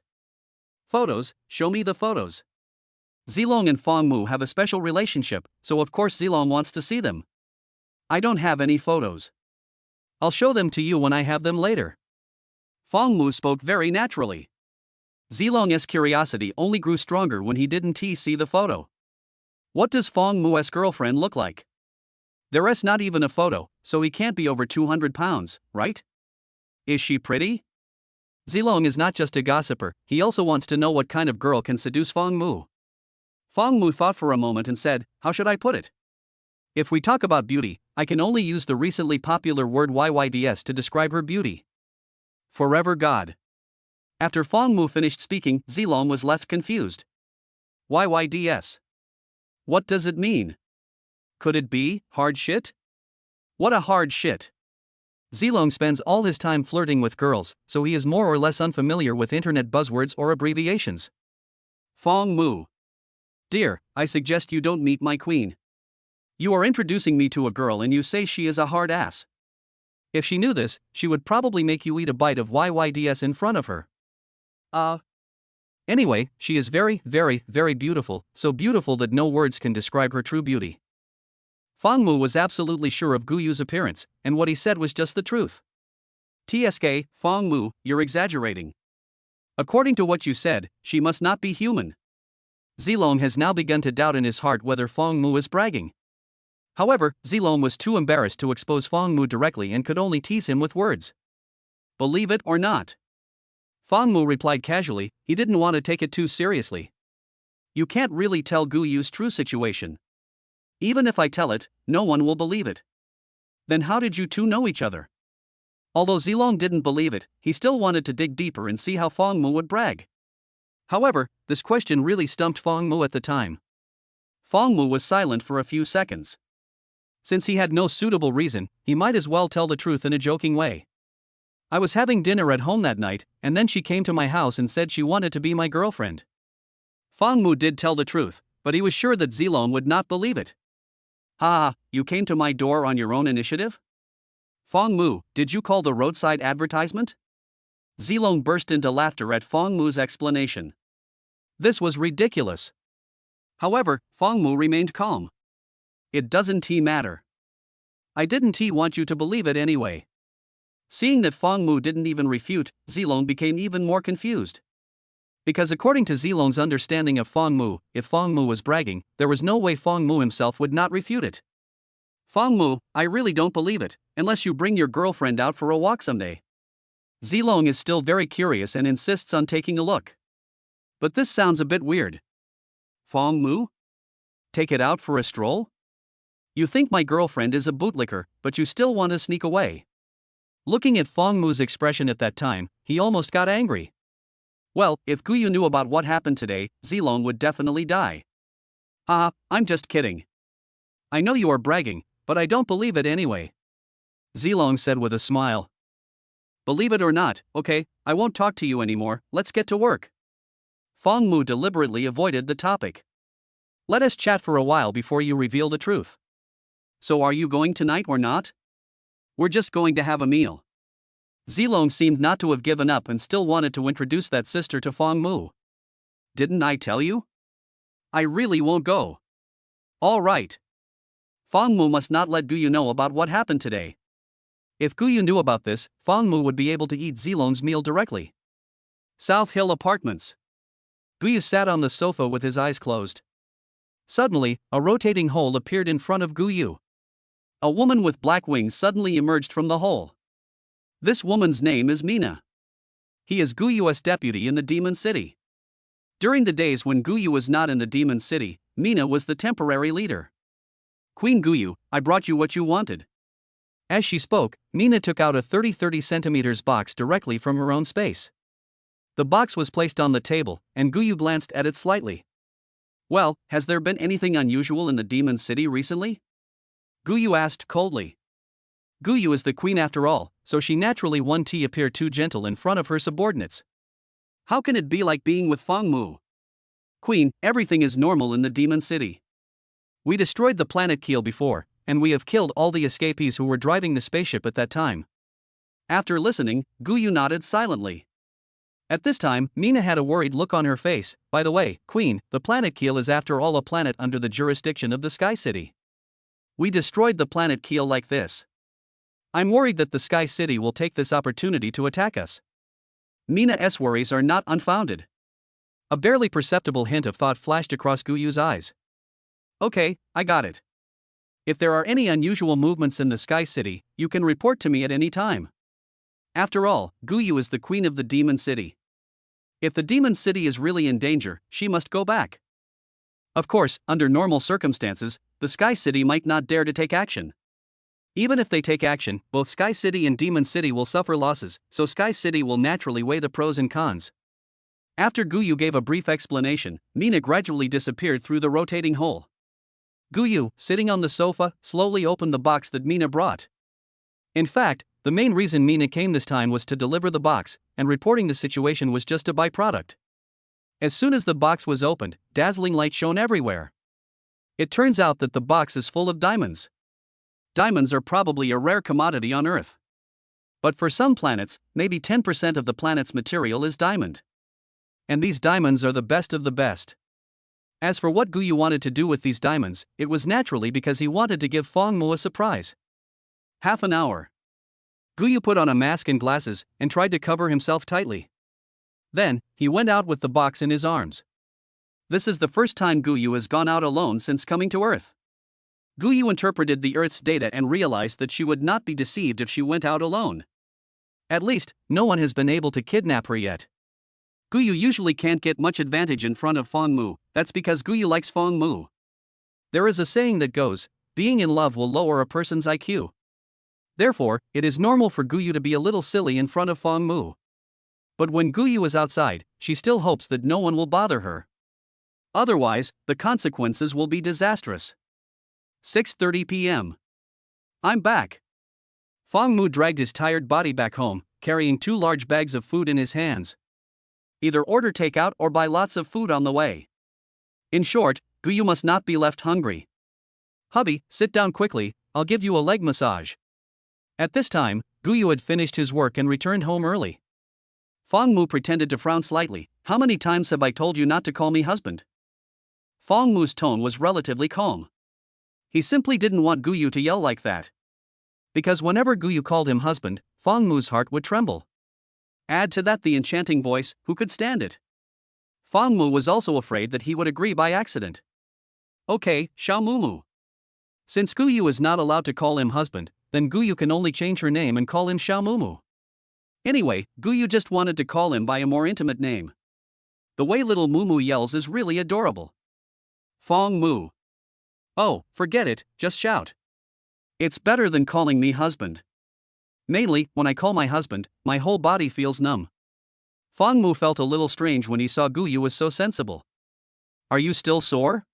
Photos, show me the photos. Zilong and Fong Mu have a special relationship, so of course Zilong wants to see them. I don't have any photos. I'll show them to you when I have them later. Fong Mu spoke very naturally. Zilong's curiosity only grew stronger when he didn't see the photo. What does Fong Mu's girlfriend look like? There's not even a photo, so he can't be over 200 pounds, right? Is she pretty? Zilong is not just a gossiper, he also wants to know what kind of girl can seduce Fong Mu. Fong Mu thought for a moment and said, how should I put it? If we talk about beauty, I can only use the recently popular word YYDS to describe her beauty. Forever God. After Fong Mu finished speaking, Zilong was left confused. YYDS. What does it mean? Could it be hard shit? What a hard shit. Zilong spends all his time flirting with girls, so he is more or less unfamiliar with internet buzzwords or abbreviations. Fong Mu. Dear, I suggest you don't meet my queen. You are introducing me to a girl and you say she is a hard ass. If she knew this, she would probably make you eat a bite of YYDS in front of her. Anyway, she is very, very, very beautiful, so beautiful that no words can describe her true beauty. Fang Mu was absolutely sure of Gu Yu's appearance, and what he said was just the truth. "TSK, Fang Mu, you're exaggerating. According to what you said, she must not be human." Zilong has now begun to doubt in his heart whether Fang Mu is bragging. However, Zilong was too embarrassed to expose Fang Mu directly and could only tease him with words. "Believe it or not." Fang Mu replied casually, he didn't want to take it too seriously. "You can't really tell Gu Yu's true situation. Even if I tell it, no one will believe it." "Then how did you two know each other?" Although Zilong didn't believe it, he still wanted to dig deeper and see how Fang Mu would brag. However, this question really stumped Fang Mu at the time. Fang Mu was silent for a few seconds. Since he had no suitable reason, he might as well tell the truth in a joking way. "I was having dinner at home that night, and then she came to my house and said she wanted to be my girlfriend." Fang Mu did tell the truth, but he was sure that Zilong would not believe it. "Ha, you came to my door on your own initiative? Fang Mu, did you call the roadside advertisement?" Zilong burst into laughter at Fang Mu's explanation. This was ridiculous. However, Fang Mu remained calm. "It doesn't matter. I didn't want you to believe it anyway." Seeing that Fang Mu didn't even refute, Zilong became even more confused. Because according to Zilong's understanding of Fang Mu, if Fang Mu was bragging, there was no way Fang Mu himself would not refute it. "Fang Mu, I really don't believe it, unless you bring your girlfriend out for a walk someday." Zilong is still very curious and insists on taking a look. "But this sounds a bit weird." "Fang Mu? Take it out for a stroll? You think my girlfriend is a bootlicker, but you still want to sneak away." Looking at Fang Mu's expression at that time, he almost got angry. Well, if Gu Yu knew about what happened today, Zilong would definitely die. I'm just kidding. I know you are bragging, but I don't believe it anyway." Zilong said with a smile. "Believe it or not, okay, I won't talk to you anymore, let's get to work." Fang Mu deliberately avoided the topic. "Let us chat for a while before you reveal the truth. So are you going tonight or not?" "We're just going to have a meal." Zilong seemed not to have given up and still wanted to introduce that sister to Fang Mu. "Didn't I tell you? I really won't go." "All right." Fang Mu must not let Gu Yu know about what happened today. If Gu Yu knew about this, Fang Mu would be able to eat Zilong's meal directly. South Hill Apartments. Gu Yu sat on the sofa with his eyes closed. Suddenly, a rotating hole appeared in front of Gu Yu. A woman with black wings suddenly emerged from the hole. This woman's name is Mina. He is Gu Yu's deputy in the Demon City. During the days when Gu Yu was not in the Demon City, Mina was the temporary leader. "Queen Gu Yu, I brought you what you wanted." As she spoke, Mina took out a 30 centimeters box directly from her own space. The box was placed on the table, and Gu Yu glanced at it slightly. "Well, has there been anything unusual in the Demon City recently?" Gu Yu asked coldly. Gu Yu is the queen after all, so she naturally won't appear too gentle in front of her subordinates. How can it be like being with Fang Mu? "Queen, everything is normal in the Demon City. We destroyed the planet Keel before, and we have killed all the escapees who were driving the spaceship at that time." After listening, Gu Yu nodded silently. At this time, Mina had a worried look on her face. "By the way, Queen, the planet Keel is after all a planet under the jurisdiction of the Sky City. We destroyed the planet Keel like this. I'm worried that the Sky City will take this opportunity to attack us." Mina's worries are not unfounded. A barely perceptible hint of thought flashed across Gu Yu's eyes. "Okay, I got it. If there are any unusual movements in the Sky City, you can report to me at any time. After all, Gu Yu is the queen of the Demon City. If the Demon City is really in danger, she must go back." Of course, under normal circumstances, the Sky City might not dare to take action. Even if they take action, both Sky City and Demon City will suffer losses, so Sky City will naturally weigh the pros and cons. After Gu Yu gave a brief explanation, Mina gradually disappeared through the rotating hole. Gu Yu, sitting on the sofa, slowly opened the box that Mina brought. In fact, the main reason Mina came this time was to deliver the box, and reporting the situation was just a byproduct. As soon as the box was opened, dazzling light shone everywhere. It turns out that the box is full of diamonds. Diamonds are probably a rare commodity on Earth. But for some planets, maybe 10% of the planet's material is diamond. And these diamonds are the best of the best. As for what Guyu wanted to do with these diamonds, it was naturally because he wanted to give Fong Mu a surprise. Half an hour. Guyu put on a mask and glasses and tried to cover himself tightly. Then, he went out with the box in his arms. This is the first time Guyu has gone out alone since coming to Earth. Guyu interpreted the Earth's data and realized that she would not be deceived if she went out alone. At least, no one has been able to kidnap her yet. Guyu usually can't get much advantage in front of Fong Mu, that's because Guyu likes Fong Mu. There is a saying that goes, being in love will lower a person's IQ. Therefore, it is normal for Guyu to be a little silly in front of Fong Mu. But when Guyu is outside, she still hopes that no one will bother her. Otherwise, the consequences will be disastrous. 6:30 p.m. I'm back. Fong Mu dragged his tired body back home, carrying 2 large bags of food in his hands. Either order takeout or buy lots of food on the way. In short, Guyu must not be left hungry. Hubby, sit down quickly, I'll give you a leg massage. At this time, Guyu had finished his work and returned home early. Fong Mu pretended to frown slightly. How many times have I told you not to call me husband? Fong Mu's tone was relatively calm. He simply didn't want Guyu to yell like that. Because whenever Guyu called him husband, Fong Mu's heart would tremble. Add to that the enchanting voice, who could stand it? Fong Mu was also afraid that he would agree by accident. Okay, Xiao Mumu. Since Guyu is not allowed to call him husband, then Guyu can only change her name and call him Xiao Mumu. Anyway, Guyu just wanted to call him by a more intimate name. The way little Mumu yells is really adorable. Fong Mu. Oh, forget it, just shout. It's better than calling me husband. Mainly, when I call my husband, my whole body feels numb. Fong Mu felt a little strange when he saw Guyu was so sensible. Are you still sore?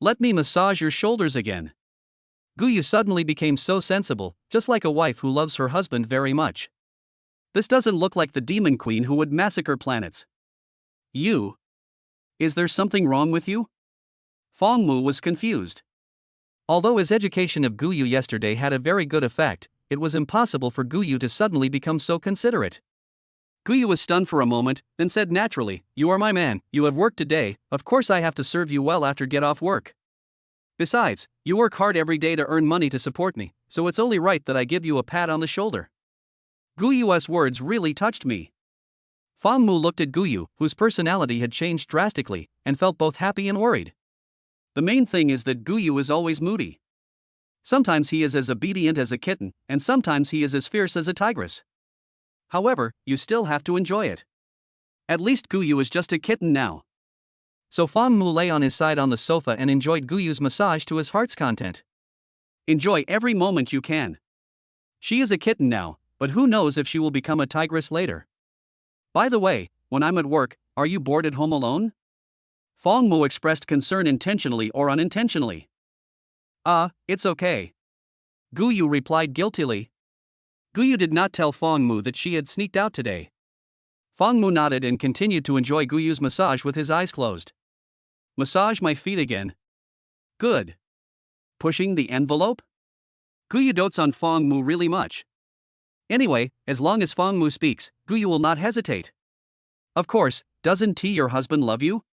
Let me massage your shoulders again. Guyu suddenly became so sensible, just like a wife who loves her husband very much. This doesn't look like the demon queen who would massacre planets. You? Is there something wrong with you? Fong Mu was confused. Although his education of Guyu yesterday had a very good effect, it was impossible for Guyu to suddenly become so considerate. Guyu was stunned for a moment, then said naturally, "You are my man, you have worked today, of course I have to serve you well after get off work. Besides, you work hard every day to earn money to support me, so it's only right that I give you a pat on the shoulder." Guyu's words really touched me. Fong Mu looked at Guyu, whose personality had changed drastically, and felt both happy and worried. The main thing is that Guyu is always moody. Sometimes he is as obedient as a kitten, and sometimes he is as fierce as a tigress. However, you still have to enjoy it. At least Guyu is just a kitten now. So Fong Mu lay on his side on the sofa and enjoyed Guyu's massage to his heart's content. Enjoy every moment you can. She is a kitten now, but who knows if she will become a tigress later. By the way, when I'm at work, are you bored at home alone? Fong Mu expressed concern intentionally or unintentionally. It's okay. Guyu replied guiltily. Guyu did not tell Fong Mu that she had sneaked out today. Fong Mu nodded and continued to enjoy Guyu's massage with his eyes closed. Massage my feet again. Good. Pushing the envelope? Guyu dotes on Fong Mu really much. Anyway, as long as Fong Mu speaks, Guyu will not hesitate. Of course, doesn't T your husband love you?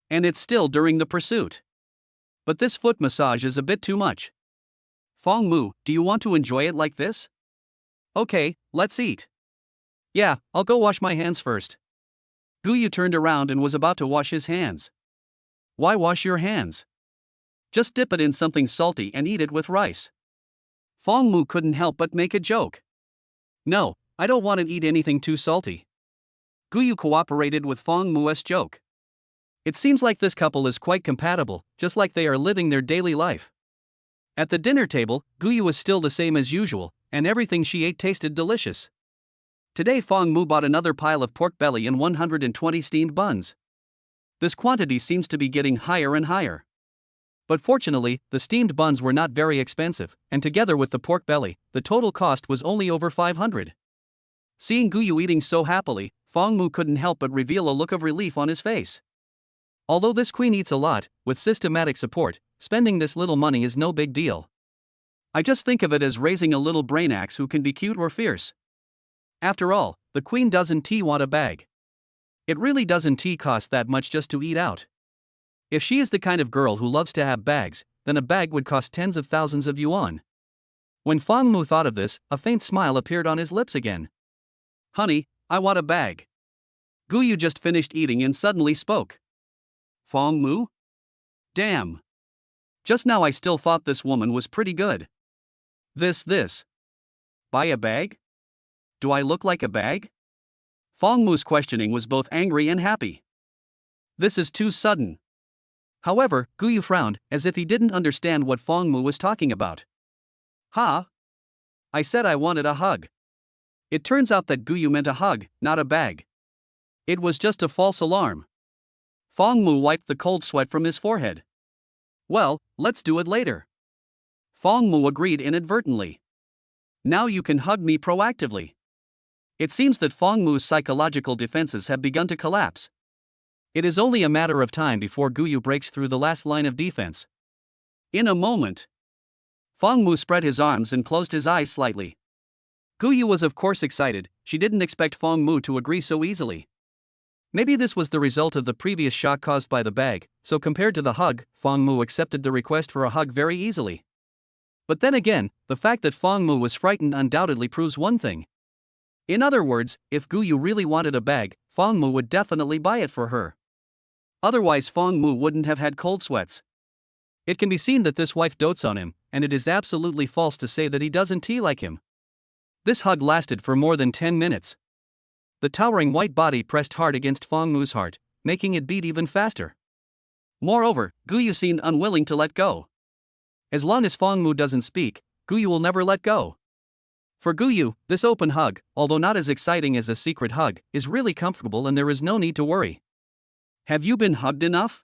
And it's still during the pursuit. But this foot massage is a bit too much. Fong Mu, do you want to enjoy it like this? Okay, let's eat. Yeah, I'll go wash my hands first. Guyu turned around and was about to wash his hands. Why wash your hands? Just dip it in something salty and eat it with rice. Fong Mu couldn't help but make a joke. No, I don't want to eat anything too salty. Guyu cooperated with Fong Mu's joke. It seems like this couple is quite compatible, just like they are living their daily life. At the dinner table, Guyu was still the same as usual, and everything she ate tasted delicious. Today Fong Mu bought another pile of pork belly and 120 steamed buns. This quantity seems to be getting higher and higher. But fortunately, the steamed buns were not very expensive, and together with the pork belly, the total cost was only over 500. Seeing Guyu eating so happily, Fong Mu couldn't help but reveal a look of relief on his face. Although this queen eats a lot, with systematic support, spending this little money is no big deal. I just think of it as raising a little brainax who can be cute or fierce. After all, the queen doesn't want a bag. It really doesn't cost that much just to eat out. If she is the kind of girl who loves to have bags, then a bag would cost tens of thousands of yuan. When Fang Mu thought of this, a faint smile appeared on his lips again. Honey, I want a bag. Gu Yu just finished eating and suddenly spoke. Fang Mu? Damn. Just now I still thought this woman was pretty good. This. Buy a bag? Do I look like a bag? Fang Mu's questioning was both angry and happy. This is too sudden. However, Gu Yu frowned, as if he didn't understand what Fang Mu was talking about. Ha? I said I wanted a hug. It turns out that Gu Yu meant a hug, not a bag. It was just a false alarm. Fang Mu wiped the cold sweat from his forehead. Well, let's do it later. Fang Mu agreed inadvertently. Now you can hug me proactively. It seems that Fang Mu's psychological defenses have begun to collapse. It is only a matter of time before Gu Yu breaks through the last line of defense. In a moment, Fang Mu spread his arms and closed his eyes slightly. Gu Yu was of course excited. She didn't expect Fang Mu to agree so easily. Maybe this was the result of the previous shock caused by the bag, so compared to the hug, Fang Mu accepted the request for a hug very easily. But then again, the fact that Fang Mu was frightened undoubtedly proves one thing. In other words, if Gu Yu really wanted a bag, Fang Mu would definitely buy it for her. Otherwise Fang Mu wouldn't have had cold sweats. It can be seen that this wife dotes on him, and it is absolutely false to say that he doesn't like him. This hug lasted for more than 10 minutes. The towering white body pressed hard against Fang Mu's heart, making it beat even faster. Moreover, Gu Yu seemed unwilling to let go. As long as Fang Mu doesn't speak, Gu Yu will never let go. For Gu Yu, this open hug, although not as exciting as a secret hug, is really comfortable and there is no need to worry. Have you been hugged enough?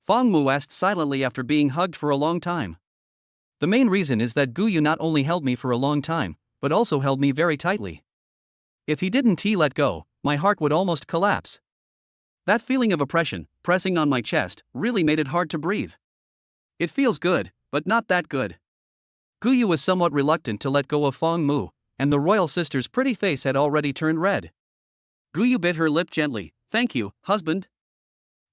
Fang Mu asked silently after being hugged for a long time. The main reason is that Gu Yu not only held me for a long time, but also held me very tightly. If he didn't let go, my heart would almost collapse. That feeling of oppression, pressing on my chest, really made it hard to breathe. It feels good, but not that good. Gu Yu was somewhat reluctant to let go of Fang Mu, and the royal sister's pretty face had already turned red. Gu Yu bit her lip gently. Thank you, husband.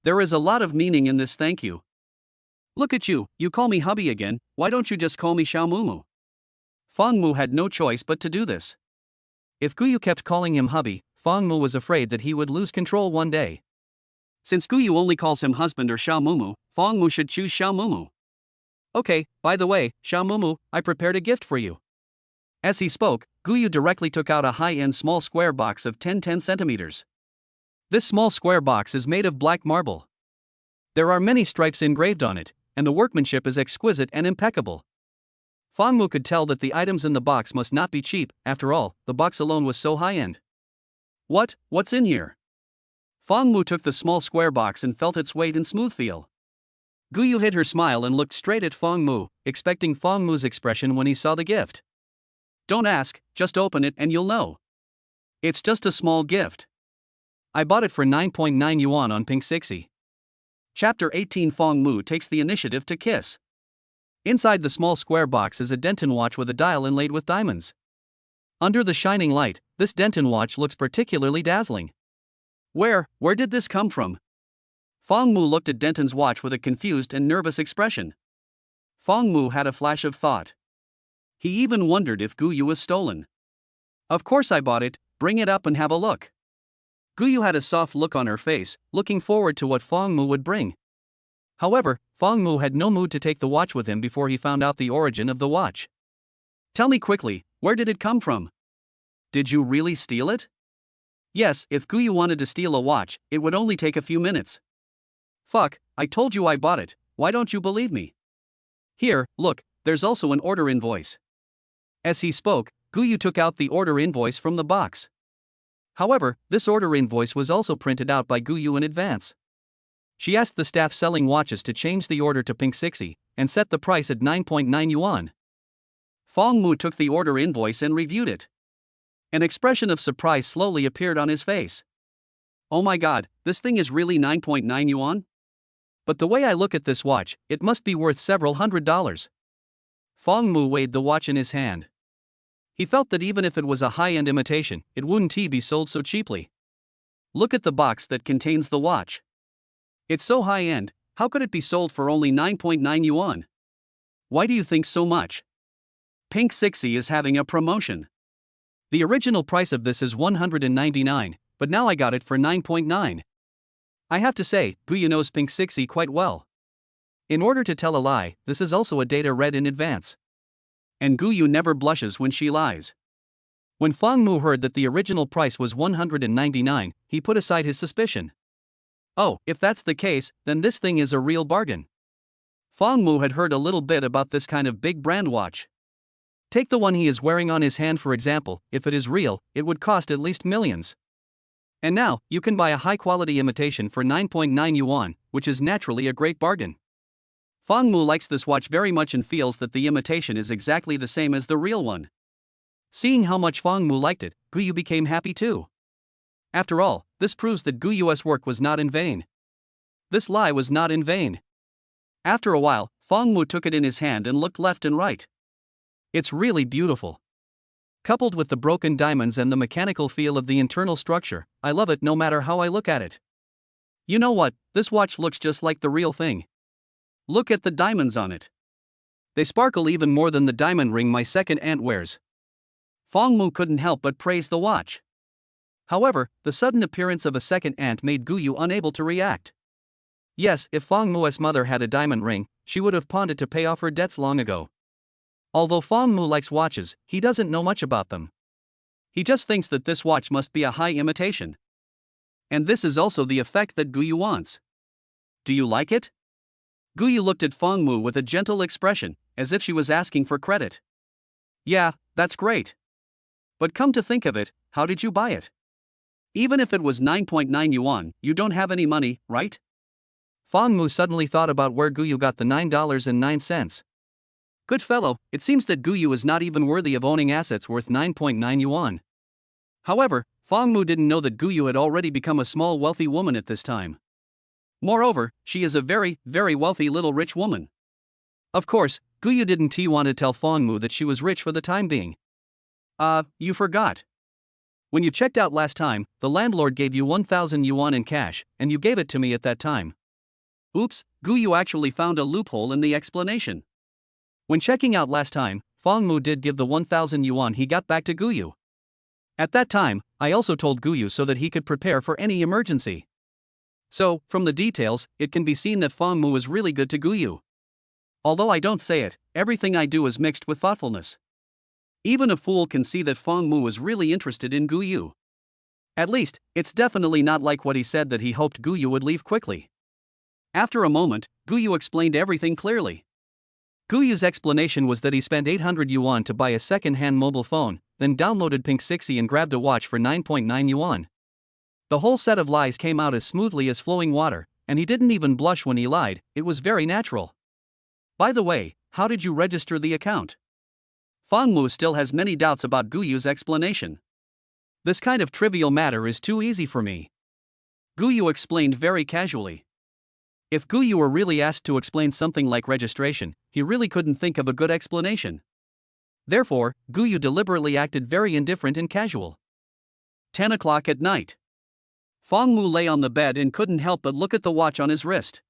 There is a lot of meaning in this thank you. Look at you, you call me hubby again, why don't you just call me Xiaomumu? Fang Mu had no choice but to do this. If Gu Yu kept calling him hubby, Fang Mu was afraid that he would lose control one day. Since Gu Yu only calls him husband or Xiaomumu, Fang Mu should choose Xiaomumu. Okay, by the way, Xiaomumu, I prepared a gift for you. As he spoke, Gu Yu directly took out a high-end small square box of 10 centimeters. This small square box is made of black marble. There are many stripes engraved on it, and the workmanship is exquisite and impeccable. Fang Mu could tell that the items in the box must not be cheap, after all, the box alone was so high-end. What's in here? Fang Mu took the small square box and felt its weight and smooth feel. Gu Yu hid her smile and looked straight at Fang Mu, expecting Fang Mu's expression when he saw the gift. Don't ask, just open it and you'll know. It's just a small gift. I bought it for 9.9 yuan on Pink Sixy. Chapter 18. Fang Mu takes the initiative to kiss. Inside the small square box is a Denton watch with a dial inlaid with diamonds. Under the shining light, this Denton watch looks particularly dazzling. Where did this come from? Fang Mu looked at Denton's watch with a confused and nervous expression. Fang Mu had a flash of thought. He even wondered if Gu Yu was stolen. Of course I bought it, bring it up and have a look. Gu Yu had a soft look on her face, looking forward to what Fang Mu would bring. However, Fang Mu had no mood to take the watch with him before he found out the origin of the watch. Tell me quickly, where did it come from? Did you really steal it? Yes, if Gu Yu wanted to steal a watch, it would only take a few minutes. Fuck, I told you I bought it, why don't you believe me? Here, look, there's also an order invoice. As he spoke, Gu Yu took out the order invoice from the box. However, this order invoice was also printed out by Gu Yu in advance. She asked the staff selling watches to change the order to Pink Sixy, and set the price at 9.9 yuan. Fang Mu took the order invoice and reviewed it. An expression of surprise slowly appeared on his face. Oh my god, this thing is really 9.9 yuan? But the way I look at this watch, it must be worth several $100s. Fang Mu weighed the watch in his hand. He felt that even if it was a high-end imitation, it wouldn't be sold so cheaply. Look at the box that contains the watch. It's so high-end, How could it be sold for only 9.9 yuan? Why do you think so much? Pink 6E is having a promotion. The original price of this is 199, but now I got it for 9.9. I have to say, Guyu knows Pink 6E quite well. In order to tell a lie, this is also a data read in advance. And Guyu never blushes when she lies. When Fang Mu heard that the original price was 199, he put aside his suspicion. Oh, if that's the case, then this thing is a real bargain. Fang Mu had heard a little bit about this kind of big brand watch. Take the one he is wearing on his hand for example. If it is real, it would cost at least millions. And now, you can buy a high-quality imitation for 9.9 yuan, which is naturally a great bargain. Fang Mu likes this watch very much and feels that the imitation is exactly the same as the real one. Seeing how much Fang Mu liked it, Guyu became happy too. After all, this proves that Guyu's work was not in vain. This lie was not in vain. After a while, Fang Mu took it in his hand and looked left and right. It's really beautiful. Coupled with the broken diamonds and the mechanical feel of the internal structure, I love it no matter how I look at it. You know what, this watch looks just like the real thing. Look at the diamonds on it. They sparkle even more than the diamond ring my second aunt wears. Fang Mu couldn't help but praise the watch. However, the sudden appearance of a second aunt made Guyu unable to react. Yes, if Fang Mu's mother had a diamond ring, she would have pawned it to pay off her debts long ago. Although Fang Mu likes watches, he doesn't know much about them. He just thinks that this watch must be a high imitation. And this is also the effect that Guyu wants. Do you like it? Guyu looked at Fang Mu with a gentle expression, as if she was asking for credit. Yeah, that's great. But come to think of it, how did you buy it? Even if it was 9.9 yuan, you don't have any money, right? Fang Mu suddenly thought about where Guyu got the $9.09. Good fellow, it seems that Guyu is not even worthy of owning assets worth 9.9 yuan. However, Fang Mu didn't know that Guyu had already become a small wealthy woman at this time. Moreover, she is a very, very wealthy little rich woman. Of course, Guyu didn't want to tell Fang Mu that she was rich for the time being. You forgot. When you checked out last time, the landlord gave you 1,000 yuan in cash, and you gave it to me at that time. Oops, Guyu actually found a loophole in the explanation. When checking out last time, Fang Mu did give the 1,000 yuan he got back to Guyu. At that time, I also told Guyu so that he could prepare for any emergency. So, from the details, it can be seen that Fang Mu is really good to Guyu. Although I don't say it, everything I do is mixed with thoughtfulness. Even a fool can see that Fang Mu is really interested in Guyu. At least, it's definitely not like what he said that he hoped Guyu would leave quickly. After a moment, Guyu explained everything clearly. Guyu's explanation was that he spent 800 yuan to buy a second-hand mobile phone, then downloaded Pink 6E and grabbed a watch for 9.9 yuan. The whole set of lies came out as smoothly as flowing water, and he didn't even blush when he lied. It was very natural. By the way, how did you register the account? Fang Mu still has many doubts about Guyu's explanation. This kind of trivial matter is too easy for me. Guyu explained very casually. If Guyu were really asked to explain something like registration, he really couldn't think of a good explanation. Therefore, Guyu deliberately acted very indifferent and casual. 10 o'clock at night. Fang Mu lay on the bed and couldn't help but look at the watch on his wrist.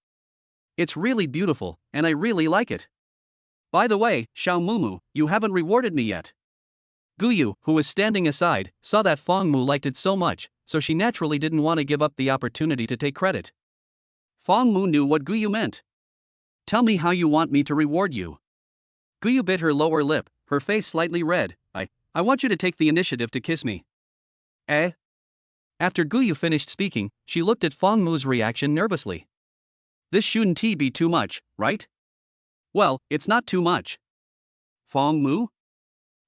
It's really beautiful, and I really like it. By the way, Xiao Mumu, you haven't rewarded me yet. Guyu, who was standing aside, saw that Fang Mu liked it so much, so she naturally didn't want to give up the opportunity to take credit. Fang Mu knew what Guyu meant. Tell me how you want me to reward you. Guyu bit her lower lip, her face slightly red. I want you to take the initiative to kiss me. Eh? After Guyu finished speaking, she looked at Fang Mu's reaction nervously. This shouldn't be too much, right? Well, it's not too much. Fang Mu?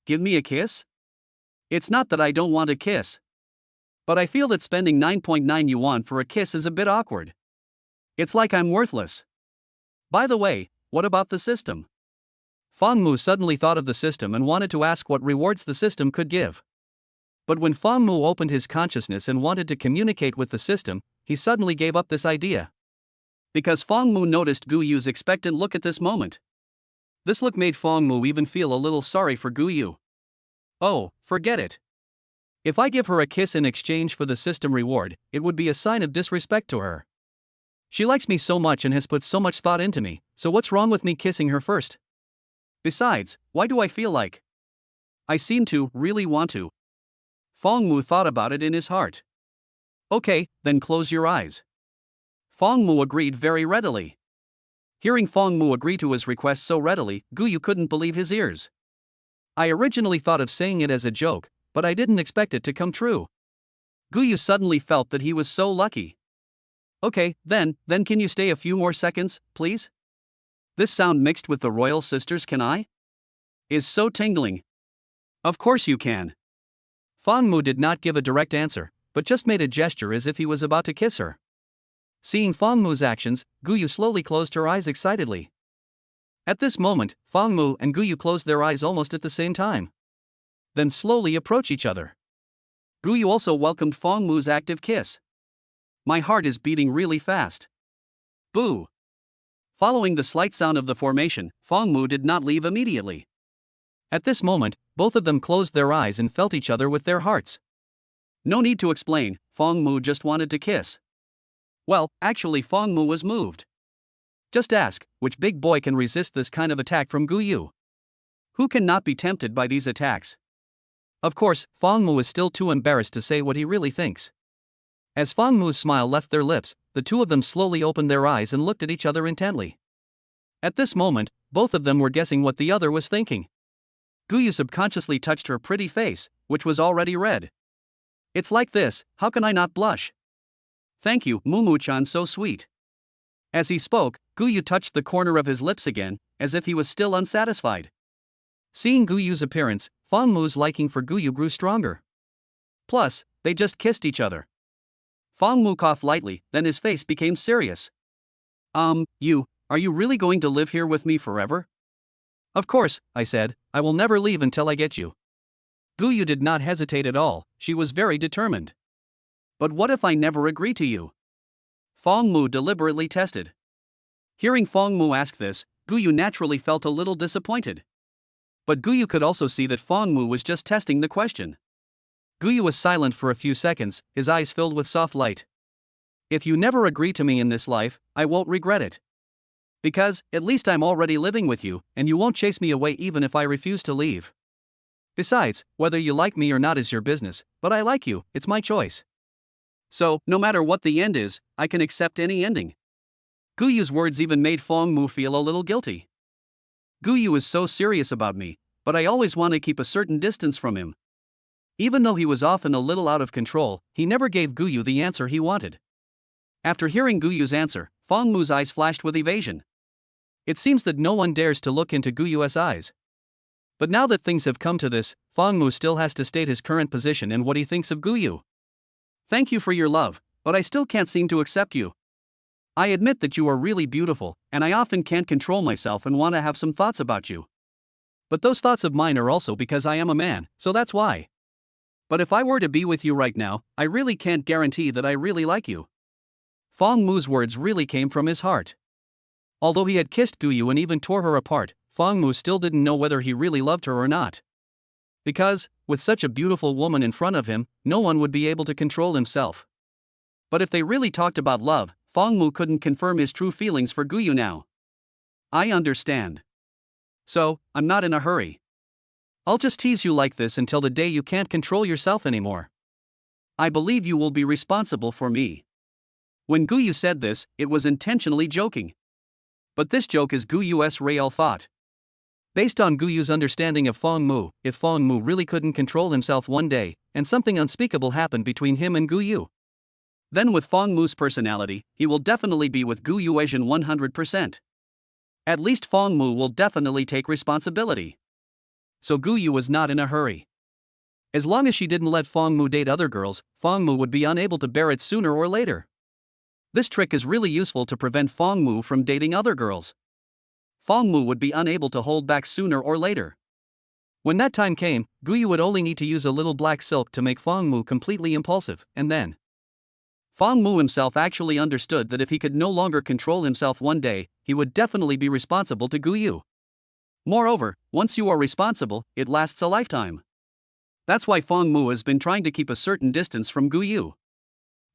Give me a kiss? It's not that I don't want a kiss. But I feel that spending 9.9 yuan for a kiss is a bit awkward. It's like I'm worthless. By the way, what about the system? Fang Mu suddenly thought of the system and wanted to ask what rewards the system could give. But when Fang Mu opened his consciousness and wanted to communicate with the system, he suddenly gave up this idea. Because Fang Mu noticed Guyu's expectant look at this moment. This look made Fang Mu even feel a little sorry for Guyu. Oh, forget it. If I give her a kiss in exchange for the system reward, it would be a sign of disrespect to her. She likes me so much and has put so much thought into me, so what's wrong with me kissing her first? Besides, why do I feel like I seem to really want to? Fong Mu thought about it in his heart. Okay, then close your eyes. Fong Mu agreed very readily. Hearing Fong Mu agree to his request so readily, Guyu couldn't believe his ears. I originally thought of saying it as a joke, but I didn't expect it to come true. Guyu suddenly felt that he was so lucky. Okay, then can you stay a few more seconds, please? This sound mixed with the royal sisters can I? Is so tingling. Of course you can. Fong Mu did not give a direct answer, but just made a gesture as if he was about to kiss her. Seeing Fong Mu's actions, Guyu slowly closed her eyes excitedly. At this moment, Fong Mu and Guyu closed their eyes almost at the same time. Then slowly approach each other. Guyu also welcomed Fong Mu's active kiss. My heart is beating really fast. Boo! Following the slight sound of the formation, Fong Mu did not leave immediately. At this moment, both of them closed their eyes and felt each other with their hearts. No need to explain, Fong Mu just wanted to kiss. Well, actually Fong Mu was moved. Just ask, which big boy can resist this kind of attack from Guyu? Who cannot be tempted by these attacks? Of course, Fong Mu is still too embarrassed to say what he really thinks. As Fong Mu's smile left their lips, the two of them slowly opened their eyes and looked at each other intently. At this moment, both of them were guessing what the other was thinking. Guyu subconsciously touched her pretty face, which was already red. It's like this, how can I not blush? Thank you, Mumu-chan, so sweet. As he spoke, Guyu touched the corner of his lips again, as if he was still unsatisfied. Seeing Guyu's appearance, Fong Mu's liking for Guyu grew stronger. Plus, they just kissed each other. Fong Mu coughed lightly, then his face became serious. Are you really going to live here with me forever? Of course, I said, I will never leave until I get you. Guyu did not hesitate at all, she was very determined. But what if I never agree to you? Fong Mu deliberately tested. Hearing Fong Mu ask this, Guyu naturally felt a little disappointed. But Guyu could also see that Fong Mu was just testing the question. Guyu was silent for a few seconds, his eyes filled with soft light. If you never agree to me in this life, I won't regret it. Because, at least I'm already living with you, and you won't chase me away even if I refuse to leave. Besides, whether you like me or not is your business, but I like you, it's my choice. So, no matter what the end is, I can accept any ending. Guyu's words even made Fong Mu feel a little guilty. Guyu is so serious about me, but I always want to keep a certain distance from him. Even though he was often a little out of control, he never gave Guyu the answer he wanted. After hearing Guyu's answer, Fong Mu's eyes flashed with evasion. It seems that no one dares to look into Guyu's eyes. But now that things have come to this, Fong Mu still has to state his current position and what he thinks of Guyu. Thank you for your love, but I still can't seem to accept you. I admit that you are really beautiful, and I often can't control myself and want to have some thoughts about you. But those thoughts of mine are also because I am a man, so that's why. But if I were to be with you right now, I really can't guarantee that I really like you. Fong Mu's words really came from his heart. Although he had kissed Guyu and even tore her apart, Fong Mu still didn't know whether he really loved her or not. Because, with such a beautiful woman in front of him, no one would be able to control himself. But if they really talked about love, Fong Mu couldn't confirm his true feelings for Guyu now. I understand. So, I'm not in a hurry. I'll just tease you like this until the day you can't control yourself anymore. I believe you will be responsible for me. When Guyu said this, it was intentionally joking. But this joke is Guyu's real thought. Based on Guyu's understanding of Fong Mu, if Fong Mu really couldn't control himself one day, and something unspeakable happened between him and Guyu, then with Fong Mu's personality, he will definitely be with Guyu Asian 100%. At least Fong Mu will definitely take responsibility. So Guyu was not in a hurry. As long as she didn't let Fong Mu date other girls, Fong Mu would be unable to bear it sooner or later. This trick is really useful to prevent Fong Mu from dating other girls. Fong Mu would be unable to hold back sooner or later. When that time came, Guyu would only need to use a little black silk to make Fong Mu completely impulsive, and then Fong Mu himself actually understood that if he could no longer control himself one day, he would definitely be responsible to Guyu. Moreover, once you are responsible, it lasts a lifetime. That's why Fong Mu has been trying to keep a certain distance from Guyu.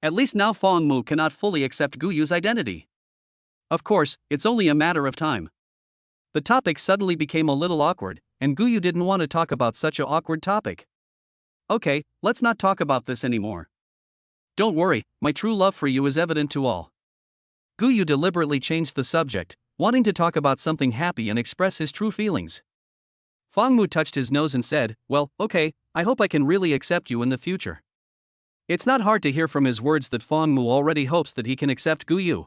At least now Fong Mu cannot fully accept Guyu's identity. Of course, it's only a matter of time. The topic suddenly became a little awkward, and Guyu didn't want to talk about such an awkward topic. Okay, let's not talk about this anymore. Don't worry, my true love for you is evident to all. Guyu deliberately changed the subject, wanting to talk about something happy and express his true feelings. Fong Mu touched his nose and said, well, okay, I hope I can really accept you in the future. It's not hard to hear from his words that Fong Mu already hopes that he can accept Guyu.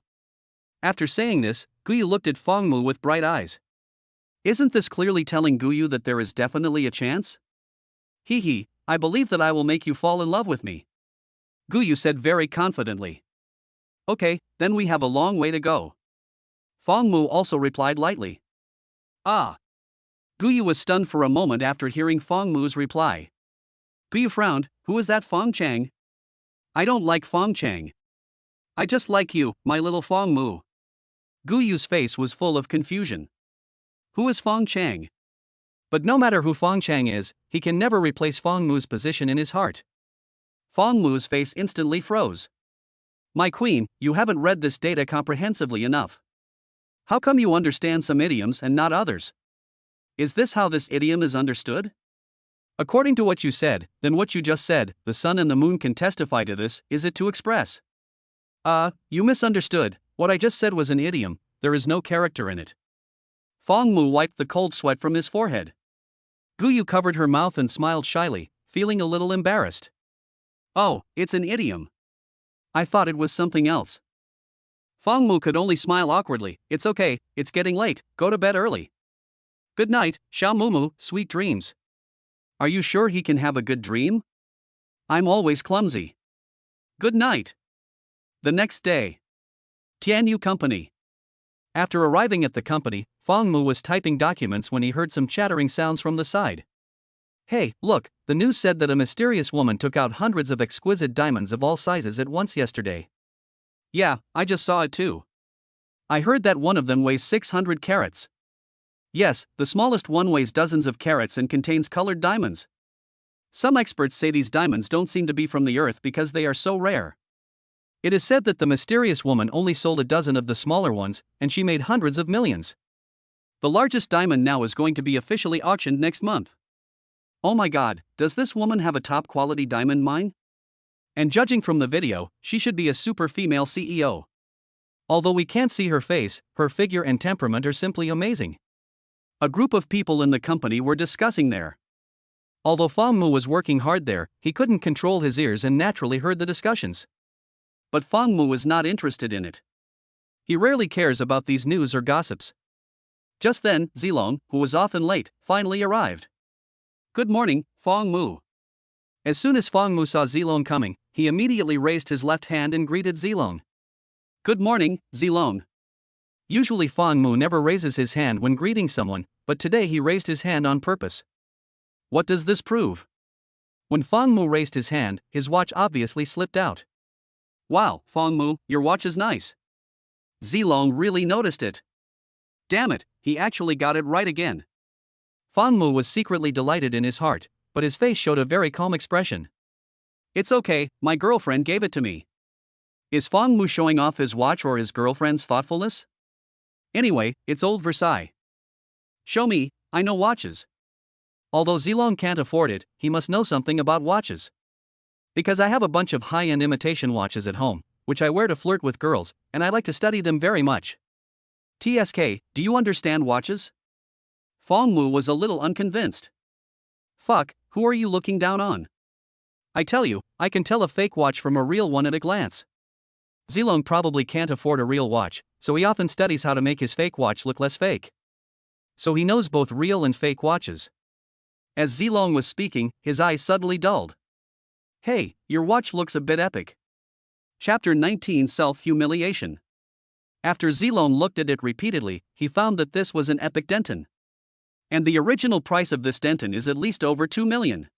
After saying this, Guyu looked at Fong Mu with bright eyes. Isn't this clearly telling Guyu that there is definitely a chance? Hee, I believe that I will make you fall in love with me. Guyu said very confidently. Okay, then we have a long way to go. Fong Mu also replied lightly. Ah. Guyu was stunned for a moment after hearing Fong Mu's reply. Guyu frowned. Who is that Fong Chang? I don't like Fong Chang. I just like you, my little Fong Mu. Guyu's face was full of confusion. Who is Fong Chang? But no matter who Fong Chang is, he can never replace Fong Mu's position in his heart. Fong Mu's face instantly froze. My queen, you haven't read this data comprehensively enough. How come you understand some idioms and not others? Is this how this idiom is understood? According to what you said, then what you just said, the sun and the moon can testify to this, is it to express? You misunderstood, what I just said was an idiom, there is no character in it. Fong Mu wiped the cold sweat from his forehead. Guyu covered her mouth and smiled shyly, feeling a little embarrassed. Oh, it's an idiom. I thought it was something else. Fong Mu could only smile awkwardly. It's okay, it's getting late, go to bed early. Good night, Xiao Mumu, sweet dreams. Are you sure he can have a good dream? I'm always clumsy. Good night. The next day. Tianyu Company. After arriving at the company, Fong Mu was typing documents when he heard some chattering sounds from the side. Hey, look, the news said that a mysterious woman took out hundreds of exquisite diamonds of all sizes at once yesterday. Yeah, I just saw it too. I heard that one of them weighs 600 carats. Yes, the smallest one weighs dozens of carats and contains colored diamonds. Some experts say these diamonds don't seem to be from the earth because they are so rare. It is said that the mysterious woman only sold a dozen of the smaller ones, and she made hundreds of millions. The largest diamond now is going to be officially auctioned next month. Oh my god, does this woman have a top quality diamond mine? And judging from the video, she should be a super female CEO. Although we can't see her face, her figure and temperament are simply amazing. A group of people in the company were discussing there. Although Fong Mu was working hard there, he couldn't control his ears and naturally heard the discussions. But Fong Mu was not interested in it. He rarely cares about these news or gossips. Just then, Zilong, who was often late, finally arrived. Good morning, Fong Mu. As soon as Fong Mu saw Zilong coming, he immediately raised his left hand and greeted Zilong. Good morning, Zilong. Usually Fong Mu never raises his hand when greeting someone, but today he raised his hand on purpose. What does this prove? When Fong Mu raised his hand, his watch obviously slipped out. Wow, Fong Mu, your watch is nice. Zilong really noticed it. Damn it, he actually got it right again. Fong Mu was secretly delighted in his heart, but his face showed a very calm expression. It's okay, my girlfriend gave it to me. Is Fong Mu showing off his watch or his girlfriend's thoughtfulness? Anyway, it's old Versailles. Show me, I know watches. Although Zilong can't afford it, he must know something about watches. Because I have a bunch of high-end imitation watches at home, which I wear to flirt with girls, and I like to study them very much. TSK, do you understand watches? Fong Mu was a little unconvinced. Fuck, who are you looking down on? I tell you, I can tell a fake watch from a real one at a glance. Zilong probably can't afford a real watch, so he often studies how to make his fake watch look less fake. So he knows both real and fake watches. As Zilong was speaking, his eyes suddenly dulled. Hey, your watch looks a bit epic. Chapter 19 Self-Humiliation. After Zilong looked at it repeatedly, he found that this was an epic Denton. And the original price of this Denton is at least over 2 million.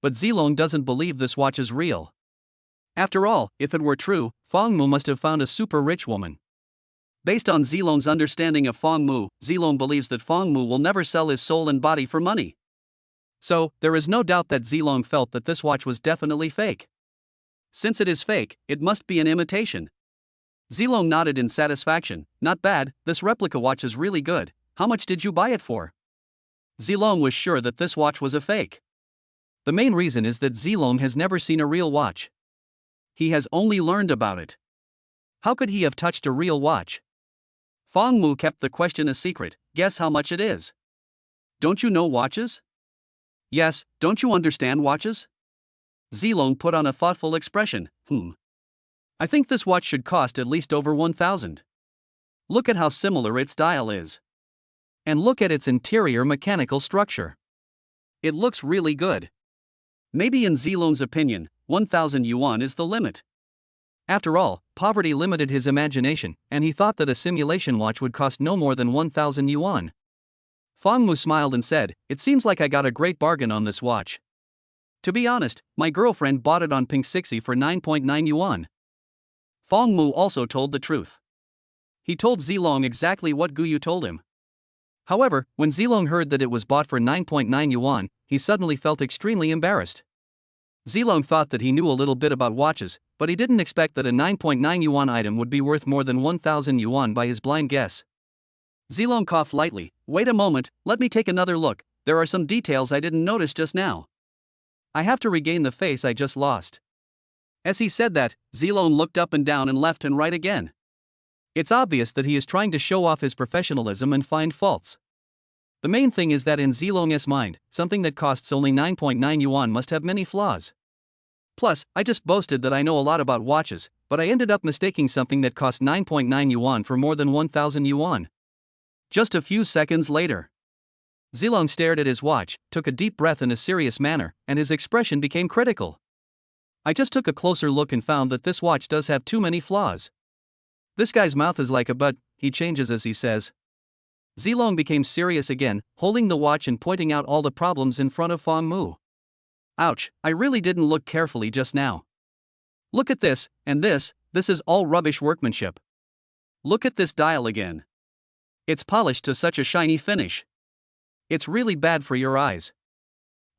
But Zilong doesn't believe this watch is real. After all, if it were true, Fong Mu must have found a super rich woman. Based on Zilong's understanding of Fong Mu, Zilong believes that Fong Mu will never sell his soul and body for money. So, there is no doubt that Zilong felt that this watch was definitely fake. Since it is fake, it must be an imitation. Zilong nodded in satisfaction. Not bad, this replica watch is really good. How much did you buy it for? Zilong was sure that this watch was a fake. The main reason is that Zilong has never seen a real watch. He has only learned about it. How could he have touched a real watch? Fong Mu kept the question a secret. Guess how much it is? Don't you know watches? Yes, don't you understand watches? Zilong put on a thoughtful expression. I think this watch should cost at least over 1,000. Look at how similar its dial is. And look at its interior mechanical structure. It looks really good. Maybe in Zilong's opinion, 1,000 yuan is the limit. After all, poverty limited his imagination, and he thought that a simulation watch would cost no more than 1,000 yuan. Fong Mu smiled and said, "It seems like I got a great bargain on this watch. To be honest, my girlfriend bought it on Pink Sixy for 9.9 yuan. Fong Mu also told the truth. He told Zilong exactly what Guyu told him. However, when Zilong heard that it was bought for 9.9 yuan, he suddenly felt extremely embarrassed. Zilong thought that he knew a little bit about watches, but he didn't expect that a 9.9 yuan item would be worth more than 1,000 yuan by his blind guess. Zilong coughed lightly. Wait a moment, let me take another look. There are some details I didn't notice just now. I have to regain the face I just lost. As he said that, Zilong looked up and down and left and right again. It's obvious that he is trying to show off his professionalism and find faults. The main thing is that in Zilong's mind, something that costs only 9.9 yuan must have many flaws. Plus, I just boasted that I know a lot about watches, but I ended up mistaking something that cost 9.9 yuan for more than 1,000 yuan. Just a few seconds later, Zilong stared at his watch, took a deep breath in a serious manner, and his expression became critical. I just took a closer look and found that this watch does have too many flaws. This guy's mouth is like a bud, he changes as he says. Zilong became serious again, holding the watch and pointing out all the problems in front of Fong Mu. Ouch, I really didn't look carefully just now. Look at this, and this is all rubbish workmanship. Look at this dial again. It's polished to such a shiny finish. It's really bad for your eyes.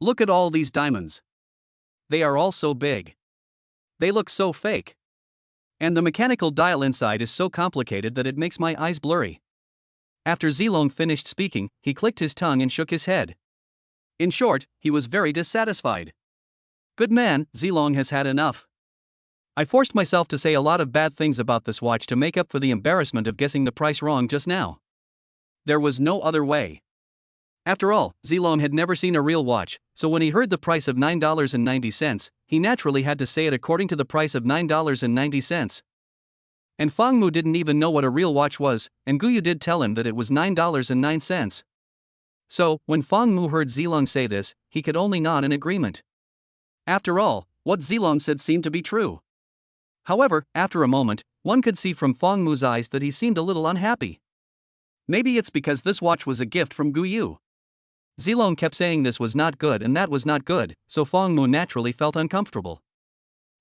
Look at all these diamonds. They are all so big. They look so fake. And the mechanical dial inside is so complicated that it makes my eyes blurry. After Zilong finished speaking, he clicked his tongue and shook his head. In short, he was very dissatisfied. Good man, Zilong has had enough. I forced myself to say a lot of bad things about this watch to make up for the embarrassment of guessing the price wrong just now. There was no other way. After all, Zilong had never seen a real watch, so when he heard the price of $9.90, he naturally had to say it according to the price of $9.90. And Fong Mu didn't even know what a real watch was, and Guyu did tell him that it was $9.09. So, when Fong Mu heard Zilong say this, he could only nod in agreement. After all, what Zilong said seemed to be true. However, after a moment, one could see from Fong Mu's eyes that he seemed a little unhappy. Maybe it's because this watch was a gift from Guyu. Zilong kept saying this was not good and that was not good, so Fong Mu naturally felt uncomfortable.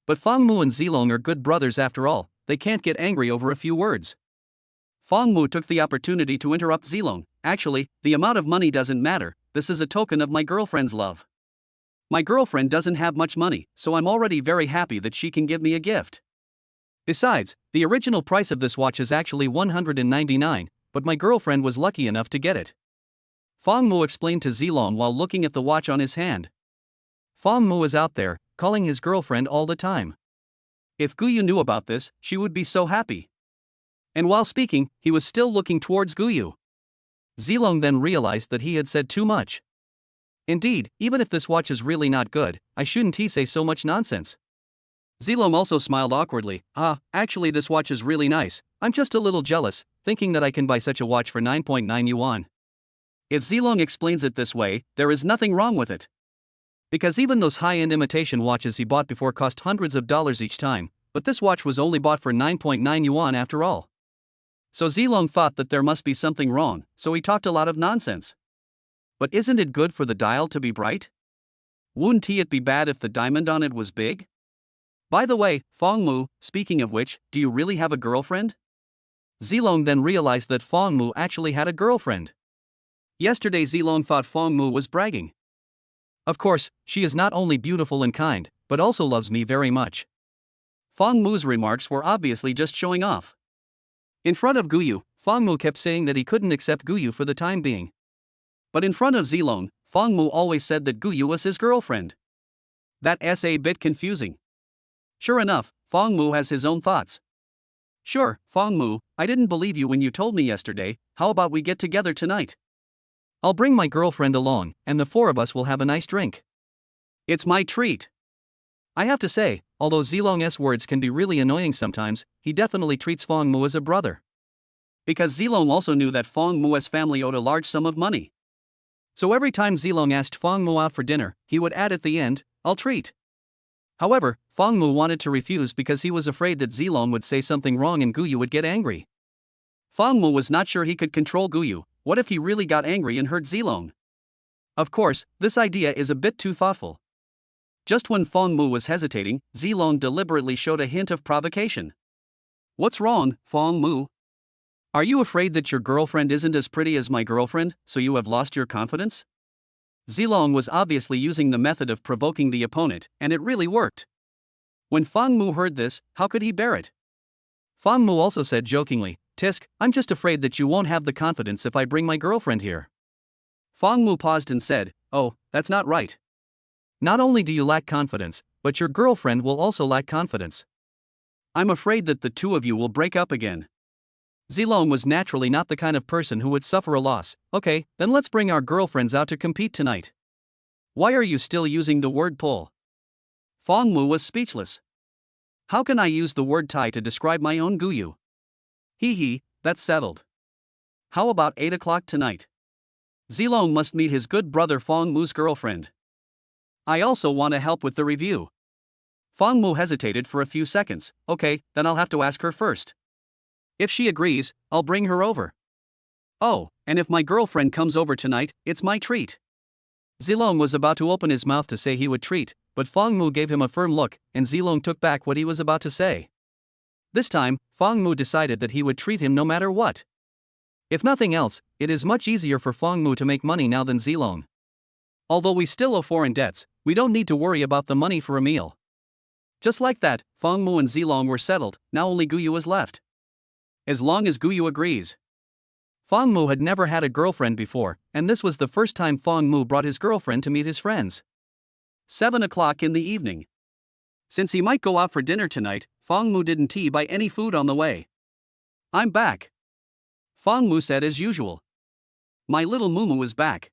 But Fong Mu and Zilong are good brothers after all, they can't get angry over a few words. Fong Mu took the opportunity to interrupt Zilong. Actually, the amount of money doesn't matter, this is a token of my girlfriend's love. My girlfriend doesn't have much money, so I'm already very happy that she can give me a gift. Besides, the original price of this watch is actually 199, but my girlfriend was lucky enough to get it. Fong Mu explained to Zilong while looking at the watch on his hand. Fong Mu is out there, calling his girlfriend all the time. If Guyu knew about this, she would be so happy. And while speaking, he was still looking towards Guyu. Zilong then realized that he had said too much. Indeed, even if this watch is really not good, I shouldn't say so much nonsense. Zilong also smiled awkwardly. Actually this watch is really nice, I'm just a little jealous, thinking that I can buy such a watch for 9.9 yuan. If Zilong explains it this way, there is nothing wrong with it. Because even those high-end imitation watches he bought before cost hundreds of dollars each time, but this watch was only bought for 9.9 yuan after all. So Zilong thought that there must be something wrong, so he talked a lot of nonsense. But isn't it good for the dial to be bright? Wouldn't it be bad if the diamond on it was big? By the way, Fong Mu, speaking of which, do you really have a girlfriend? Zilong then realized that Fong Mu actually had a girlfriend. Yesterday Zilong thought Fong Mu was bragging. Of course, she is not only beautiful and kind, but also loves me very much. Fang Mu's remarks were obviously just showing off. In front of Guyu, Fang Mu kept saying that he couldn't accept Guyu for the time being. But in front of Zilong, Fang Mu always said that Guyu was his girlfriend. That's a bit confusing. Sure enough, Fang Mu has his own thoughts. Sure, Fang Mu, I didn't believe you when you told me yesterday. How about we get together tonight? I'll bring my girlfriend along, and the four of us will have a nice drink. It's my treat. I have to say, although Zilong's words can be really annoying sometimes, he definitely treats Fang Mu as a brother. Because Zilong also knew that Fang Mu's family owed a large sum of money. So every time Zilong asked Fang Mu out for dinner, he would add at the end, "I'll treat." However, Fang Mu wanted to refuse because he was afraid that Zilong would say something wrong and Guyu would get angry. Fang Mu was not sure he could control Guyu. What if he really got angry and hurt Zilong? Of course, this idea is a bit too thoughtful. Just when Fang Mu was hesitating, Zilong deliberately showed a hint of provocation. What's wrong, Fang Mu? Are you afraid that your girlfriend isn't as pretty as my girlfriend, so you have lost your confidence? Zilong was obviously using the method of provoking the opponent, and it really worked. When Fang Mu heard this, how could he bear it? Fang Mu also said jokingly, "Tisk, I'm just afraid that you won't have the confidence if I bring my girlfriend here." Fang Mu paused and said, "Oh, that's not right. Not only do you lack confidence, but your girlfriend will also lack confidence. I'm afraid that the two of you will break up again." Zilong was naturally not the kind of person who would suffer a loss. "Okay, then let's bring our girlfriends out to compete tonight." "Why are you still using the word pull?" Fang Mu was speechless. "How can I use the word tie to describe my own Guyu?" Hee, that's settled. How about 8 o'clock tonight? Zilong must meet his good brother Fang Mu's girlfriend. I also want to help with the review. Fang Mu hesitated for a few seconds. "Okay, then I'll have to ask her first. If she agrees, I'll bring her over. Oh, and if my girlfriend comes over tonight, it's my treat." Zilong was about to open his mouth to say he would treat, but Fang Mu gave him a firm look, and Zilong took back what he was about to say. This time, Fang Mu decided that he would treat him no matter what. If nothing else, it is much easier for Fang Mu to make money now than Zilong. Although we still owe foreign debts, we don't need to worry about the money for a meal. Just like that, Fang Mu and Zilong were settled. Now only Guyu is left. As long as Guyu agrees. Fang Mu had never had a girlfriend before, and this was the first time Fang Mu brought his girlfriend to meet his friends. 7 o'clock in the evening. Since he might go out for dinner tonight, Fang Mu didn't buy any food on the way. "I'm back," Fang Mu said as usual. "My little Mumu is back."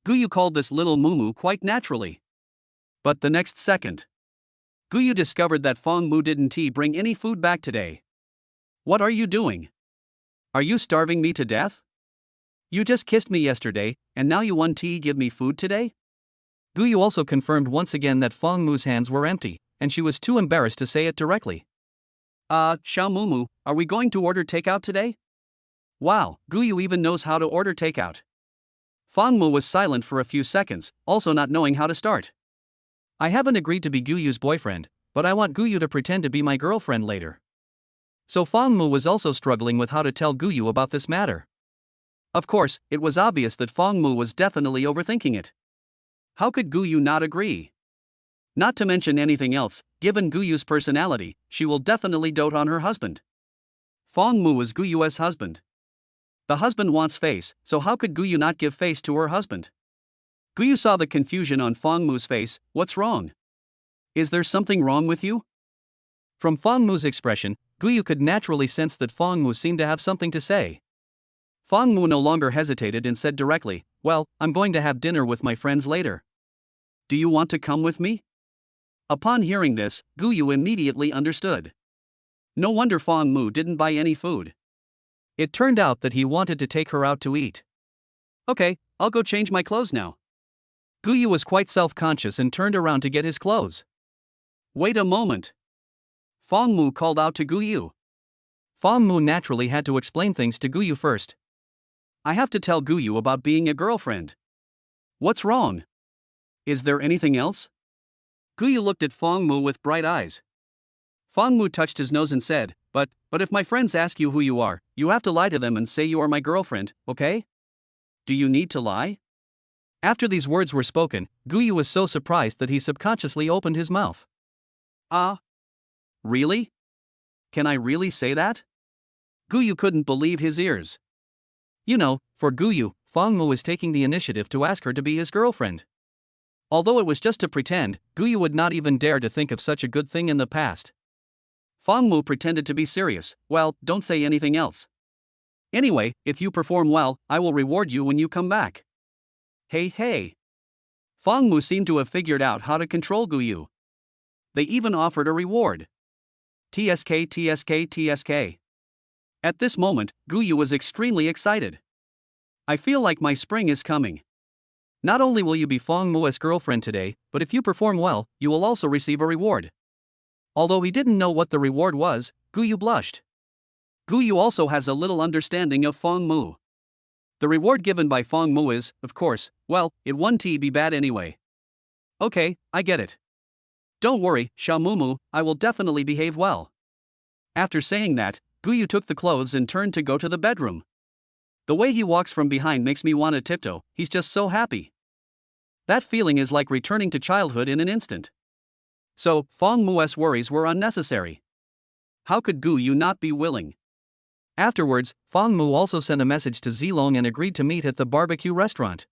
Guyu called this little Mumu quite naturally. But the next second, Guyu discovered that Fang Mu didn't bring any food back today. "What are you doing? Are you starving me to death? You just kissed me yesterday, and now you want to give me food today?" Guyu also confirmed once again that Fang Mu's hands were empty, and she was too embarrassed to say it directly. Xiao Mumu, are we going to order takeout today?" Wow, Guyu even knows how to order takeout. Fang Mu was silent for a few seconds, also not knowing how to start. "I haven't agreed to be Guyu's boyfriend, but I want Guyu to pretend to be my girlfriend later." So Fang Mu was also struggling with how to tell Guyu about this matter. Of course, it was obvious that Fang Mu was definitely overthinking it. How could Guyu not agree? Not to mention anything else, given Guyu's personality, she will definitely dote on her husband. Fang Mu was Guyu's husband. The husband wants face, so how could Guyu not give face to her husband? Guyu saw the confusion on Fang Mu's face. "What's wrong? Is there something wrong with you?" From Fang Mu's expression, Guyu could naturally sense that Fang Mu seemed to have something to say. Fang Mu no longer hesitated and said directly, "Well, I'm going to have dinner with my friends later. Do you want to come with me?" Upon hearing this, Guyu immediately understood. No wonder Fang Mu didn't buy any food. It turned out that he wanted to take her out to eat. "Okay, I'll go change my clothes now." Guyu was quite self-conscious and turned around to get his clothes. "Wait a moment." Fang Mu called out to Guyu. Fang Mu naturally had to explain things to Guyu first. "I have to tell Guyu about being a girlfriend." "What's wrong? Is there anything else?" Guyu looked at Fang Mu with bright eyes. Fang Mu touched his nose and said, But if my friends ask you who you are, you have to lie to them and say you are my girlfriend, okay? Do you need to lie?" After these words were spoken, Guyu was so surprised that he subconsciously opened his mouth. Really? Can I really say that? Guyu couldn't believe his ears. You know, for Guyu, Fangmu is taking the initiative to ask her to be his girlfriend. Although it was just to pretend, Guyu would not even dare to think of such a good thing in the past. Fangmu pretended to be serious. Well, don't say anything else. Anyway, if you perform well, I will reward you when you come back. Hey. Fangmu seemed to have figured out how to control Guyu. They even offered a reward. TSK. At this moment, Guyu was extremely excited. I feel like my spring is coming. Not only will you be Fangmu's girlfriend today, but if you perform well, you will also receive a reward. Although he didn't know what the reward was, Guyu blushed. Guyu also has a little understanding of Fangmu. The reward given by Fangmu is, of course, well, it won't be bad anyway. Okay, I get it. Don't worry, Xiaomumu, I will definitely behave well. After saying that, Guyu took the clothes and turned to go to the bedroom. The way he walks from behind makes me want to tiptoe, he's just so happy. That feeling is like returning to childhood in an instant. So, Fangmu's worries were unnecessary. How could Guyu not be willing? Afterwards, Fangmu also sent a message to Zilong and agreed to meet at the barbecue restaurant.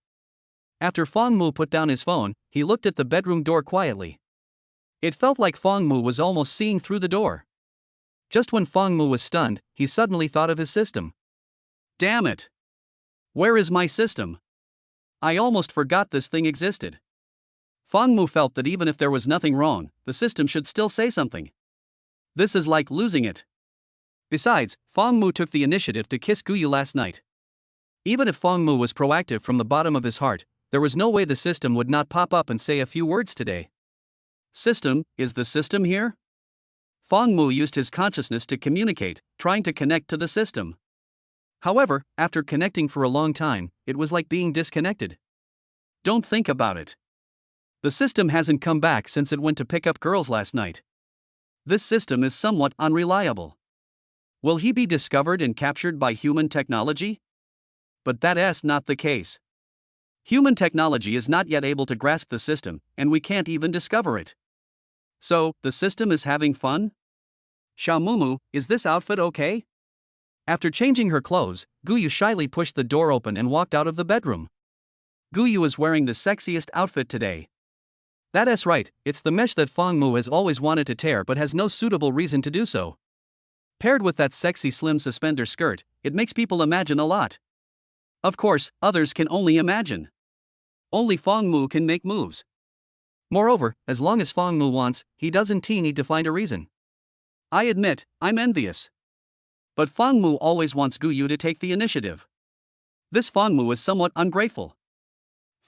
After Fangmu put down his phone, he looked at the bedroom door quietly. It felt like Fangmu was almost seeing through the door. Just when Fangmu was stunned, he suddenly thought of his system. Damn it! Where is my system? I almost forgot this thing existed. Fangmu felt that even if there was nothing wrong, the system should still say something. This is like losing it. Besides, Fangmu took the initiative to kiss Guyu last night. Even if Fangmu was proactive from the bottom of his heart, there was no way the system would not pop up and say a few words today. System, is the system here? Fangmu used his consciousness to communicate, trying to connect to the system. However, after connecting for a long time, it was like being disconnected. Don't think about it. The system hasn't come back since it went to pick up girls last night. This system is somewhat unreliable. Will he be discovered and captured by human technology? But that's not the case. Human technology is not yet able to grasp the system, and we can't even discover it. So, the system is having fun? Xiaomumu, is this outfit okay? After changing her clothes, Guyu shyly pushed the door open and walked out of the bedroom. Guyu is wearing the sexiest outfit today. That's right, it's the mesh that Fangmu has always wanted to tear but has no suitable reason to do so. Paired with that sexy slim suspender skirt, it makes people imagine a lot. Of course, others can only imagine. Only Fangmu can make moves. Moreover, as long as Fangmu wants, he doesn't need to find a reason. I admit, I'm envious. But Fangmu always wants Guyu to take the initiative. This Fangmu is somewhat ungrateful.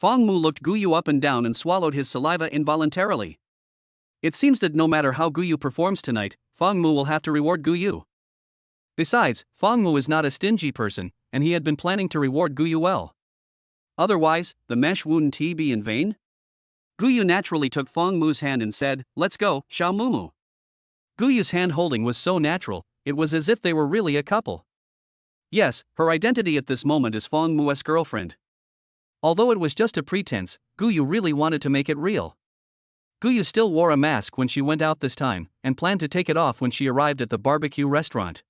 Fangmu looked Guyu up and down and swallowed his saliva involuntarily. It seems that no matter how Guyu performs tonight, Fangmu will have to reward Guyu. Besides, Fangmu is not a stingy person, and he had been planning to reward Guyu well. Otherwise, the mesh wouldn't be in vain? Guyu naturally took Fangmu's hand and said, "Let's go, Xiaomumu." Guyu's hand-holding was so natural, it was as if they were really a couple. Yes, her identity at this moment is Fangmu's girlfriend. Although it was just a pretense, Guyu really wanted to make it real. Guyu still wore a mask when she went out this time, and planned to take it off when she arrived at the barbecue restaurant.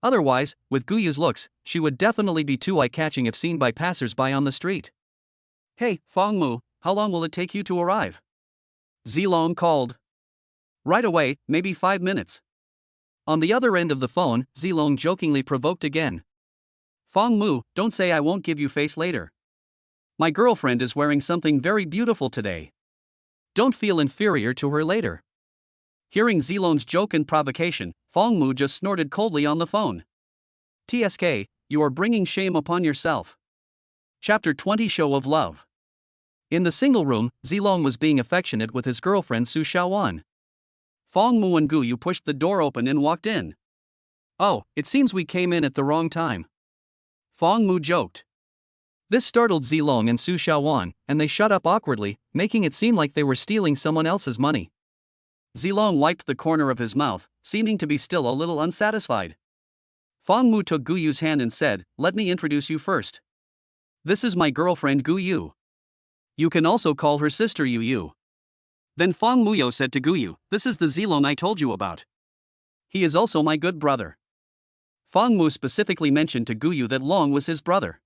Otherwise, with Guyu's looks, she would definitely be too eye-catching if seen by passers-by on the street. "Hey, Fangmu, how long will it take you to arrive?" Zilong called. "Right away, maybe 5 minutes." On the other end of the phone, Zilong jokingly provoked again. "Fangmu, don't say I won't give you face later. My girlfriend is wearing something very beautiful today. Don't feel inferior to her later." Hearing Zilong's joke and provocation, Fangmu just snorted coldly on the phone. "TSK, you are bringing shame upon yourself." Chapter 20 Show of Love. In the single room, Zilong was being affectionate with his girlfriend Su Xiaowan. Fangmu and Guyu pushed the door open and walked in. "Oh, it seems we came in at the wrong time," Fangmu joked. This startled Zilong and Su Xiaowan, and they shut up awkwardly, making it seem like they were stealing someone else's money. Zilong wiped the corner of his mouth, seeming to be still a little unsatisfied. Fangmu took Guyu's hand and said, "Let me introduce you first. This is my girlfriend Guyu. You can also call her sister Yu. Then Fong Muyo said to Guyu, "This is the Zilong I told you about. He is also my good brother." Fong Mu specifically mentioned to Guyu that Long was his brother.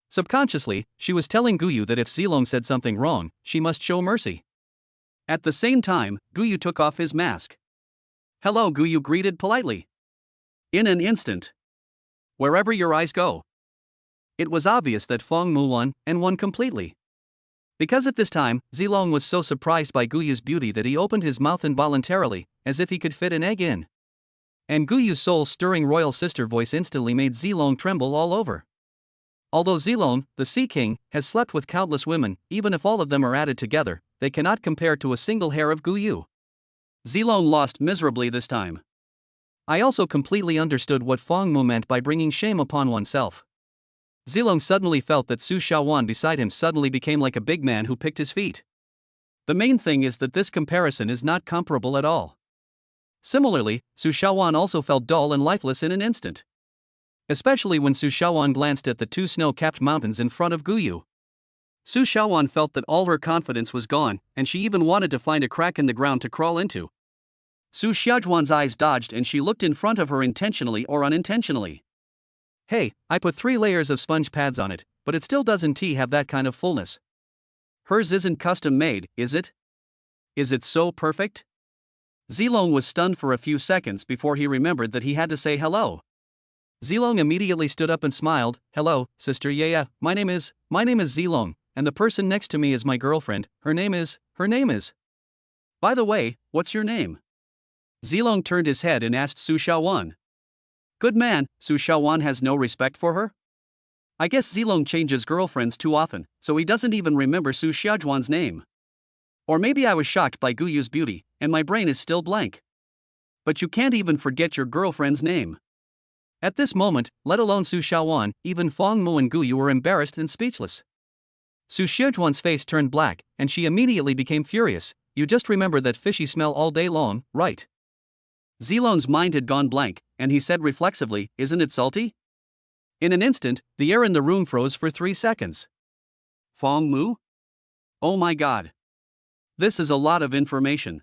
Subconsciously, she was telling Guyu that if Zilong said something wrong, she must show mercy. At the same time, Guyu took off his mask. "Hello," Guyu greeted politely. In an instant. "Wherever your eyes go." It was obvious that Fong Mu won completely. Because at this time, Zilong was so surprised by Guyu's beauty that he opened his mouth involuntarily, as if he could fit an egg in. And Guyu's soul-stirring royal sister voice instantly made Zilong tremble all over. Although Zilong, the Sea King, has slept with countless women, even if all of them are added together, they cannot compare to a single hair of Guyu. Zilong lost miserably this time. I also completely understood what Fong Mu meant by bringing shame upon oneself. Zilong suddenly felt that Su Shaowan beside him suddenly became like a big man who picked his feet. The main thing is that this comparison is not comparable at all. Similarly, Su Shaowan also felt dull and lifeless in an instant. Especially when Su Shaowan glanced at the two snow-capped mountains in front of Guyu. Su Shaowan felt that all her confidence was gone, and she even wanted to find a crack in the ground to crawl into. Su Xiaojuan's eyes dodged and she looked in front of her intentionally or unintentionally. "Hey, I put 3 layers of sponge pads on it, but it still doesn't have that kind of fullness. Hers isn't custom made, is it? Is it so perfect?" Zilong was stunned for a few seconds before he remembered that he had to say hello. Zilong immediately stood up and smiled. "Hello, sister. Yeah, my name is Zilong, and the person next to me is my girlfriend. Her name is. By the way, what's your name?" Zilong turned his head and asked Su Shaowan. Good man, Su Shaowan has no respect for her? I guess Zilong changes girlfriends too often, so he doesn't even remember Su Xiaojuan's name. Or maybe I was shocked by Guyu's beauty, and my brain is still blank. But you can't even forget your girlfriend's name. At this moment, let alone Su Shaowan, even Fong Mu and Guyu were embarrassed and speechless. Su Xiaojuan's face turned black, and she immediately became furious. "You just remember that fishy smell all day long, right?" Zilong's mind had gone blank, and he said reflexively, "Isn't it salty?" In an instant, the air in the room froze for 3 seconds. Fong Mu? Oh my god. This is a lot of information.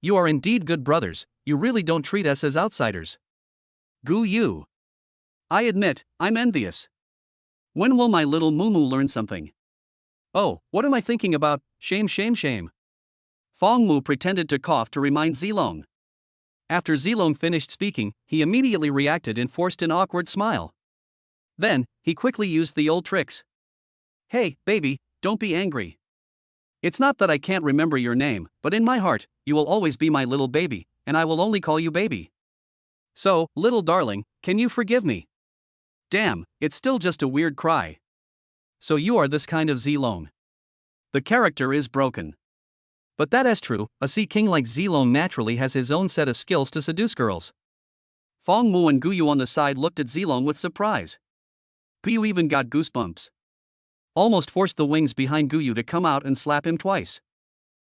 You are indeed good brothers, you really don't treat us as outsiders. Guyu. I admit, I'm envious. When will my little Mumu learn something? Oh, what am I thinking about? Shame. Fong Mu pretended to cough to remind Zilong. After Zilong finished speaking, he immediately reacted and forced an awkward smile. Then, he quickly used the old tricks. "Hey, baby, don't be angry. It's not that I can't remember your name, but in my heart, you will always be my little baby, and I will only call you baby. So, little darling, can you forgive me?" Damn, it's still just a weird cry. So you are this kind of Zilong. The character is broken. But that is true, a Sea King like Zilong naturally has his own set of skills to seduce girls. Fong Mu and Guyu on the side looked at Zilong with surprise. Guyu even got goosebumps. Almost forced the wings behind Guyu to come out and slap him twice.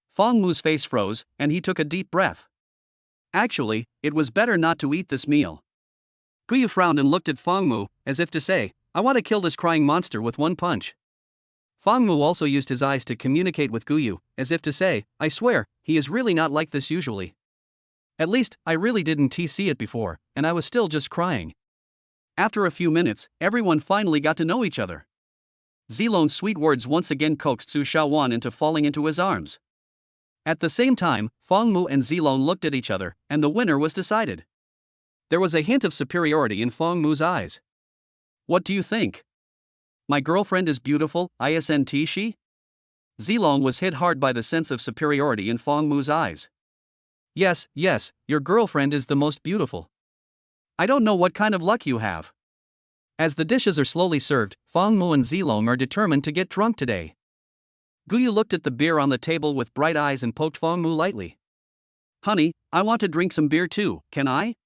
Fong Mu's face froze, and he took a deep breath. Actually, it was better not to eat this meal. Guyu frowned and looked at Fong Mu, as if to say, "I want to kill this crying monster with one punch." Fong Mu also used his eyes to communicate with Guyu, as if to say, "I swear, he is really not like this usually. At least, I really didn't see it before, and I was still just crying." After a few minutes, everyone finally got to know each other. Zilong's sweet words once again coaxed Su Shaowan into falling into his arms. At the same time, Fong Mu and Zilong looked at each other, and the winner was decided. There was a hint of superiority in Fong Mu's eyes. "What do you think? My girlfriend is beautiful, isn't she?" Zilong was hit hard by the sense of superiority in Fong Mu's eyes. Yes, your girlfriend is the most beautiful. I don't know what kind of luck you have." As the dishes are slowly served, Fong Mu and Zilong are determined to get drunk today. Guyu looked at the beer on the table with bright eyes and poked Fong Mu lightly. "Honey, I want to drink some beer too, can I?"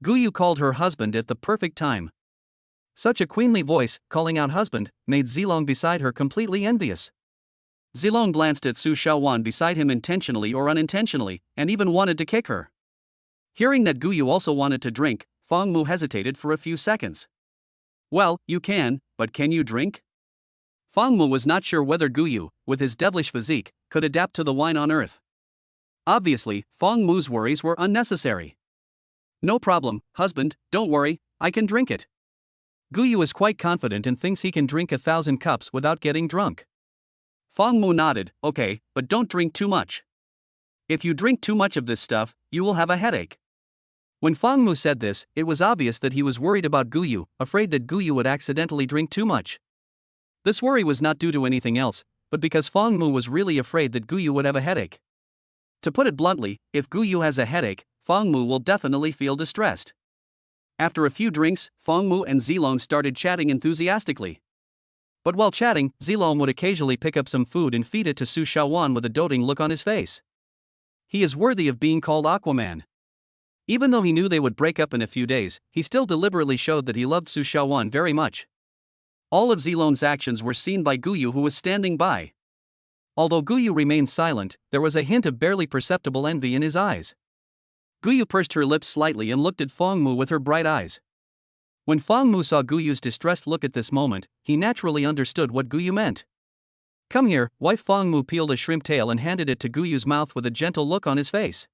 Guyu called her husband at the perfect time. Such a queenly voice, calling out husband, made Zilong beside her completely envious. Zilong glanced at Su Shaowan beside him intentionally or unintentionally, and even wanted to kick her. Hearing that Guyu also wanted to drink, Fong Mu hesitated for a few seconds. "Well, you can, but can you drink?" Fong Mu was not sure whether Guyu, with his devilish physique, could adapt to the wine on earth. Obviously, Fong Mu's worries were unnecessary. No problem, husband, don't worry, I can drink it. Guyu is quite confident and thinks he can drink 1,000 cups without getting drunk. Fong Mu nodded, okay, but don't drink too much. If you drink too much of this stuff, you will have a headache. When Fong Mu said this, it was obvious that he was worried about Guyu, afraid that Guyu would accidentally drink too much. This worry was not due to anything else, but because Fong Mu was really afraid that Guyu would have a headache. To put it bluntly, if Guyu has a headache, Fong Mu will definitely feel distressed. After a few drinks, Fong Mu and Zilong started chatting enthusiastically. But while chatting, Zilong would occasionally pick up some food and feed it to Su Shaowan with a doting look on his face. He is worthy of being called Aquaman. Even though he knew they would break up in a few days, he still deliberately showed that he loved Su Shaowan very much. All of Zilong's actions were seen by Guyu, who was standing by. Although Guyu remained silent, there was a hint of barely perceptible envy in his eyes. Guyu pursed her lips slightly and looked at Fong Mu with her bright eyes. When Fong Mu saw Guyu's distressed look at this moment, he naturally understood what Guyu meant. Come here, wife. Fong Mu peeled a shrimp tail and handed it to Guyu's mouth with a gentle look on his face.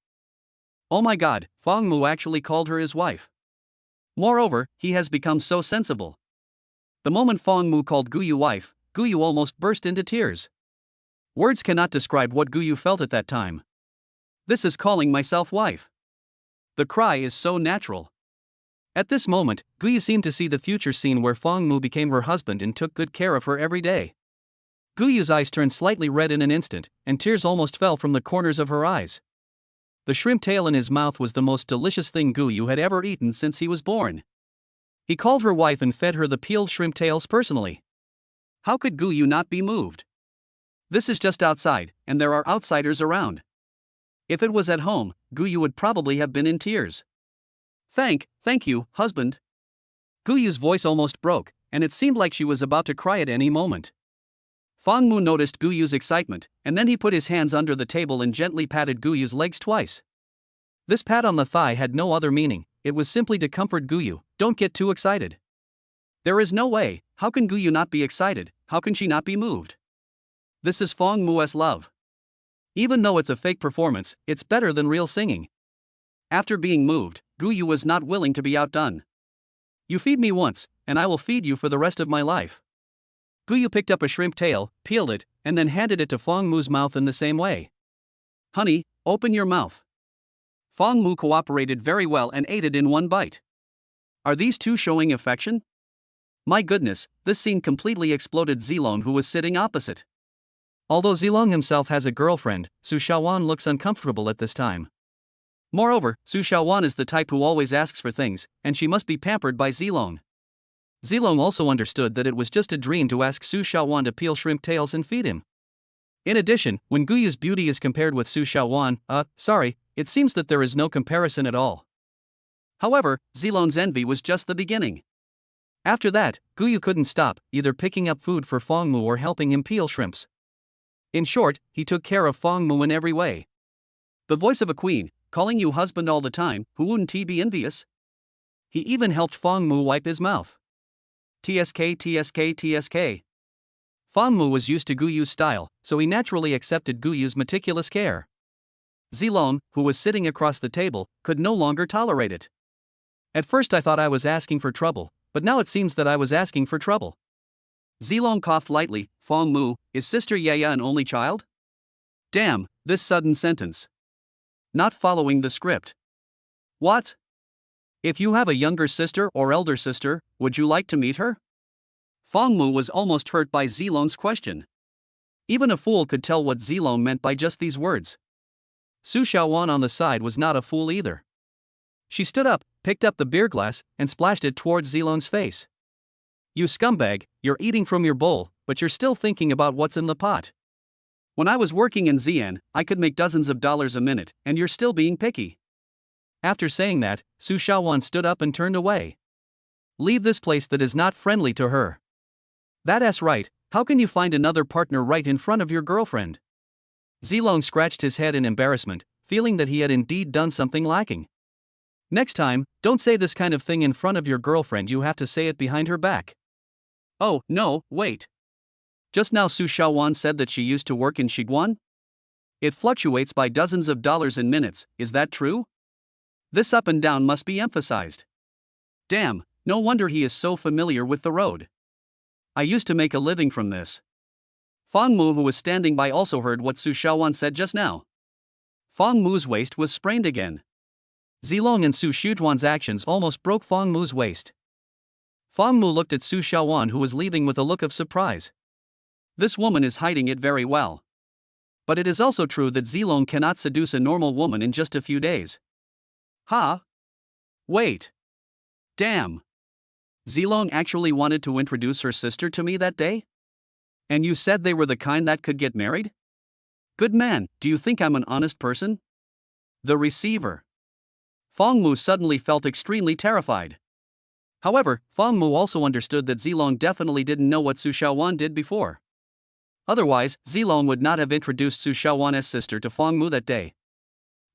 Oh my god, Fong Mu actually called her his wife. Moreover, he has become so sensible. The moment Fong Mu called Guyu wife, Guyu almost burst into tears. Words cannot describe what Guyu felt at that time. This is calling myself wife. The cry is so natural. At this moment, Guyu seemed to see the future scene where Fong Mu became her husband and took good care of her every day. Guyu's eyes turned slightly red in an instant, and tears almost fell from the corners of her eyes. The shrimp tail in his mouth was the most delicious thing Guyu had ever eaten since he was born. He called her wife and fed her the peeled shrimp tails personally. How could Guyu not be moved? This is just outside, and there are outsiders around. If it was at home, Guyu would probably have been in tears. Thank you, husband. Guyu's voice almost broke, and it seemed like she was about to cry at any moment. Fong Mu noticed Guyu's excitement, and then he put his hands under the table and gently patted Guyu's legs twice. This pat on the thigh had no other meaning, it was simply to comfort Guyu, don't get too excited. There is no way, how can Guyu not be excited, how can she not be moved? This is Fong Mu's love. Even though it's a fake performance, it's better than real singing. After being moved, Guyu was not willing to be outdone. You feed me once, and I will feed you for the rest of my life. Guyu picked up a shrimp tail, peeled it, and then handed it to Fong Mu's mouth in the same way. Honey, open your mouth. Fong Mu cooperated very well and ate it in one bite. Are these two showing affection? My goodness, this scene completely exploded Zilong, who was sitting opposite. Although Zilong himself has a girlfriend, Su Shaowan looks uncomfortable at this time. Moreover, Su Shaowan is the type who always asks for things, and she must be pampered by Zilong. Zilong also understood that it was just a dream to ask Su Shaowan to peel shrimp tails and feed him. In addition, when Guyu's beauty is compared with Su Shaowan, it seems that there is no comparison at all. However, Zilong's envy was just the beginning. After that, Guyu couldn't stop, either picking up food for Fong Mu or helping him peel shrimps. In short, he took care of Fong Mu in every way. The voice of a queen, calling you husband all the time, who wouldn't he be envious? He even helped Fong Mu wipe his mouth. TSK. Fong Mu was used to Guyu's style, so he naturally accepted Guyu's meticulous care. Zilong, who was sitting across the table, could no longer tolerate it. At first I thought I was asking for trouble, but now it seems that I was asking for trouble. Zilong coughed lightly. Fong Mu, is Sister Yaya an only child? Damn, this sudden sentence. Not following the script. What? If you have a younger sister or elder sister, would you like to meet her? Fong Mu was almost hurt by Zilong's question. Even a fool could tell what Zilong meant by just these words. Su Shaowan on the side was not a fool either. She stood up, picked up the beer glass, and splashed it towards Zilong's face. You scumbag, you're eating from your bowl, but you're still thinking about what's in the pot. When I was working in Xi'an, I could make dozens of dollars a minute, and you're still being picky. After saying that, Su Shaowan stood up and turned away. Leave this place that is not friendly to her. That's right, how can you find another partner right in front of your girlfriend? Zilong scratched his head in embarrassment, feeling that he had indeed done something lacking. Next time, don't say this kind of thing in front of your girlfriend, you have to say it behind her back. Oh, no, wait. Just now Su Shaowan said that she used to work in Shiguan? It fluctuates by dozens of dollars in minutes, is that true? This up and down must be emphasized. Damn, no wonder he is so familiar with the road. I used to make a living from this. Fang Mu, who was standing by, also heard what Su Xiaowan said just now. Fang Mu's waist was sprained again. Zilong and Su Xiujuan's actions almost broke Fang Mu's waist. Fang Mu looked at Su Xiaowan, who was leaving, with a look of surprise. This woman is hiding it very well. But it is also true that Zilong cannot seduce a normal woman in just a few days. Huh? Wait. Damn. Zilong actually wanted to introduce her sister to me that day? And you said they were the kind that could get married? Good man, do you think I'm an honest person? The receiver. Fang Mu suddenly felt extremely terrified. However, Fang Mu also understood that Zilong definitely didn't know what Su Xiaowan did before. Otherwise, Zilong would not have introduced Su Xiaowan's sister to Fang Mu that day.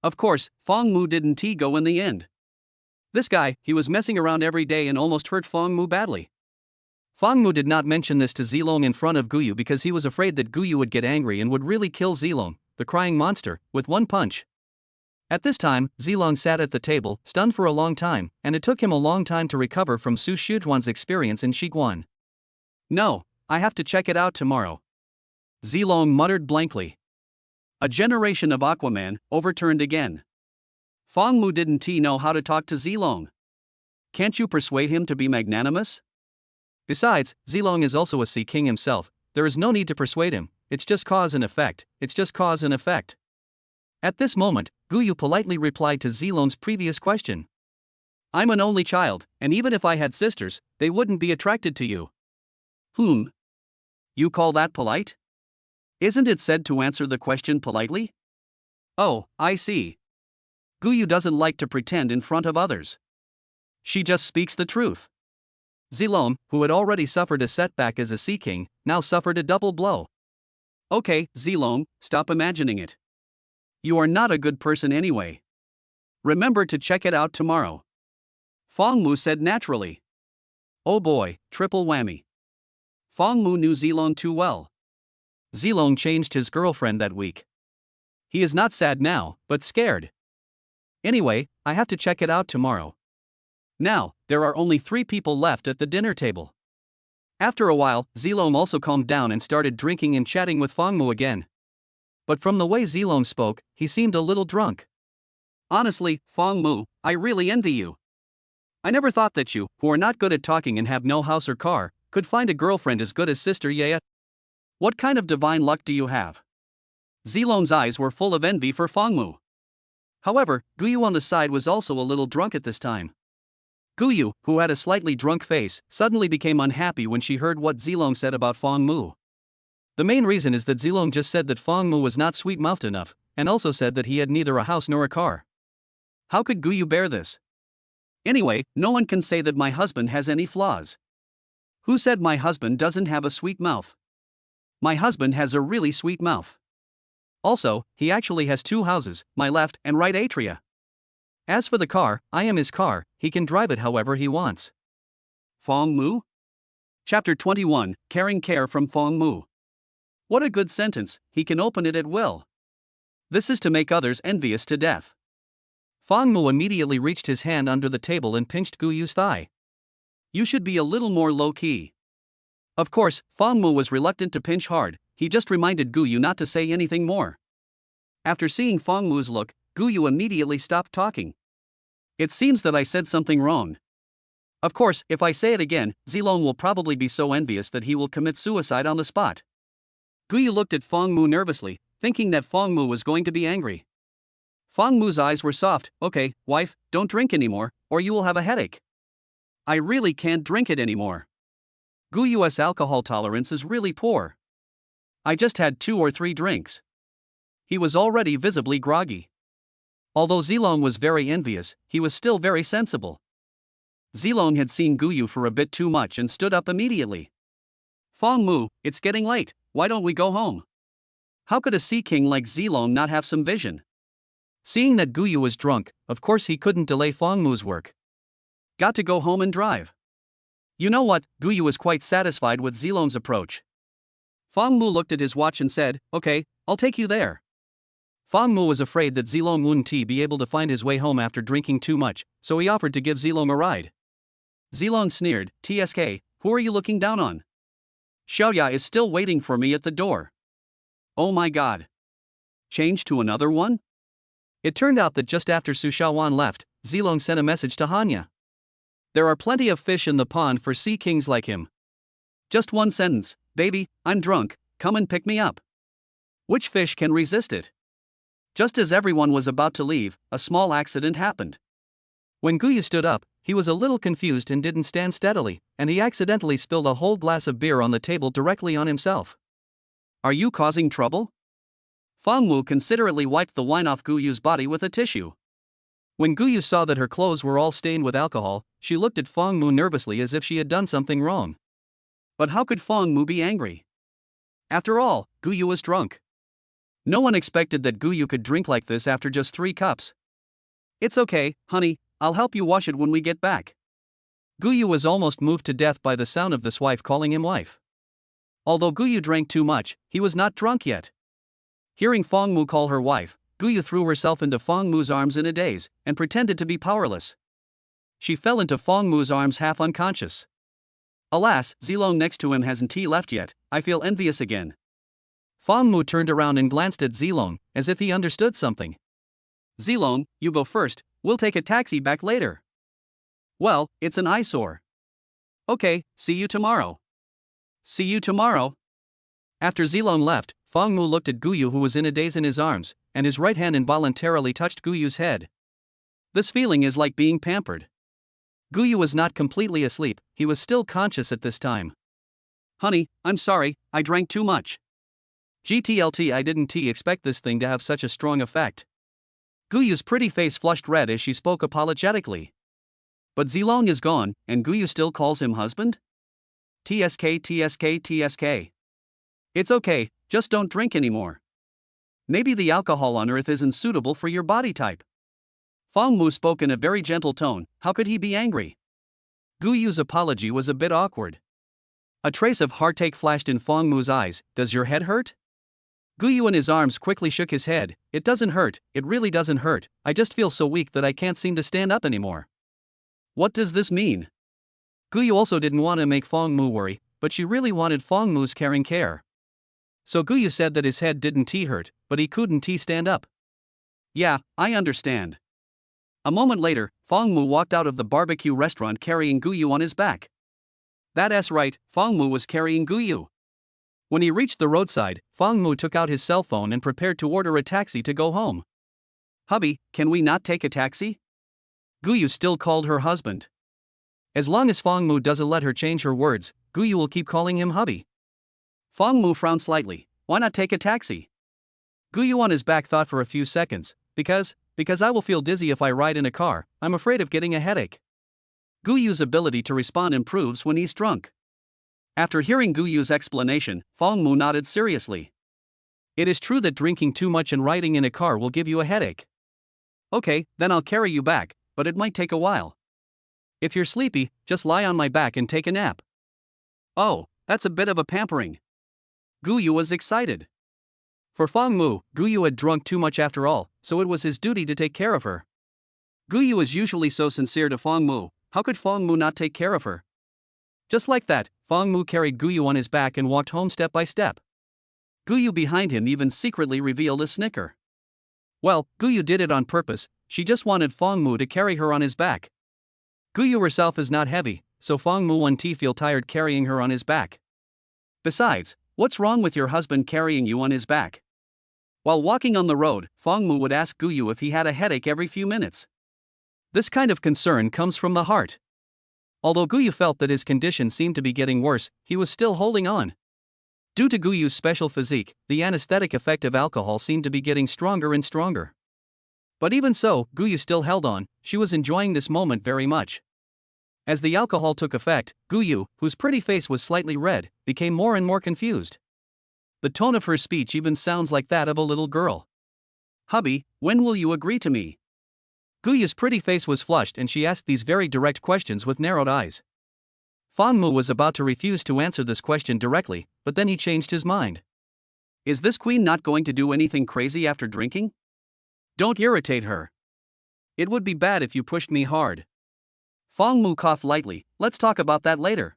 Of course, Fang Mu didn't go in the end. This guy, he was messing around every day and almost hurt Fang Mu badly. Fang Mu did not mention this to Zilong in front of Guyu because he was afraid that Guyu would get angry and would really kill Zilong, the crying monster, with one punch. At this time, Zilong sat at the table, stunned for a long time, and it took him a long time to recover from Su Xiujuan's experience in Shiguan. No, I have to check it out tomorrow. Zilong muttered blankly. A generation of Aquaman, overturned again. Fang Mu didn't know how to talk to Zilong. Can't you persuade him to be magnanimous? Besides, Zilong is also a sea king himself, there is no need to persuade him, it's just cause and effect, At this moment, Guyu politely replied to Zilong's previous question. I'm an only child, and even if I had sisters, they wouldn't be attracted to you. You call that polite? Isn't it said to answer the question politely? Oh, I see. Guyu doesn't like to pretend in front of others. She just speaks the truth. Zilong, who had already suffered a setback as a sea king, now suffered a double blow. Okay, Zilong, stop imagining it. You are not a good person anyway. Remember to check it out tomorrow. Fang Mu said naturally. Oh boy, triple whammy. Fang Mu knew Zilong too well. Zilong changed his girlfriend that week. He is not sad now, but scared. Anyway, I have to check it out tomorrow. Now, there are only 3 people left at the dinner table. After a while, Zilong also calmed down and started drinking and chatting with Fang Mu again. But from the way Zilong spoke, he seemed a little drunk. Honestly, Fang Mu, I really envy you. I never thought that you, who are not good at talking and have no house or car, could find a girlfriend as good as Sister Yaya. What kind of divine luck do you have? Zilong's eyes were full of envy for Fang Mu. However, Guyu on the side was also a little drunk at this time. Guyu, who had a slightly drunk face, suddenly became unhappy when she heard what Zilong said about Fang Mu. The main reason is that Zilong just said that Fang Mu was not sweet-mouthed enough, and also said that he had neither a house nor a car. How could Guyu bear this? Anyway, no one can say that my husband has any flaws. Who said my husband doesn't have a sweet mouth? My husband has a really sweet mouth. Also, he actually has 2 houses, my left and right atria. As for the car, I am his car, he can drive it however he wants. Fang Mu? Chapter 21, Caring Care from Fang Mu. What a good sentence, he can open it at will. This is to make others envious to death. Fang Mu immediately reached his hand under the table and pinched Guyu's thigh. You should be a little more low-key. Of course, Fang Mu was reluctant to pinch hard, he just reminded Guyu not to say anything more. After seeing Fang Mu's look, Guyu immediately stopped talking. It seems that I said something wrong. Of course, if I say it again, Zilong will probably be so envious that he will commit suicide on the spot. Guyu looked at Fang Mu nervously, thinking that Fang Mu was going to be angry. Fang Mu's eyes were soft. Okay, wife, don't drink anymore, or you will have a headache. I really can't drink it anymore. Guyu's alcohol tolerance is really poor. I just had 2 or 3 drinks. He was already visibly groggy. Although Zilong was very envious, he was still very sensible. Zilong had seen Guyu for a bit too much and stood up immediately. Fang Mu, it's getting late, why don't we go home? How could a sea king like Zilong not have some vision? Seeing that Guyu was drunk, of course he couldn't delay Fang Mu's work. Got to go home and drive. You know what, Guyu was quite satisfied with Zilong's approach. Fang Mu looked at his watch and said, okay, I'll take you there. Fang Mu was afraid that Zilong wouldn't be able to find his way home after drinking too much, so he offered to give Zilong a ride. Zilong sneered, "Tsk, who are you looking down on? Xiaoya is still waiting for me at the door." Oh my god. Change to another one? It turned out that just after Su Shaowan left, Zilong sent a message to Hanya. "There are plenty of fish in the pond for sea kings like him. Just one sentence, baby, I'm drunk, come and pick me up." Which fish can resist it? Just as everyone was about to leave, a small accident happened. When Guyu stood up, he was a little confused and didn't stand steadily, and he accidentally spilled a whole glass of beer on the table directly on himself. "Are you causing trouble?" Fang Mu considerately wiped the wine off Guyu's body with a tissue. When Guyu saw that her clothes were all stained with alcohol, she looked at Fang Mu nervously as if she had done something wrong. But how could Fang Mu be angry? After all, Guyu was drunk. No one expected that Guyu could drink like this after just 3 cups. "It's okay, honey, I'll help you wash it when we get back." Guyu was almost moved to death by the sound of this wife calling him wife. Although Guyu drank too much, he was not drunk yet. Hearing Fang Mu call her wife, Guyu threw herself into Fang Mu's arms in a daze, and pretended to be powerless. She fell into Fang Mu's arms half unconscious. "Alas, Zilong next to him hasn't left yet, I feel envious again." Fang Mu turned around and glanced at Zilong, as if he understood something. "Zilong, you go first, we'll take a taxi back later." "Well, it's an eyesore." "Okay, see you tomorrow." "See you tomorrow." After Zilong left, Fang Mu looked at Guyu, who was in a daze in his arms, and his right hand involuntarily touched Guyu's head. This feeling is like being pampered. Guyu was not completely asleep, he was still conscious at this time. "Honey, I'm sorry, I drank too much. GTLT, I didn't expect this thing to have such a strong effect." Guyu's pretty face flushed red as she spoke apologetically. But Zilong is gone, and Guyu still calls him husband? TSK. It's okay, just don't drink anymore. Maybe the alcohol on earth isn't suitable for your body type. Fang Mu spoke in a very gentle tone, how could he be angry? Guyu's apology was a bit awkward. A trace of heartache flashed in Fang Mu's eyes. "Does your head hurt?" Guyu in his arms quickly shook his head. "It doesn't hurt, it really doesn't hurt, I just feel so weak that I can't seem to stand up anymore." What does this mean? Guyu also didn't want to make Fang Mu worry, but she really wanted Fang Mu's caring care. So Guyu said that his head didn't hurt, but he couldn't stand up. "Yeah, I understand." A moment later, Fang Mu walked out of the barbecue restaurant carrying Guyu on his back. That's right, Fang Mu was carrying Guyu. When he reached the roadside, Fang Mu took out his cell phone and prepared to order a taxi to go home. "Hubby, can we not take a taxi?" Guyu still called her husband. As long as Fang Mu doesn't let her change her words, Guyu will keep calling him hubby. Fang Mu frowned slightly. "Why not take a taxi?" Guyu on his back thought for a few seconds. Because I will feel dizzy if I ride in a car, I'm afraid of getting a headache." Guyu's ability to respond improves when he's drunk. After hearing Guyu's explanation, Fang Mu nodded seriously. "It is true that drinking too much and riding in a car will give you a headache." "Okay, then I'll carry you back, but it might take a while. If you're sleepy, just lie on my back and take a nap." "Oh, that's a bit of a pampering." Guyu was excited. For Fang Mu, Guyu had drunk too much after all, so it was his duty to take care of her. Guyu is usually so sincere to Fang Mu, how could Fang Mu not take care of her? Just like that, Fang Mu carried Guyu on his back and walked home step by step. Guyu behind him even secretly revealed a snicker. Well, Guyu did it on purpose, she just wanted Fang Mu to carry her on his back. Guyu herself is not heavy, so Fang Mu won't feel tired carrying her on his back. Besides, what's wrong with your husband carrying you on his back? While walking on the road, Fang Mu would ask Guyu if he had a headache every few minutes. This kind of concern comes from the heart. Although Guyu felt that his condition seemed to be getting worse, he was still holding on. Due to Guyu's special physique, the anesthetic effect of alcohol seemed to be getting stronger and stronger. But even so, Guyu still held on, she was enjoying this moment very much. As the alcohol took effect, Guyu, whose pretty face was slightly red, became more and more confused. The tone of her speech even sounds like that of a little girl. "Hubby, when will you agree to me?" Guyu's pretty face was flushed and she asked these very direct questions with narrowed eyes. Fang Mu was about to refuse to answer this question directly, but then he changed his mind. Is this queen not going to do anything crazy after drinking? Don't irritate her. It would be bad if you pushed me hard. Fong Mu coughed lightly. Let's talk about that later.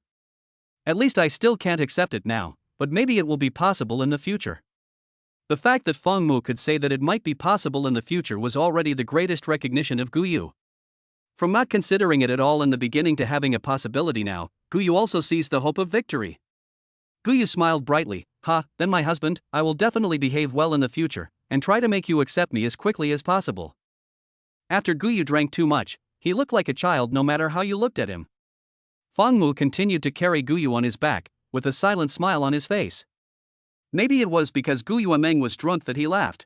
At least I still can't accept it now, but maybe it will be possible in the future. The fact that Fong Mu could say that it might be possible in the future was already the greatest recognition of Gu Yu. From not considering it at all in the beginning to having a possibility now, Gu Yu also sees the hope of victory. Gu Yu smiled brightly. Then my husband, I will definitely behave well in the future, and try to make you accept me as quickly as possible. After Gu Yu drank too much, he looked like a child no matter how you looked at him. Fong Mu continued to carry Gu Yu on his back, with a silent smile on his face. Maybe it was because Gu Yuameng was drunk that he laughed.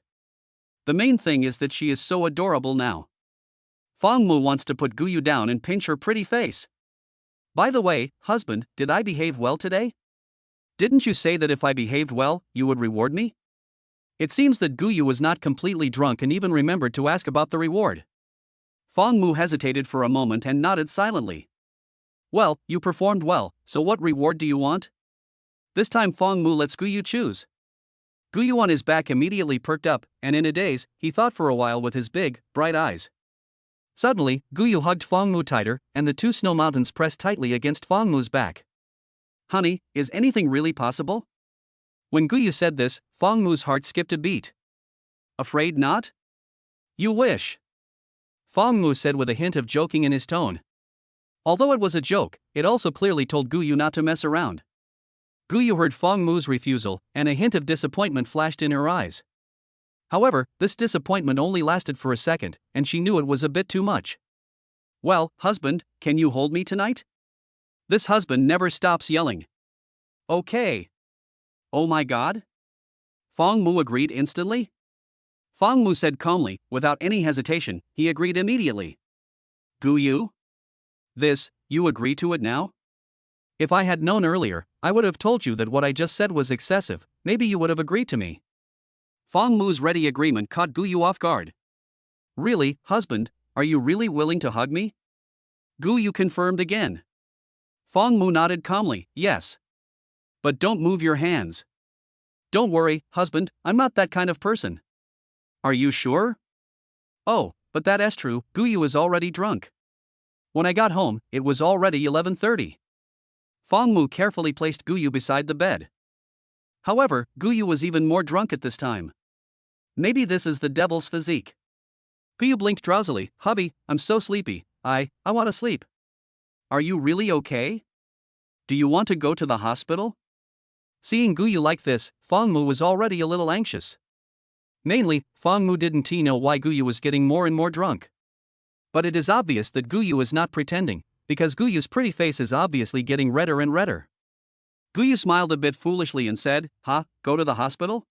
The main thing is that she is so adorable now. Fong Mu wants to put Gu Yu down and pinch her pretty face. By the way, husband, did I behave well today? Didn't you say that if I behaved well, you would reward me? It seems that Gu Yu was not completely drunk and even remembered to ask about the reward. Fong Mu hesitated for a moment and nodded silently. Well, you performed well, so what reward do you want? This time Fong Mu lets Gu Yu choose. Gu Yu on his back immediately perked up, and in a daze, he thought for a while with his big, bright eyes. Suddenly, Gu Yu hugged Fong Mu tighter, and the two snow mountains pressed tightly against Fong Mu's back. Honey, is anything really possible? When Gu Yu said this, Fong Mu's heart skipped a beat. Afraid not? You wish. Fong Mu said with a hint of joking in his tone. Although it was a joke, it also clearly told Gu Yu not to mess around. Gu Yu heard Fong Mu's refusal, and a hint of disappointment flashed in her eyes. However, this disappointment only lasted for a second, and she knew it was a bit too much. Well, husband, can you hold me tonight? This husband never stops yelling. Okay. Oh my god? Fong Mu agreed instantly. Fong Mu said calmly, without any hesitation, he agreed immediately. Gu Yu? You agree to it now? If I had known earlier, I would have told you that what I just said was excessive, maybe you would have agreed to me. Fong Mu's ready agreement caught Gu Yu off guard. Really, husband, are you really willing to hug me? Gu Yu confirmed again. Fong Mu nodded calmly, yes. But don't move your hands. Don't worry, husband, I'm not that kind of person. Are you sure? Oh, but that's true, Gu Yu is already drunk. When I got home, it was already 11:30. Fong Mu carefully placed Gu Yu beside the bed. However, Gu Yu was even more drunk at this time. Maybe this is the devil's physique. Gu Yu blinked drowsily. Hubby, I'm so sleepy, I want to sleep. Are you really okay? Do you want to go to the hospital? Seeing Gu Yu like this, Fong Mu was already a little anxious. Mainly, Fong Mu didn't know why Gu Yu was getting more and more drunk. But it is obvious that Gu Yu is not pretending, because Gu Yu's pretty face is obviously getting redder and redder. Gu Yu smiled a bit foolishly and said, go to the hospital?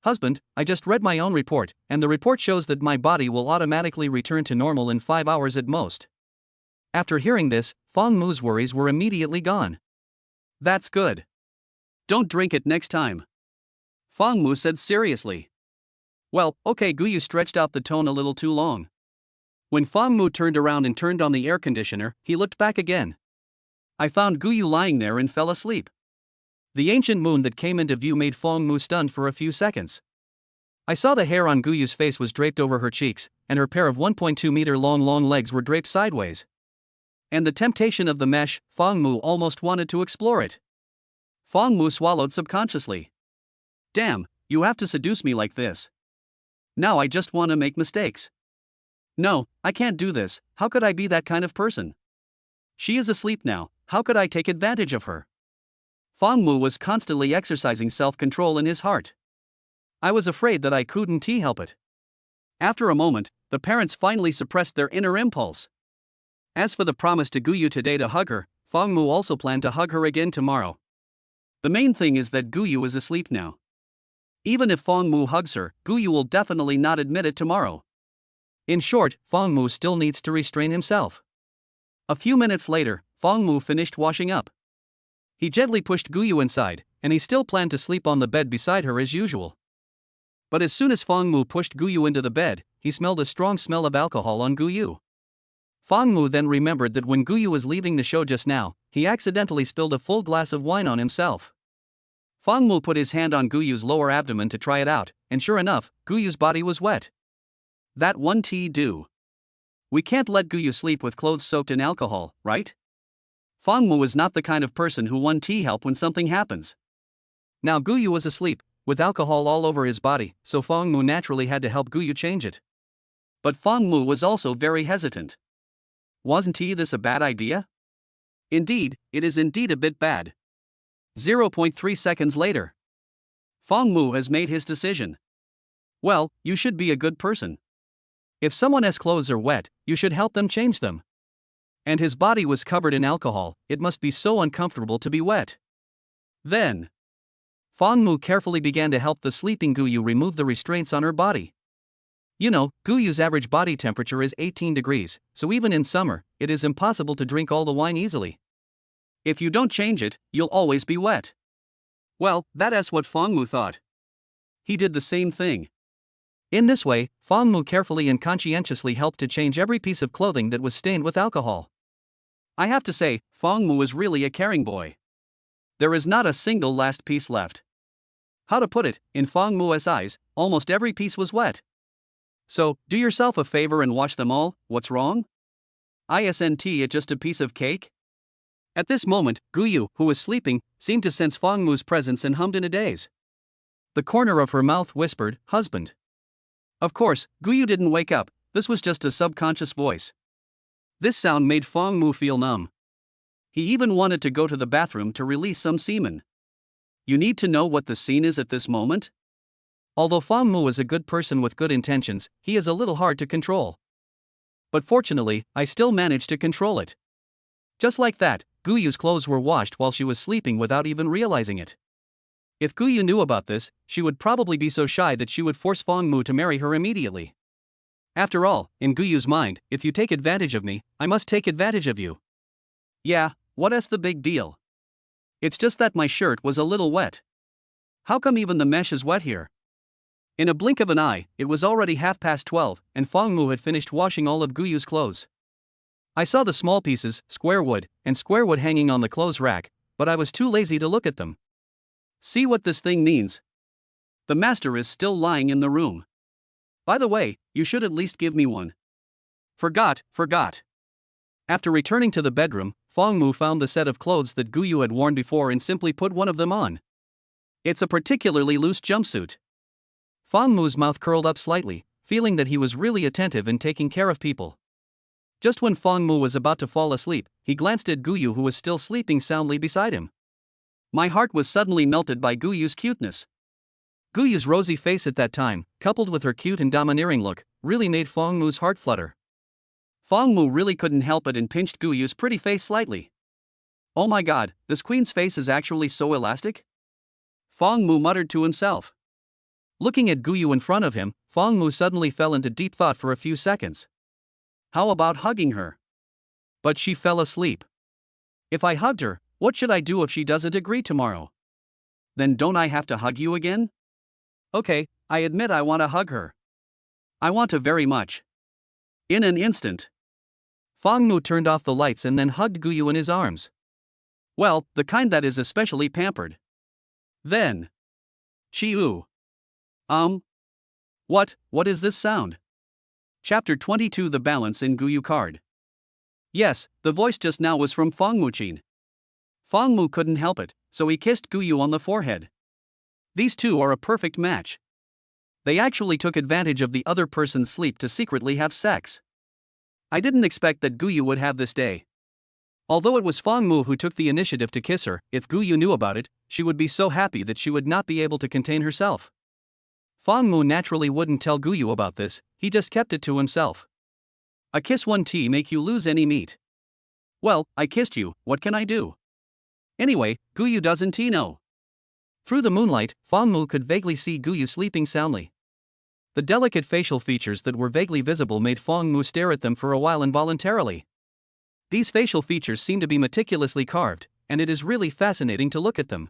Husband, I just read my own report, and the report shows that my body will automatically return to normal in 5 hours at most. After hearing this, Fong Mu's worries were immediately gone. That's good. Don't drink it next time. Fong Mu said seriously. Well, okay. Gu Yu stretched out the tone a little too long. When Fong Mu turned around and turned on the air conditioner, he looked back again. I found Gu Yu lying there and fell asleep. The ancient moon that came into view made Fong Mu stunned for a few seconds. I saw the hair on Gu Yu's face was draped over her cheeks, and her pair of 1.2 meter long legs were draped sideways. And the temptation of the mesh, Fong Mu almost wanted to explore it. Fong Mu swallowed subconsciously. Damn, you have to seduce me like this. Now I just want to make mistakes. No, I can't do this. How could I be that kind of person? She is asleep now, how could I take advantage of her? Fong Mu was constantly exercising self-control in his heart. I was afraid that I couldn't help it. After a moment, the parents finally suppressed their inner impulse. As for the promise to Gu Yu today to hug her, Fong Mu also planned to hug her again tomorrow. The main thing is that Gu Yu is asleep now. Even if Fong Mu hugs her, Gu Yu will definitely not admit it tomorrow. In short, Fong Mu still needs to restrain himself. A few minutes later, Fong Mu finished washing up. He gently pushed Gu Yu inside, and he still planned to sleep on the bed beside her as usual. But as soon as Fong Mu pushed Gu Yu into the bed, he smelled a strong smell of alcohol on Gu Yu. Fong Mu then remembered that when Gu Yu was leaving the show just now, he accidentally spilled a full glass of wine on himself. Fang Mu put his hand on Guyu's lower abdomen to try it out, and sure enough, Guyu's body was wet. That one tea do. We can't let Guyu sleep with clothes soaked in alcohol, right? Fang Mu is not the kind of person who one tea help when something happens. Now Guyu was asleep, with alcohol all over his body, so Fang Mu naturally had to help Guyu change it. But Fang Mu was also very hesitant. Wasn't this a bad idea? Indeed, it is indeed a bit bad. 0.3 seconds later. Fang Mu has made his decision. Well, you should be a good person. If someone's clothes are wet, you should help them change them. And his body was covered in alcohol, it must be so uncomfortable to be wet. Then, Fang Mu carefully began to help the sleeping Guyu remove the restraints on her body. You know, Guyu's average body temperature is 18 degrees, so even in summer, it is impossible to drink all the wine easily. If you don't change it, you'll always be wet. Well, that is what Fang Mu thought. He did the same thing. In this way, Fang Mu carefully and conscientiously helped to change every piece of clothing that was stained with alcohol. I have to say, Fang Mu is really a caring boy. There is not a single last piece left. How to put it, in Fang Mu's eyes, almost every piece was wet. So, do yourself a favor and wash them all. What's wrong? Isn't it just a piece of cake? At this moment, Guyu, who was sleeping, seemed to sense Fang Mu's presence and hummed in a daze. The corner of her mouth whispered, "Husband." Of course, Guyu didn't wake up, this was just a subconscious voice. This sound made Fang Mu feel numb. He even wanted to go to the bathroom to release some semen. You need to know what the scene is at this moment? Although Fang Mu is a good person with good intentions, he is a little hard to control. But fortunately, I still managed to control it. Just like that, Guyu's clothes were washed while she was sleeping without even realizing it. If Guyu knew about this, she would probably be so shy that she would force Fang Mu to marry her immediately. After all, in Guyu's mind, if you take advantage of me, I must take advantage of you. Yeah, what's the big deal? It's just that my shirt was a little wet. How come even the mesh is wet here? In a blink of an eye, it was already 12:30, and Fang Mu had finished washing all of Guyu's clothes. I saw the small pieces, square wood hanging on the clothes rack, but I was too lazy to look at them. See what this thing means? The master is still lying in the room. By the way, you should at least give me one. Forgot. After returning to the bedroom, Fang Mu found the set of clothes that Guyu had worn before and simply put one of them on. It's a particularly loose jumpsuit. Fang Mu's mouth curled up slightly, feeling that he was really attentive and taking care of people. Just when Fang Mu was about to fall asleep, he glanced at Guyu, who was still sleeping soundly beside him. My heart was suddenly melted by Guyu's cuteness. Guyu's rosy face at that time, coupled with her cute and domineering look, really made Fang Mu's heart flutter. Fang Mu really couldn't help it and pinched Guyu's pretty face slightly. Oh my god, this queen's face is actually so elastic? Fang Mu muttered to himself. Looking at Guyu in front of him, Fang Mu suddenly fell into deep thought for a few seconds. How about hugging her? But she fell asleep. If I hugged her, what should I do if she doesn't agree tomorrow? Then don't I have to hug you again? Okay, I admit I want to hug her. I want to very much. In an instant, Fang Mu turned off the lights and then hugged Guyu in his arms. Well, the kind that is especially pampered. Then, Chi-oo. What is this sound? Chapter 22, The Balance in Guyu Card. Yes, the voice just now was from Fang Mu-chin. Fang Mu couldn't help it, so he kissed Guyu on the forehead. These two are a perfect match. They actually took advantage of the other person's sleep to secretly have sex. I didn't expect that Guyu would have this day. Although it was Fang Mu who took the initiative to kiss her, if Guyu knew about it, she would be so happy that she would not be able to contain herself. Fang Mu naturally wouldn't tell Guyu about this, he just kept it to himself. A kiss won't make you lose any meat. Well, I kissed you, what can I do? Anyway, Guyu doesn't know. Through the moonlight, Fang Mu could vaguely see Guyu sleeping soundly. The delicate facial features that were vaguely visible made Fang Mu stare at them for a while involuntarily. These facial features seem to be meticulously carved, and it is really fascinating to look at them.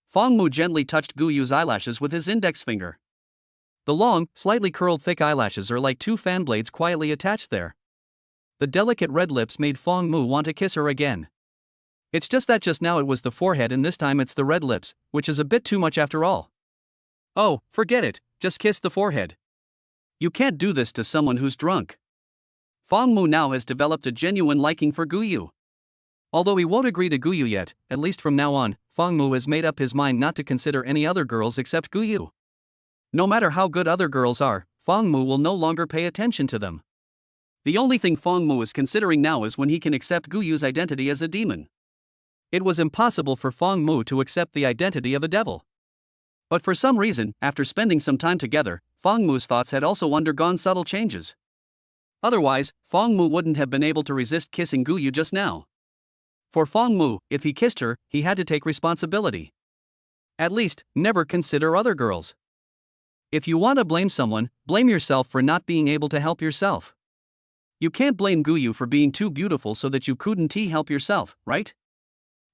Fang Mu gently touched Guyu's eyelashes with his index finger. The long, slightly curled thick eyelashes are like two fan blades quietly attached there. The delicate red lips made Fang Mu want to kiss her again. It's just that just now it was the forehead and this time it's the red lips, which is a bit too much after all. Oh, forget it, just kiss the forehead. You can't do this to someone who's drunk. Fangmu now has developed a genuine liking for Guyu. Although he won't agree to Guyu yet, at least from now on, Fangmu has made up his mind not to consider any other girls except Guyu. No matter how good other girls are, Fangmu will no longer pay attention to them. The only thing Fangmu is considering now is when he can accept Guyu's identity as a demon. It was impossible for Fangmu to accept the identity of a devil. But for some reason, after spending some time together, Fangmu's thoughts had also undergone subtle changes. Otherwise, Fangmu wouldn't have been able to resist kissing Guyu just now. For Fangmu, if he kissed her, he had to take responsibility. At least, never consider other girls. If you want to blame someone, blame yourself for not being able to help yourself. You can't blame Guyu for being too beautiful so that you couldn't help yourself, right?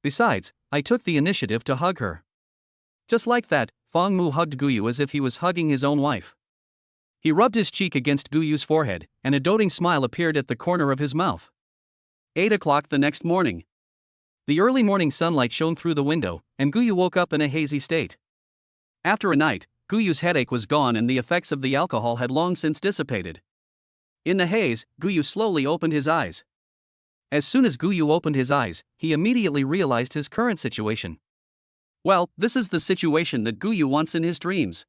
Besides, I took the initiative to hug her. Just like that, Fangmu hugged Guyu as if he was hugging his own wife. He rubbed his cheek against Guyu's forehead, and a doting smile appeared at the corner of his mouth. 8 o'clock the next morning. The early morning sunlight shone through the window, and Guyu woke up in a hazy state. After a night, Guyu's headache was gone and the effects of the alcohol had long since dissipated. In the haze, Guyu slowly opened his eyes. As soon as Guyu opened his eyes, he immediately realized his current situation. Well, this is the situation that Guyu wants in his dreams.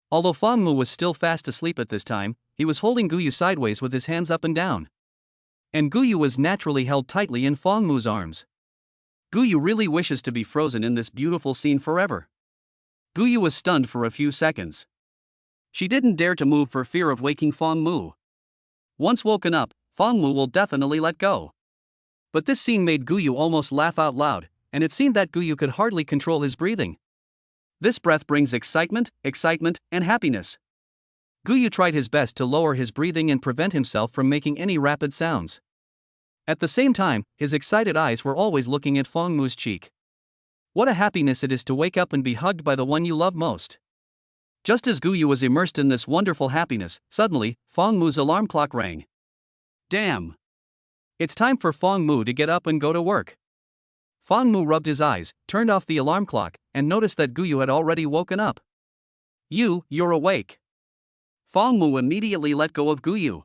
Although Fangmu was still fast asleep at this time, he was holding Guyu sideways with his hands up and down. And Guyu was naturally held tightly in Fangmu's arms. Guyu really wishes to be frozen in this beautiful scene forever. Guyu was stunned for a few seconds. She didn't dare to move for fear of waking Fangmu. Once woken up, Fangmu will definitely let go. But this scene made Guyu almost laugh out loud, and it seemed that Guyu could hardly control his breathing. This breath brings excitement, and happiness. Guyu tried his best to lower his breathing and prevent himself from making any rapid sounds. At the same time, his excited eyes were always looking at Fangmu's cheek. What a happiness it is to wake up and be hugged by the one you love most. Just as Guyu was immersed in this wonderful happiness, suddenly, Fangmu's alarm clock rang. Damn! It's time for Fangmu to get up and go to work. Fangmu rubbed his eyes, turned off the alarm clock, and noticed that Guyu had already woken up. You're awake. Fangmu immediately let go of Guyu.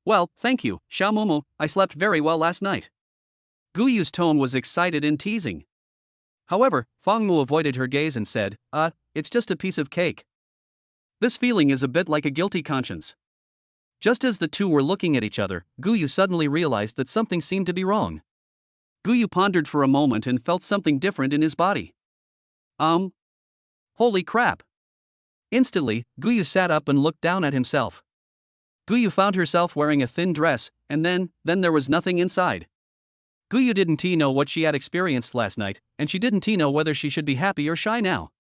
Well, thank you, Xiaomomo, I slept very well last night. Guyu's tone was excited and teasing. However, Fangmu avoided her gaze and said, it's just a piece of cake. This feeling is a bit like a guilty conscience. Just as the two were looking at each other, Guyu suddenly realized that something seemed to be wrong. Guyu pondered for a moment and felt something different in his body. Holy crap! Instantly, Guyu sat up and looked down at himself. Guyu found herself wearing a thin dress, and then there was nothing inside. Guyu didn't know what she had experienced last night, and she didn't know whether she should be happy or shy now.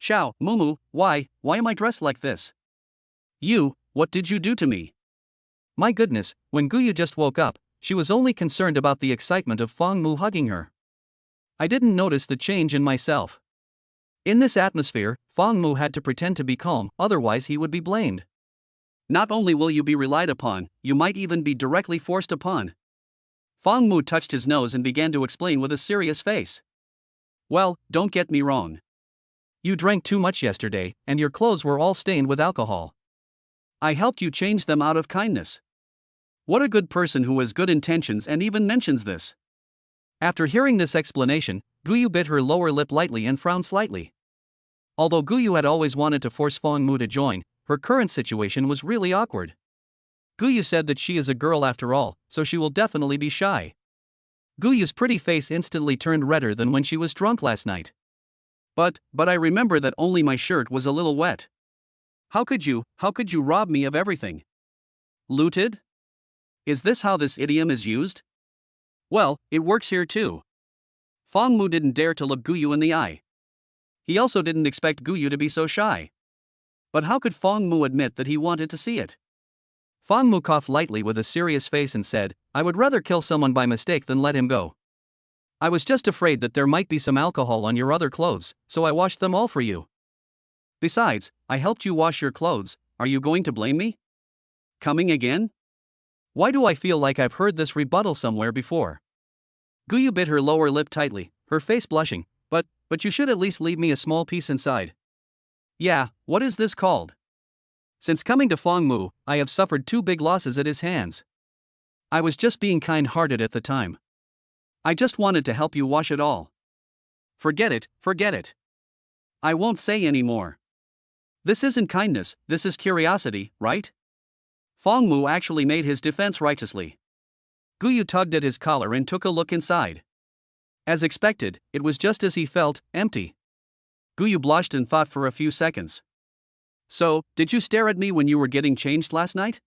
Xiao, Mumu, why am I dressed like this? What did you do to me? My goodness, when Guyu just woke up, she was only concerned about the excitement of Fangmu hugging her. I didn't notice the change in myself. In this atmosphere, Fangmu had to pretend to be calm, otherwise he would be blamed. Not only will you be relied upon, you might even be directly forced upon. Fangmu touched his nose and began to explain with a serious face. Well, don't get me wrong. You drank too much yesterday, and your clothes were all stained with alcohol. I helped you change them out of kindness. What a good person who has good intentions and even mentions this. After hearing this explanation, Guyu bit her lower lip lightly and frowned slightly. Although Guyu had always wanted to force Fangmu to join, her current situation was really awkward. Guyu said that she is a girl after all, so she will definitely be shy. Guyu's pretty face instantly turned redder than when she was drunk last night. But I remember that only my shirt was a little wet. How could you rob me of everything? Looted? Is this how this idiom is used? Well, it works here too. Fangmu didn't dare to look Guyu in the eye. He also didn't expect Guyu to be so shy. But how could Fangmu admit that he wanted to see it? Fangmu coughed lightly with a serious face and said, I would rather kill someone by mistake than let him go. I was just afraid that there might be some alcohol on your other clothes, so I washed them all for you. Besides, I helped you wash your clothes, are you going to blame me? Coming again? Why do I feel like I've heard this rebuttal somewhere before? Guyu bit her lower lip tightly, her face blushing. But you should at leest leave me a small piece inside. Yeah, what is this called? Since coming to Fangmu, I have suffered 2 big losses at his hands. I was just being kind-hearted at the time. I just wanted to help you wash it all. Forget it, forget it. I won't say any more. This isn't kindness, this is curiosity, right? Fangmu actually made his defense righteously. Guyu tugged at his collar and took a look inside. As expected, it was just as he felt, empty. Guyu blushed and thought for a few seconds. So, did you stare at me when you were getting changed last night?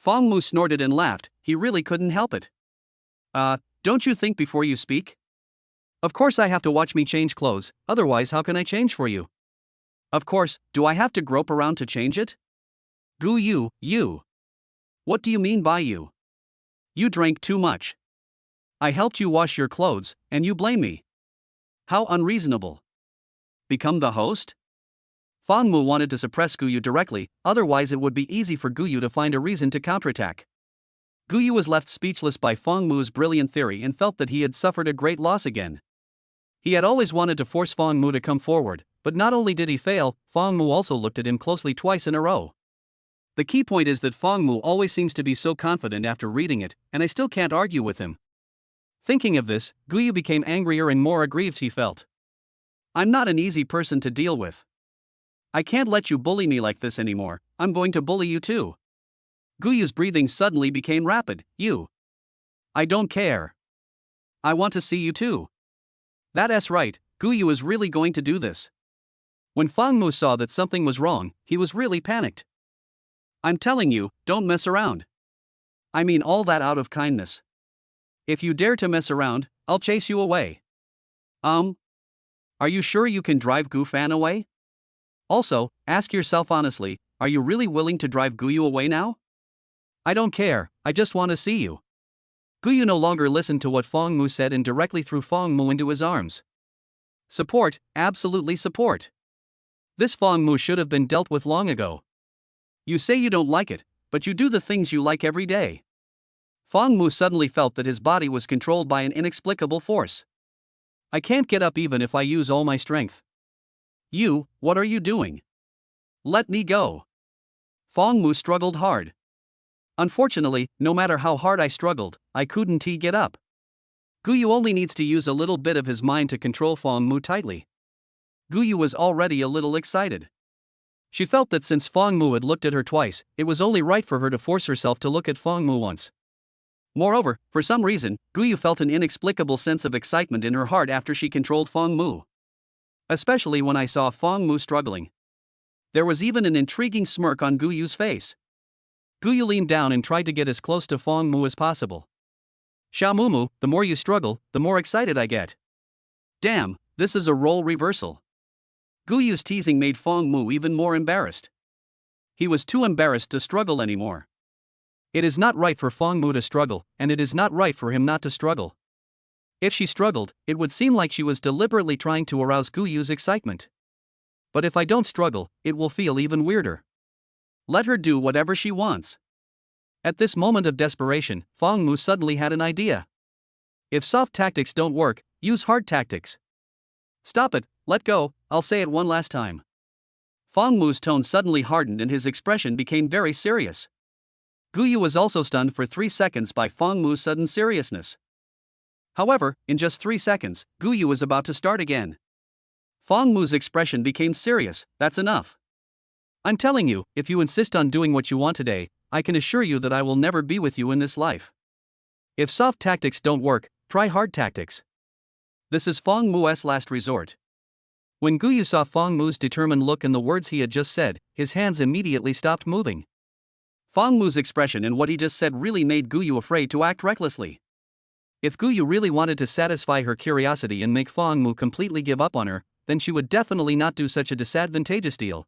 Fangmu snorted and laughed, he really couldn't help it. Don't you think before you speak? Of course I have to watch me change clothes, otherwise how can I change for you? Of course, do I have to grope around to change it? Guyu, you. What do you mean by you? You drank too much. I helped you wash your clothes, and you blame me. How unreasonable. Become the host? Fangmu wanted to suppress Guyu directly, otherwise it would be easy for Guyu to find a reason to counterattack. Guyu was left speechless by Fangmu's brilliant theory and felt that he had suffered a great loss again. He had always wanted to force Fangmu to come forward, but not only did he fail, Fangmu also looked at him closely twice in a row. The key point is that Fangmu always seems to be so confident after reading it, and I still can't argue with him. Thinking of this, Guyu became angrier and more aggrieved he felt. I'm not an easy person to deal with. I can't let you bully me like this anymore, I'm going to bully you too. Guyu's breathing suddenly became rapid. You. I don't care. I want to see you too. That's right, Guyu is really going to do this. When Fangmu saw that something was wrong, he was really panicked. I'm telling you, don't mess around. I mean all that out of kindness. If you dare to mess around, I'll chase you away. Are you sure you can drive Gu-fan away? Also, ask yourself honestly, are you really willing to drive Guyu away now? I don't care, I just want to see you. Guyu no longer listened to what Fangmu said and directly threw Fangmu into his arms. Support, absolutely support. This Fangmu should have been dealt with long ago. You say you don't like it, but you do the things you like every day. Fangmu suddenly felt that his body was controlled by an inexplicable force. I can't get up even if I use all my strength. You, what are you doing? Let me go. Fangmu struggled hard. Unfortunately, no matter how hard I struggled, I couldn't get up. Guyu only needs to use a little bit of his mind to control Fangmu tightly. Guyu was already a little excited. She felt that since Fangmu had looked at her twice, it was only right for her to force herself to look at Fangmu once. Moreover, for some reason, Guyu felt an inexplicable sense of excitement in her heart after she controlled Fangmu. Especially when I saw Fangmu struggling. There was even an intriguing smirk on Guyu's face. Guyu leaned down and tried to get as close to Fangmu as possible. Xiaomumu, the more you struggle, the more excited I get. Damn, this is a role reversal. Guyu's teasing made Fangmu even more embarrassed. He was too embarrassed to struggle anymore. It is not right for Fangmu to struggle, and it is not right for him not to struggle. If she struggled, it would seem like she was deliberately trying to arouse Guyu's excitement. But if I don't struggle, it will feel even weirder. Let her do whatever she wants. At this moment of desperation, Fangmu suddenly had an idea. If soft tactics don't work, use hard tactics. Stop it, let go, I'll say it one last time. Fangmu's tone suddenly hardened and his expression became very serious. Guyu was also stunned for 3 seconds by Fangmu's sudden seriousness. However, in just 3 seconds, Guyu was about to start again. Fangmu's expression became serious. That's enough. I'm telling you, if you insist on doing what you want today, I can assure you that I will never be with you in this life. If soft tactics don't work, try hard tactics. This is Fangmu's last resort. When Guyu saw Fangmu's determined look and the words he had just said, his hands immediately stopped moving. Fangmu's expression and what he just said really made Guyu afraid to act recklessly. If Guyu really wanted to satisfy her curiosity and make Fangmu completely give up on her, then she would definitely not do such a disadvantageous deal.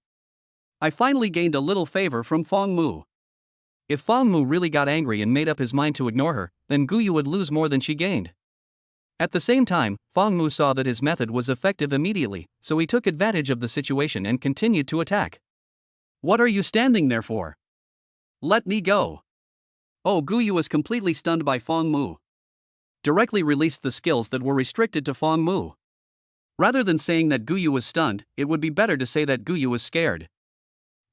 I finally gained a little favor from Fangmu. If Fangmu really got angry and made up his mind to ignore her, then Guyu would lose more than she gained. At the same time, Fangmu saw that his method was effective immediately, so he took advantage of the situation and continued to attack. What are you standing there for? Let me go. Oh, Guyu was completely stunned by Fangmu. directly released the skills that were restricted to Fong Mu. Rather than saying that Guyu was stunned, it would be better to say that Guyu was scared.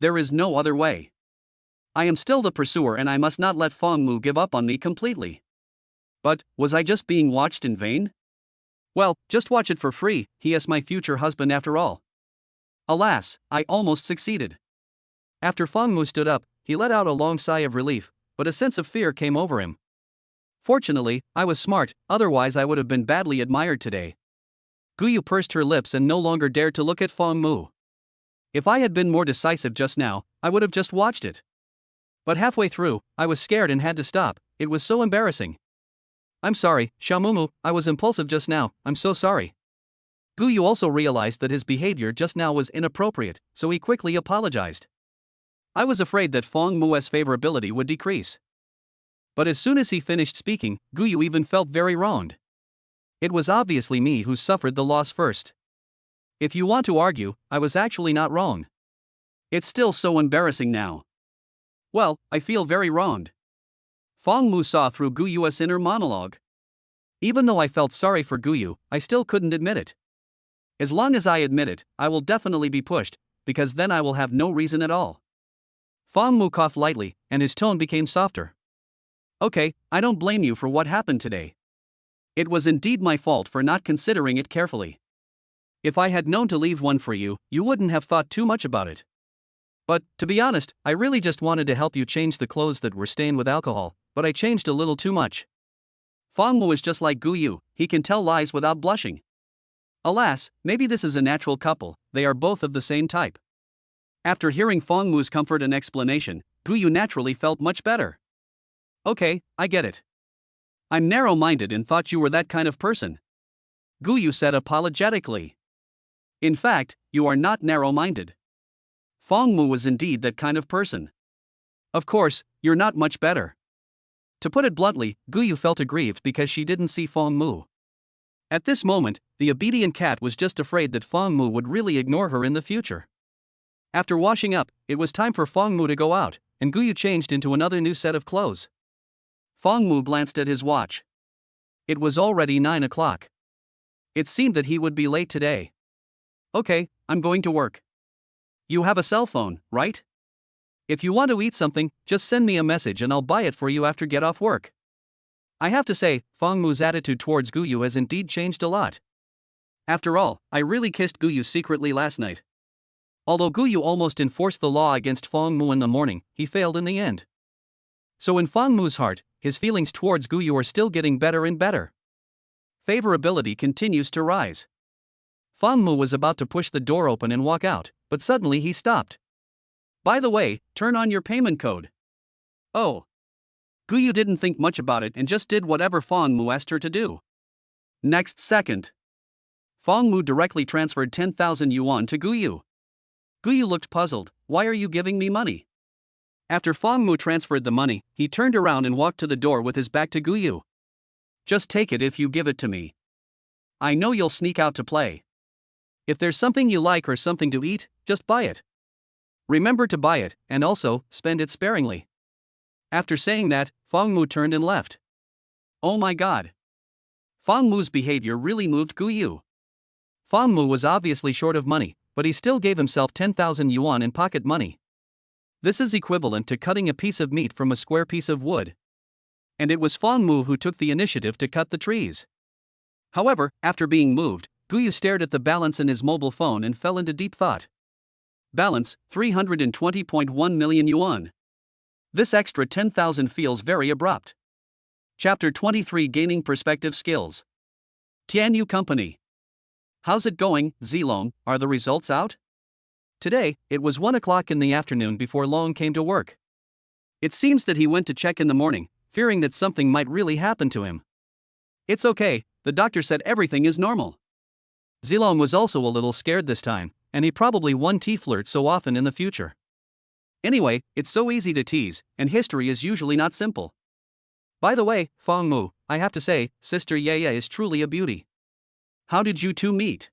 There is no other way. I am still the pursuer and I must not let Fong Mu give up on me completely. But, was I just being watched in vain? Well, just watch it for free, he is my future husband after all. Alas, I almost succeeded. After Fong Mu stood up, he let out a long sigh of relief, but a sense of fear came over him. Fortunately, I was smart, otherwise I would have been badly admired today. Guyu pursed her lips and no longer dared to look at Fong Mu. If I had been more decisive just now, I would have just watched it. But halfway through, I was scared and had to stop, it was so embarrassing. I'm sorry, Xiaomumu, I was impulsive just now, I'm so sorry. Guyu also realized that his behavior just now was inappropriate, so he quickly apologized. I was afraid that Fong Mu's favorability would decrease. But as soon as he finished speaking, Guyu even felt very wronged. It was obviously me who suffered the loss first. If you want to argue, I was actually not wrong. It's still so embarrassing now. Well, I feel very wronged. Fong Mu saw through Guyu's inner monologue. Even though I felt sorry for Guyu, I still couldn't admit it. As long as I admit it, I will definitely be pushed, because then I will have no reason at all. Fong Mu coughed lightly, and his tone became softer. Okay, I don't blame you for what happened today. It was indeed my fault for not considering it carefully. If I had known to leave one for you, you wouldn't have thought too much about it. But, to be honest, I really just wanted to help you change the clothes that were stained with alcohol, but I changed a little too much. Fong Mu is just like Guyu, he can tell lies without blushing. Alas, maybe this is a natural couple, they are both of the same type. After hearing Fong Mu's comfort and explanation, Guyu naturally felt much better. Okay, I get it. I'm narrow-minded and thought you were that kind of person. Guyu said apologetically. In fact, you are not narrow-minded. Fong Mu was indeed that kind of person. Of course, you're not much better. To put it bluntly, Guyu felt aggrieved because she didn't see Fong Mu. At this moment, the obedient cat was just afraid that Fong Mu would really ignore her in the future. After washing up, it was time for Fong Mu to go out, and Guyu changed into another new set of clothes. Fong Mu glanced at his watch. It was already 9 o'clock. It seemed that he would be late today. Okay, I'm going to work. You have a cell phone, right? If you want to eat something, just send me a message and I'll buy it for you after get off work. I have to say, Fong Mu's attitude towards Guyu has indeed changed a lot. After all, I really kissed Guyu secretly last night. Although Guyu almost enforced the law against Fong Mu in the morning, he failed in the end. So in Fong Mu's heart, his feelings towards Guyu are still getting better and better. Favorability continues to rise. Fong Mu was about to push the door open and walk out, but suddenly he stopped. By the way, turn on your payment code. Oh. Guyu didn't think much about it and just did whatever Fong Mu asked her to do. Next second, Fong Mu directly transferred 10,000 yuan to Guyu. Guyu looked puzzled. Why are you giving me money? After Fong Mu transferred the money, he turned around and walked to the door with his back to Guyu. Just take it if you give it to me. I know you'll sneak out to play. If there's something you like or something to eat, just buy it. Remember to buy it, and also, spend it sparingly. After saying that, Fong Mu turned and left. Oh my god. Fong Mu's behavior really moved Guyu. Fong Mu was obviously short of money, but he still gave himself 10,000 yuan in pocket money. This is equivalent to cutting a piece of meat from a square piece of wood. And it was Fong Mu who took the initiative to cut the trees. However, after being moved, Guyu stared at the balance in his mobile phone and fell into deep thought. Balance, 320.1 million yuan. This extra 10,000 feels very abrupt. Chapter 23 Gaining Perspective Skills. Tianyu Company. How's it going, Zilong? Are the results out? Today, it was 1 o'clock in the afternoon before Long came to work. It seems that he went to check in the morning, fearing that something might really happen to him. It's okay, the doctor said everything is normal. Zilong was also a little scared this time, and he probably won't flirt so often in the future. Anyway, it's so easy to tease, and history is usually not simple. By the way, Fong Mu, I have to say, Sister Yaya is truly a beauty. How did you two meet?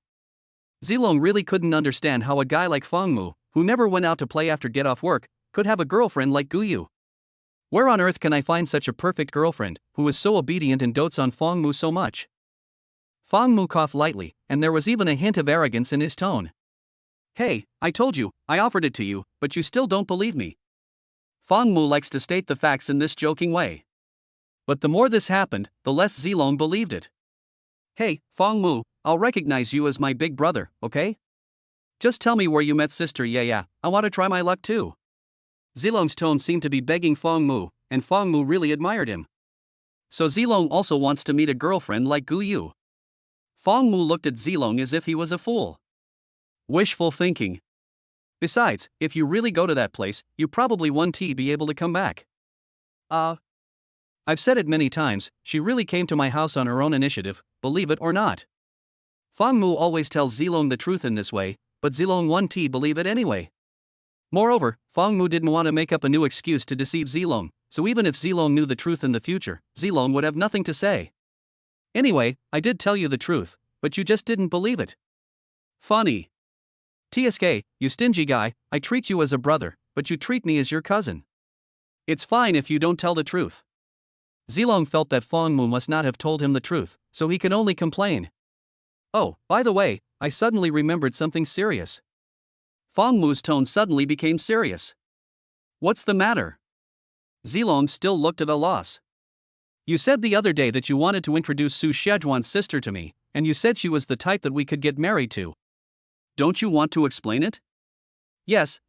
Zilong really couldn't understand how a guy like Fong Mu, who never went out to play after get off work, could have a girlfriend like Guyu. Where on earth can I find such a perfect girlfriend, who is so obedient and dotes on Fong Mu so much? Fong Mu coughed lightly, and there was even a hint of arrogance in his tone. Hey, I told you, I offered it to you, but you still don't believe me. Fong Mu likes to state the facts in this joking way. But the more this happened, the less Zilong believed it. Hey, Fong Mu, I'll recognize you as my big brother, okay? Just tell me where you met sister. Yeah, I want to try my luck too. Zilong's tone seemed to be begging Fong Mu, and Fong Mu really admired him. So Zilong also wants to meet a girlfriend like Gu Yu. Fong Mu looked at Zilong as if he was a fool. Wishful thinking. Besides, if you really go to that place, you probably won't be able to come back. I've said it many times, she really came to my house on her own initiative, believe it or not. Fong Mu always tells Zilong the truth in this way, but Zilong won't believe it anyway. Moreover, Fong Mu didn't want to make up a new excuse to deceive Zilong, so even if Zilong knew the truth in the future, Zilong would have nothing to say. Anyway, I did tell you the truth, but you just didn't believe it. Funny. TSK, you stingy guy, I treat you as a brother, but you treat me as your cousin. It's fine if you don't tell the truth. Zilong felt that Fong Mu must not have told him the truth, so he could only complain. Oh, by the way, I suddenly remembered something serious. Fong Mu's tone suddenly became serious. What's the matter? Zilong still looked at a loss. You said the other day that you wanted to introduce Su Shejuan's sister to me, and you said she was the type that we could get married to. Don't you want to explain it? Yes,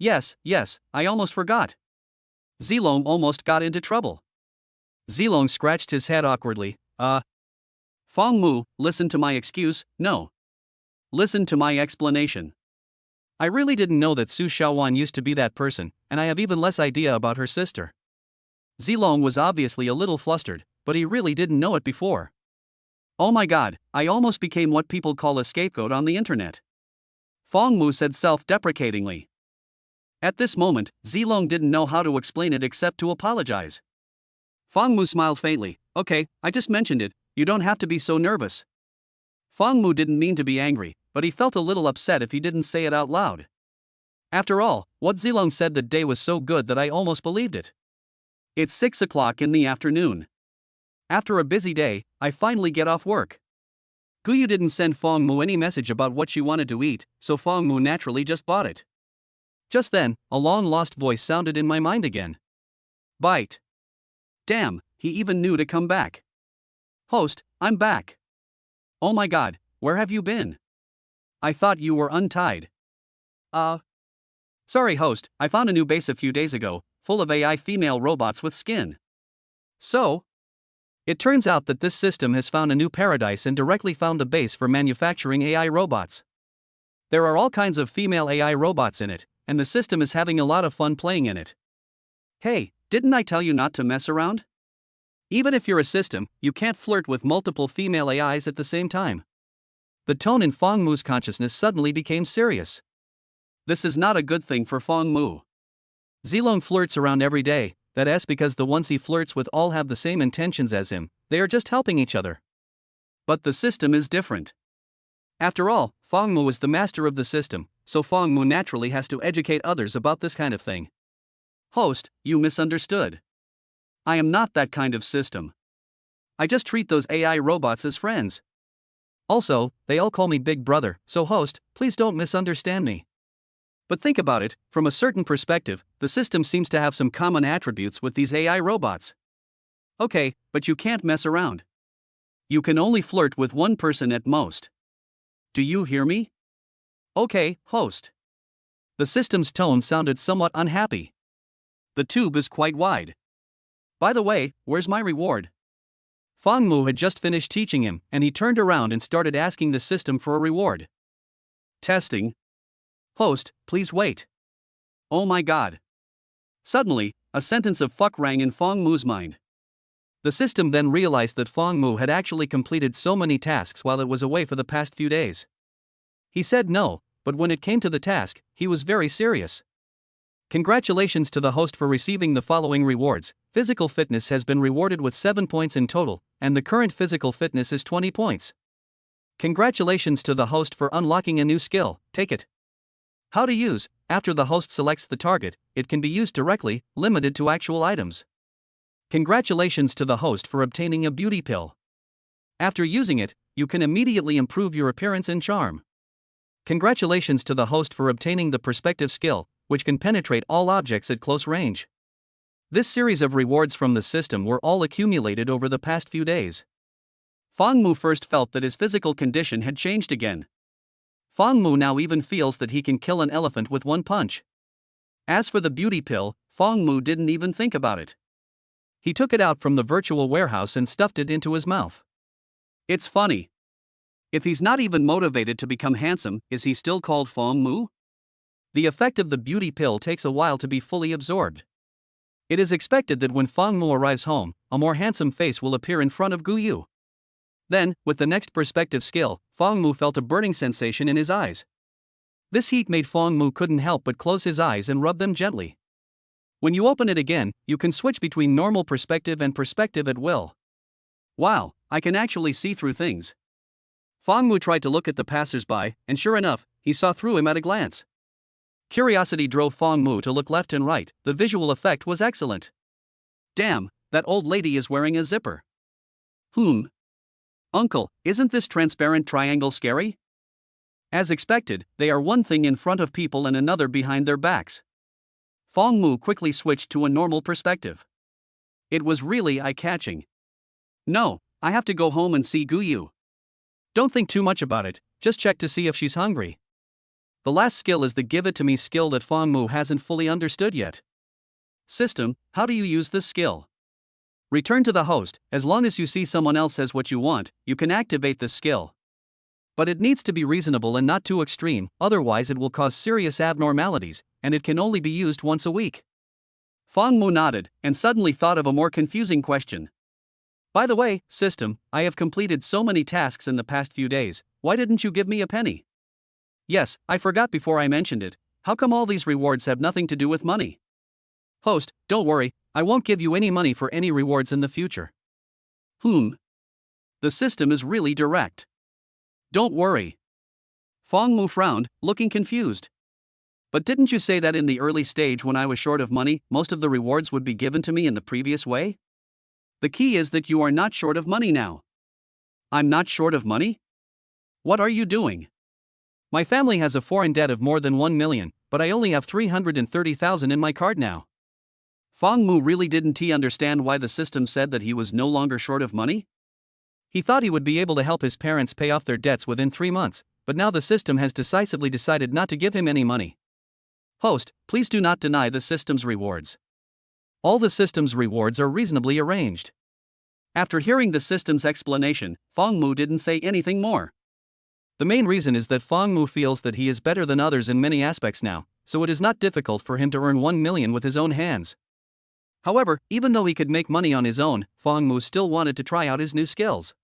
I almost forgot. Zilong almost got into trouble. Zilong scratched his head awkwardly. Fong Mu, listen to my excuse, no. Listen to my explanation. I really didn't know that Su Xiaowan used to be that person, and I have even less idea about her sister. Zilong was obviously a little flustered, but he really didn't know it before. Oh my god, I almost became what people call a scapegoat on the internet. Fong Mu said self-deprecatingly. At this moment, Zilong didn't know how to explain it except to apologize. Fong Mu smiled faintly. Okay, I just mentioned it, you don't have to be so nervous. Fong Mu didn't mean to be angry, but he felt a little upset if he didn't say it out loud. After all, what Zilong said that day was so good that I almost believed it. It's 6 o'clock in the afternoon. After a busy day, I finally get off work. Guyu didn't send Fong Mu any message about what she wanted to eat, so Fong Mu naturally just bought it. Just then, a long-lost voice sounded in my mind again. Bite. Damn, he even knew to come back. Host, I'm back. Oh my god, where have you been? I thought you were untied. Sorry host, I found a new base a few days ago, full of AI female robots with skin. So? It turns out that this system has found a new paradise and directly found the base for manufacturing AI robots. There are all kinds of female AI robots in it, and the system is having a lot of fun playing in it. Hey, didn't I tell you not to mess around? Even if you're a system, you can't flirt with multiple female AIs at the same time. The tone in Fong Mu's consciousness suddenly became serious. This is not a good thing for Fong Mu. Zilong flirts around every day, that's because the ones he flirts with all have the same intentions as him, they are just helping each other. But the system is different. After all, Fong Mu is the master of the system, so Fong Mu naturally has to educate others about this kind of thing. Host, you misunderstood. I am not that kind of system. I just treat those AI robots as friends. Also, they all call me Big Brother, so host, please don't misunderstand me. But think about it, from a certain perspective, the system seems to have some common attributes with these AI robots. Okay, but you can't mess around. You can only flirt with one person at most. Do you hear me? Okay, host. The system's tone sounded somewhat unhappy. The tube is quite wide. By the way, where's my reward? Fong Mu had just finished teaching him, and he turned around and started asking the system for a reward. Testing. Host, please wait. Oh my god. Suddenly, a sentence of fuck rang in Fong Mu's mind. The system then realized that Fong Mu had actually completed so many tasks while it was away for the past few days. He said no, but when it came to the task, he was very serious. Congratulations to the host for receiving the following rewards. Physical fitness has been rewarded with 7 points in total, and the current physical fitness is 20 points. Congratulations to the host for unlocking a new skill, take it. How to use: after the host selects the target, it can be used directly, limited to actual items. Congratulations to the host for obtaining a beauty pill. After using it, you can immediately improve your appearance and charm. Congratulations to the host for obtaining the perspective skill, which can penetrate all objects at close range. This series of rewards from the system were all accumulated over the past few days. Fang Mu first felt that his physical condition had changed again. Fang Mu now even feels that he can kill an elephant with one punch. As for the beauty pill, Fang Mu didn't even think about it. He took it out from the virtual warehouse and stuffed it into his mouth. It's funny. If he's not even motivated to become handsome, is he still called Fang Mu? The effect of the beauty pill takes a while to be fully absorbed. It is expected that when Fang Mu arrives home, a more handsome face will appear in front of Gu Yu. Then, with the next perspective skill, Fang Mu felt a burning sensation in his eyes. This heat made Fang Mu couldn't help but close his eyes and rub them gently. When you open it again, you can switch between normal perspective and perspective at will. Wow, I can actually see through things. Fang Mu tried to look at the passers-by, and sure enough, he saw through him at a glance. Curiosity drove Fang Mu to look left and right. The visual effect was excellent. Damn, that old lady is wearing a zipper. Uncle, isn't this transparent triangle scary? As expected, they are one thing in front of people and another behind their backs. Fang Mu quickly switched to a normal perspective. It was really eye-catching. No, I have to go home and see Gu Yu. Don't think too much about it, just check to see if she's hungry. The last skill is the give it to me skill that Fang Mu hasn't fully understood yet. System, how do you use this skill? Return to the host. As long as you see someone else has what you want, you can activate this skill. But it needs to be reasonable and not too extreme, otherwise it will cause serious abnormalities, and it can only be used once a week. Fang Mu nodded, and suddenly thought of a more confusing question. By the way, system, I have completed so many tasks in the past few days, why didn't you give me a penny? Yes, I forgot before I mentioned it, how come all these rewards have nothing to do with money? Host, don't worry, I won't give you any money for any rewards in the future. The system is really direct. Don't worry. Fang Mu frowned, looking confused. But didn't you say that in the early stage when I was short of money, most of the rewards would be given to me in the previous way? The key is that you are not short of money now. I'm not short of money? What are you doing? My family has a foreign debt of more than 1 million, but I only have 330,000 in my card now. Fang Mu really didn't understand why the system said that he was no longer short of money? He thought he would be able to help his parents pay off their debts within 3 months, but now the system has decisively decided not to give him any money. Host, please do not deny the system's rewards. All the system's rewards are reasonably arranged. After hearing the system's explanation, Fang Mu didn't say anything more. The main reason is that Fang Mu feels that he is better than others in many aspects now, so it is not difficult for him to earn 1 million with his own hands. However, even though he could make money on his own, Fang Mu still wanted to try out his new skills.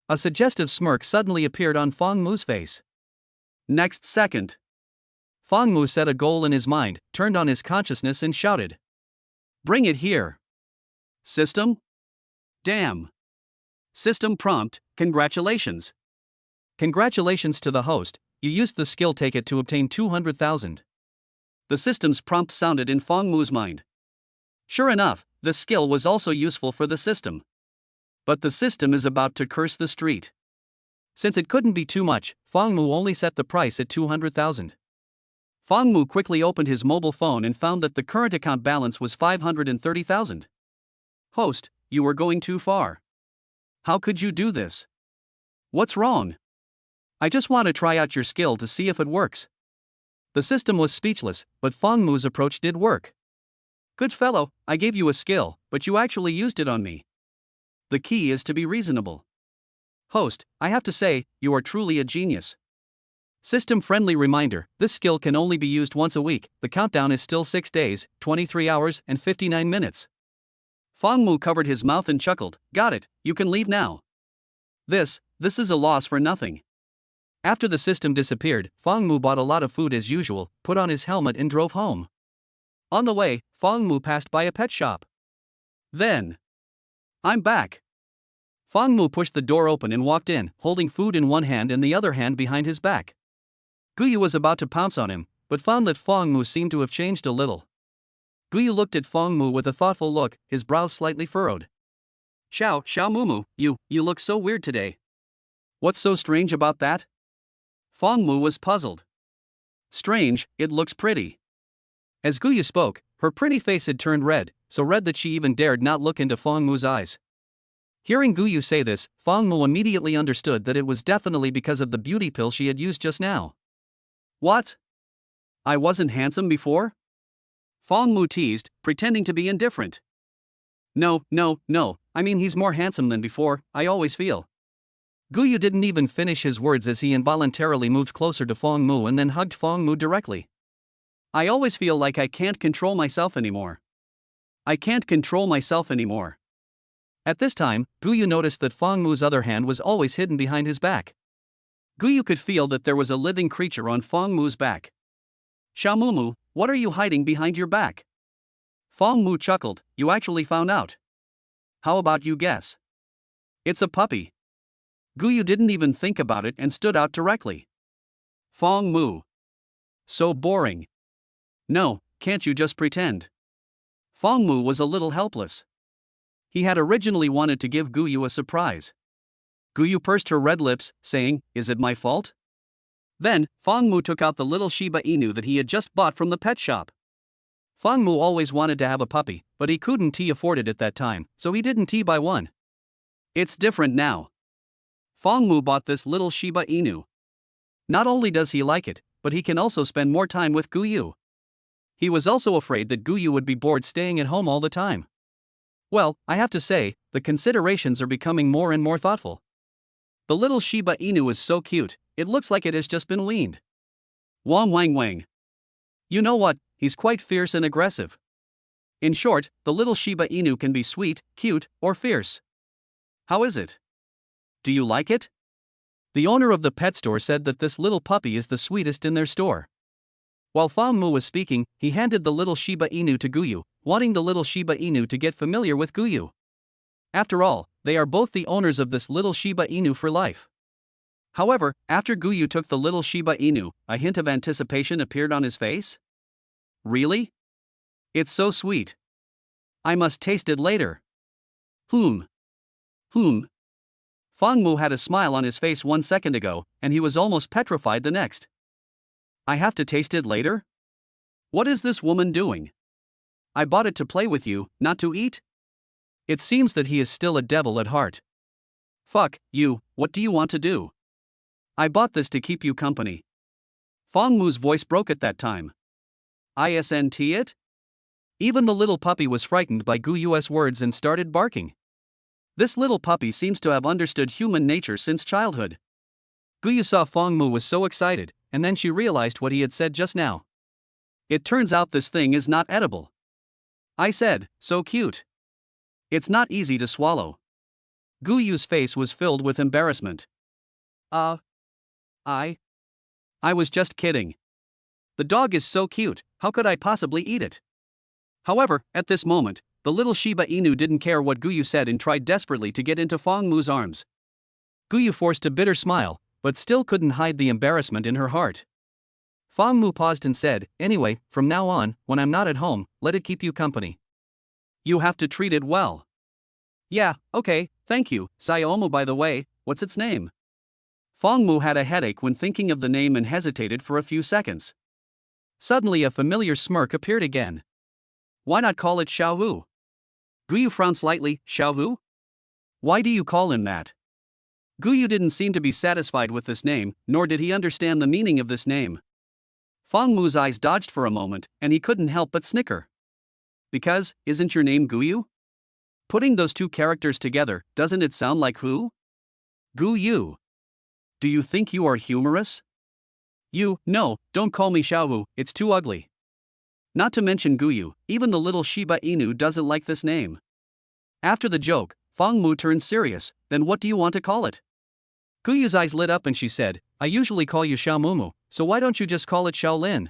A suggestive smirk suddenly appeared on Fang Mu's face. Next second, Fang Mu set a goal in his mind, turned on his consciousness and shouted. Bring it here. System? Damn. System prompt, congratulations. Congratulations to the host, you used the skill take it to obtain 200,000. The system's prompt sounded in Fang Mu's mind. Sure enough, the skill was also useful for the system. But the system is about to curse the street. Since it couldn't be too much, Fang Mu only set the price at 200,000. Fang Mu quickly opened his mobile phone and found that the current account balance was 530,000. Host, you were going too far. How could you do this? What's wrong? I just want to try out your skill to see if it works. The system was speechless, but Fang Mu's approach did work. Good fellow, I gave you a skill, but you actually used it on me. The key is to be reasonable. Host, I have to say, you are truly a genius. System-friendly reminder, this skill can only be used once a week, the countdown is still 6 days, 23 hours and 59 minutes. Fang Mu covered his mouth and chuckled, got it, you can leave now. This is a loss for nothing. After the system disappeared, Fang Mu bought a lot of food as usual, put on his helmet and drove home. On the way, Fang Mu passed by a pet shop. Then, I'm back. Fang Mu pushed the door open and walked in, holding food in one hand and the other hand behind his back. Gu Yu was about to pounce on him, but found that Fang Mu seemed to have changed a little. Guyu looked at Fong Mu with a thoughtful look, his brows slightly furrowed. Xiao Mumu, you look so weird today. What's so strange about that? Fong Mu was puzzled. Strange, it looks pretty. As Guyu spoke, her pretty face had turned red, so red that she even dared not look into Fong Mu's eyes. Hearing Guyu say this, Fong Mu immediately understood that it was definitely because of the beauty pill she had used just now. What? I wasn't handsome before? Fong Mu teased, pretending to be indifferent. No, I mean he's more handsome than before, I always feel. Guyu didn't even finish his words as he involuntarily moved closer to Fong Mu and then hugged Fong Mu directly. I always feel like I can't control myself anymore. I can't control myself anymore. At this time, Guyu noticed that Fong Mu's other hand was always hidden behind his back. Guyu could feel that there was a living creature on Fong Mu's back. Xiaomumu, what are you hiding behind your back? Fong Mu chuckled, you actually found out. How about you guess? It's a puppy. Guyu didn't even think about it and stood out directly. Fong Mu. So boring. No, can't you just pretend? Fong Mu was a little helpless. He had originally wanted to give Guyu a surprise. Guyu pursed her red lips, saying, is it my fault? Then, Fong Mu took out the little Shiba Inu that he had just bought from the pet shop. Fong Mu always wanted to have a puppy, but he couldn't afford it at that time, so he didn't buy one. It's different now. Fong Mu bought this little Shiba Inu. Not only does he like it, but he can also spend more time with Guyu. He was also afraid that Guyu would be bored staying at home all the time. Well, I have to say, the considerations are becoming more and more thoughtful. The little Shiba Inu is so cute, it looks like it has just been weaned. Wang Wang Wang. You know what, he's quite fierce and aggressive. In short, the little Shiba Inu can be sweet, cute, or fierce. How is it? Do you like it? The owner of the pet store said that this little puppy is the sweetest in their store. While Fong Mu was speaking, he handed the little Shiba Inu to Guyu, wanting the little Shiba Inu to get familiar with Guyu. After all, they are both the owners of this little Shiba Inu for life. However, after Guyu took the little Shiba Inu, a hint of anticipation appeared on his face. Really? It's so sweet. I must taste it later. Fong Mu had a smile on his face 1 second ago, and he was almost petrified the next. I have to taste it later? What is this woman doing? I bought it to play with you, not to eat? It seems that he is still a devil at heart. Fuck you, what do you want to do? I bought this to keep you company. Fong Mu's voice broke at that time. Isn't it? Even the little puppy was frightened by Guyu's words and started barking. This little puppy seems to have understood human nature since childhood. Guyu saw Fong Mu was so excited, and then she realized what he had said just now. It turns out this thing is not edible. I said, so cute. It's not easy to swallow. Guyu's face was filled with embarrassment. I was just kidding. The dog is so cute, how could I possibly eat it? However, at this moment, the little Shiba Inu didn't care what Guyu said and tried desperately to get into Fong Mu's arms. Guyu forced a bitter smile, but still couldn't hide the embarrassment in her heart. Fong Mu paused and said, anyway, from now on, when I'm not at home, let it keep you company. You have to treat it well. Yeah, okay, thank you. Xiaomu, by the way, what's its name? Fong Mu had a headache when thinking of the name and hesitated for a few seconds. Suddenly a familiar smirk appeared again. Why not call it Xiaowu? Guyu frowned slightly. Xiaowu? Why do you call him that? Guyu didn't seem to be satisfied with this name, nor did he understand the meaning of this name. Fong Mu's eyes dodged for a moment, and he couldn't help but snicker. Because, isn't your name Guyu? Putting those two characters together, doesn't it sound like who? Guyu. Do you think you are humorous? No, don't call me Xiaowu, it's too ugly. Not to mention Guyu, even the little Shiba Inu doesn't like this name. After the joke, Fong Mu turned serious. Then what do you want to call it? Guyu's eyes lit up and she said, I usually call you Xiaomumu, so why don't you just call it Xiaolin?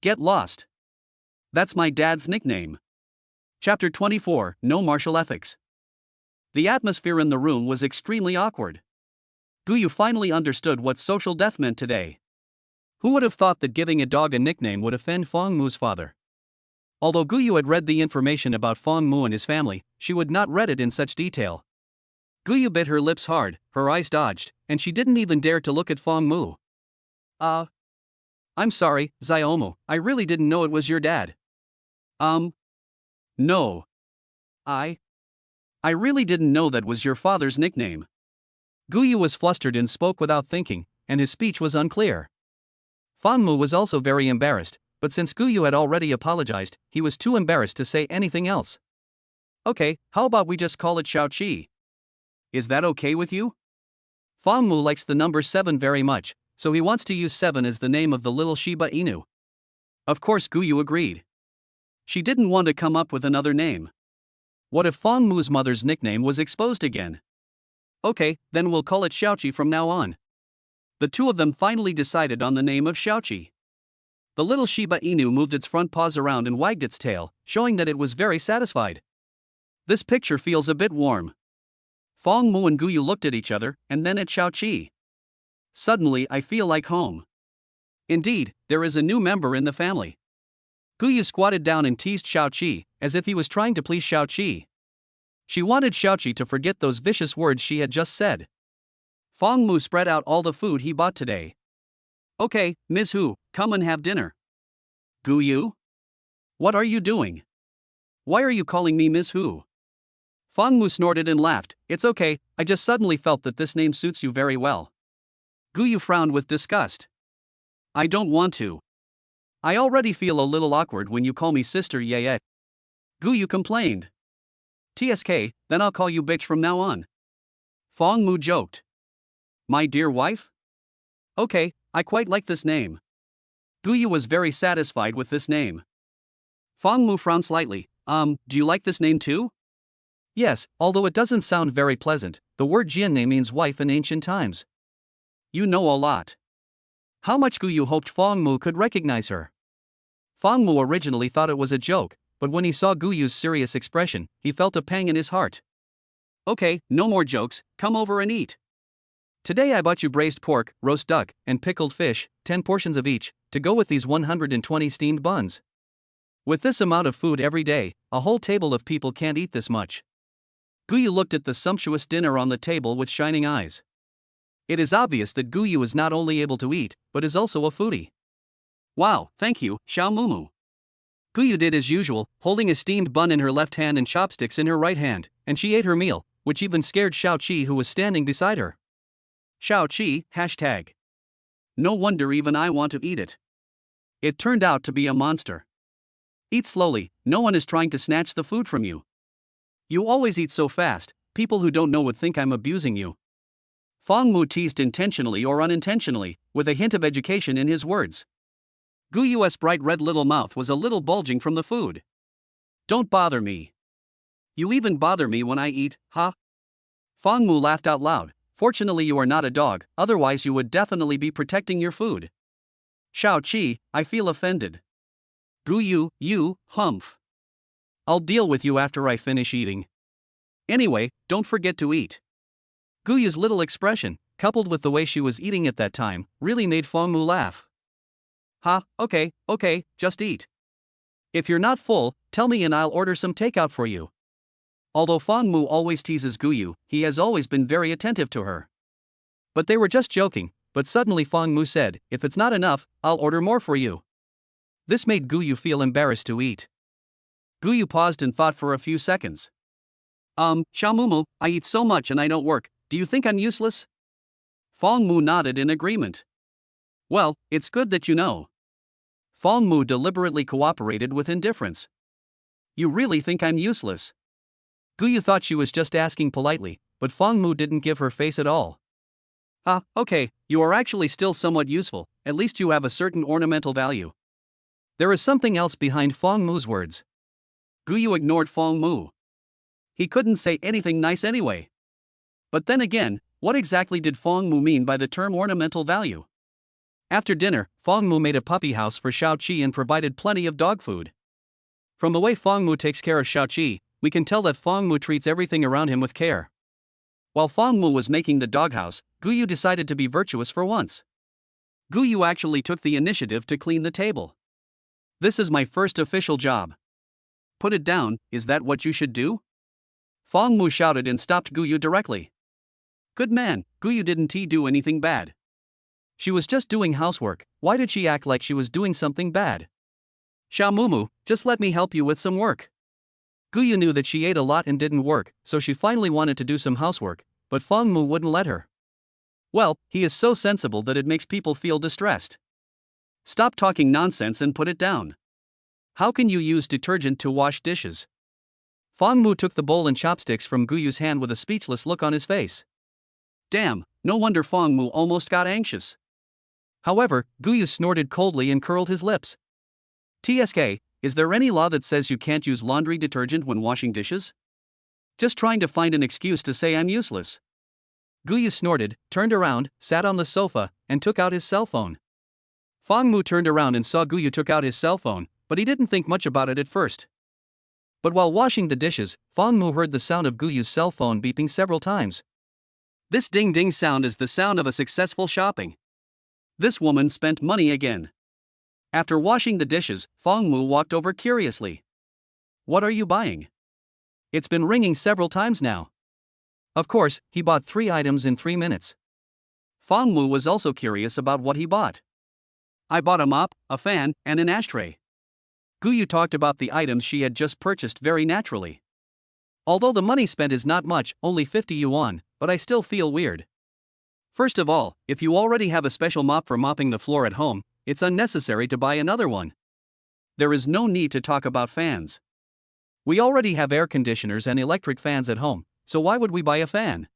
Get lost. That's my dad's nickname. Chapter 24, No Martial Ethics. The atmosphere in the room was extremely awkward. Guyu finally understood what social death meant today. Who would have thought that giving a dog a nickname would offend Fong Mu's father? Although Guyu had read the information about Fong Mu and his family, she would not read it in such detail. Guyu bit her lips hard, her eyes dodged, and she didn't even dare to look at Fong Mu. I'm sorry, Xiaomu, I really didn't know it was your dad. No. I really didn't know that was your father's nickname. Guyu was flustered and spoke without thinking, and his speech was unclear. Fong Mu was also very embarrassed, but since Guyu had already apologized, he was too embarrassed to say anything else. Okay, how about we just call it Xiaoqi? Is that okay with you? Fong Mu likes the number 7 very much, so he wants to use 7 as the name of the little Shiba Inu. Of course Guyu agreed. She didn't want to come up with another name. What if Fong Mu's mother's nickname was exposed again? Okay, then we'll call it Xiaoqi from now on. The two of them finally decided on the name of Xiaoqi. The little Shiba Inu moved its front paws around and wagged its tail, showing that it was very satisfied. This picture feels a bit warm. Fong Mu and Guyu looked at each other, and then at Xiaoqi. Suddenly I feel like home. Indeed, there is a new member in the family. Guyu squatted down and teased Xiaoqi, as if he was trying to please Xiaoqi. She wanted Xiaoqi to forget those vicious words she had just said. Fong Mu spread out all the food he bought today. Okay, Ms. Hu, come and have dinner. Guyu? What are you doing? Why are you calling me Ms. Hu? Fong Mu snorted and laughed. It's okay, I just suddenly felt that this name suits you very well. Guyu frowned with disgust. I don't want to. I already feel a little awkward when you call me Sister Yeye. Guyu complained. TSK, then I'll call you bitch from now on. Fong Mu joked. My dear wife? Okay, I quite like this name. Guyu was very satisfied with this name. Fong Mu frowned slightly. Do you like this name too? Yes, although it doesn't sound very pleasant, the word Jianne means wife in ancient times. You know a lot. How much Guyu hoped Fong Mu could recognize her. Fong Mu originally thought it was a joke, but when he saw Guyu's serious expression, he felt a pang in his heart. Okay, no more jokes, come over and eat. Today I bought you braised pork, roast duck, and pickled fish, 10 portions of each, to go with these 120 steamed buns. With this amount of food every day, a whole table of people can't eat this much. Guyu looked at the sumptuous dinner on the table with shining eyes. It is obvious that Guyu is not only able to eat, but is also a foodie. Wow, thank you, Xiao Mumu. Guyu did as usual, holding a steamed bun in her left hand and chopsticks in her right hand, and she ate her meal, which even scared Xiaoqi who was standing beside her. Xiaoqi, hashtag. No wonder even I want to eat it. It turned out to be a monster. Eat slowly, no one is trying to snatch the food from you. You always eat so fast, people who don't know would think I'm abusing you. Fong Mu teased intentionally or unintentionally, with a hint of education in his words. Guyu's bright red little mouth was a little bulging from the food. Don't bother me. You even bother me when I eat, huh? Fong Mu laughed out loud. Fortunately you are not a dog, otherwise you would definitely be protecting your food. Xiaoqi, I feel offended. Guyu, you, humph. I'll deal with you after I finish eating. Anyway, don't forget to eat. Guyu's little expression, coupled with the way she was eating at that time, really made Fong Mu laugh. Ha, okay, just eat. If you're not full, tell me and I'll order some takeout for you. Although Fong Mu always teases Guyu, he has always been very attentive to her. But they were just joking, but suddenly Fong Mu said, if it's not enough, I'll order more for you. This made Guyu feel embarrassed to eat. Guyu paused and thought for a few seconds. Xiaomumu, I eat so much and I don't work, do you think I'm useless? Fong Mu nodded in agreement. Well, it's good that you know. Fong Mu deliberately cooperated with indifference. You really think I'm useless? Guyu thought she was just asking politely, but Fong Mu didn't give her face at all. Okay, you are actually still somewhat useful, at least you have a certain ornamental value. There is something else behind Fong Mu's words. Guyu ignored Fong Mu. He couldn't say anything nice anyway. But then again, what exactly did Fong Mu mean by the term ornamental value? After dinner, Fong Mu made a puppy house for Xiaoqi and provided plenty of dog food. From the way Fong Mu takes care of Xiaoqi, we can tell that Fong Mu treats everything around him with care. While Fong Mu was making the doghouse, Guyu decided to be virtuous for once. Guyu actually took the initiative to clean the table. This is my first official job. put it down, is that what you should do? Fong Mu shouted and stopped Guyu directly. Good man, Guyu didn't do anything bad. She was just doing housework, why did she act like she was doing something bad? Xiao Mumu, just let me help you with some work. Guyu knew that she ate a lot and didn't work, so she finally wanted to do some housework, but Fong Mu wouldn't let her. Well, he is so sensible that it makes people feel distressed. Stop talking nonsense and put it down. How can you use detergent to wash dishes? Fong Mu took the bowl and chopsticks from Guyu's hand with a speechless look on his face. Damn, no wonder Fong Mu almost got anxious. However, Guyu snorted coldly and curled his lips. TSK, is there any law that says you can't use laundry detergent when washing dishes? Just trying to find an excuse to say I'm useless. Guyu snorted, turned around, sat on the sofa, and took out his cell phone. Fong Mu turned around and saw Guyu took out his cell phone, but he didn't think much about it at first. But while washing the dishes, Fong Mu heard the sound of Guyu's cell phone beeping several times. This ding-ding sound is the sound of a successful shopping. This woman spent money again. After washing the dishes, Fong Mu walked over curiously. What are you buying? It's been ringing several times now. Of course, he bought 3 items in 3 minutes. Fong Mu was also curious about what he bought. I bought a mop, a fan, and an ashtray. Guyu talked about the items she had just purchased very naturally. Although the money spent is not much, only 50 yuan, but I still feel weird. First of all, if you already have a special mop for mopping the floor at home, it's unnecessary to buy another one. There is no need to talk about fans. We already have air conditioners and electric fans at home, so why would we buy a fan?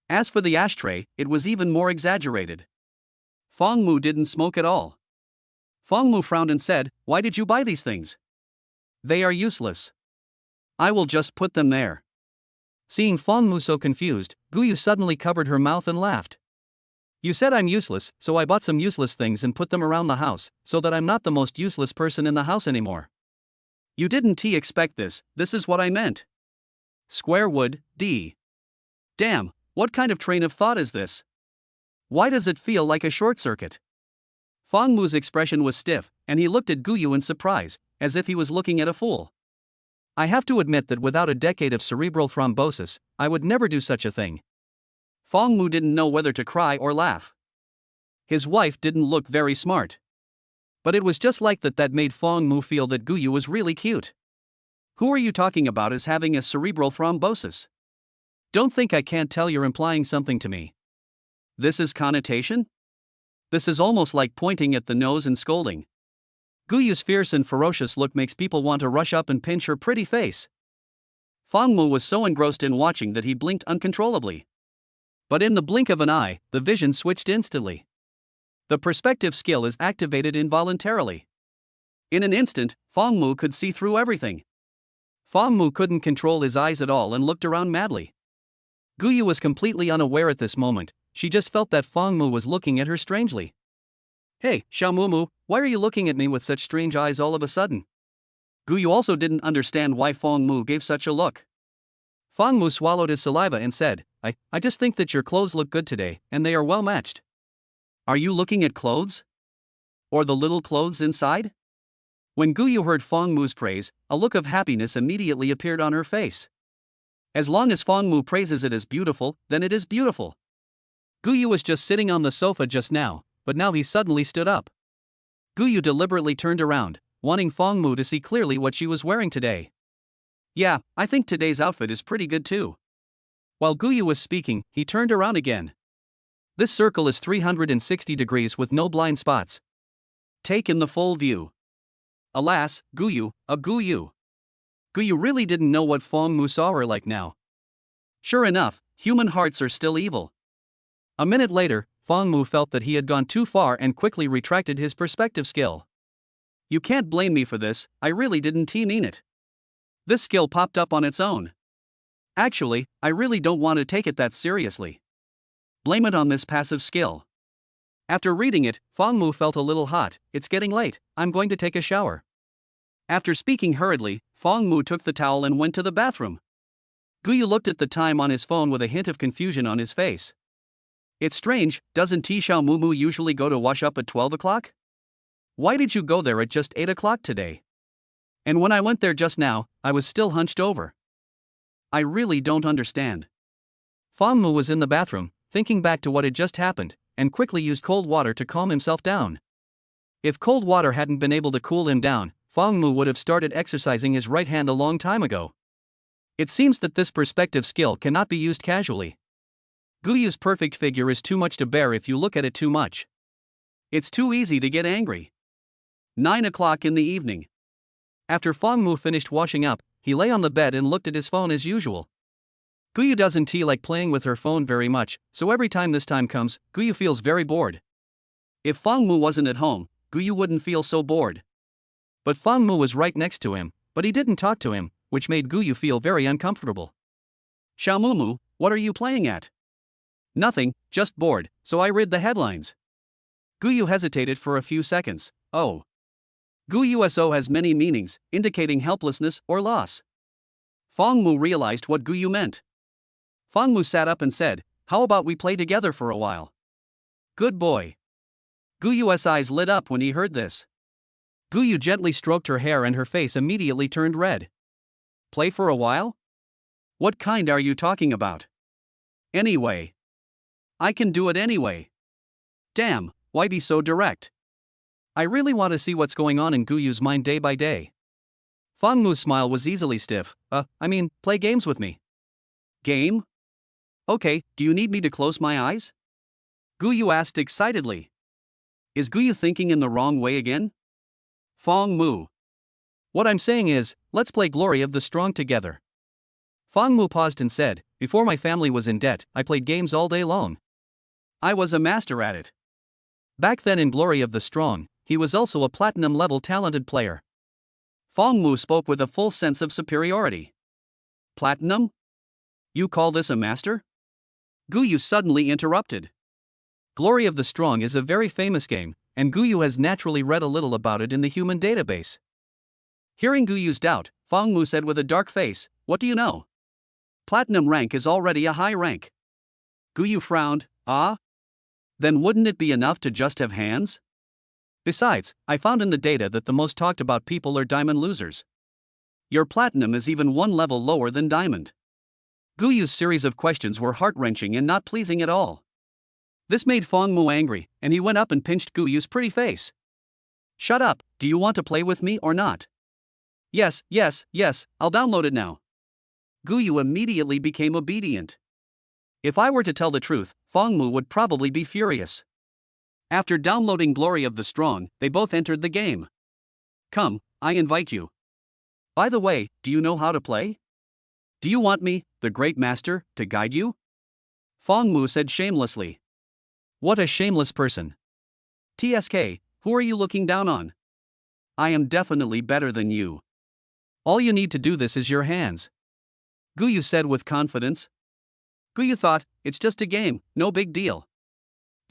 As for the ashtray, it was even more exaggerated. Fong Mu didn't smoke at all. Fong Mu frowned and said, why did you buy these things? They are useless. I will just put them there. Seeing Fong Mu so confused, Guyu suddenly covered her mouth and laughed. You said I'm useless, so I bought some useless things and put them around the house, so that I'm not the most useless person in the house anymore. You didn't expect this, this is what I meant. Square wood, D. Damn, what kind of train of thought is this? Why does it feel like a short circuit? Fong Mu's expression was stiff, and he looked at Guyu in surprise, as if he was looking at a fool. I have to admit that without a decade of cerebral thrombosis, I would never do such a thing. Fong Mu didn't know whether to cry or laugh. His wife didn't look very smart. But it was just like that made Fong Mu feel that Guyu was really cute. Who are you talking about as having a cerebral thrombosis? Don't think I can't tell you're implying something to me. This is connotation? This is almost like pointing at the nose and scolding. Guyu's fierce and ferocious look makes people want to rush up and pinch her pretty face. Fong Mu was so engrossed in watching that he blinked uncontrollably. But in the blink of an eye, the vision switched instantly. The perspective skill is activated involuntarily. In an instant, Fong Mu could see through everything. Fong Mu couldn't control his eyes at all and looked around madly. Guyu was completely unaware at this moment, she just felt that Fong Mu was looking at her strangely. Hey, Xiao Mumu, why are you looking at me with such strange eyes all of a sudden? Guyu also didn't understand why Fong Mu gave such a look. Fong Mu swallowed his saliva and said, I just think that your clothes look good today, and they are well matched. Are you looking at clothes? Or the little clothes inside? When Guyu heard Fong Mu's praise, a look of happiness immediately appeared on her face. As long as Fong Mu praises it as beautiful, then it is beautiful. Guyu was just sitting on the sofa just now, but now he suddenly stood up. Guyu deliberately turned around, wanting Fong Mu to see clearly what she was wearing today. Yeah, I think today's outfit is pretty good too. While Guyu was speaking, he turned around again. This circle is 360 degrees with no blind spots. Take in the full view. Alas, Guyu, a Guyu. Guyu really didn't know what Fong Mu saw her like now. Sure enough, human hearts are still evil. A minute later, Fong Mu felt that he had gone too far and quickly retracted his perspective skill. You can't blame me for this, I really didn't mean it. This skill popped up on its own. Actually, I really don't want to take it that seriously. Blame it on this passive skill. After reading it, Fong Mu felt a little hot. It's getting late, I'm going to take a shower. After speaking hurriedly, Fong Mu took the towel and went to the bathroom. Guyu looked at the time on his phone with a hint of confusion on his face. It's strange, doesn't Xiao Mumu usually go to wash up at 12 o'clock? Why did you go there at just 8 o'clock today? And when I went there just now, I was still hunched over. I really don't understand. Fang Mu was in the bathroom, thinking back to what had just happened, and quickly used cold water to calm himself down. If cold water hadn't been able to cool him down, Fang Mu would have started exercising his right hand a long time ago. It seems that this perspective skill cannot be used casually. Guyu's perfect figure is too much to bear if you look at it too much. It's too easy to get angry. 9 o'clock in the evening. After Fang Mu finished washing up, he lay on the bed and looked at his phone as usual. Guyu doesn't like playing with her phone very much, so every time this time comes, Guyu feels very bored. If Fang Mu wasn't at home, Guyu wouldn't feel so bored. But Fang Mu was right next to him, but he didn't talk to him, which made Guyu feel very uncomfortable. Xiaomumu, what are you playing at? Nothing, just bored, so I read the headlines. Guyu hesitated for a few seconds. Oh. Guyuso has many meanings, indicating helplessness or loss. Fang Mu realized what Guyu meant. Fang Mu sat up and said, how about we play together for a while? Good boy. Guyu's eyes lit up when he heard this. Guyu gently stroked her hair and her face immediately turned red. Play for a while? What kind are you talking about? Anyway. I can do it anyway. Damn, why be so direct? I really want to see what's going on in Guyu's mind day by day. Fang Mu's smile was easily stiff. Play games with me. Game? Okay, do you need me to close my eyes? Guyu asked excitedly. Is Guyu thinking in the wrong way again? Fang Mu. What I'm saying is, let's play Glory of the Strong together. Fang Mu paused and said, before my family was in debt, I played games all day long. I was a master at it. Back then in Glory of the Strong, he was also a platinum-level talented player. Fang Mu spoke with a full sense of superiority. Platinum? You call this a master? Guyu suddenly interrupted. Glory of the Strong is a very famous game, and Guyu has naturally read a little about it in the human database. Hearing Guyu's doubt, Fang Mu said with a dark face, what do you know? Platinum rank is already a high rank. Guyu frowned, ah? Then wouldn't it be enough to just have hands? Besides, I found in the data that the most talked about people are diamond losers. Your platinum is even one level lower than diamond. Guyu's series of questions were heart-wrenching and not pleasing at all. This made Fang Mu angry, and he went up and pinched Guyu's pretty face. Shut up, do you want to play with me or not? Yes, I'll download it now. Guyu immediately became obedient. If I were to tell the truth, Fang Mu would probably be furious. After downloading Glory of the Strong, they both entered the game. Come, I invite you. By the way, do you know how to play? Do you want me, the great master, to guide you? Fang Mu said shamelessly. What a shameless person. TSK, who are you looking down on? I am definitely better than you. All you need to do this is your hands. Guyu said with confidence. Guyu thought, it's just a game, no big deal.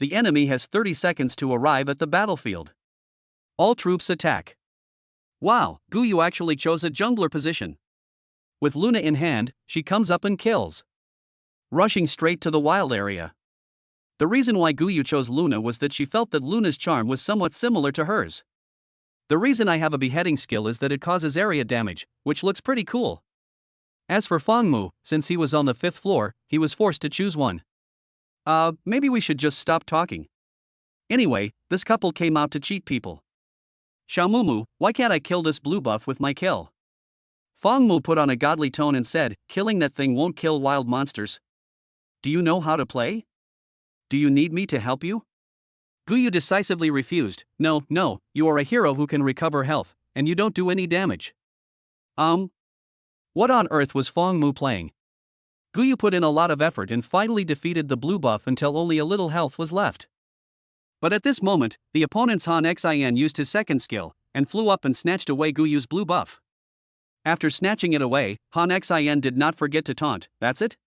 The enemy has 30 seconds to arrive at the battlefield. All troops attack. Wow, Guyu actually chose a jungler position. With Luna in hand, she comes up and kills. Rushing straight to the wild area. The reason why Guyu chose Luna was that she felt that Luna's charm was somewhat similar to hers. The reason I have a beheading skill is that it causes area damage, which looks pretty cool. As for Fang Mu, since he was on the 5th floor, he was forced to choose one. Maybe we should just stop talking. Anyway, this couple came out to cheat people. Xiaomumu, why can't I kill this blue buff with my kill? Fang Mu put on a godly tone and said, killing that thing won't kill wild monsters. Do you know how to play? Do you need me to help you? Guyu decisively refused. No, you are a hero who can recover health, and you don't do any damage. What on earth was Fang Mu playing? Guyu put in a lot of effort and finally defeated the blue buff until only a little health was left. But at this moment, the opponent's Han Xin used his second skill, and flew up and snatched away Guyu's blue buff. After snatching it away, Han Xin did not forget to taunt, that's it?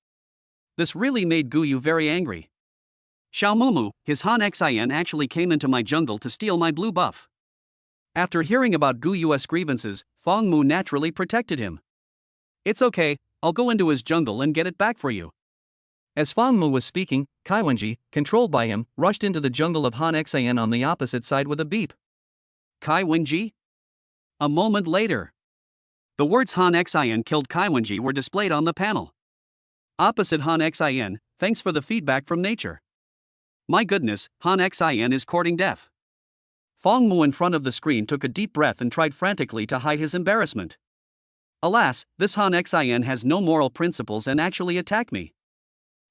This really made Guyu very angry. Xiaomumu, his Han Xin actually came into my jungle to steal my blue buff. After hearing about Guyu's grievances, Fang Mu naturally protected him. It's okay, I'll go into his jungle and get it back for you. As Fang Mu was speaking, Kai Wenji, controlled by him, rushed into the jungle of Han Xin on the opposite side with a beep. Kai Wenji? A moment later. The words Han Xin killed Kaiwenji were displayed on the panel. Opposite Han Xin, thanks for the feedback from nature. My goodness, Han Xin is courting death. Fong Mu in front of the screen took a deep breath and tried frantically to hide his embarrassment. Alas, this Han Xin has no moral principles and actually attacked me.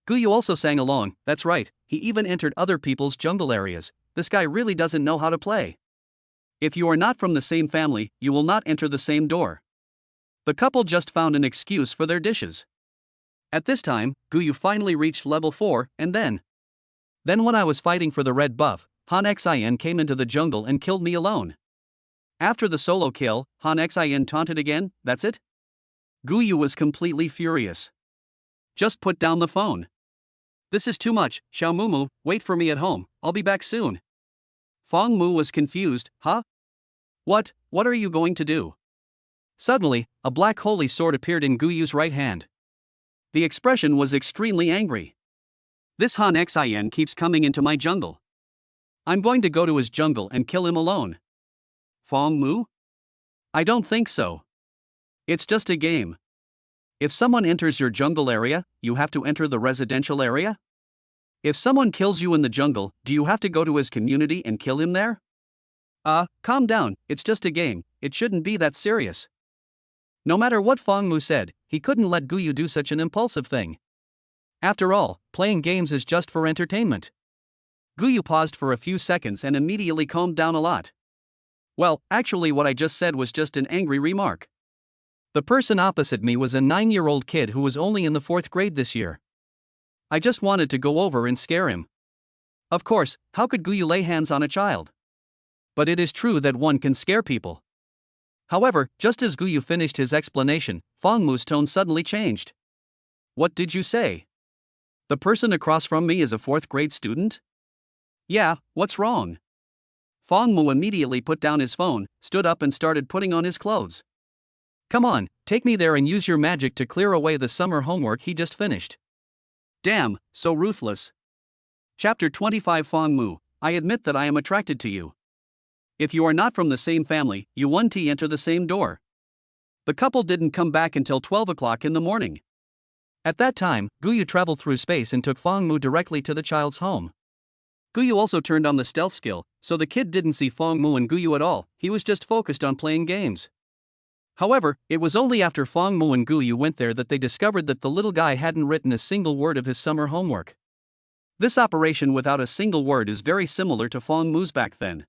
Guyu also sang along, that's right, he even entered other people's jungle areas. This guy really doesn't know how to play. If you are not from the same family, you will not enter the same door. The couple just found an excuse for their dishes. At this time, Guyu finally reached level 4, and then when I was fighting for the red buff, Han Xin came into the jungle and killed me alone. After the solo kill, Han Xin taunted again, that's it? Guyu was completely furious. Just put down the phone. This is too much, Xiaomumu, wait for me at home, I'll be back soon. Fong Mu was confused, huh? What are you going to do? Suddenly, a black holy sword appeared in Guyu's right hand. The expression was extremely angry. This Han Xin keeps coming into my jungle. I'm going to go to his jungle and kill him alone. Fong Mu? I don't think so. It's just a game. If someone enters your jungle area, you have to enter the residential area? If someone kills you in the jungle, do you have to go to his community and kill him there? Calm down, it's just a game, it shouldn't be that serious. No matter what Fong Mu said, he couldn't let Guyu do such an impulsive thing. After all, playing games is just for entertainment. Guyu paused for a few seconds and immediately calmed down a lot. Well, actually what I just said was just an angry remark. The person opposite me was a 9-year-old kid who was only in the 4th grade this year. I just wanted to go over and scare him. Of course, how could Guyu lay hands on a child? But it is true that one can scare people. However, just as Guyu finished his explanation, Fong Mu's tone suddenly changed. What did you say? The person across from me is a 4th grade student? Yeah, what's wrong? Fong Mu immediately put down his phone, stood up and started putting on his clothes. Come on, take me there and use your magic to clear away the summer homework he just finished. Damn, so ruthless. Chapter 25 Fong Mu, I admit that I am attracted to you. If you are not from the same family, you 1T enter the same door. The couple didn't come back until 12 o'clock in the morning. At that time, Guyu traveled through space and took Fong Mu directly to the child's home. Guyu also turned on the stealth skill, so the kid didn't see Fong Mu and Guyu at all, he was just focused on playing games. However, it was only after Fong Mu and Guyu went there that they discovered that the little guy hadn't written a single word of his summer homework. This operation without a single word is very similar to Fong Mu's back then.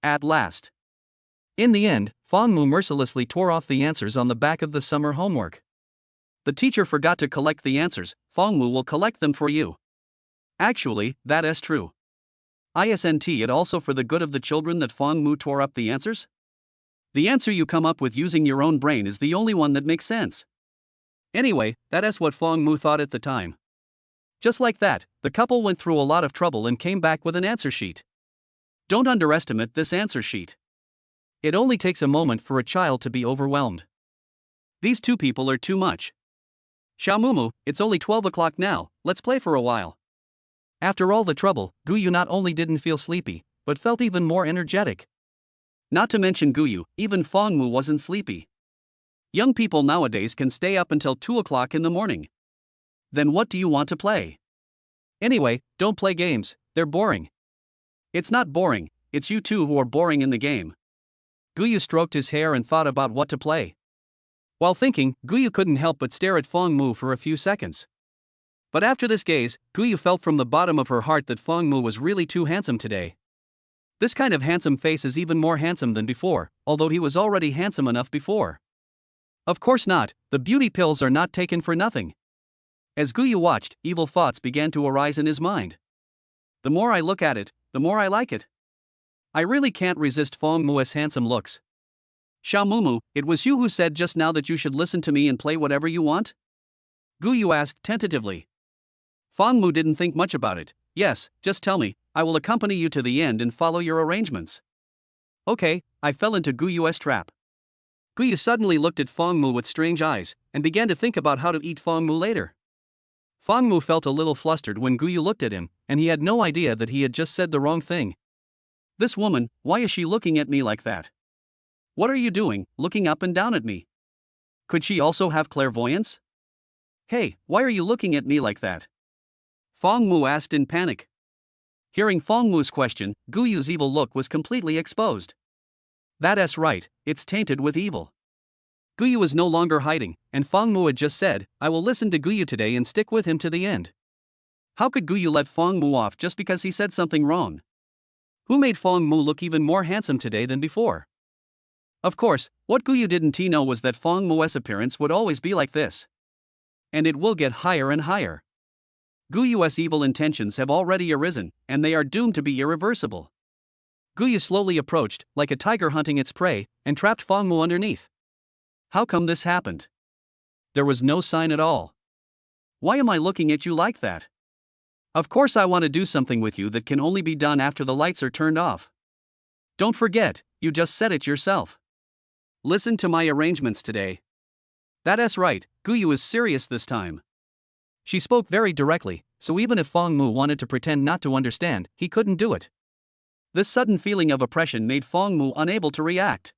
At last. In the end, Fong Mu mercilessly tore off the answers on the back of the summer homework. The teacher forgot to collect the answers, Fong Mu will collect them for you. Actually, that is true. Isn't it also for the good of the children that Fong Mu tore up the answers? The answer you come up with using your own brain is the only one that makes sense. Anyway, that is what Fong Mu thought at the time. Just like that, the couple went through a lot of trouble and came back with an answer sheet. Don't underestimate this answer sheet. It only takes a moment for a child to be overwhelmed. These two people are too much. Xiaomumu, it's only 12 o'clock now, let's play for a while. After all the trouble, Guyu not only didn't feel sleepy, but felt even more energetic. Not to mention Guyu, even Fong Mu wasn't sleepy. Young people nowadays can stay up until 2 o'clock in the morning. Then what do you want to play? Anyway, don't play games, they're boring. It's not boring, it's you two who are boring in the game. Guyu stroked his hair and thought about what to play. While thinking, Guyu couldn't help but stare at Fong Mu for a few seconds. But after this gaze, Guyu felt from the bottom of her heart that Fong Mu was really too handsome today. This kind of handsome face is even more handsome than before, although he was already handsome enough before. Of course not, the beauty pills are not taken for nothing. As Guyu watched, evil thoughts began to arise in his mind. The more I look at it, the more I like it. I really can't resist Fong Mu's handsome looks. Xiaomumu, it was you who said just now that you should listen to me and play whatever you want? Guyu asked tentatively. Fong Mu didn't think much about it. Yes, just tell me, I will accompany you to the end and follow your arrangements. Okay, I fell into Guyu's trap. Guyu suddenly looked at Fong Mu with strange eyes, and began to think about how to eat Fong Mu later. Fong Mu felt a little flustered when Guyu looked at him, and he had no idea that he had just said the wrong thing. This woman, why is she looking at me like that? What are you doing, looking up and down at me? Could she also have clairvoyance? Hey, why are you looking at me like that? Fong Mu asked in panic. Hearing Fong Mu's question, Gu Yu's evil look was completely exposed. That's right, it's tainted with evil. Gu Yu was no longer hiding, and Fong Mu had just said, I will listen to Gu Yu today and stick with him to the end. How could Gu Yu let Fong Mu off just because he said something wrong? Who made Fong Mu look even more handsome today than before? Of course, what Gu Yu didn't know was that Fong Mu's appearance would always be like this. And it will get higher and higher. Gu Yu's evil intentions have already arisen, and they are doomed to be irreversible. Gu Yu slowly approached, like a tiger hunting its prey, and trapped Fong Mu underneath. How come this happened? There was no sign at all. Why am I looking at you like that? Of course I want to do something with you that can only be done after the lights are turned off. Don't forget, you just said it yourself. Listen to my arrangements today. That's right, Gu Yu is serious this time. She spoke very directly, so even if Fong Mu wanted to pretend not to understand, he couldn't do it. This sudden feeling of oppression made Fong Mu unable to react.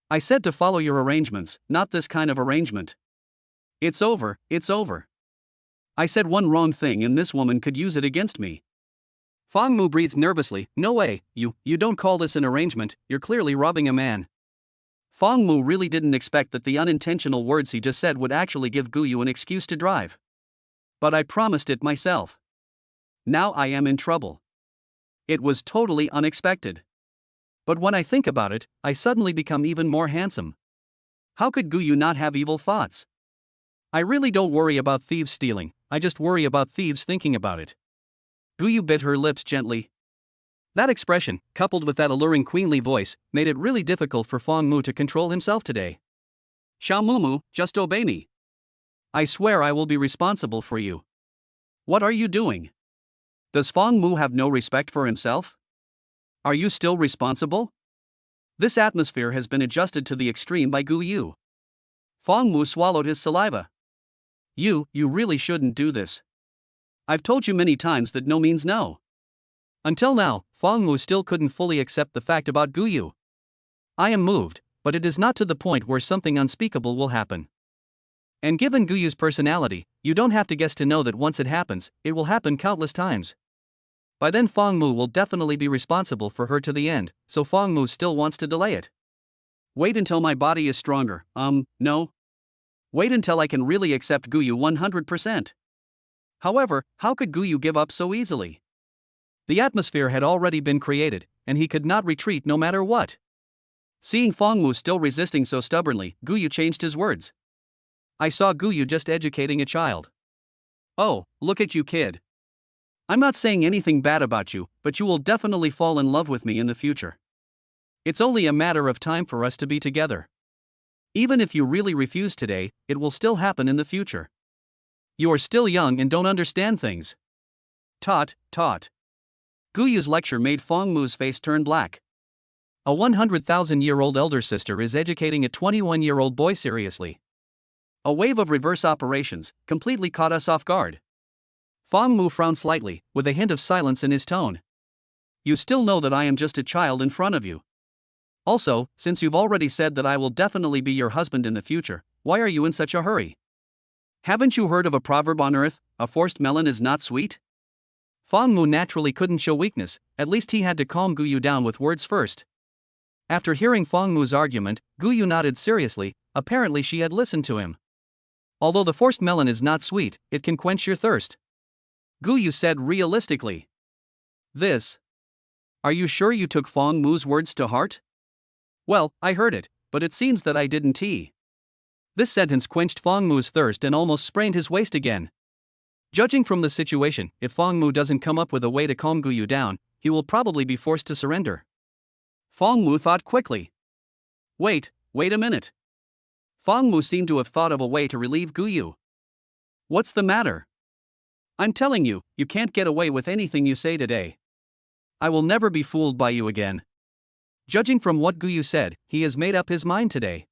I said to follow your arrangements, not this kind of arrangement. It's over, it's over. I said one wrong thing and this woman could use it against me. Fong Mu breathed nervously. No way, you don't call this an arrangement, you're clearly robbing a man. Fong Mu really didn't expect that the unintentional words he just said would actually give Gu Yu an excuse to drive. But I promised it myself. Now I am in trouble. It was totally unexpected. But when I think about it, I suddenly become even more handsome. How could Gu Yu not have evil thoughts? I really don't worry about thieves stealing, I just worry about thieves thinking about it. Gu Yu bit her lips gently. That expression, coupled with that alluring queenly voice, made it really difficult for Fong Mu to control himself today. Xiao Mumu, just obey me. I swear I will be responsible for you. What are you doing? Does Fong Mu have no respect for himself? Are you still responsible? This atmosphere has been adjusted to the extreme by Gu Yu. Fong Mu swallowed his saliva. You really shouldn't do this. I've told you many times that no means no. Until now, Fong Mu still couldn't fully accept the fact about Gu Yu. I am moved, but it is not to the point where something unspeakable will happen. And given Gu Yu's personality, you don't have to guess to know that once it happens, it will happen countless times. By then Fong Mu will definitely be responsible for her to the end, so Fong Mu still wants to delay it. Wait until my body is stronger, no. Wait until I can really accept Gu Yu 100%. However, how could Gu Yu give up so easily? The atmosphere had already been created, and he could not retreat no matter what. Seeing Fong Mu still resisting so stubbornly, Gu Yu changed his words. I saw Gu Yu just educating a child. Oh, look at you, kid. I'm not saying anything bad about you, but you will definitely fall in love with me in the future. It's only a matter of time for us to be together. Even if you really refuse today, it will still happen in the future. You are still young and don't understand things. Tot. Gu Yu's lecture made Fong Mu's face turn black. A 100,000-year-old elder sister is educating a 21-year-old boy seriously. A wave of reverse operations completely caught us off guard. Fong Mu frowned slightly, with a hint of silence in his tone. You still know that I am just a child in front of you. Also, since you've already said that I will definitely be your husband in the future, why are you in such a hurry? Haven't you heard of a proverb on earth, a forced melon is not sweet? Fong Mu naturally couldn't show weakness, at least he had to calm Gu Yu down with words first. After hearing Fong Mu's argument, Gu Yu nodded seriously, apparently she had listened to him. Although the forced melon is not sweet, it can quench your thirst. Gu Yu said realistically. Are you sure you took Fong Mu's words to heart? Well, I heard it, but it seems that I didn't. This sentence quenched Fong Mu's thirst and almost sprained his waist again. Judging from the situation, if Fong Mu doesn't come up with a way to calm Gu Yu down, he will probably be forced to surrender. Fong Mu thought quickly. Wait a minute. Fong Mu seemed to have thought of a way to relieve Gu Yu. What's the matter? I'm telling you, you can't get away with anything you say today. I will never be fooled by you again. Judging from what Gu Yu said, he has made up his mind today.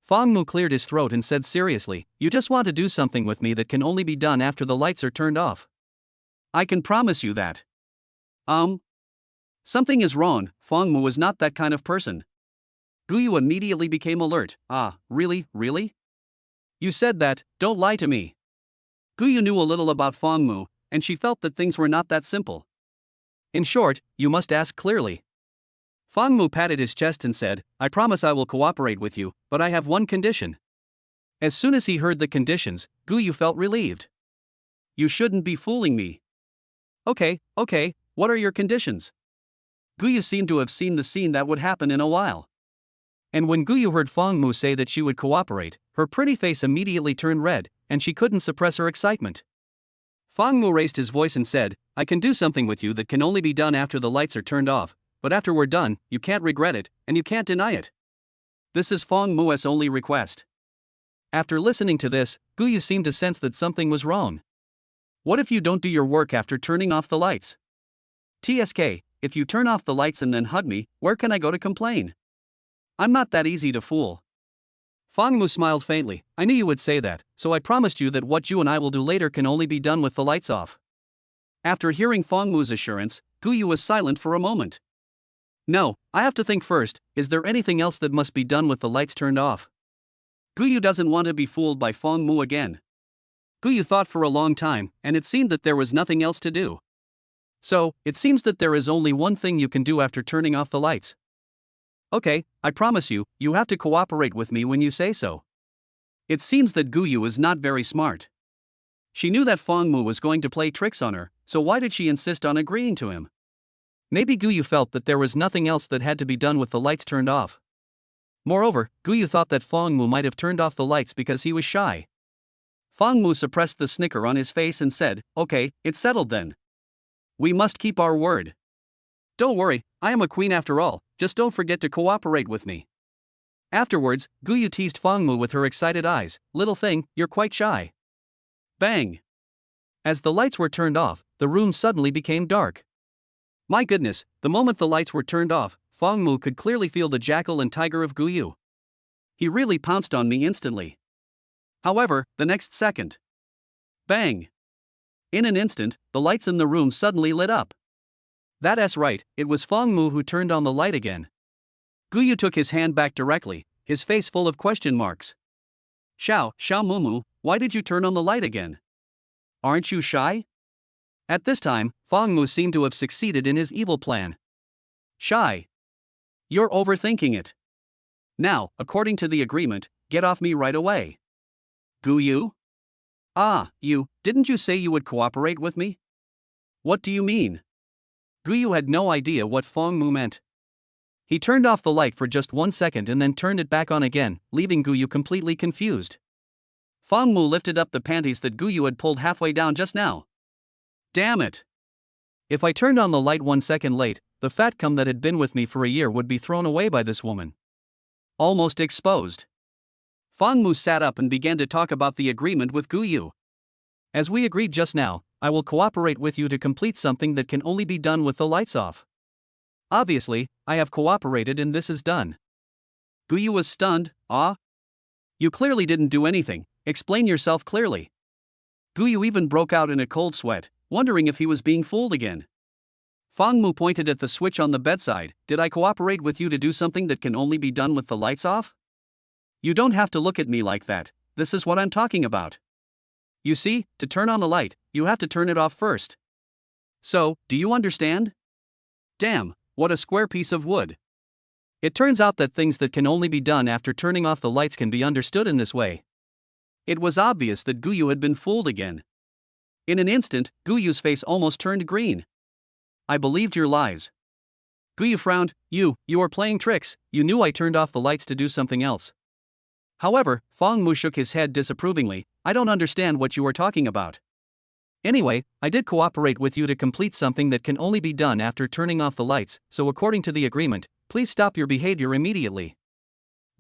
Fong Mu cleared his throat and said seriously, you just want to do something with me that can only be done after the lights are turned off. I can promise you that. Something is wrong, Fong Mu was not that kind of person. Gu Yu immediately became alert. Really? You said that, don't lie to me. Guyu knew a little about Fong Mu, and she felt that things were not that simple. In short, you must ask clearly. Fong Mu patted his chest and said, I promise I will cooperate with you, but I have one condition. As soon as he heard the conditions, Guyu felt relieved. You shouldn't be fooling me. Okay, what are your conditions? Guyu seemed to have seen the scene that would happen in a while. And when Guyu heard Fong Mu say that she would cooperate, her pretty face immediately turned red, and she couldn't suppress her excitement. Fong Mu raised his voice and said, I can do something with you that can only be done after the lights are turned off, but after we're done, you can't regret it, and you can't deny it. This is Fong Mu's only request. After listening to this, Guyu seemed to sense that something was wrong. What if you don't do your work after turning off the lights? TSK, if you turn off the lights and then hug me, where can I go to complain? I'm not that easy to fool. Fong Mu smiled faintly. I knew you would say that, so I promised you that what you and I will do later can only be done with the lights off. After hearing Fong Mu's assurance, Guyu was silent for a moment. No, I have to think first. Is there anything else that must be done with the lights turned off? Guyu doesn't want to be fooled by Fong Mu again. Guyu thought for a long time, and it seemed that there was nothing else to do. So, it seems that there is only one thing you can do after turning off the lights. Okay, I promise you, you have to cooperate with me when you say so. It seems that Guyu is not very smart. She knew that Fong Mu was going to play tricks on her, so why did she insist on agreeing to him? Maybe Guyu felt that there was nothing else that had to be done with the lights turned off. Moreover, Guyu thought that Fong Mu might have turned off the lights because he was shy. Fong Mu suppressed the snicker on his face and said, Okay, it's settled then. We must keep our word. Don't worry, I am a queen after all, just don't forget to cooperate with me. Afterwards, Guyu teased Fong Mu with her excited eyes. Little thing, you're quite shy. Bang! As the lights were turned off, the room suddenly became dark. My goodness, the moment the lights were turned off, Fong Mu could clearly feel the jackal and tiger of Guyu. He really pounced on me instantly. However, the next second. Bang! In an instant, the lights in the room suddenly lit up. That's right, it was Fong Mu who turned on the light again. Guyu took his hand back directly, his face full of question marks. Xiao Mumu, why did you turn on the light again? Aren't you shy? At this time, Fong Mu seemed to have succeeded in his evil plan. Shy? You're overthinking it. Now, according to the agreement, get off me right away. Guyu? Didn't you say you would cooperate with me? What do you mean? Guyu had no idea what Fong Mu meant. He turned off the light for just 1 second and then turned it back on again, leaving Guyu completely confused. Fong Mu lifted up the panties that Guyu had pulled halfway down just now. Damn it! If I turned on the light 1 second late, the fat cum that had been with me for a year would be thrown away by this woman. Almost exposed. Fong Mu sat up and began to talk about the agreement with Guyu. As we agreed just now, I will cooperate with you to complete something that can only be done with the lights off. Obviously, I have cooperated and this is done. Guyu was stunned. You clearly didn't do anything, explain yourself clearly. Guyu even broke out in a cold sweat, wondering if he was being fooled again. Fong Mu pointed at the switch on the bedside. Did I cooperate with you to do something that can only be done with the lights off? You don't have to look at me like that, this is what I'm talking about. You see, to turn on the light, you have to turn it off first. So, do you understand? Damn, what a square piece of wood. It turns out that things that can only be done after turning off the lights can be understood in this way. It was obvious that Guyu had been fooled again. In an instant, Guyu's face almost turned green. I believed your lies. Guyu frowned. You are playing tricks, you knew I turned off the lights to do something else. However, Fong Mu shook his head disapprovingly. I don't understand what you are talking about. Anyway, I did cooperate with you to complete something that can only be done after turning off the lights, so according to the agreement, please stop your behavior immediately.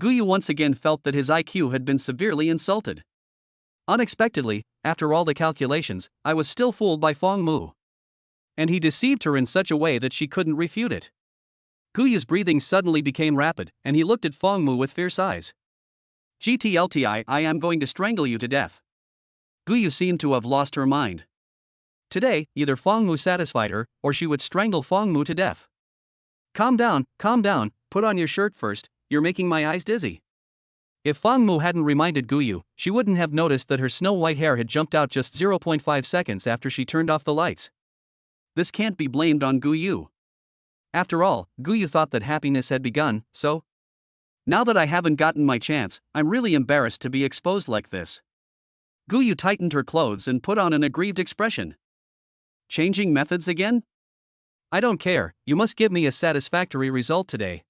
Guyu once again felt that his IQ had been severely insulted. Unexpectedly, after all the calculations, I was still fooled by Fong Mu. And he deceived her in such a way that she couldn't refute it. Guyu's breathing suddenly became rapid, and he looked at Fong Mu with fierce eyes. GTLTI, I am going to strangle you to death. Guyu seemed to have lost her mind. Today, either Fong Mu satisfied her, or she would strangle Fong Mu to death. Calm down, put on your shirt first, you're making my eyes dizzy. If Fang Mu hadn't reminded Guyu, she wouldn't have noticed that her snow-white hair had jumped out just 0.5 seconds after she turned off the lights. This can't be blamed on Guyu. After all, Guyu thought that happiness had begun, so? Now that I haven't gotten my chance, I'm really embarrassed to be exposed like this. Guyu tightened her clothes and put on an aggrieved expression. Changing methods again? I don't care, you must give me a satisfactory result today.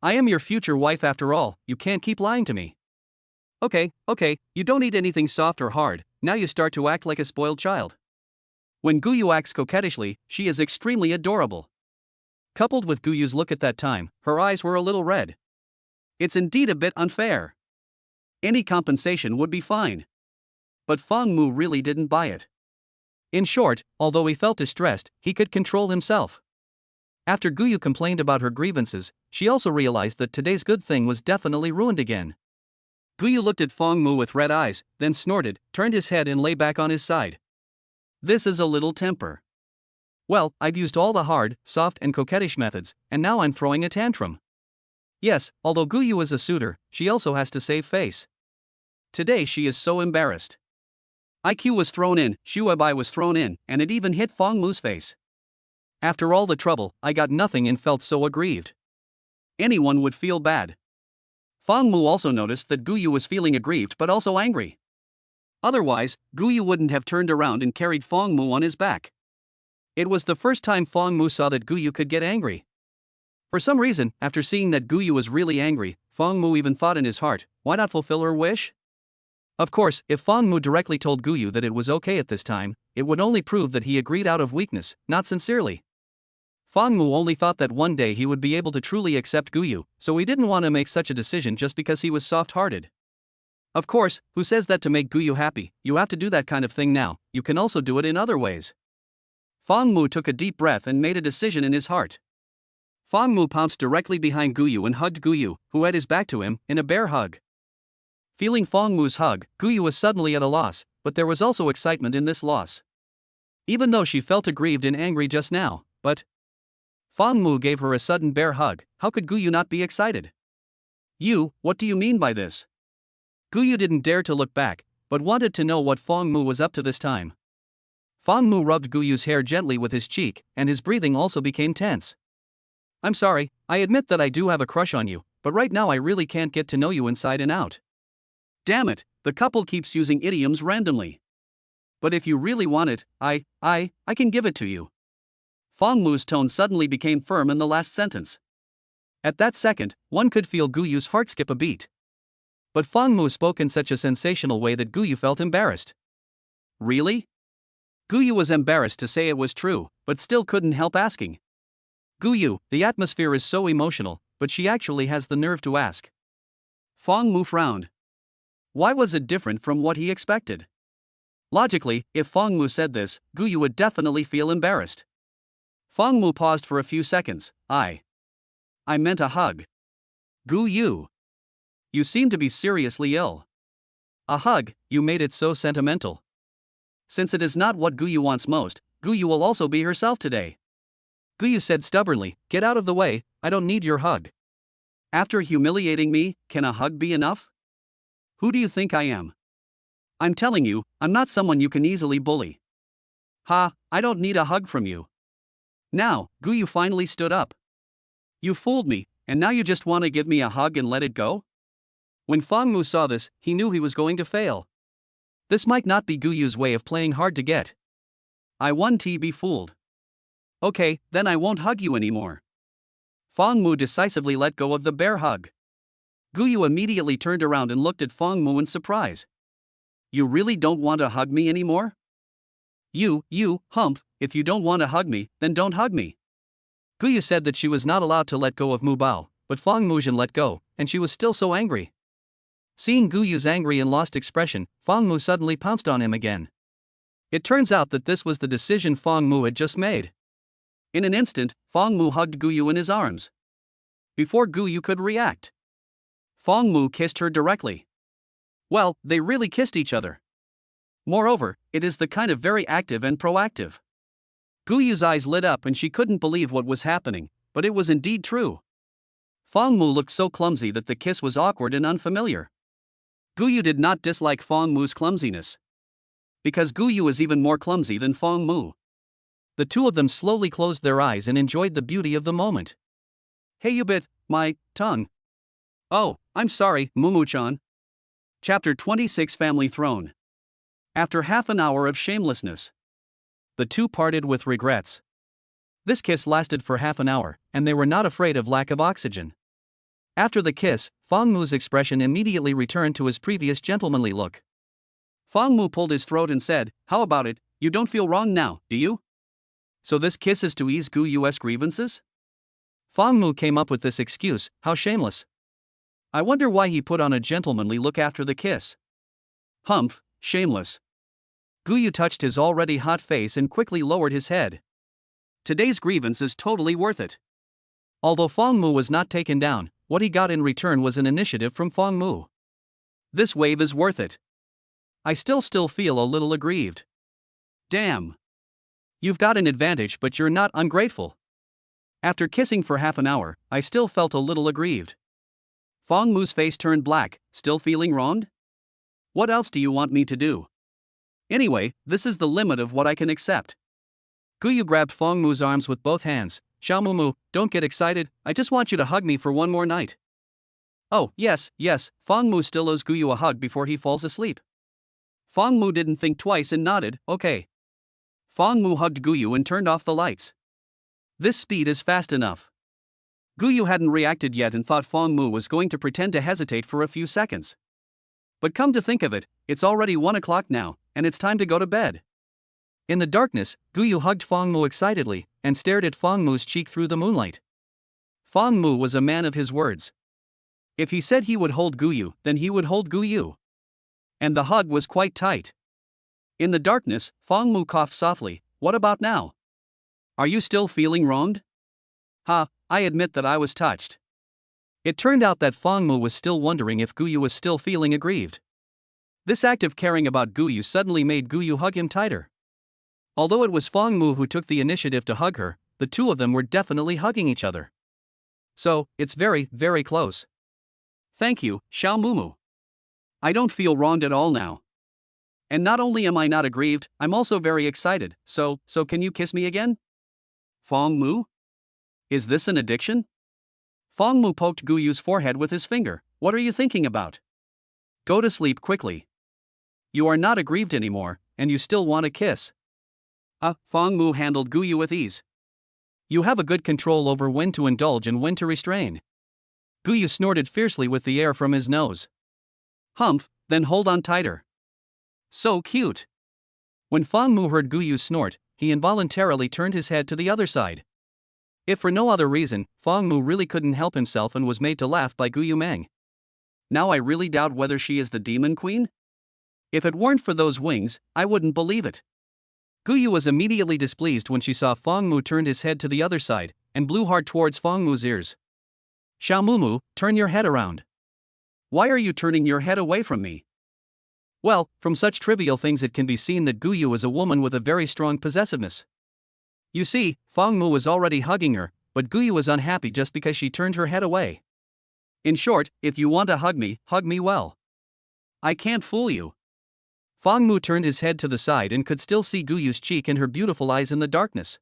I am your future wife after all, you can't keep lying to me. Okay, you don't eat anything soft or hard, now you start to act like a spoiled child. When Guyu acts coquettishly, she is extremely adorable. Coupled with Guyu's look at that time, her eyes were a little red. It's indeed a bit unfair. Any compensation would be fine. But Fang Mu really didn't buy it. In short, although he felt distressed, he could control himself. After Guyu complained about her grievances, she also realized that today's good thing was definitely ruined again. Guyu looked at Fang Mu with red eyes, then snorted, turned his head and lay back on his side. This is a little temper. Well, I've used all the hard, soft and coquettish methods, and now I'm throwing a tantrum. Yes, although Guyu is a suitor, she also has to save face. Today she is so embarrassed. IQ was thrown in, Shuabai was thrown in, and it even hit Fang Mu's face. After all the trouble, I got nothing and felt so aggrieved. Anyone would feel bad. Fang Mu also noticed that Guyu was feeling aggrieved but also angry. Otherwise, Guyu wouldn't have turned around and carried Fang Mu on his back. It was the first time Fang Mu saw that Guyu could get angry. For some reason, after seeing that Guyu was really angry, Fang Mu even thought in his heart, why not fulfill her wish? Of course, if Fang Mu directly told Guyu that it was okay at this time, it would only prove that he agreed out of weakness, not sincerely. Fang Mu only thought that one day he would be able to truly accept Guyu, so he didn't want to make such a decision just because he was soft-hearted. Of course, who says that to make Guyu happy, you have to do that kind of thing now, you can also do it in other ways. Fang Mu took a deep breath and made a decision in his heart. Fang Mu pounced directly behind Guyu and hugged Guyu, who had his back to him, in a bear hug. Feeling Fang Mu's hug, Guyu was suddenly at a loss, but there was also excitement in this loss. Even though she felt aggrieved and angry just now, but Fang Mu gave her a sudden bear hug, how could Guyu not be excited? What do you mean by this? Guyu didn't dare to look back, but wanted to know what Fang Mu was up to this time. Fang Mu rubbed Guyu's hair gently with his cheek, and his breathing also became tense. I'm sorry, I admit that I do have a crush on you, but right now I really can't get to know you inside and out. Damn it, the couple keeps using idioms randomly. But if you really want it, I can give it to you. Fang Mu's tone suddenly became firm in the last sentence. At that second, one could feel Guyu's heart skip a beat. But Fang Mu spoke in such a sensational way that Guyu felt embarrassed. Really? Guyu was embarrassed to say it was true, but still couldn't help asking. Guyu, the atmosphere is so emotional, but she actually has the nerve to ask. Fang Mu frowned. Why was it different from what he expected? Logically, if Fang Mu said this, Guyu would definitely feel embarrassed. Fang Mu paused for a few seconds. I meant a hug. Guyu. You seem to be seriously ill. A hug, you made it so sentimental. Since it is not what Guyu wants most, Guyu will also be herself today. Guyu said stubbornly, get out of the way, I don't need your hug. After humiliating me, can a hug be enough? Who do you think I am? I'm telling you, I'm not someone you can easily bully. Ha, I don't need a hug from you. Now, Guyu finally stood up. You fooled me, and now you just want to give me a hug and let it go? When Fang Mu saw this, he knew he was going to fail. This might not be Guyu's way of playing hard to get. I won't be fooled. Okay, then I won't hug you anymore. Fang Mu decisively let go of the bear hug. Guyu immediately turned around and looked at Fang Mu in surprise. You really don't want to hug me anymore? Humph, if you don't want to hug me, then don't hug me. Guyu said that she was not allowed to let go of Mu Bao, but Fang Muzhen let go, and she was still so angry. Seeing Guyu's angry and lost expression, Fang Mu suddenly pounced on him again. It turns out that this was the decision Fang Mu had just made. In an instant, Fang Mu hugged Guyu in his arms. Before Guyu could react, Fang Mu kissed her directly. Well, they really kissed each other. Moreover, it is the kind of very active and proactive. Guyu's eyes lit up and she couldn't believe what was happening, but it was indeed true. Fang Mu looked so clumsy that the kiss was awkward and unfamiliar. Guyu did not dislike Fang Mu's clumsiness, because Guyu is even more clumsy than Fang Mu. The two of them slowly closed their eyes and enjoyed the beauty of the moment. Hey, you bit my tongue. Oh, I'm sorry, Mumu-chan. Chapter 26 Family Throne. After half an hour of shamelessness, the two parted with regrets. This kiss lasted for half an hour, and they were not afraid of lack of oxygen. After the kiss, Fang Mu's expression immediately returned to his previous gentlemanly look. Fang Mu pulled his throat and said, "How about it, you don't feel wrong now, do you? So this kiss is to ease Guyu's grievances?" Fang Mu came up with this excuse, how shameless. I wonder why he put on a gentlemanly look after the kiss. Humph, shameless. Guyu touched his already hot face and quickly lowered his head. Today's grievance is totally worth it. Although Fang Mu was not taken down, what he got in return was an initiative from Fang Mu. This wave is worth it. I still feel a little aggrieved. Damn. You've got an advantage, but you're not ungrateful. After kissing for half an hour, I still felt a little aggrieved. Fang Mu's face turned black. Still feeling wronged? What else do you want me to do? Anyway, this is the limit of what I can accept. Guyu grabbed Fang Mu's arms with both hands. Xiaomumu, don't get excited, I just want you to hug me for one more night. Oh, yes, Fang Mu still owes Guyu a hug before he falls asleep. Fang Mu didn't think twice and nodded, okay. Fang Mu hugged Guyu and turned off the lights. This speed is fast enough. Guyu hadn't reacted yet and thought Fang Mu was going to pretend to hesitate for a few seconds. But come to think of it, it's already 1 o'clock now, and it's time to go to bed. In the darkness, Guyu hugged Fang Mu excitedly, and stared at Fang Mu's cheek through the moonlight. Fang Mu was a man of his words. If he said he would hold Guyu, then he would hold Guyu. And the hug was quite tight. In the darkness, Fang Mu coughed softly. What about now? Are you still feeling wronged? Ha, I admit that I was touched. It turned out that Fang Mu was still wondering if Guyu was still feeling aggrieved. This act of caring about Guyu suddenly made Guyu hug him tighter. Although it was Fang Mu who took the initiative to hug her, the two of them were definitely hugging each other. So, it's very, very close. Thank you, Xiao Mumu. I don't feel wronged at all now. And not only am I not aggrieved, I'm also very excited, so can you kiss me again? Fang Mu? Is this an addiction? Fang Mu poked Guyu's forehead with his finger. What are you thinking about? Go to sleep quickly. You are not aggrieved anymore, and you still want a kiss. Fang Mu handled Guyu with ease. You have a good control over when to indulge and when to restrain. Guyu snorted fiercely with the air from his nose. Humph, then hold on tighter. So cute. When Fang Mu heard Guyu snort, he involuntarily turned his head to the other side. If for no other reason, Fang Mu really couldn't help himself and was made to laugh by Guyu Meng. Now I really doubt whether she is the demon queen? If it weren't for those wings, I wouldn't believe it. Guyu was immediately displeased when she saw Fang Mu turned his head to the other side, and blew hard towards Fang Mu's ears. Xiaomumu, turn your head around. Why are you turning your head away from me? Well, from such trivial things it can be seen that Guyu is a woman with a very strong possessiveness. You see, Fang Mu was already hugging her, but Guyu was unhappy just because she turned her head away. In short, if you want to hug me well. I can't fool you. Fang Mu turned his head to the side and could still see Guyu's cheek and her beautiful eyes in the darkness.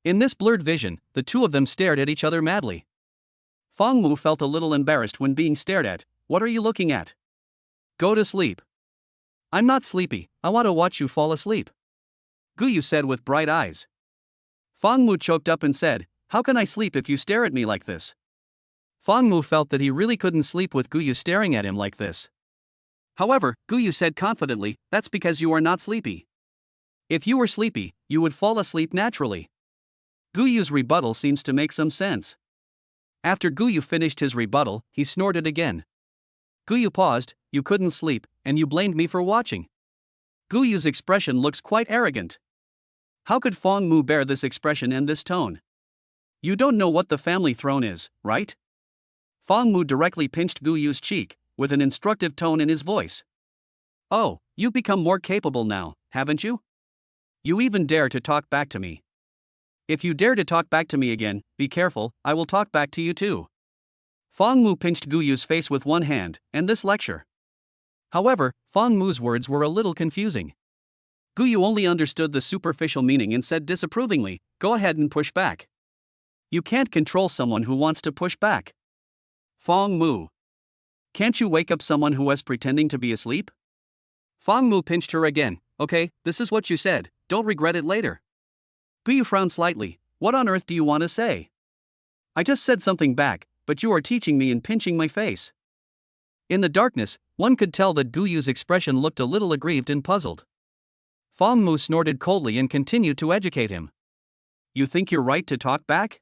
In this blurred vision, the two of them stared at each other madly. Fang Mu felt a little embarrassed when being stared at. What are you looking at? Go to sleep. I'm not sleepy, I want to watch you fall asleep. Guyu said with bright eyes. Fang Mu choked up and said, how can I sleep if you stare at me like this? Fang Mu felt that he really couldn't sleep with Guyu staring at him like this. However, Guyu said confidently, that's because you are not sleepy. If you were sleepy, you would fall asleep naturally. Guyu's rebuttal seems to make some sense. After Guyu finished his rebuttal, he snorted again. Guyu paused, you couldn't sleep, and you blamed me for watching. Guyu's expression looks quite arrogant. How could Fang Mu bear this expression and this tone? You don't know what the family throne is, right? Fang Mu directly pinched Guyu's cheek, with an instructive tone in his voice. Oh, you've become more capable now, haven't you? You even dare to talk back to me. If you dare to talk back to me again, be careful, I will talk back to you too. Fang Mu pinched Guyu's face with one hand, and this lecture. However, Fang Mu's words were a little confusing. Guyu only understood the superficial meaning and said disapprovingly, "Go ahead and push back. You can't control someone who wants to push back." Fang Mu. Can't you wake up someone who was pretending to be asleep? Fang Mu pinched her again. Okay, this is what you said, don't regret it later. Guyu frowned slightly. What on earth do you want to say? I just said something back, but you are teaching me and pinching my face. In the darkness, one could tell that Guyu's expression looked a little aggrieved and puzzled. Fang Mu snorted coldly and continued to educate him. You think you're right to talk back?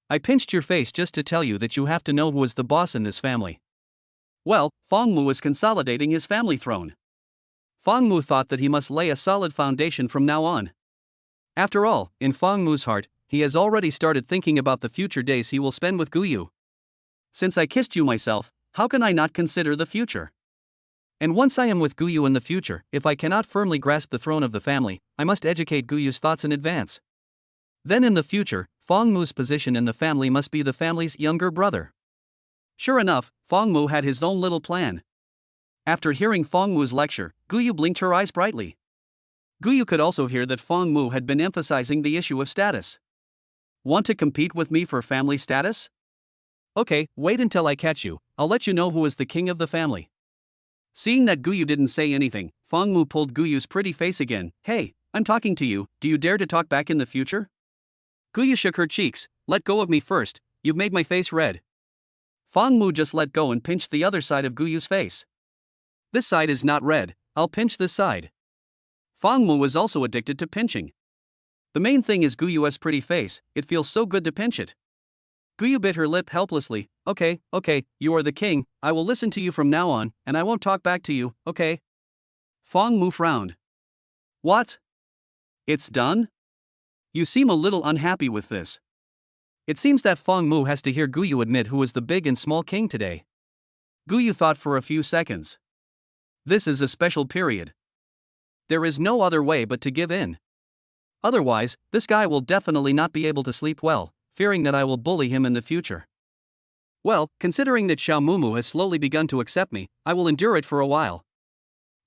I pinched your face just to tell you that you have to know who is the boss in this family. Well, Fang Mu was consolidating his family throne. Fang Mu thought that he must lay a solid foundation from now on. After all, in Fang Mu's heart, he has already started thinking about the future days he will spend with Guyu. Since I kissed you myself, how can I not consider the future? And once I am with Guyu in the future, if I cannot firmly grasp the throne of the family, I must educate Guyu's thoughts in advance. Then in the future, Fang Mu's position in the family must be the family's younger brother. Sure enough, Fang Mu had his own little plan. After hearing Fang Mu's lecture, Guyu blinked her eyes brightly. Guyu could also hear that Fang Mu had been emphasizing the issue of status. Want to compete with me for family status? Okay, wait until I catch you, I'll let you know who is the king of the family. Seeing that Guyu didn't say anything, Fang Mu pulled Guyu's pretty face again. Hey, I'm talking to you, do you dare to talk back in the future? Guyu shook her cheeks. Let go of me first, you've made my face red. Fang Mu just let go and pinched the other side of Guyu's face. This side is not red, I'll pinch this side. Fang Mu was also addicted to pinching. The main thing is Guyu's pretty face, it feels so good to pinch it. Guyu bit her lip helplessly. Okay, you are the king, I will listen to you from now on, and I won't talk back to you, okay? Fang Mu frowned. What? It's done? You seem a little unhappy with this. It seems that Fang Mu has to hear Guyu admit who is the big and small king today. Guyu thought for a few seconds. This is a special period. There is no other way but to give in. Otherwise, this guy will definitely not be able to sleep well, fearing that I will bully him in the future. Well, considering that Xiaomumu has slowly begun to accept me, I will endure it for a while.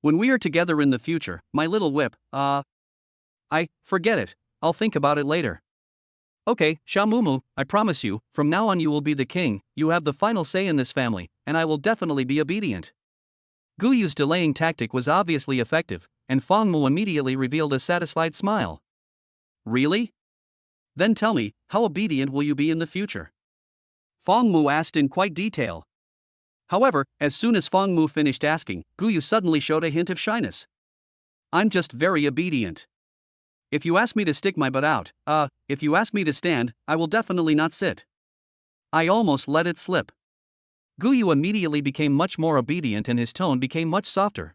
When we are together in the future, my little whip, forget it, I'll think about it later. Okay, Xiaomumu, I promise you, from now on you will be the king, you have the final say in this family, and I will definitely be obedient. Guyu's delaying tactic was obviously effective, and Fang Mu immediately revealed a satisfied smile. Really? Then tell me, how obedient will you be in the future? Fang Mu asked in quite detail. However, as soon as Fang Mu finished asking, Guyu suddenly showed a hint of shyness. I'm just very obedient. If you ask me to stick my butt out, if you ask me to stand, I will definitely not sit. I almost let it slip. Guyu immediately became much more obedient and his tone became much softer.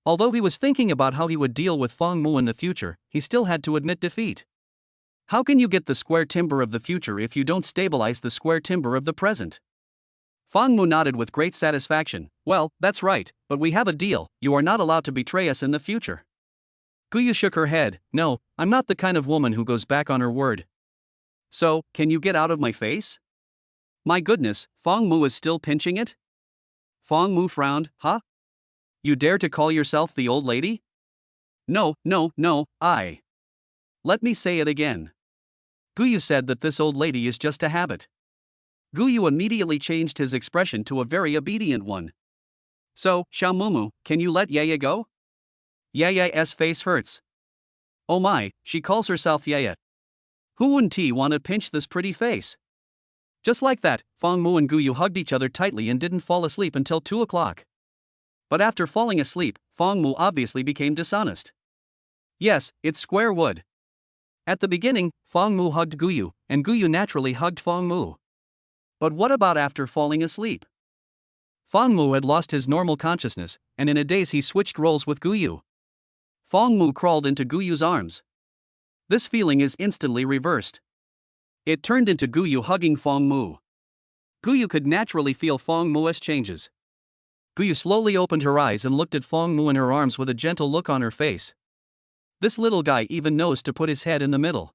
Although he was thinking about how he would deal with Fang Mu in the future, he still had to admit defeat. How can you get the square timber of the future if you don't stabilize the square timber of the present? Fang Mu nodded with great satisfaction. Well, that's right, but we have a deal, you are not allowed to betray us in the future. Guyu shook her head. No, I'm not the kind of woman who goes back on her word. So, can you get out of my face? My goodness, Fang Mu is still pinching it? Fang Mu frowned. Huh? You dare to call yourself the old lady? No, I. Let me say it again. Guyu said that this old lady is just a habit. Guyu immediately changed his expression to a very obedient one. So, Xiaomumu, can you let Yaya go? Yaya's face hurts. Oh my, she calls herself Yaya. Who wouldn't he want to pinch this pretty face? Just like that, Fang Mu and Guyu hugged each other tightly and didn't fall asleep until 2 o'clock. But after falling asleep, Fang Mu obviously became dishonest. Yes, it's square wood. At the beginning, Fang Mu hugged Guyu, and Guyu naturally hugged Fang Mu. But what about after falling asleep? Fang Mu had lost his normal consciousness, and in a daze he switched roles with Guyu. Fang Mu crawled into Guyu's arms. This feeling is instantly reversed. It turned into Guyu hugging Fang Mu. Guyu could naturally feel Fang Mu's changes. Guyu slowly opened her eyes and looked at Fang Mu in her arms with a gentle look on her face. This little guy even knows to put his head in the middle.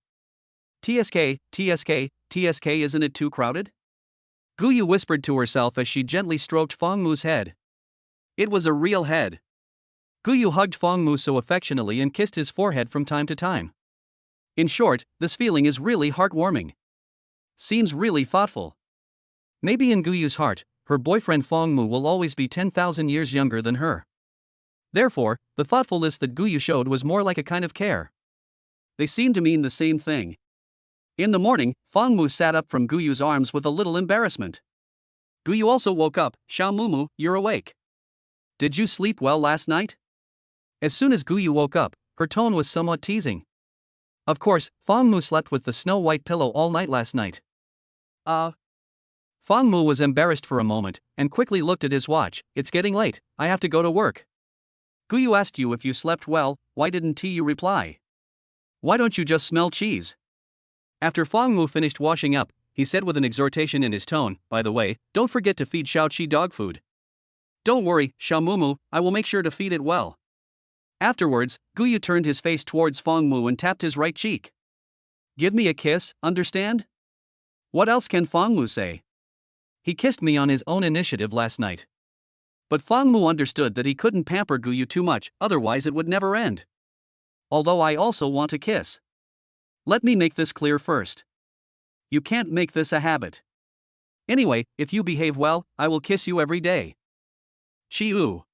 TSK, isn't it too crowded? Guyu whispered to herself as she gently stroked Fangmu's head. It was a real head. Guyu hugged Fangmu so affectionately and kissed his forehead from time to time. In short, this feeling is really heartwarming. Seems really thoughtful. Maybe in Guyu's heart, her boyfriend Fangmu will always be 10,000 years younger than her. Therefore, the thoughtfulness that Guyu showed was more like a kind of care. They seemed to mean the same thing. In the morning, Fangmu sat up from Guyu's arms with a little embarrassment. Guyu also woke up. Xiaomumu, you're awake. Did you sleep well last night? As soon as Guyu woke up, her tone was somewhat teasing. Of course, Fangmu slept with the snow-white pillow all night last night. Fangmu was embarrassed for a moment, and quickly looked at his watch. It's getting late, I have to go to work. Guyu asked you if you slept well, why didn't you reply? Why don't you just smell cheese? After Fangmu finished washing up, he said with an exhortation in his tone, by the way, don't forget to feed Xiaoqi dog food. Don't worry, Xiaomumu, I will make sure to feed it well. Afterwards, Guyu turned his face towards Fangmu and tapped his right cheek. Give me a kiss, understand? What else can Fangmu say? He kissed me on his own initiative last night. But Fangmu understood that he couldn't pamper Guyu too much, otherwise it would never end. Although I also want a kiss. Let me make this clear first. You can't make this a habit. Anyway, if you behave well, I will kiss you every day. Chiu.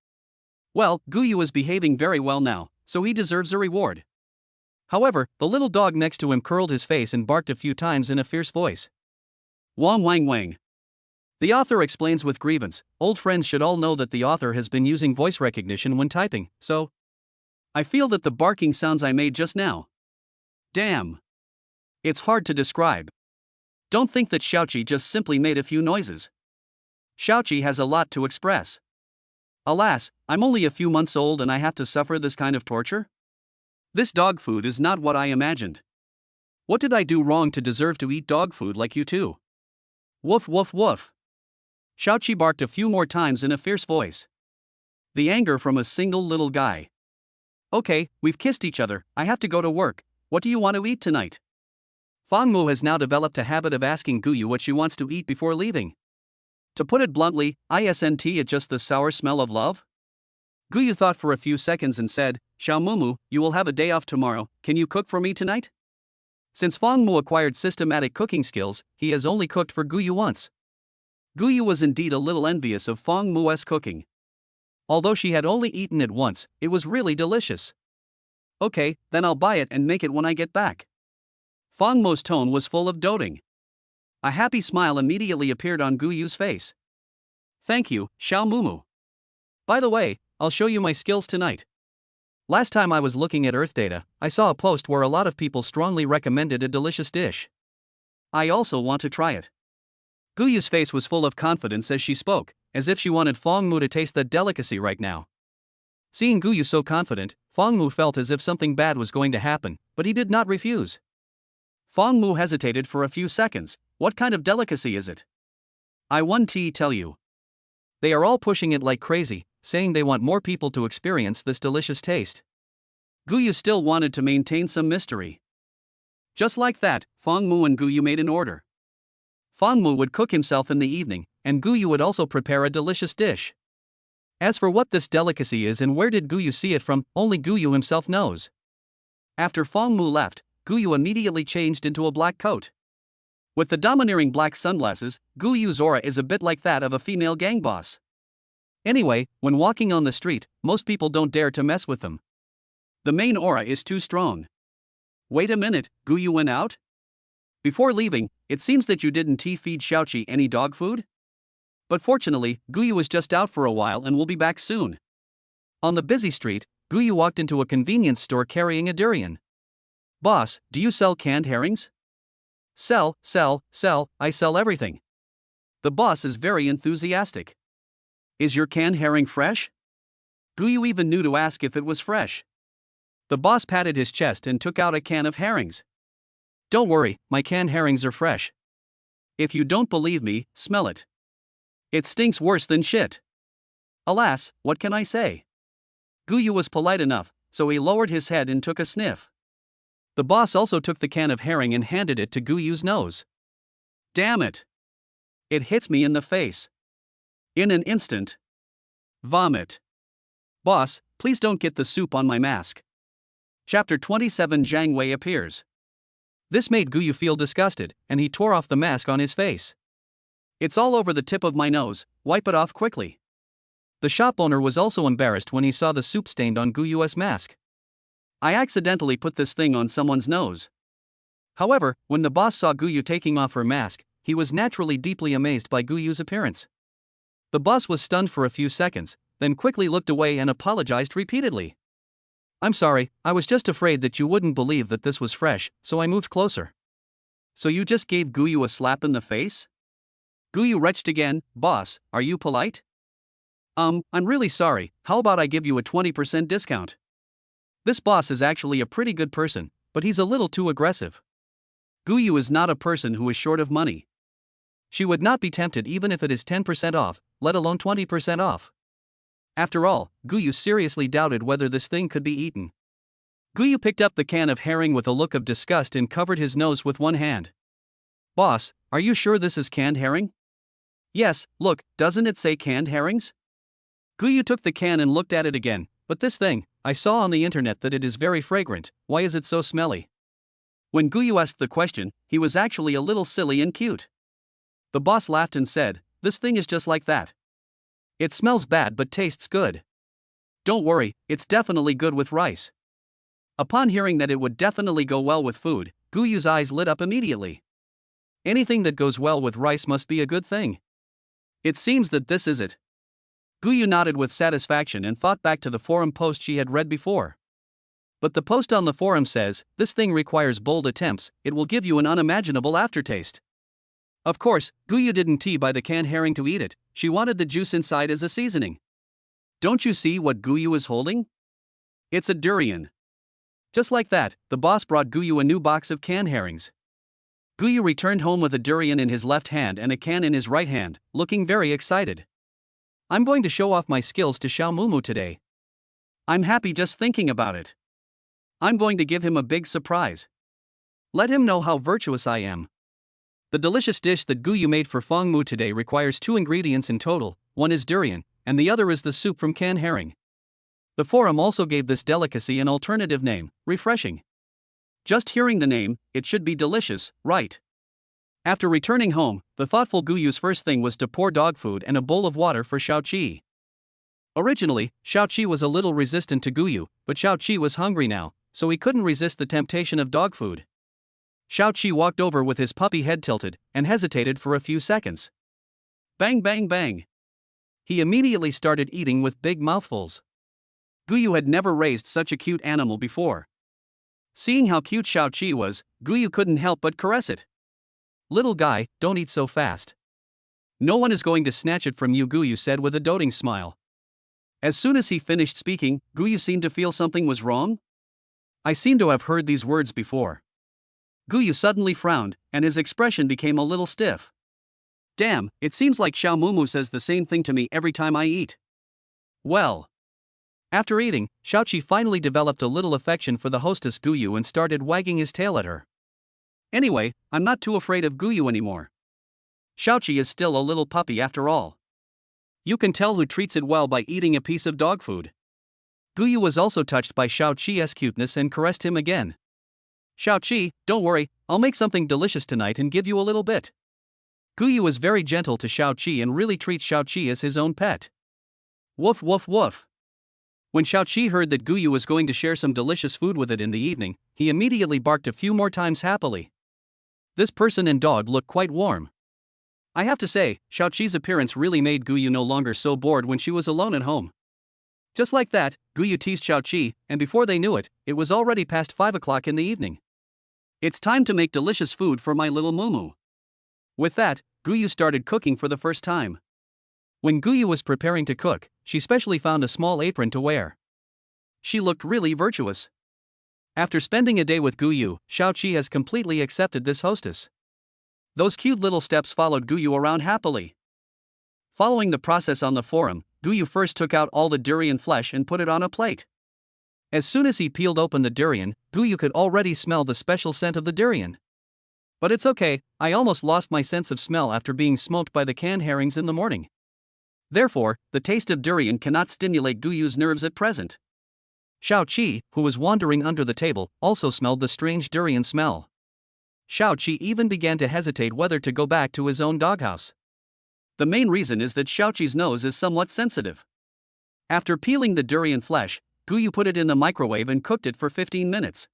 Well, Guyu is behaving very well now, so he deserves a reward. However, the little dog next to him curled his face and barked a few times in a fierce voice. Wang Wang Wang. The author explains with grievance, old friends should all know that the author has been using voice recognition when typing, so I feel that the barking sounds I made just now. Damn. It's hard to describe. Don't think that Xiaoqi just simply made a few noises. Xiaoqi has a lot to express. Alas, I'm only a few months old and I have to suffer this kind of torture? This dog food is not what I imagined. What did I do wrong to deserve to eat dog food like you too? Woof woof woof. Xiaoqi barked a few more times in a fierce voice. The anger from a single little guy. Okay, we've kissed each other, I have to go to work, what do you want to eat tonight? Fangmu has now developed a habit of asking Guyu what she wants to eat before leaving. To put it bluntly, isn't it just the sour smell of love? Guyu thought for a few seconds and said, Xiaomumu, you will have a day off tomorrow, can you cook for me tonight? Since Fangmu acquired systematic cooking skills, he has only cooked for Guyu once. Guyu was indeed a little envious of Fangmu's cooking. Although she had only eaten it once, it was really delicious. Okay, then I'll buy it and make it when I get back. Fangmu's tone was full of doting. A happy smile immediately appeared on Guyu's face. Thank you, Xiaomumu. By the way, I'll show you my skills tonight. Last time I was looking at Earth data, I saw a post where a lot of people strongly recommended a delicious dish. I also want to try it. Guyu's face was full of confidence as she spoke, as if she wanted Fangmu to taste that delicacy right now. Seeing Guyu so confident, Fangmu felt as if something bad was going to happen, but he did not refuse. Fangmu hesitated for a few seconds. What kind of delicacy is it? I want to tell you. They are all pushing it like crazy, saying they want more people to experience this delicious taste. Guyu still wanted to maintain some mystery. Just like that, Fangmu and Guyu made an order. Fangmu would cook himself in the evening, and Guyu would also prepare a delicious dish. As for what this delicacy is and where did Guyu see it from, only Guyu himself knows. After Fangmu left, Guyu immediately changed into a black coat. With the domineering black sunglasses, Guyu's aura is a bit like that of a female gang boss. Anyway, when walking on the street, most people don't dare to mess with them. The main aura is too strong. Wait a minute, Guyu went out? Before leaving, it seems that you didn't feed Xiaoqi any dog food? But fortunately, Guyu was just out for a while and will be back soon. On the busy street, Guyu walked into a convenience store carrying a durian. Boss, do you sell canned herrings? Sell, I sell everything. The boss is very enthusiastic. Is your canned herring fresh? Guyu even knew to ask if it was fresh. The boss patted his chest and took out a can of herrings. Don't worry, my canned herrings are fresh. If you don't believe me, smell it. It stinks worse than shit. Alas, what can I say? Guyu was polite enough, so he lowered his head and took a sniff. The boss also took the can of herring and handed it to Guyu's nose. Damn it! It hits me in the face. In an instant. Vomit. Boss, please don't get the soup on my mask. Chapter 27. Zhang Wei appears. This made Guyu feel disgusted, and he tore off the mask on his face. It's all over the tip of my nose, wipe it off quickly. The shop owner was also embarrassed when he saw the soup stained on Guyu's mask. I accidentally put this thing on someone's nose. However, when the boss saw Guyu taking off her mask, he was naturally deeply amazed by Guyu's appearance. The boss was stunned for a few seconds, then quickly looked away and apologized repeatedly. I'm sorry, I was just afraid that you wouldn't believe that this was fresh, so I moved closer. So you just gave Guyu a slap in the face? Guyu retched again. Boss, are you polite? I'm really sorry, how about I give you a 20% discount? This boss is actually a pretty good person, but he's a little too aggressive. Guyu is not a person who is short of money. She would not be tempted even if it is 10% off, let alone 20% off. After all, Guyu seriously doubted whether this thing could be eaten. Guyu picked up the can of herring with a look of disgust and covered his nose with one hand. Boss, are you sure this is canned herring? Yes, look, doesn't it say canned herrings? Guyu took the can and looked at it again. But this thing, I saw on the internet that it is very fragrant, why is it so smelly? When Guyu asked the question, he was actually a little silly and cute. The boss laughed and said, this thing is just like that. It smells bad but tastes good. Don't worry, it's definitely good with rice. Upon hearing that it would definitely go well with food, Guyu's eyes lit up immediately. Anything that goes well with rice must be a good thing. It seems that this is it. Guyu nodded with satisfaction and thought back to the forum post she had read before. But the post on the forum says, this thing requires bold attempts, it will give you an unimaginable aftertaste. Of course, Guyu didn't buy the canned herring to eat it, she wanted the juice inside as a seasoning. Don't you see what Guyu is holding? It's a durian. Just like that, the boss brought Guyu a new box of canned herrings. Guyu returned home with a durian in his left hand and a can in his right hand, looking very excited. I'm going to show off my skills to Xiao Mumu today. I'm happy just thinking about it. I'm going to give him a big surprise. Let him know how virtuous I am. The delicious dish that Guyu made for Feng Mu today requires 2 ingredients in total, one is durian, and the other is the soup from canned herring. The forum also gave this delicacy an alternative name, refreshing. Just hearing the name, it should be delicious, right? After returning home, the thoughtful Guyu's first thing was to pour dog food and a bowl of water for Xiaoqi. Originally, Xiaoqi was a little resistant to Guyu, but Xiaoqi was hungry now, so he couldn't resist the temptation of dog food. Xiaoqi walked over with his puppy head tilted, and hesitated for a few seconds. Bang bang bang! He immediately started eating with big mouthfuls. Guyu had never raised such a cute animal before. Seeing how cute Xiaoqi was, Guyu couldn't help but caress it. Little guy, don't eat so fast. No one is going to snatch it from you, Guyu said with a doting smile. As soon as he finished speaking, Guyu seemed to feel something was wrong. I seem to have heard these words before. Guyu suddenly frowned, and his expression became a little stiff. Damn, it seems like Xiao Mumu says the same thing to me every time I eat. Well. After eating, Xiaoqi finally developed a little affection for the hostess Guyu and started wagging his tail at her. Anyway, I'm not too afraid of Guyu anymore. Xiaoqi is still a little puppy after all. You can tell who treats it well by eating a piece of dog food. Guyu was also touched by Xiaoqi's cuteness and caressed him again. Xiaoqi, don't worry, I'll make something delicious tonight and give you a little bit. Guyu is very gentle to Xiaoqi and really treats Xiaoqi as his own pet. Woof woof woof. When Xiaoqi heard that Guyu was going to share some delicious food with it in the evening, he immediately barked a few more times happily. This person and dog look quite warm. I have to say, Xiaoqi's appearance really made Guyu no longer so bored when she was alone at home. Just like that, Guyu teased Xiaoqi, and before they knew it, it was already past 5 o'clock in the evening. It's time to make delicious food for my little Mumu. With that, Guyu started cooking for the first time. When Guyu was preparing to cook, she specially found a small apron to wear. She looked really virtuous. After spending a day with Guyu, Xiaoqi has completely accepted this hostess. Those cute little steps followed Guyu around happily. Following the process on the forum, Guyu first took out all the durian flesh and put it on a plate. As soon as he peeled open the durian, Guyu could already smell the special scent of the durian. But it's okay, I almost lost my sense of smell after being smoked by the canned herrings in the morning. Therefore, the taste of durian cannot stimulate Guyu's nerves at present. Xiao-Qi, who was wandering under the table, also smelled the strange durian smell. Xiao-Qi even began to hesitate whether to go back to his own doghouse. The main reason is that Xiao-Qi's nose is somewhat sensitive. After peeling the durian flesh, Guyu put it in the microwave and cooked it for 15 minutes.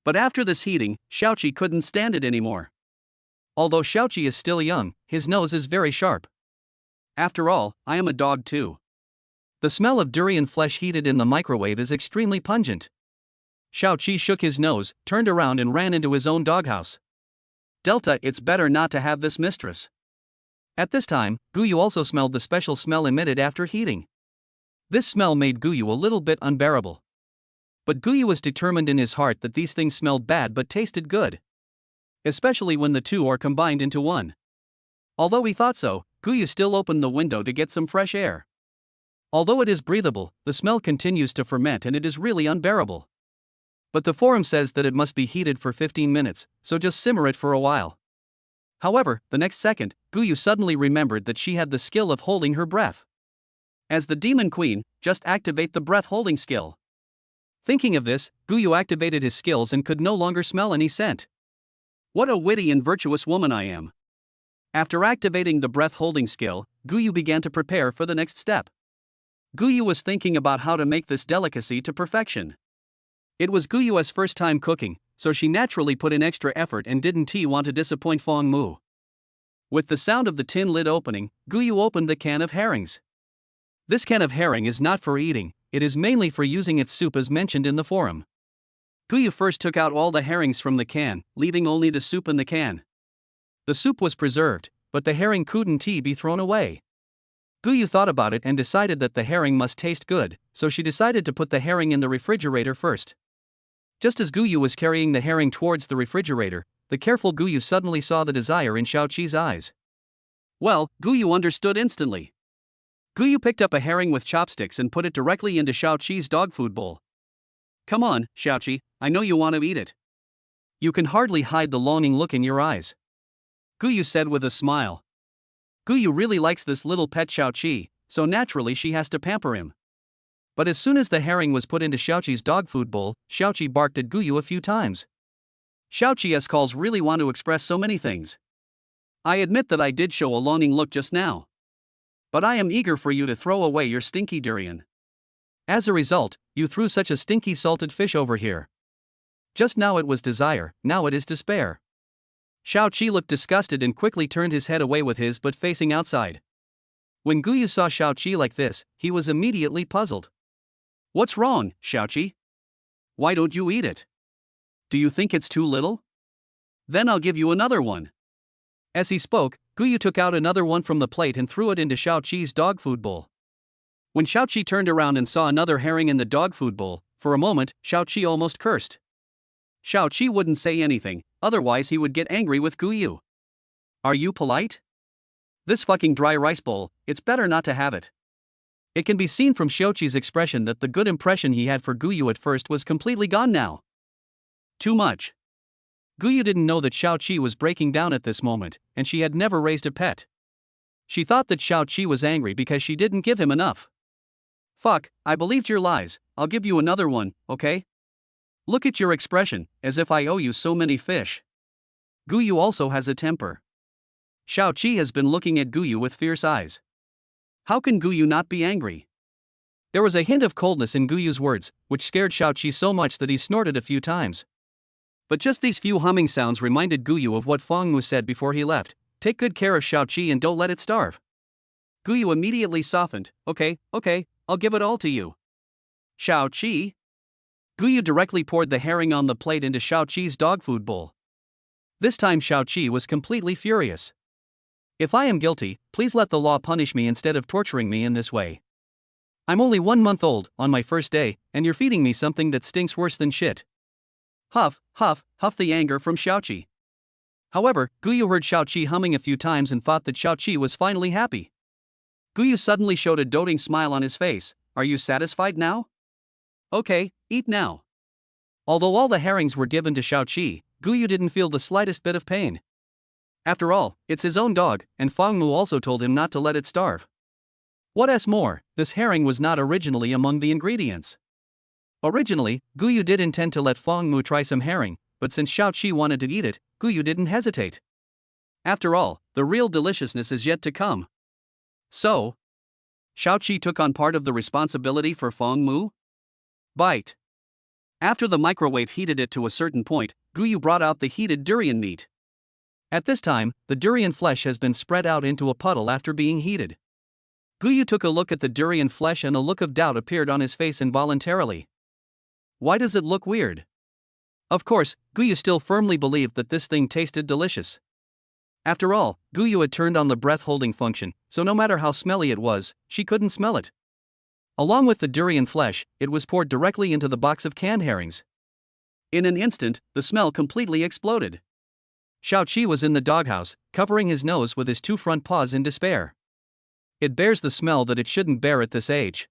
But after this heating, Xiao-Qi couldn't stand it anymore. Although Xiao-Qi is still young, his nose is very sharp. After all, I am a dog too. The smell of durian flesh heated in the microwave is extremely pungent. Xiao-Qi shook his nose, turned around and ran into his own doghouse. Delta, it's better not to have this mistress. At this time, Guyu also smelled the special smell emitted after heating. This smell made Guyu a little bit unbearable. But Guyu was determined in his heart that these things smelled bad but tasted good. Especially when the two are combined into one. Although he thought so, Guyu still opened the window to get some fresh air. Although it is breathable, the smell continues to ferment and it is really unbearable. But the forum says that it must be heated for 15 minutes, so just simmer it for a while. However, the next second, Guyu suddenly remembered that she had the skill of holding her breath. As the demon queen, just activate the breath holding skill. Thinking of this, Guyu activated his skills and could no longer smell any scent. What a witty and virtuous woman I am. After activating the breath holding skill, Guyu began to prepare for the next step. Guyu was thinking about how to make this delicacy to perfection. It was Guyu's first time cooking, so she naturally put in extra effort and didn't want to disappoint Fong Mu. With the sound of the tin lid opening, Guyu opened the can of herrings. This can of herring is not for eating, it is mainly for using its soup as mentioned in the forum. Guyu first took out all the herrings from the can, leaving only the soup in the can. The soup was preserved, but the herring couldn't be thrown away. Guyu thought about it and decided that the herring must taste good, so she decided to put the herring in the refrigerator first. Just as Guyu was carrying the herring towards the refrigerator, the careful Guyu suddenly saw the desire in Xiao-Qi's eyes. Well, Guyu understood instantly. Guyu picked up a herring with chopsticks and put it directly into Xiao-Qi's dog food bowl. Come on, Xiao-Qi, I know you want to eat it. You can hardly hide the longing look in your eyes. Guyu said with a smile. Guyu really likes this little pet Xiao-Qi, so naturally she has to pamper him. But as soon as the herring was put into Xiao-Qi's dog food bowl, Xiao-Qi barked at Guyu a few times. Xiao-Qi's calls really want to express so many things. I admit that I did show a longing look just now. But I am eager for you to throw away your stinky durian. As a result, you threw such a stinky salted fish over here. Just now it was desire, now it is despair. Xiao-Qi looked disgusted and quickly turned his head away with his butt facing outside. When Guyu saw Xiao-Qi like this, he was immediately puzzled. What's wrong, Xiao-Qi? Why don't you eat it? Do you think it's too little? Then I'll give you another one. As he spoke, Guyu took out another one from the plate and threw it into Xiao-Qi's dog food bowl. When Xiao-Qi turned around and saw another herring in the dog food bowl, for a moment, Xiao-Qi almost cursed. Xiao-Qi wouldn't say anything, otherwise he would get angry with Guyu. Are you polite? This fucking dry rice bowl, it's better not to have it. It can be seen from Xiao-Qi's expression that the good impression he had for Guyu at first was completely gone now. Too much. Guyu didn't know that Xiao-Qi was breaking down at this moment, and she had never raised a pet. She thought that Xiao-Qi was angry because she didn't give him enough. Fuck, I believed your lies, I'll give you another one, okay? Look at your expression, as if I owe you so many fish. Guyu also has a temper. Xiao-Qi has been looking at Guyu with fierce eyes. How can Guyu not be angry? There was a hint of coldness in Guyu's words, which scared Xiao-Qi so much that he snorted a few times. But just these few humming sounds reminded Guyu of what Fong Mu said before he left. Take good care of Xiao-Qi and don't let it starve. Guyu immediately softened. Okay, I'll give it all to you. Xiao-Qi? Guyu directly poured the herring on the plate into Xiao-Qi's dog food bowl. This time Xiao-Qi was completely furious. If I am guilty, please let the law punish me instead of torturing me in this way. I'm only 1 month old, on my first day, and you're feeding me something that stinks worse than shit. Huff, huff, huff the anger from Xiao-Qi. However, Guyu heard Xiao-Qi humming a few times and thought that Xiao-Qi was finally happy. Guyu suddenly showed a doting smile on his face. Are you satisfied now? Okay, eat now. Although all the herrings were given to Xiao-Qi, Guyu didn't feel the slightest bit of pain. After all, it's his own dog, and Fang Mu also told him not to let it starve. What's more, this herring was not originally among the ingredients. Originally, Guyu did intend to let Fang Mu try some herring, but since Xiao Qi wanted to eat it, Guyu didn't hesitate. After all, the real deliciousness is yet to come. So, Xiao Qi took on part of the responsibility for Fang Mu? Bite. After the microwave heated it to a certain point, Guyu brought out the heated durian meat. At this time, the durian flesh has been spread out into a puddle after being heated. Guyu took a look at the durian flesh and a look of doubt appeared on his face involuntarily. Why does it look weird? Of course, Guyu still firmly believed that this thing tasted delicious. After all, Guyu had turned on the breath-holding function, so no matter how smelly it was, she couldn't smell it. Along with the durian flesh, it was poured directly into the box of canned herrings. In an instant, the smell completely exploded. Xiao Qi was in the doghouse, covering his nose with his two front paws in despair. It bears the smell that it shouldn't bear at this age.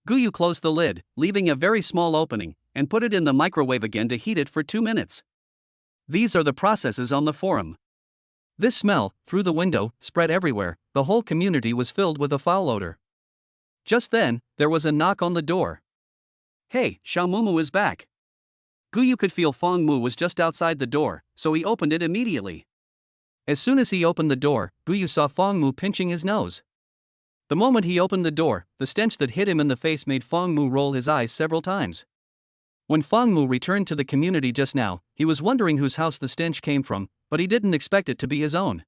Guyu closed the lid, leaving a very small opening, and put it in the microwave again to heat it for 2 minutes. These are the processes on the forum. This smell, through the window, spread everywhere. The whole community was filled with a foul odor. Just then, there was a knock on the door. Hey, Xiao Mumu is back. Guyu could feel Fang Mu was just outside the door, so he opened it immediately. As soon as he opened the door, Guyu saw Fang Mu pinching his nose. The moment he opened the door, the stench that hit him in the face made Fang Mu roll his eyes several times. When Fang Mu returned to the community just now, he was wondering whose house the stench came from, but he didn't expect it to be his own.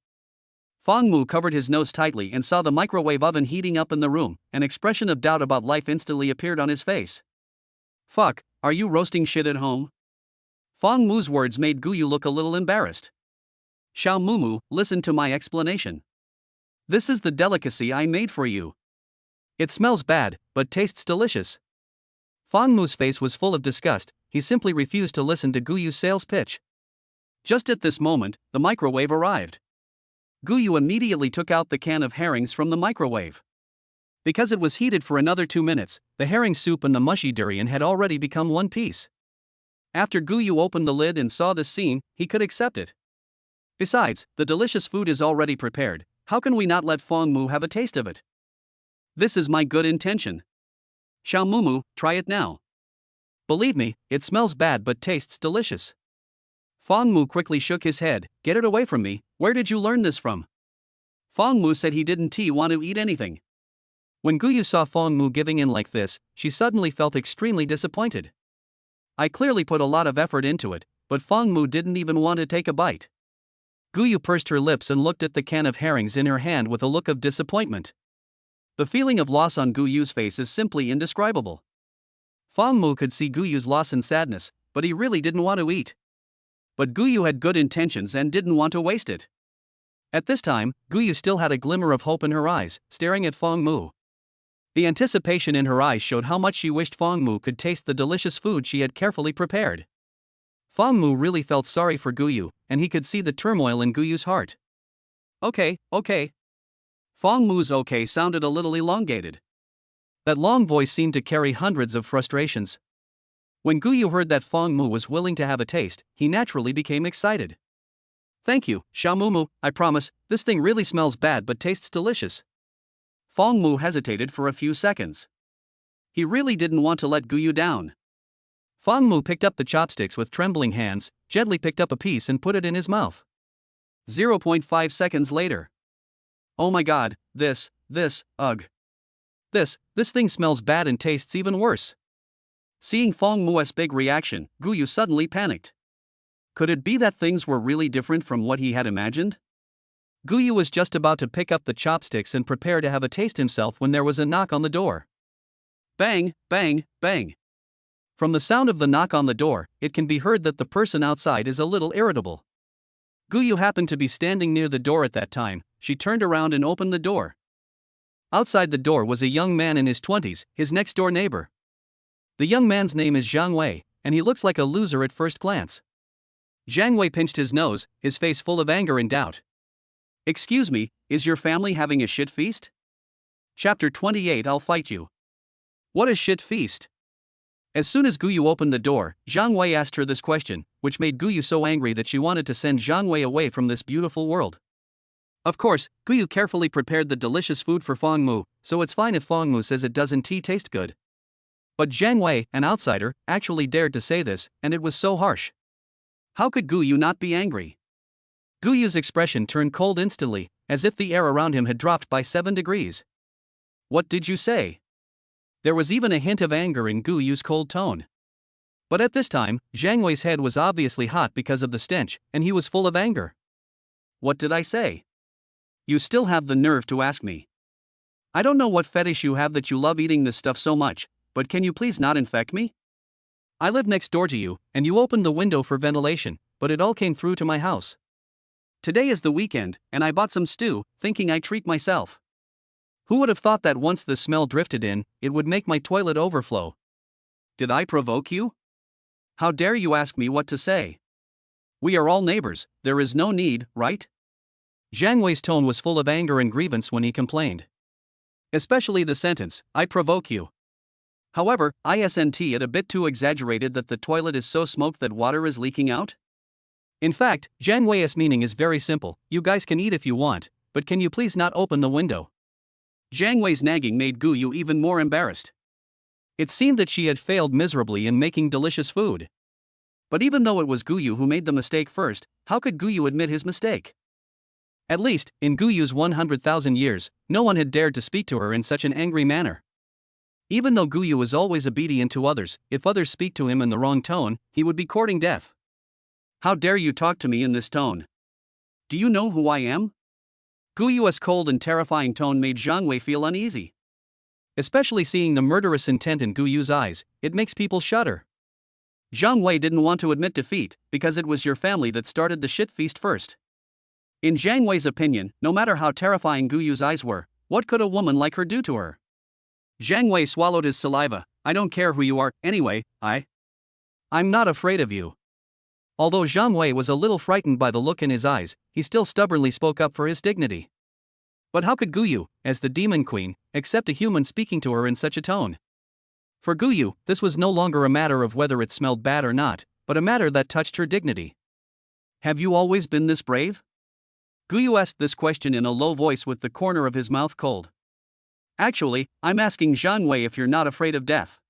Fang Mu covered his nose tightly and saw the microwave oven heating up in the room. An expression of doubt about life instantly appeared on his face. Fuck, are you roasting shit at home? Fang Mu's words made Guyu look a little embarrassed. Xiao Mumu, listen to my explanation. This is the delicacy I made for you. It smells bad, but tastes delicious. Fang Mu's face was full of disgust. He simply refused to listen to Guyu's sales pitch. Just at this moment, the microwave arrived. Guyu immediately took out the can of herrings from the microwave. Because it was heated for another 2 minutes, the herring soup and the mushy durian had already become one piece. After Guyu opened the lid and saw this scene, he could accept it. Besides, the delicious food is already prepared. How can we not let Fang Mu have a taste of it? This is my good intention. Xiao Mumu, try it now. Believe me, it smells bad but tastes delicious. Fang Mu quickly shook his head. Get it away from me, where did you learn this from? Fang Mu said he didn't want to eat anything. When Guyu saw Fang Mu giving in like this, she suddenly felt extremely disappointed. I clearly put a lot of effort into it, but Fang Mu didn't even want to take a bite. Guyu pursed her lips and looked at the can of herrings in her hand with a look of disappointment. The feeling of loss on Guyu's face is simply indescribable. Fang Mu could see Guyu's loss and sadness, but he really didn't want to eat. But Guyu had good intentions and didn't want to waste it. At this time, Guyu still had a glimmer of hope in her eyes, staring at Fang Mu. The anticipation in her eyes showed how much she wished Fang Mu could taste the delicious food she had carefully prepared. Fang Mu really felt sorry for Guyu, and he could see the turmoil in Guyu's heart. Okay. Fang Mu's okay sounded a little elongated. That long voice seemed to carry hundreds of frustrations. When Guyu heard that Fang Mu was willing to have a taste, he naturally became excited. Thank you, Xiao Mumu, I promise, this thing really smells bad but tastes delicious. Fang Mu hesitated for a few seconds. He really didn't want to let Guyu down. Fang Mu picked up the chopsticks with trembling hands, gently picked up a piece and put it in his mouth. 0.5 seconds later. Oh my god, ugh. This thing smells bad and tastes even worse. Seeing Fang Mu's big reaction, Guyu suddenly panicked. Could it be that things were really different from what he had imagined? Guyu was just about to pick up the chopsticks and prepare to have a taste himself when there was a knock on the door. Bang, bang, bang. From the sound of the knock on the door, it can be heard that the person outside is a little irritable. Guyu happened to be standing near the door at that time. She turned around and opened the door. Outside the door was a young man in his 20s, his next-door neighbor. The young man's name is Zhang Wei, and he looks like a loser at first glance. Zhang Wei pinched his nose, his face full of anger and doubt. Excuse me, is your family having a shit feast? Chapter 28 I'll fight you. What is shit feast? As soon as Guyu opened the door, Zhang Wei asked her this question, which made Guyu so angry that she wanted to send Zhang Wei away from this beautiful world. Of course, Guyu carefully prepared the delicious food for Feng Mu, so it's fine if Feng Mu says it doesn't taste good. But Zhang Wei, an outsider, actually dared to say this, and it was so harsh. How could Guyu not be angry? Guyu's expression turned cold instantly, as if the air around him had dropped by 7 degrees. What did you say? There was even a hint of anger in Guyu's cold tone. But at this time, Zhang Wei's head was obviously hot because of the stench, and he was full of anger. What did I say? You still have the nerve to ask me. I don't know what fetish you have that you love eating this stuff so much, but can you please not infect me? I live next door to you, and you opened the window for ventilation, but it all came through to my house. Today is the weekend, and I bought some stew, thinking I'd treat myself. Who would have thought that once the smell drifted in, it would make my toilet overflow? Did I provoke you? How dare you ask me what to say? We are all neighbors, there is no need, right? Zhang Wei's tone was full of anger and grievance when he complained. Especially the sentence, I provoke you. However, isn't it a bit too exaggerated that the toilet is so smoked that water is leaking out? In fact, Zhang Wei's meaning is very simple, you guys can eat if you want, but can you please not open the window? Zhang Wei's nagging made Guyu even more embarrassed. It seemed that she had failed miserably in making delicious food. But even though it was Guyu who made the mistake first, how could Guyu admit his mistake? At least, in Guyu's 100,000 years, no one had dared to speak to her in such an angry manner. Even though Guyu is always obedient to others, if others speak to him in the wrong tone, he would be courting death. How dare you talk to me in this tone? Do you know who I am? Guyu's cold and terrifying tone made Zhang Wei feel uneasy. Especially seeing the murderous intent in Guyu's eyes, it makes people shudder. Zhang Wei didn't want to admit defeat, because it was your family that started the shit feast first. In Zhang Wei's opinion, no matter how terrifying Guyu's eyes were, what could a woman like her do to her? Zhang Wei swallowed his saliva. I don't care who you are, anyway, I'm not afraid of you. Although Zhang Wei was a little frightened by the look in his eyes, he still stubbornly spoke up for his dignity. But how could Guyu, as the demon queen, accept a human speaking to her in such a tone? For Guyu, this was no longer a matter of whether it smelled bad or not, but a matter that touched her dignity. Have you always been this brave? Guyu asked this question in a low voice with the corner of his mouth cold. Actually, I'm asking Zhang Wei if you're not afraid of death.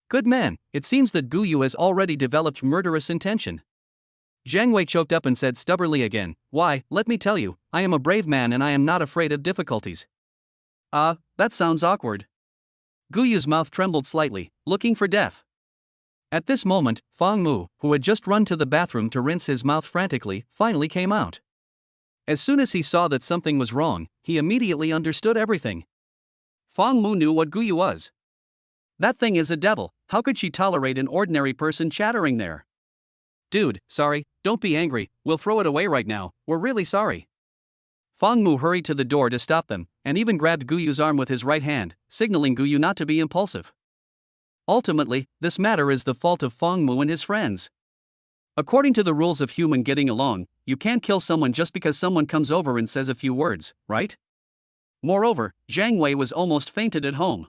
Good man, it seems that Guyu has already developed murderous intention. Zhang Wei choked up and said stubbornly again, why, let me tell you, I am a brave man and I am not afraid of difficulties. That sounds awkward. Guyu's mouth trembled slightly, looking for death. At this moment, Feng Mu, who had just run to the bathroom to rinse his mouth frantically, finally came out. As soon as he saw that something was wrong, he immediately understood everything. Feng Mu knew what Guyu was. That thing is a devil, how could she tolerate an ordinary person chattering there? Dude, sorry, don't be angry, we'll throw it away right now, we're really sorry. Feng Mu hurried to the door to stop them, and even grabbed Guyu's arm with his right hand, signaling Guyu not to be impulsive. Ultimately, this matter is the fault of Feng Mu and his friends. According to the rules of human getting along, you can't kill someone just because someone comes over and says a few words, right? Moreover, Zhang Wei was almost fainted at home.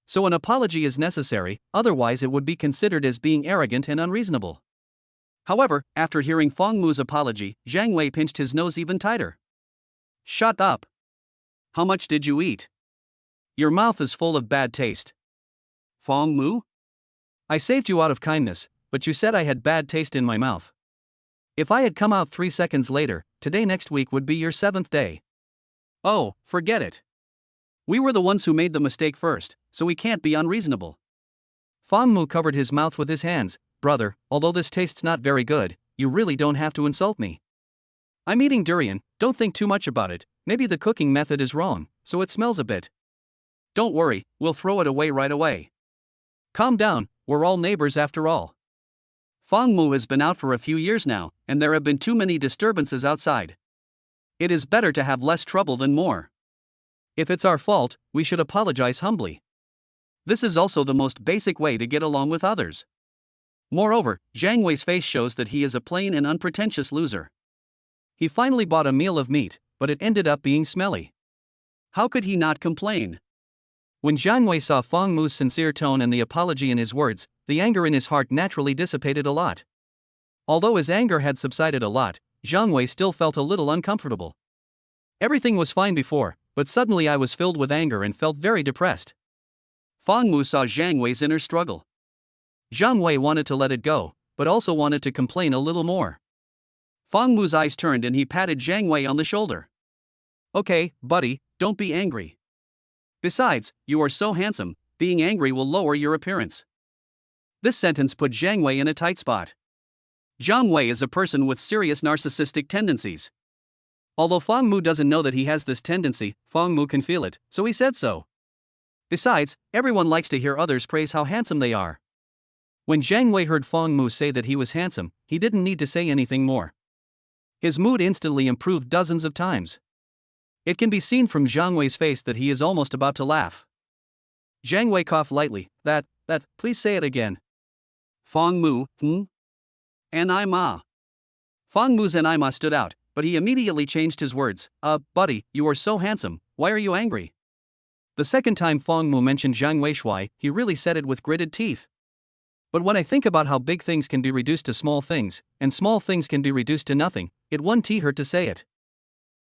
So an apology is necessary, otherwise it would be considered as being arrogant and unreasonable. However, after hearing Feng Mu's apology, Zhang Wei pinched his nose even tighter. Shut up. How much did you eat? Your mouth is full of bad taste. Feng Mu? I saved you out of kindness, but you said I had bad taste in my mouth. If I had come out 3 seconds later, today next week would be your 7th day. Oh, forget it. We were the ones who made the mistake first, so we can't be unreasonable. Feng Mu covered his mouth with his hands. Brother, although this tastes not very good, you really don't have to insult me. I'm eating durian, don't think too much about it, maybe the cooking method is wrong, so it smells a bit. Don't worry, we'll throw it away right away. Calm down, we're all neighbors after all. Feng Mu has been out for a few years now, and there have been too many disturbances outside. It is better to have less trouble than more. If it's our fault, we should apologize humbly. This is also the most basic way to get along with others. Moreover, Zhang Wei's face shows that he is a plain and unpretentious loser. He finally bought a meal of meat, but it ended up being smelly. How could he not complain? When Zhang Wei saw Feng Mu's sincere tone and the apology in his words, the anger in his heart naturally dissipated a lot. Although his anger had subsided a lot, Jiang Wei still felt a little uncomfortable. Everything was fine before, but suddenly I was filled with anger and felt very depressed. Fang Mu saw Jiang Wei's inner struggle. Jiang Wei wanted to let it go, but also wanted to complain a little more. Fang Mu's eyes turned and he patted Jiang Wei on the shoulder. Okay, buddy, don't be angry. Besides, you are so handsome, being angry will lower your appearance. This sentence put Jiang Wei in a tight spot. Jiang Wei is a person with serious narcissistic tendencies. Although Fang Mu doesn't know that he has this tendency, Fang Mu can feel it, so he said so. Besides, everyone likes to hear others praise how handsome they are. When Jiang Wei heard Fang Mu say that he was handsome, he didn't need to say anything more. His mood instantly improved dozens of times. It can be seen from Jiang Wei's face that he is almost about to laugh. Jiang Wei coughed lightly. Please say it again. Fang Mu, And I ma. Fang Mu's and I ma stood out, but he immediately changed his words. Buddy, you are so handsome, why are you angry? The second time Fang Mu mentioned Jiang Wei Shui, he really said it with gritted teeth. But when I think about how big things can be reduced to small things, and small things can be reduced to nothing, it won't hurt to say it.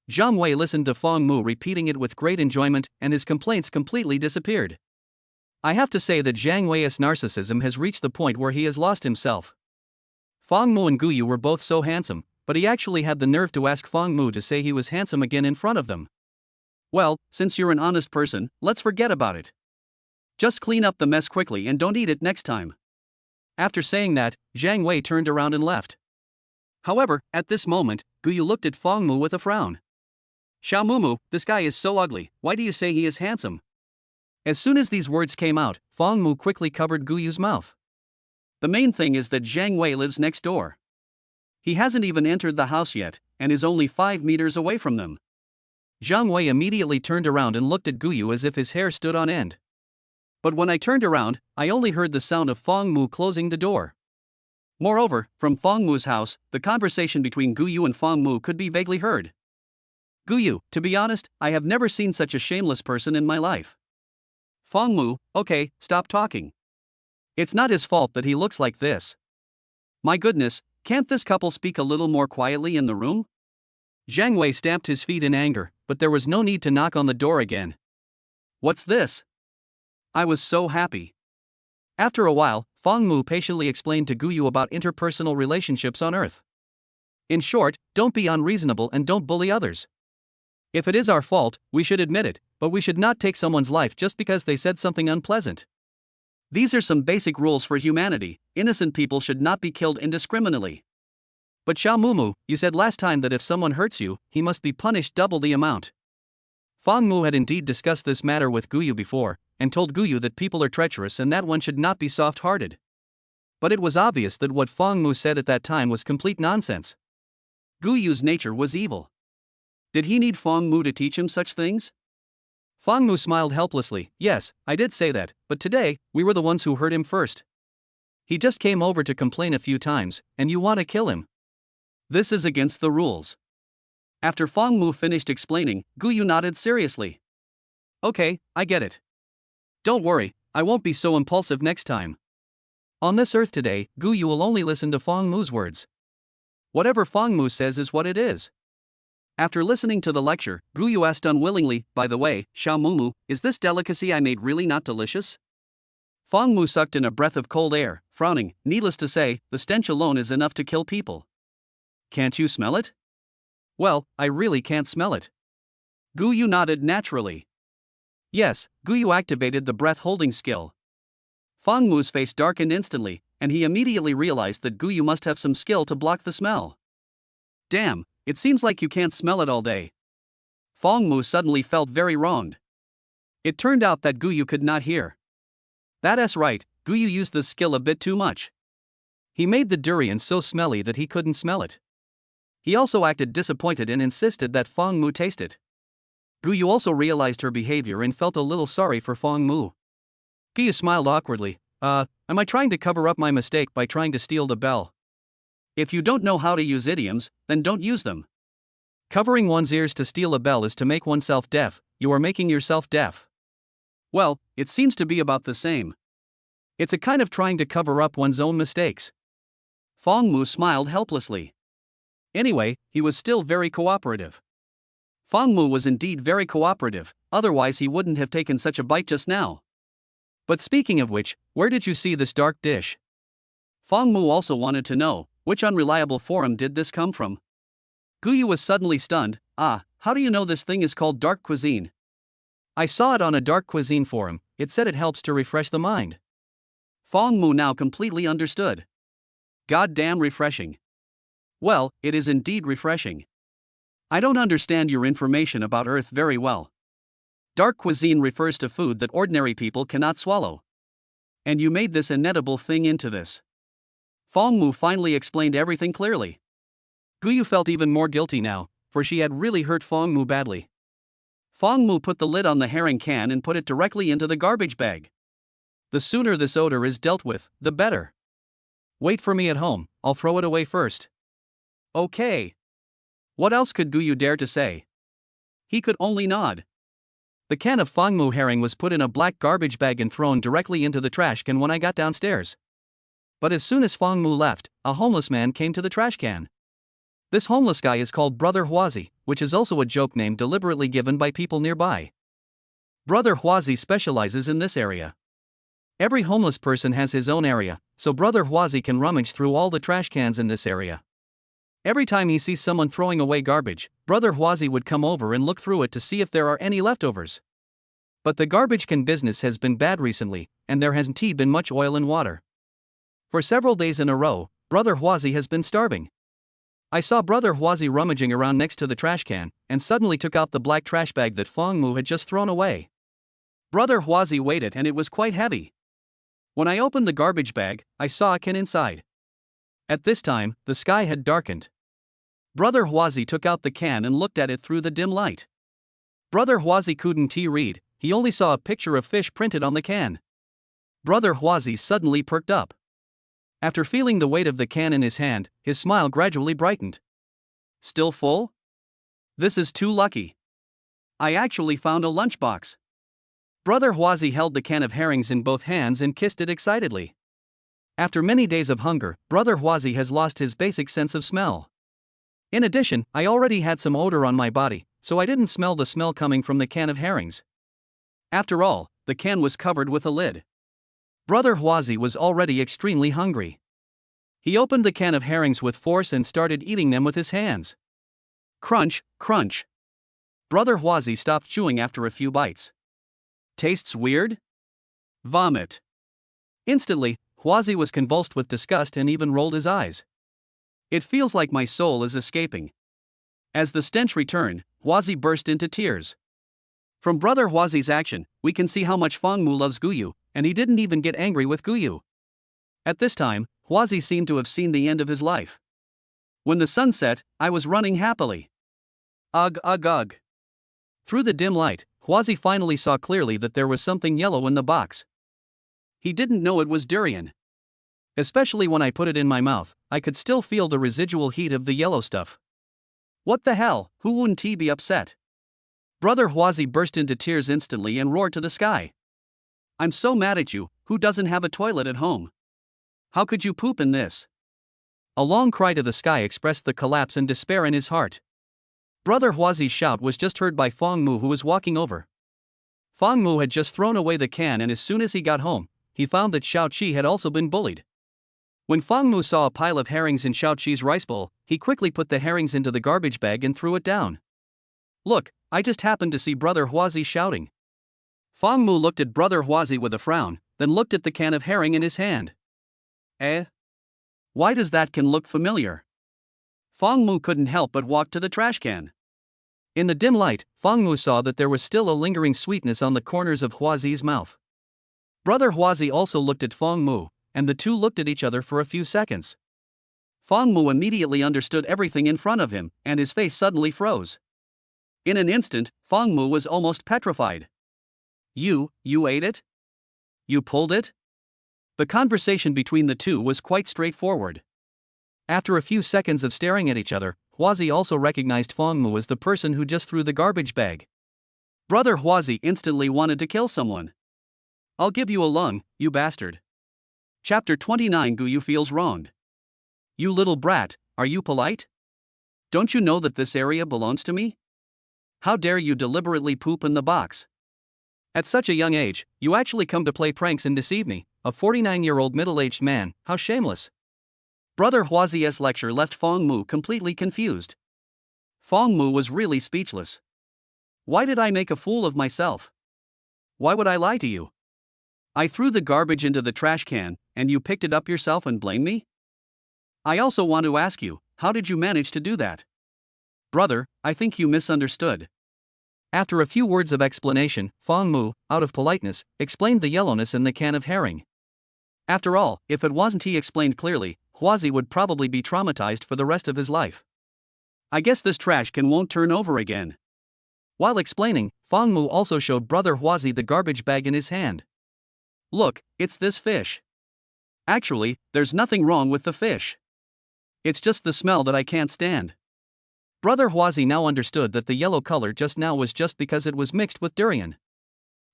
Jiang Wei listened to Fang Mu repeating it with great enjoyment, and his complaints completely disappeared. I have to say that Jiang Wei's narcissism has reached the point where he has lost himself. Fang Mu and Gu Yu were both so handsome, but he actually had the nerve to ask Fang Mu to say he was handsome again in front of them. Well, since you're an honest person, let's forget about it. Just clean up the mess quickly and don't eat it next time. After saying that, Jiang Wei turned around and left. However, at this moment, Gu Yu looked at Fang Mu with a frown. Xiao Mumu, this guy is so ugly, why do you say he is handsome? As soon as these words came out, Fang Mu quickly covered Gu Yu's mouth. The main thing is that Jiang Wei lives next door. He hasn't even entered the house yet, and is only 5 meters away from them. Jiang Wei immediately turned around and looked at Gu Yu as if his hair stood on end. But when I turned around, I only heard the sound of Fang Mu closing the door. Moreover, from Fang Mu's house, the conversation between Gu Yu and Fang Mu could be vaguely heard. Gu Yu, to be honest, I have never seen such a shameless person in my life. Fang Mu, okay, stop talking. It's not his fault that he looks like this. My goodness, can't this couple speak a little more quietly in the room? Jiang Wei stamped his feet in anger, but there was no need to knock on the door again. What's this? I was so happy. After a while, Fang Mu patiently explained to Gu Yu about interpersonal relationships on Earth. In short, don't be unreasonable and don't bully others. If it is our fault, we should admit it, but we should not take someone's life just because they said something unpleasant. These are some basic rules for humanity. Innocent people should not be killed indiscriminately. But Xiao Mumu, you said last time that if someone hurts you, he must be punished double the amount. Fang Mu had indeed discussed this matter with Gu Yu before, and told Gu Yu that people are treacherous and that one should not be soft-hearted. But it was obvious that what Fang Mu said at that time was complete nonsense. Gu Yu's nature was evil. Did he need Fang Mu to teach him such things? Fang Mu smiled helplessly. Yes, I did say that, but today, we were the ones who hurt him first. He just came over to complain a few times, and you want to kill him. This is against the rules. After Fang Mu finished explaining, Gu Yu nodded seriously. Okay, I get it. Don't worry, I won't be so impulsive next time. On this earth today, Gu Yu will only listen to Fang Mu's words. Whatever Fang Mu says is what it is. After listening to the lecture, Gu Yu asked unwillingly, by the way, Xiao Mumu, is this delicacy I made really not delicious? Fang Mu sucked in a breath of cold air, frowning. Needless to say, the stench alone is enough to kill people. Can't you smell it? Well, I really can't smell it. Gu Yu nodded naturally. Yes, Gu Yu activated the breath-holding skill. Fang Mu's face darkened instantly, and he immediately realized that Gu Yu must have some skill to block the smell. Damn, it seems like you can't smell it all day. Fang Mu suddenly felt very wronged. It turned out that Gu Yu could not hear. That's right, Gu Yu used this skill a bit too much. He made the durian so smelly that he couldn't smell it. He also acted disappointed and insisted that Fang Mu taste it. Gu Yu also realized her behavior and felt a little sorry for Fang Mu. Gu Yu smiled awkwardly. Am I trying to cover up my mistake by trying to steal the bell? If you don't know how to use idioms, then don't use them. Covering one's ears to steal a bell is to make oneself deaf. You are making yourself deaf. Well, it seems to be about the same. It's a kind of trying to cover up one's own mistakes. Fong Mu smiled helplessly. Anyway, he was still very cooperative. Fong Mu was indeed very cooperative, otherwise he wouldn't have taken such a bite just now. But speaking of which, where did you see this dark dish? Fong Mu also wanted to know, which unreliable forum did this come from? Guyu was suddenly stunned. How do you know this thing is called dark cuisine? I saw it on a dark cuisine forum, it said it helps to refresh the mind. Fong Mu now completely understood. Goddamn refreshing. Well, it is indeed refreshing. I don't understand your information about Earth very well. Dark cuisine refers to food that ordinary people cannot swallow. And you made this inedible thing into this. Fong Mu finally explained everything clearly. Guyu felt even more guilty now, for she had really hurt Fong Mu badly. Fong Mu put the lid on the herring can and put it directly into the garbage bag. The sooner this odor is dealt with, the better. Wait for me at home, I'll throw it away first. Okay. What else could Guyu dare to say? He could only nod. The can of Fong Mu herring was put in a black garbage bag and thrown directly into the trash can when I got downstairs. But as soon as Fong Mu left, a homeless man came to the trash can. This homeless guy is called Brother Huazi, which is also a joke name deliberately given by people nearby. Brother Huazi specializes in this area. Every homeless person has his own area, so Brother Huazi can rummage through all the trash cans in this area. Every time he sees someone throwing away garbage, Brother Huazi would come over and look through it to see if there are any leftovers. But the garbage can business has been bad recently, and there hasn't been much oil and water. For several days in a row, Brother Huazi has been starving. I saw Brother Huazi rummaging around next to the trash can, and suddenly took out the black trash bag that Fong Mu had just thrown away. Brother Huazi weighed it and it was quite heavy. When I opened the garbage bag, I saw a can inside. At this time, the sky had darkened. Brother Huazi took out the can and looked at it through the dim light. Brother Huazi couldn't read, he only saw a picture of fish printed on the can. Brother Huazi suddenly perked up. After feeling the weight of the can in his hand, his smile gradually brightened. Still full? This is too lucky. I actually found a lunchbox. Brother Huazi held the can of herrings in both hands and kissed it excitedly. After many days of hunger, Brother Huazi has lost his basic sense of smell. In addition, I already had some odor on my body, so I didn't smell the smell coming from the can of herrings. After all, the can was covered with a lid. Brother Huazi was already extremely hungry. He opened the can of herrings with force and started eating them with his hands. Crunch, crunch. Brother Huazi stopped chewing after a few bites. Tastes weird? Vomit. Instantly, Huazi was convulsed with disgust and even rolled his eyes. It feels like my soul is escaping. As the stench returned, Huazi burst into tears. From Brother Huazi's action, we can see how much Fong Mu loves Guyu, and he didn't even get angry with Guyu. At this time, Huazi seemed to have seen the end of his life. When the sun set, I was running happily. Ugh ugh ugh. Through the dim light, Huazi finally saw clearly that there was something yellow in the box. He didn't know it was durian. Especially when I put it in my mouth, I could still feel the residual heat of the yellow stuff. What the hell, who wouldn't he be upset? Brother Huazi burst into tears instantly and roared to the sky. I'm so mad at you, who doesn't have a toilet at home? How could you poop in this? A long cry to the sky expressed the collapse and despair in his heart. Brother Huazi's shout was just heard by Fong Mu, who was walking over. Fong Mu had just thrown away the can, and as soon as he got home, he found that Xiao Qi had also been bullied. When Fong Mu saw a pile of herrings in Xiao Qi's rice bowl, he quickly put the herrings into the garbage bag and threw it down. Look, I just happened to see Brother Huazi shouting. Fong Mu looked at Brother Huazi with a frown, then looked at the can of herring in his hand. Why does that can look familiar? Fong Mu couldn't help but walk to the trash can. In the dim light, Fong Mu saw that there was still a lingering sweetness on the corners of Huazi's mouth. Brother Huazi also looked at Fong Mu, and the two looked at each other for a few seconds. Fong Mu immediately understood everything in front of him, and his face suddenly froze. In an instant, Fong Mu was almost petrified. You ate it? You pulled it? The conversation between the two was quite straightforward. After a few seconds of staring at each other, Huazi also recognized Fong Mu as the person who just threw the garbage bag. Brother Huazi instantly wanted to kill someone. I'll give you a lung, you bastard. Chapter 29. Guyu feels wronged. You little brat, are you polite? Don't you know that this area belongs to me? How dare you deliberately poop in the box? At such a young age, you actually come to play pranks and deceive me, a 49-year-old middle-aged man, how shameless. Brother Huazi's lecture left Fong Mu completely confused. Fong Mu was really speechless. Why did I make a fool of myself? Why would I lie to you? I threw the garbage into the trash can, and you picked it up yourself and blamed me? I also want to ask you, how did you manage to do that? Brother, I think you misunderstood. After a few words of explanation, Fong Mu, out of politeness, explained the yellowness in the can of herring. After all, if it wasn't he explained clearly, Huazi would probably be traumatized for the rest of his life. I guess this trash can won't turn over again. While explaining, Fong Mu also showed Brother Huazi the garbage bag in his hand. Look, it's this fish. Actually, there's nothing wrong with the fish. It's just the smell that I can't stand. Brother Huazi now understood that the yellow color just now was just because it was mixed with durian.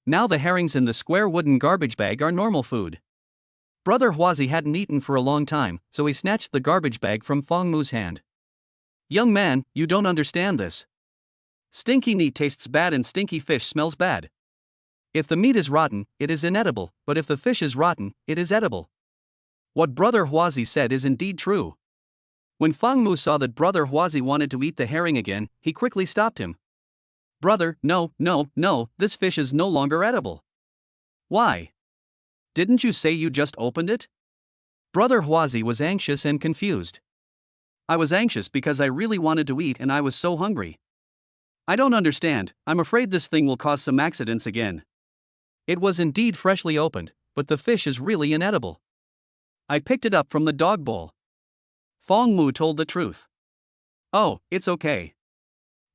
Now the herrings in the square wooden garbage bag are normal food. Brother Huazi hadn't eaten for a long time, so he snatched the garbage bag from Fong Mu's hand. Young man, you don't understand this. Stinky meat tastes bad and stinky fish smells bad. If the meat is rotten, it is inedible, but if the fish is rotten, it is edible. What Brother Huazi said is indeed true. When Fong Mu saw that Brother Huazi wanted to eat the herring again, he quickly stopped him. Brother, no, this fish is no longer edible. Why? Didn't you say you just opened it? Brother Huazi was anxious and confused. I was anxious because I really wanted to eat and I was so hungry. I don't understand, I'm afraid this thing will cause some accidents again. It was indeed freshly opened, but the fish is really inedible. I picked it up from the dog bowl. Fong Mu told the truth. Oh, it's okay.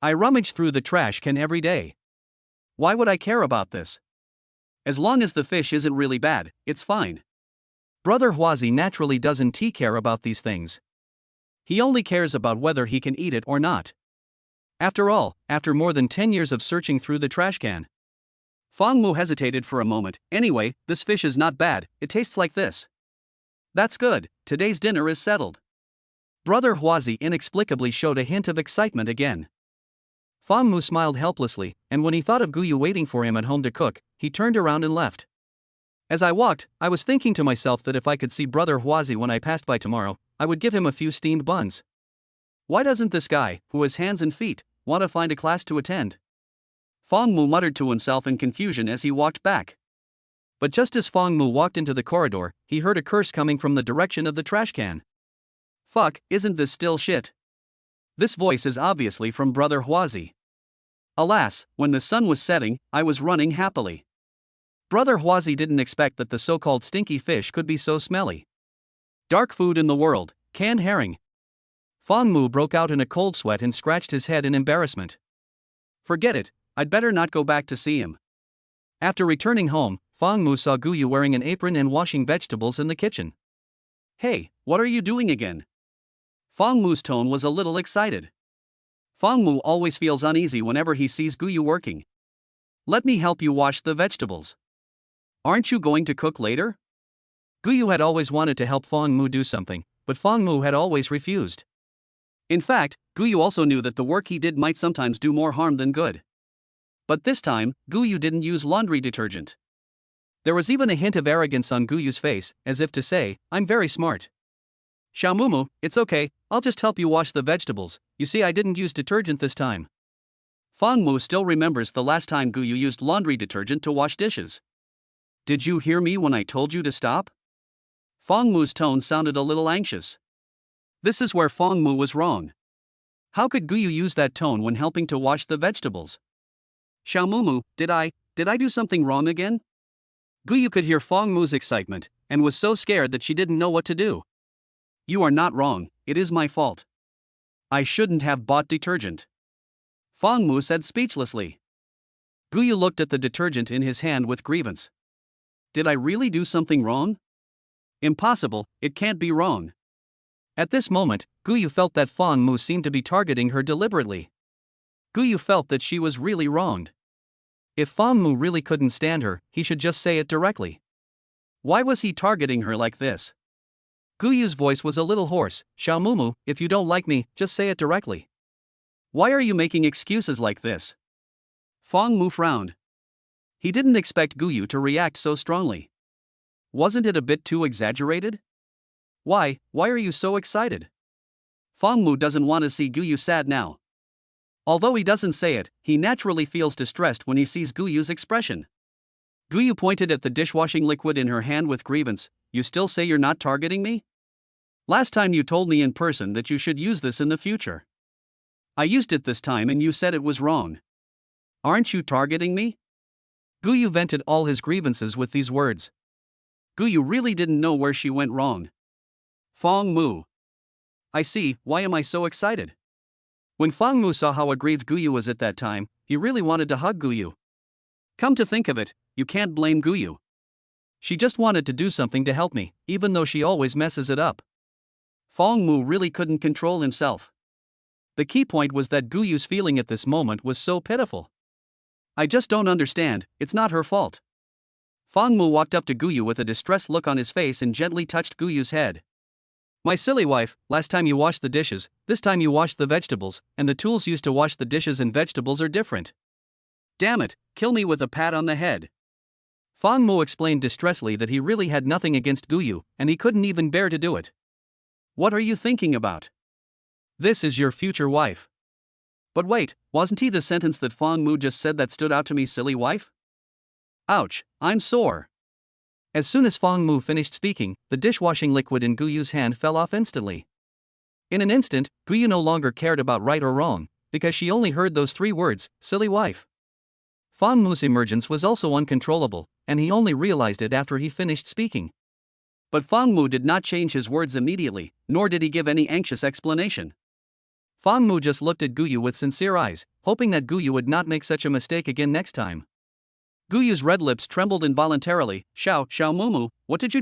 I rummage through the trash can every day. Why would I care about this? As long as the fish isn't really bad, it's fine. Brother Huazi naturally doesn't care about these things. He only cares about whether he can eat it or not. After all, after more than 10 years of searching through the trash can. Fong Mu hesitated for a moment. Anyway, this fish is not bad, it tastes like this. That's good, today's dinner is settled. Brother Huazi inexplicably showed a hint of excitement again. Fong Mu smiled helplessly, and when he thought of Guyu waiting for him at home to cook, he turned around and left. As I walked, I was thinking to myself that if I could see Brother Huazi when I passed by tomorrow, I would give him a few steamed buns. Why doesn't this guy, who has hands and feet, want to find a class to attend? Fong Mu muttered to himself in confusion as he walked back. But just as Fong Mu walked into the corridor, he heard a curse coming from the direction of the trash can. Fuck, isn't this still shit? This voice is obviously from Brother Huazi. Alas, when the sun was setting, I was running happily. Brother Huazi didn't expect that the so-called stinky fish could be so smelly. Dark food in the world, canned herring. Fong Mu broke out in a cold sweat and scratched his head in embarrassment. Forget it, I'd better not go back to see him. After returning home, Fong Mu saw Guyu wearing an apron and washing vegetables in the kitchen. Hey, what are you doing again? Fong Mu's tone was a little excited. Fong Mu always feels uneasy whenever he sees Guyu working. Let me help you wash the vegetables. Aren't you going to cook later? Guyu had always wanted to help Fong Mu do something, but Fong Mu had always refused. In fact, Guyu also knew that the work he did might sometimes do more harm than good. But this time, Guyu didn't use laundry detergent. There was even a hint of arrogance on Guyu's face, as if to say, I'm very smart. Xiaomumu, it's okay, I'll just help you wash the vegetables, you see I didn't use detergent this time. Fong Mu still remembers the last time Guyu used laundry detergent to wash dishes. Did you hear me when I told you to stop? Fong Mu's tone sounded a little anxious. This is where Fong Mu was wrong. How could Guyu use that tone when helping to wash the vegetables? Xiaomumu, did I do something wrong again? Guyu could hear Fong Mu's excitement, and was so scared that she didn't know what to do. You are not wrong, it is my fault. I shouldn't have bought detergent. Fong Mu said speechlessly. Guyu looked at the detergent in his hand with grievance. Did I really do something wrong? Impossible, it can't be wrong. At this moment, Guyu felt that Fong Mu seemed to be targeting her deliberately. Guyu felt that she was really wronged. If Fong Mu really couldn't stand her, he should just say it directly. Why was he targeting her like this? Guyu's voice was a little hoarse. Xiaomumu, if you don't like me, just say it directly. Why are you making excuses like this? Fang Mu frowned. He didn't expect Guyu to react so strongly. Wasn't it a bit too exaggerated? Why are you so excited? Fang Mu doesn't want to see Guyu sad now. Although he doesn't say it, he naturally feels distressed when he sees Guyu's expression. Guyu pointed at the dishwashing liquid in her hand with grievance. You still say you're not targeting me? Last time you told me in person that you should use this in the future. I used it this time and you said it was wrong. Aren't you targeting me? Guyu vented all his grievances with these words. Guyu really didn't know where she went wrong. Fang Mu. I see, why am I so excited? When Fang Mu saw how aggrieved Guyu was at that time, he really wanted to hug Guyu. Come to think of it, you can't blame Guyu. She just wanted to do something to help me, even though she always messes it up. Fang Mu really couldn't control himself. The key point was that Guyu's feeling at this moment was so pitiful. I just don't understand, it's not her fault. Fang Mu walked up to Guyu with a distressed look on his face and gently touched Guyu's head. My silly wife, last time you washed the dishes, this time you washed the vegetables, and the tools used to wash the dishes and vegetables are different. Damn it, kill me with a pat on the head. Fang Mu explained distressfully that he really had nothing against Guyu, and he couldn't even bear to do it. What are you thinking about? This is your future wife. But wait, wasn't he the sentence that Fang Mu just said that stood out to me, silly wife? Ouch, I'm sore. As soon as Fang Mu finished speaking, the dishwashing liquid in Guyu's hand fell off instantly. In an instant, Guyu no longer cared about right or wrong, because she only heard those 3 words, silly wife. Fang Mu's emergence was also uncontrollable, and he only realized it after he finished speaking. But Fang Mu did not change his words immediately, nor did he give any anxious explanation. Fang Mu just looked at Guyu with sincere eyes, hoping that Guyu would not make such a mistake again next time. Guyu's red lips trembled involuntarily. Xiaomumu, what did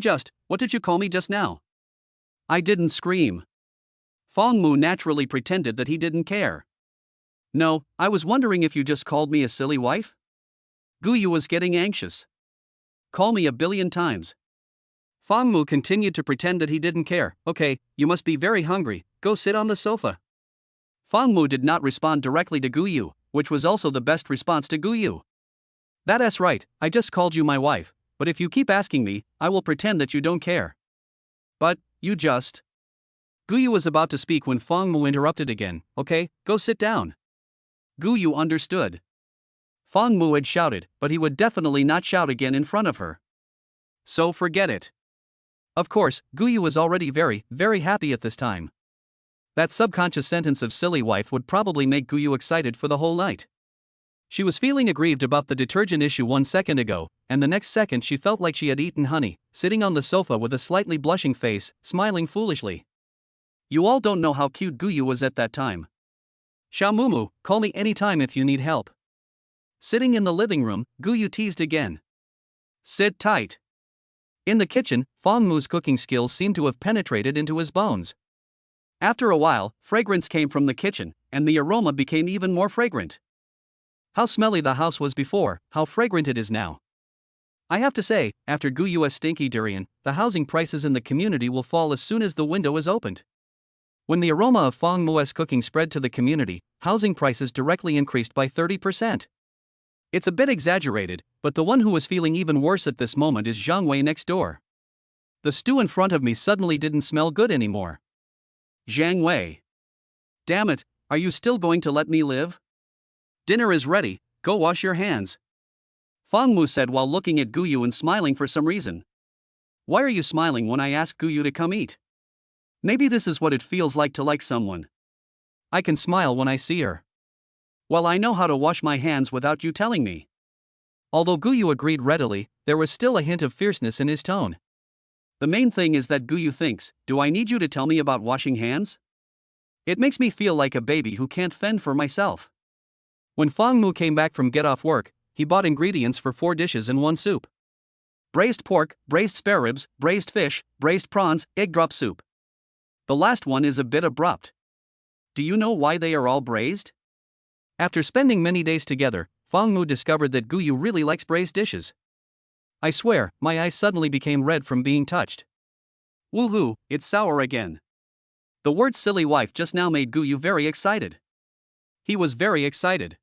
you call me just now? I didn't scream. Fang Mu naturally pretended that he didn't care. No, I was wondering if you just called me a silly wife? Guyu was getting anxious. Call me a billion times. Fang Mu continued to pretend that he didn't care. Okay, you must be very hungry, go sit on the sofa. Fang Mu did not respond directly to Guyu, which was also the best response to Guyu. That's right, I just called you my wife, but if you keep asking me, I will pretend that you don't care. But, you just... Guyu was about to speak when Fang Mu interrupted again. Okay, go sit down. Guyu understood. Fang Mu had shouted, but he would definitely not shout again in front of her. So forget it. Of course, Guyu was already very, very happy at this time. That subconscious sentence of silly wife would probably make Guyu excited for the whole night. She was feeling aggrieved about the detergent issue 1 second ago, and the next second she felt like she had eaten honey, sitting on the sofa with a slightly blushing face, smiling foolishly. You all don't know how cute Guyu was at that time. Xiaomumu, call me anytime if you need help. Sitting in the living room, Guyu teased again. Sit tight. In the kitchen, Fang Mu's cooking skills seemed to have penetrated into his bones. After a while, fragrance came from the kitchen, and the aroma became even more fragrant. How smelly the house was before, how fragrant it is now. I have to say, after Guyu's stinky durian, the housing prices in the community will fall as soon as the window is opened. When the aroma of Fang Mu's cooking spread to the community, housing prices directly increased by 30%. It's a bit exaggerated, but the one who was feeling even worse at this moment is Zhang Wei next door. The stew in front of me suddenly didn't smell good anymore. Zhang Wei. Damn it, are you still going to let me live? Dinner is ready, go wash your hands. Fang Mu said while looking at Guyu and smiling for some reason. Why are you smiling when I ask Guyu to come eat? Maybe this is what it feels like to like someone. I can smile when I see her. Well, I know how to wash my hands without you telling me. Although Guyu agreed readily, there was still a hint of fierceness in his tone. The main thing is that Guyu thinks, do I need you to tell me about washing hands? It makes me feel like a baby who can't fend for myself. When Fang Mu came back from get off work, he bought ingredients for 4 dishes and 1 soup. Braised pork, braised spare ribs, braised fish, braised prawns, egg drop soup. The last one is a bit abrupt. Do you know why they are all braised? After spending many days together, Fang Mu discovered that Guyu really likes braised dishes. I swear, my eyes suddenly became red from being touched. Woohoo, it's sour again. The word silly wife just now made Guyu very excited. He was very excited.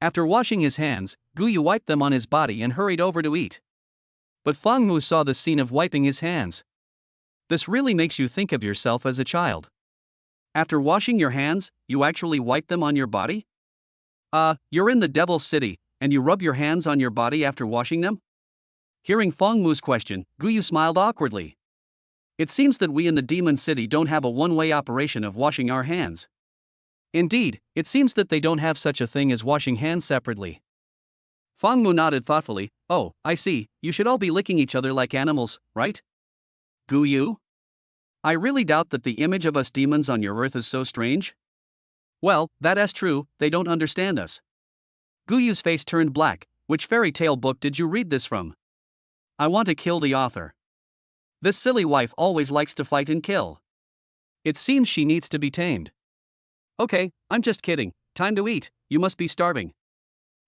After washing his hands, Guyu wiped them on his body and hurried over to eat. But Fangmu saw the scene of wiping his hands. This really makes you think of yourself as a child. After washing your hands, you actually wipe them on your body? You're in the devil's city, and you rub your hands on your body after washing them? Hearing Fangmu's question, Guyu smiled awkwardly. It seems that we in the demon city don't have a one-way operation of washing our hands. Indeed, it seems that they don't have such a thing as washing hands separately. Fangmu nodded thoughtfully. Oh, I see, you should all be licking each other like animals, right? Guyu? I really doubt that the image of us demons on your earth is so strange. Well, that's true, they don't understand us. Guyu's face turned black. Which fairy tale book did you read this from? I want to kill the author. This silly wife always likes to fight and kill. It seems she needs to be tamed. Okay, I'm just kidding. Time to eat, you must be starving.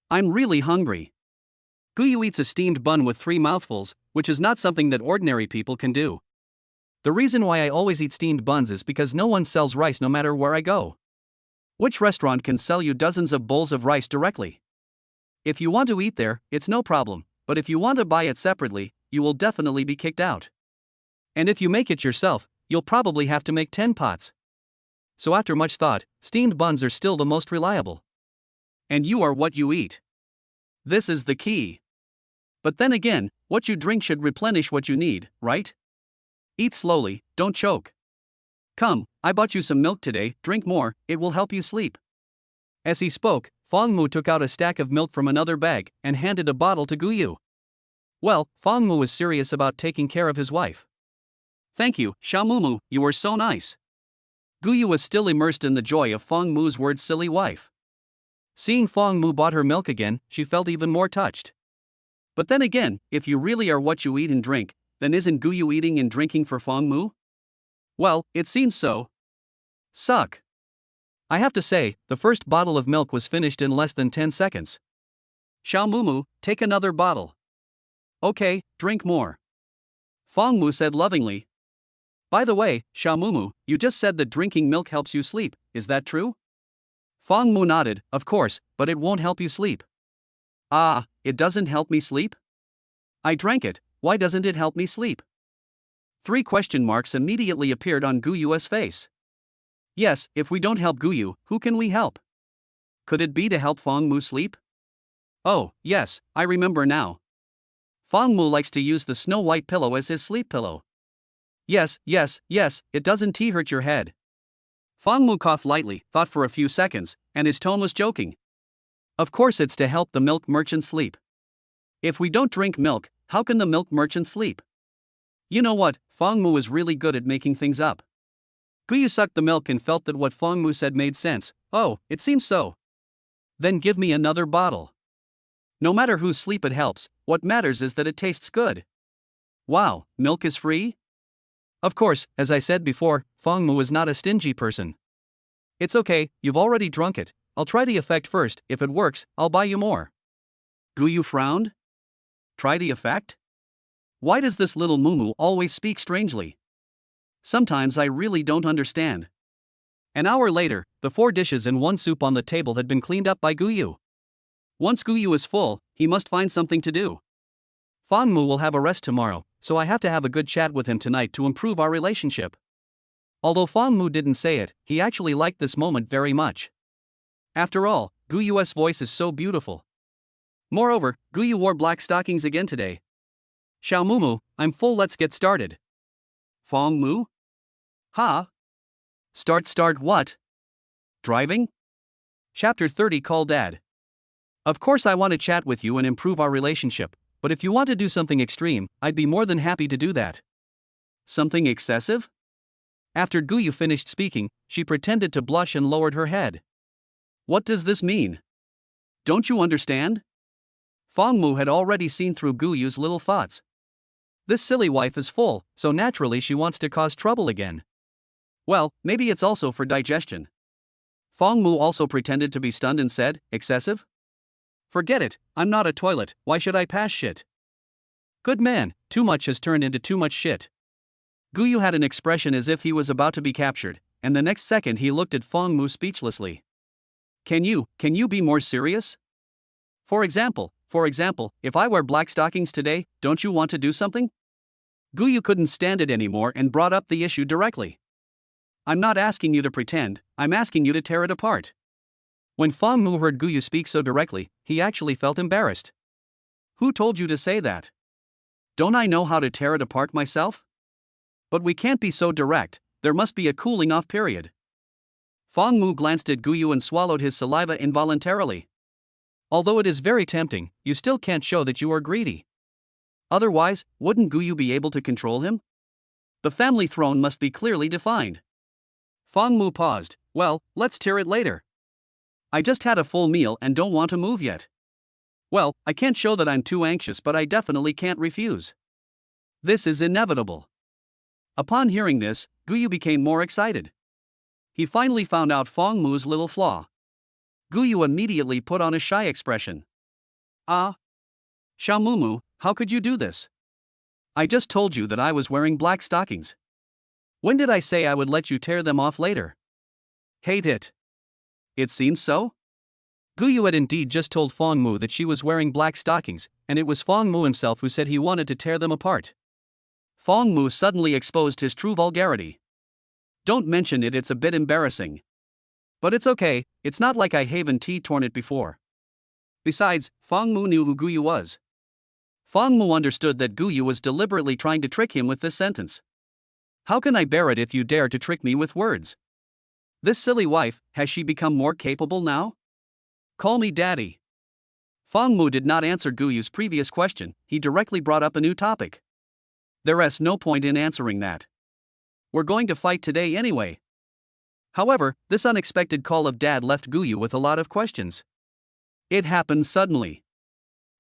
I'm really hungry. Guyu eats a steamed bun with 3 mouthfuls, which is not something that ordinary people can do. The reason why I always eat steamed buns is because no one sells rice no matter where I go. Which restaurant can sell you dozens of bowls of rice directly? If you want to eat there, it's no problem, but if you want to buy it separately, you will definitely be kicked out. And if you make it yourself, you'll probably have to make 10 pots. So after much thought, steamed buns are still the most reliable. And you are what you eat. This is the key. But then again, what you drink should replenish what you need, right? Eat slowly, don't choke. Come, I bought you some milk today, drink more, it will help you sleep. As he spoke, Fangmu took out a stack of milk from another bag and handed a bottle to Guyu. Well, Fangmu was serious about taking care of his wife. Thank you, Xiaomumu, you were so nice. Guyu was still immersed in the joy of Fangmu's words silly wife. Seeing Fangmu bought her milk again, she felt even more touched. But then again, if you really are what you eat and drink, then isn't Guyu eating and drinking for Fangmu? Well, it seems so. Suck. I have to say, the first bottle of milk was finished in less than 10 seconds. Xiaomumu, take another bottle. Okay, drink more. Fangmu said lovingly. By the way, Xiaomumu, you just said that drinking milk helps you sleep, is that true? Fangmu nodded, of course, but it won't help you sleep. Ah, it doesn't help me sleep? I drank it, why doesn't it help me sleep? 3 question marks immediately appeared on Guyu's face. Yes, if we don't help Guyu, who can we help? Could it be to help Fangmu sleep? Oh, yes, I remember now. Fangmu likes to use the snow-white pillow as his sleep pillow. Yes, it doesn't hurt your head. Fangmu coughed lightly, thought for a few seconds, and his tone was joking. Of course it's to help the milk merchant sleep. If we don't drink milk, how can the milk merchant sleep? You know what, Fangmu is really good at making things up. Guyu sucked the milk and felt that what Fangmu said made sense. Oh, it seems so. Then give me another bottle. No matter whose sleep it helps, what matters is that it tastes good. Wow, milk is free? Of course, as I said before, Fangmu is not a stingy person. It's okay, you've already drunk it, I'll try the effect first, if it works, I'll buy you more. Guyu frowned. Try the effect? Why does this little mumu always speak strangely? Sometimes I really don't understand. An hour later, the 4 dishes and 1 soup on the table had been cleaned up by Guyu. Once Guyu is full, he must find something to do. Fangmu will have a rest tomorrow, so I have to have a good chat with him tonight to improve our relationship. Although Fangmu didn't say it, he actually liked this moment very much. After all, Guyu's voice is so beautiful. Moreover, Guyu wore black stockings again today. Xiaomumu, I'm full, let's get started. Fangmu? Ha? Start what? Driving? Chapter 30 Call Dad. Of course I want to chat with you and improve our relationship, but if you want to do something extreme, I'd be more than happy to do that. Something excessive? After Guyu finished speaking, she pretended to blush and lowered her head. What does this mean? Don't you understand? Fangmu had already seen through Guyu's little thoughts. This silly wife is full, so naturally she wants to cause trouble again. Well, maybe it's also for digestion. Fangmu also pretended to be stunned and said, excessive? Forget it, I'm not a toilet, why should I pass shit? Good man, too much has turned into too much shit. Guyu had an expression as if he was about to be captured, and the next second he looked at Fong Mu speechlessly. Can you be more serious? For example, if I wear black stockings today, don't you want to do something? Guyu couldn't stand it anymore and brought up the issue directly. I'm not asking you to pretend, I'm asking you to tear it apart. When Fong Mu heard Guyu speak so directly, he actually felt embarrassed. Who told you to say that? Don't I know how to tear it apart myself? But we can't be so direct, there must be a cooling off period. Fong Mu glanced at Guyu and swallowed his saliva involuntarily. Although it is very tempting, you still can't show that you are greedy. Otherwise, wouldn't Guyu be able to control him? The family throne must be clearly defined. Fong Mu paused. Well, let's tear it later. I just had a full meal and don't want to move yet. Well, I can't show that I'm too anxious, but I definitely can't refuse. This is inevitable. Upon hearing this, Guyu became more excited. He finally found out Fong Mu's little flaw. Guyu immediately put on a shy expression. Ah. Xiaomumu, how could you do this? I just told you that I was wearing black stockings. When did I say I would let you tear them off later? Hate it. It seems so? Guyu had indeed just told Fong Mu that she was wearing black stockings, and it was Fong Mu himself who said he wanted to tear them apart. Fong Mu suddenly exposed his true vulgarity. Don't mention it, it's a bit embarrassing. But it's okay, it's not like I haven't torn it before. Besides, Fong Mu knew who Guyu was. Fong Mu understood that Guyu was deliberately trying to trick him with this sentence. How can I bear it if you dare to trick me with words? This silly wife, has she become more capable now? Call me daddy. Fong Mu did not answer Guyu's previous question, he directly brought up a new topic. There's no point in answering that. We're going to fight today anyway. However, this unexpected call of dad left Guyu with a lot of questions. It happened suddenly.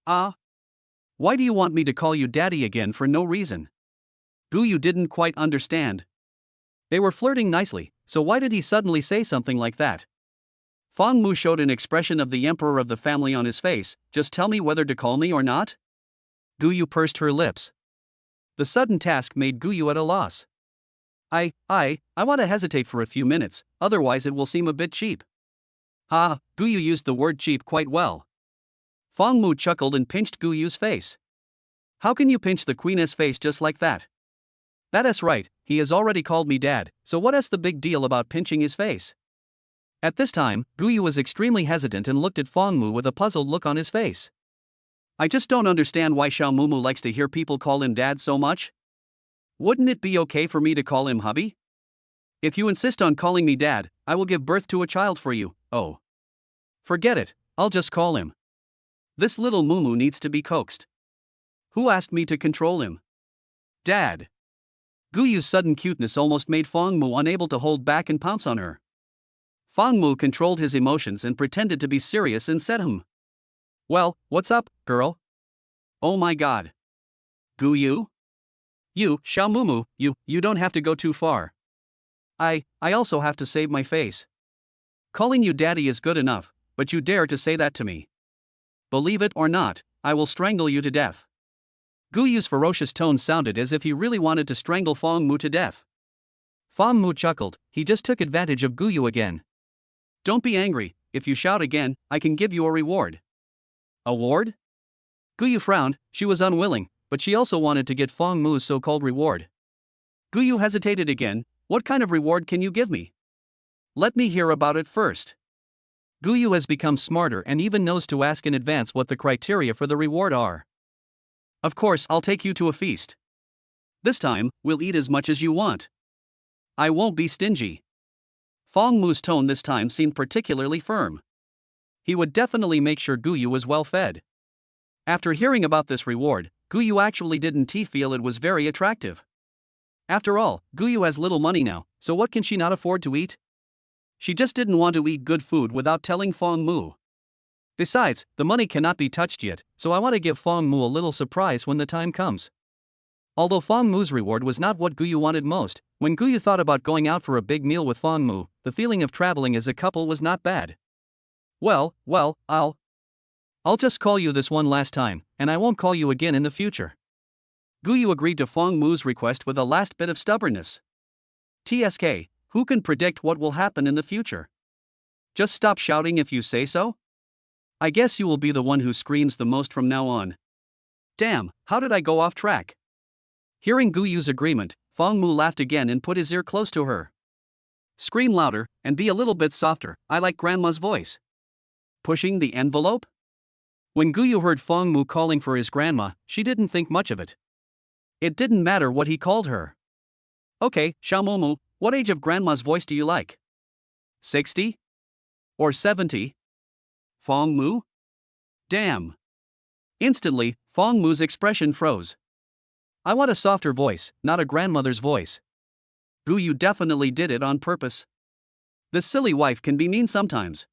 Ah? Why do you want me to call you daddy again for no reason? Guyu didn't quite understand. They were flirting nicely, so why did he suddenly say something like that? Fong Mu showed an expression of the emperor of the family on his face. Just tell me whether to call me or not? Guyu pursed her lips. The sudden task made Guyu at a loss. I want to hesitate for a few minutes, otherwise it will seem a bit cheap. Guyu used the word cheap quite well. Fong Mu chuckled and pinched Guyu's face. How can you pinch the queen's face just like that? That's right, he has already called me dad, so what's the big deal about pinching his face? At this time, Guyu was extremely hesitant and looked at Fong Mu with a puzzled look on his face. I just don't understand why Xiaomumu likes to hear people call him dad so much. Wouldn't it be okay for me to call him hubby? If you insist on calling me dad, I will give birth to a child for you. Oh. Forget it, I'll just call him. This little Mumu needs to be coaxed. Who asked me to control him? Dad. Guyu's sudden cuteness almost made Fong Mu unable to hold back and pounce on her. Fong Mu controlled his emotions and pretended to be serious and said Well, what's up, girl? Oh my god. Guyu? You, Xiaomumu, you don't have to go too far. I also have to save my face. Calling you daddy is good enough, but you dare to say that to me. Believe it or not, I will strangle you to death. Guyu's ferocious tone sounded as if he really wanted to strangle Fong Mu to death. Fong Mu chuckled, he just took advantage of Guyu again. Don't be angry, if you shout again, I can give you a reward. Award? Guyu frowned, she was unwilling, but she also wanted to get Fong Mu's so-called reward. Guyu hesitated again, what kind of reward can you give me? Let me hear about it first. Guyu has become smarter and even knows to ask in advance what the criteria for the reward are. Of course, I'll take you to a feast. This time, we'll eat as much as you want. I won't be stingy. Fong Mu's tone this time seemed particularly firm. He would definitely make sure Guyu was well fed. After hearing about this reward, Guyu actually didn't feel it was very attractive. After all, Guyu has little money now, so what can she not afford to eat? She just didn't want to eat good food without telling Fong Mu. Besides, the money cannot be touched yet, so I want to give Fong Mu a little surprise when the time comes. Although Fong Mu's reward was not what Guyu wanted most, when Guyu thought about going out for a big meal with Fong Mu, the feeling of traveling as a couple was not bad. Well, I'll just call you this one last time, and I won't call you again in the future. Guyu agreed to Fong Mu's request with a last bit of stubbornness. TSK, who can predict what will happen in the future? Just stop shouting if you say so? I guess you will be the one who screams the most from now on. Damn, how did I go off track? Hearing Guyu's agreement, Fong Mu laughed again and put his ear close to her. Scream louder, and be a little bit softer, I like grandma's voice. Pushing the envelope? When Guyu heard Fong Mu calling for his grandma, she didn't think much of it. It didn't matter what he called her. Okay, Xiaomumu, what age of grandma's voice do you like? 60? Or 70? Fong Mu? Damn. Instantly, Fong Mu's expression froze. I want a softer voice, not a grandmother's voice. Guyu definitely did it on purpose. This silly wife can be mean sometimes.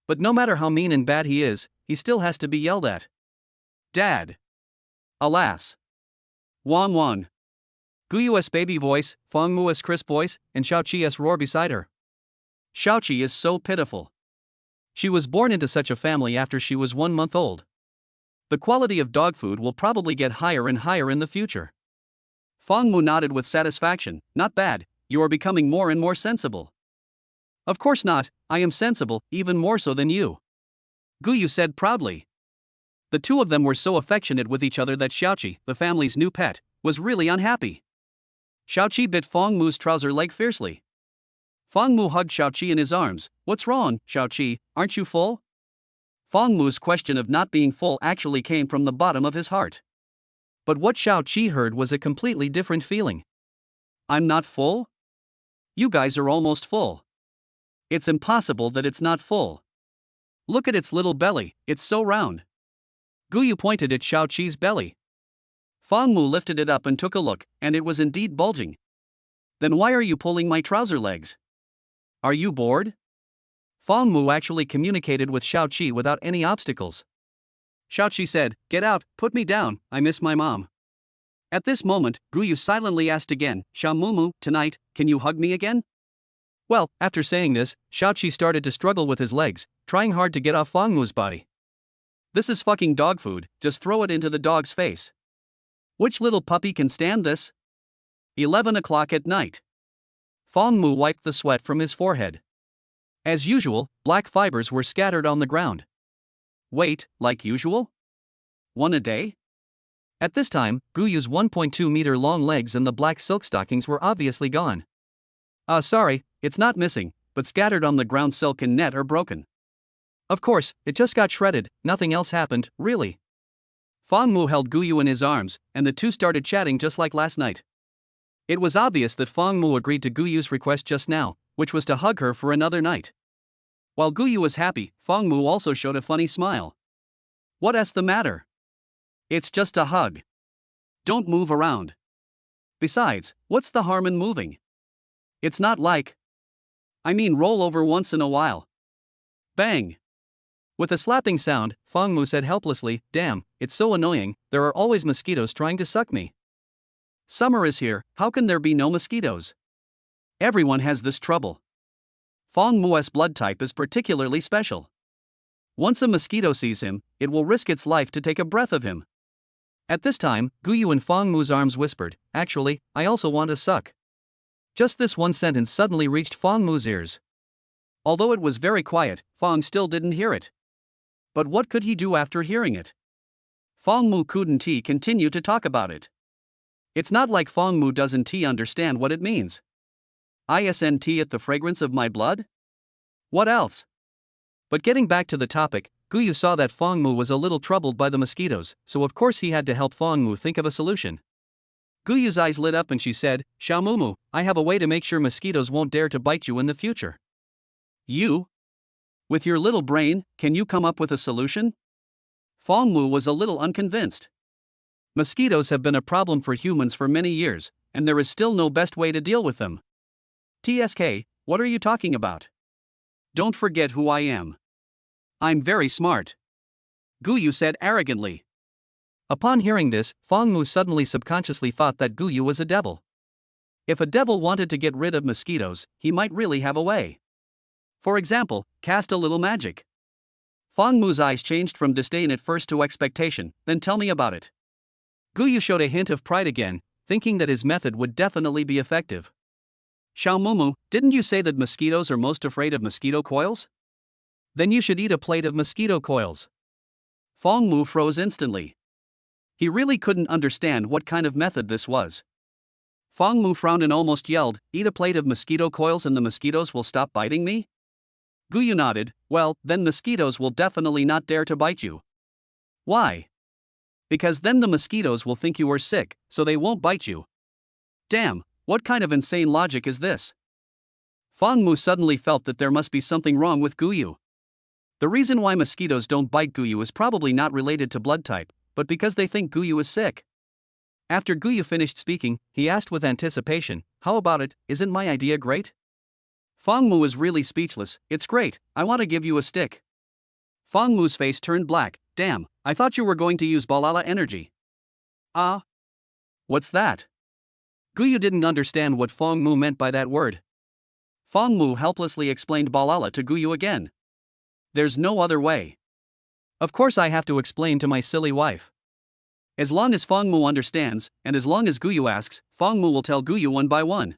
But no matter how mean and bad he is, he still has to be yelled at. Dad. Alas. Wong Wong. Guyu's baby voice, Fong Mu's crisp voice, and Xiaoqi's roar beside her. Xiaoqi is so pitiful. She was born into such a family after she was 1 month old. The quality of dog food will probably get higher and higher in the future. Fong Mu nodded with satisfaction. Not bad, you are becoming more and more sensible. Of course not, I am sensible, even more so than you. Guyu said proudly. The two of them were so affectionate with each other that Xiaoqi, the family's new pet, was really unhappy. Xiaoqi bit Fong Mu's trouser leg fiercely. Fong Mu hugged Xiaoqi in his arms. What's wrong, Xiaoqi, aren't you full? Fong Mu's question of not being full actually came from the bottom of his heart. But what Xiaoqi heard was a completely different feeling. I'm not full? You guys are almost full. It's impossible that it's not full. Look at its little belly, it's so round. Guyu pointed at Xiaoqi's belly. Fong Mu lifted it up and took a look, and it was indeed bulging. Then why are you pulling my trouser legs? Are you bored? Fong Mu actually communicated with Xiaoqi without any obstacles. Xiaoqi said, Get out, put me down, I miss my mom. At this moment, Guyu silently asked again, Xiaomumu, tonight, can you hug me again? Well, after saying this, Xiaoqi started to struggle with his legs, trying hard to get off Fong Mu's body. This is fucking dog food, just throw it into the dog's face. Which little puppy can stand this? 11 o'clock at night. Fong Mu wiped the sweat from his forehead. As usual, black fibers were scattered on the ground. Wait, like usual? One a day? At this time, Guyu's 1.2 meter long legs and the black silk stockings were obviously gone. Sorry, it's not missing, but scattered on the ground silk and net are broken. Of course, it just got shredded, nothing else happened, really. Fong Mu held Guyu in his arms, and the two started chatting just like last night. It was obvious that Fong Mu agreed to Guyu's request just now, which was to hug her for another night. While Guyu was happy, Fong Mu also showed a funny smile. What's the matter? It's just a hug. Don't move around. Besides, what's the harm in moving? It's not like. I mean, roll over once in a while. Bang. With a slapping sound, Fong Mu said helplessly, Damn, it's so annoying, there are always mosquitoes trying to suck me. Summer is here, how can there be no mosquitoes? Everyone has this trouble. Fong Mu's blood type is particularly special. Once a mosquito sees him, it will risk its life to take a breath of him. At this time, Guyu in Fong Mu's arms whispered, Actually, I also want to suck. Just this one sentence suddenly reached Fong Mu's ears. Although it was very quiet, Fong still didn't hear it. But what could he do after hearing it? Fong Mu couldn't continue to talk about it. It's not like Fong Mu doesn't understand what it means. Isn't it the fragrance of my blood? What else? But getting back to the topic, Guyu saw that Fong Mu was a little troubled by the mosquitoes, so of course he had to help Fong Mu think of a solution. Guyu's eyes lit up and she said, Xiaomumu, I have a way to make sure mosquitoes won't dare to bite you in the future. You? With your little brain, can you come up with a solution? Fong Mu was a little unconvinced. Mosquitoes have been a problem for humans for many years, and there is still no best way to deal with them. TSK, what are you talking about? Don't forget who I am. I'm very smart. Guyu said arrogantly. Upon hearing this, Fong Mu suddenly subconsciously thought that Guyu was a devil. If a devil wanted to get rid of mosquitoes, he might really have a way. For example, cast a little magic. Fong Mu's eyes changed from disdain at first to expectation, then tell me about it. Guyu showed a hint of pride again, thinking that his method would definitely be effective. Xiaomumu, didn't you say that mosquitoes are most afraid of mosquito coils? Then you should eat a plate of mosquito coils. Feng Mu froze instantly. He really couldn't understand what kind of method this was. Feng Mu frowned and almost yelled, "Eat a plate of mosquito coils and the mosquitoes will stop biting me?" Guyu nodded, "Well, then mosquitoes will definitely not dare to bite you." "Why?" "Because then the mosquitoes will think you are sick, so they won't bite you." Damn, what kind of insane logic is this? Feng Mu suddenly felt that there must be something wrong with Guyu. The reason why mosquitoes don't bite Guyu is probably not related to blood type, but because they think Guyu is sick. After Guyu finished speaking, he asked with anticipation, "How about it, isn't my idea great?" Feng Mu was really speechless. "It's great, I want to give you a stick." Feng Mu's face turned black. "Damn, I thought you were going to use Balala energy." "Ah? What's that?" Guyu didn't understand what Feng Mu meant by that word. Feng Mu helplessly explained Balala to Guyu again. "There's no other way. Of course I have to explain to my silly wife." As long as Feng Mu understands, and as long as Guyu asks, Feng Mu will tell Guyu one by one.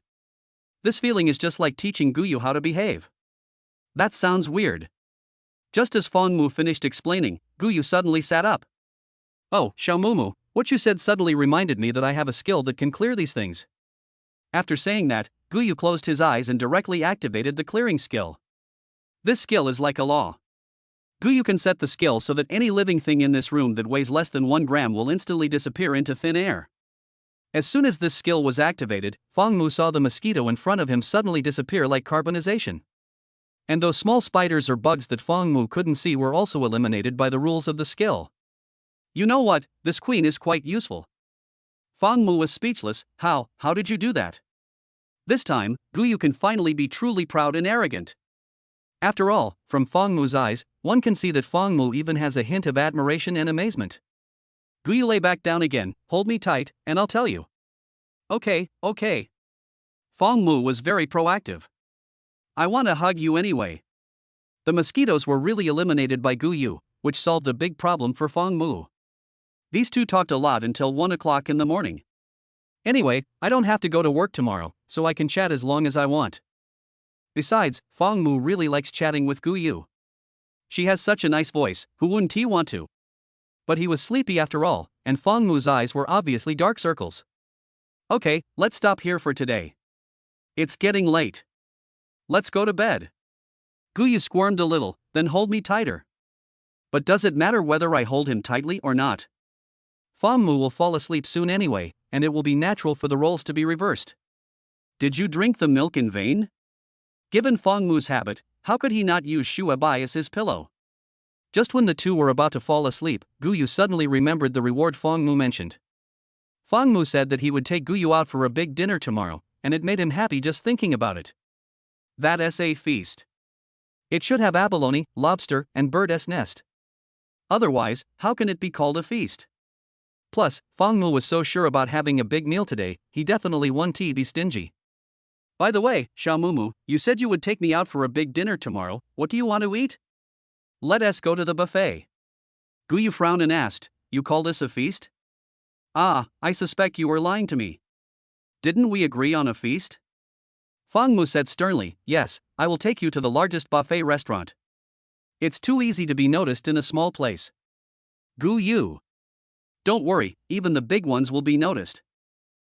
This feeling is just like teaching Guyu how to behave. That sounds weird. Just as Feng Mu finished explaining, Guyu suddenly sat up. "Oh, Xiaomumu, what you said suddenly reminded me that I have a skill that can clear these things." After saying that, Guyu closed his eyes and directly activated the clearing skill. This skill is like a law. Guyu can set the skill so that any living thing in this room that weighs less than 1 gram will instantly disappear into thin air. As soon as this skill was activated, Feng Mu saw the mosquito in front of him suddenly disappear like carbonization. And those small spiders or bugs that Feng Mu couldn't see were also eliminated by the rules of the skill. "You know what, this queen is quite useful." Feng Mu was speechless. How did you do that?" This time, Guyu can finally be truly proud and arrogant. After all, from Feng Mu's eyes, one can see that Feng Mu even has a hint of admiration and amazement. Guyu lay back down again. "Hold me tight, and I'll tell you." Okay. Feng Mu was very proactive. "I want to hug you anyway." The mosquitoes were really eliminated by Guyu, which solved a big problem for Feng Mu. These two talked a lot until 1 o'clock in the morning. "Anyway, I don't have to go to work tomorrow, so I can chat as long as I want." Besides, Feng Mu really likes chatting with Guyu. She has such a nice voice, who wouldn't he want to? But he was sleepy after all, and Feng Mu's eyes were obviously dark circles. "Okay, let's stop here for today. It's getting late. Let's go to bed." Guyu squirmed a little, "Then hold me tighter." "But does it matter whether I hold him tightly or not? Feng Mu will fall asleep soon anyway, and it will be natural for the roles to be reversed." "Did you drink the milk in vain?" Given Feng Mu's habit, how could he not use Shua Bai as his pillow? Just when the two were about to fall asleep, Guyu suddenly remembered the reward Feng Mu mentioned. Feng Mu said that he would take Guyu out for a big dinner tomorrow, and it made him happy just thinking about it. That's a feast. It should have abalone, lobster, and bird's nest. Otherwise, how can it be called a feast? Plus, Feng Mu was so sure about having a big meal today, he definitely won't be stingy. "By the way, Xiaomumu, you said you would take me out for a big dinner tomorrow. What do you want to eat?" "Let us go to the buffet." Guyu frowned and asked, "You call this a feast?" "Ah, I suspect you are lying to me. Didn't we agree on a feast?" Feng Mu said sternly, "Yes, I will take you to the largest buffet restaurant. It's too easy to be noticed in a small place." "Guyu. Don't worry, even the big ones will be noticed."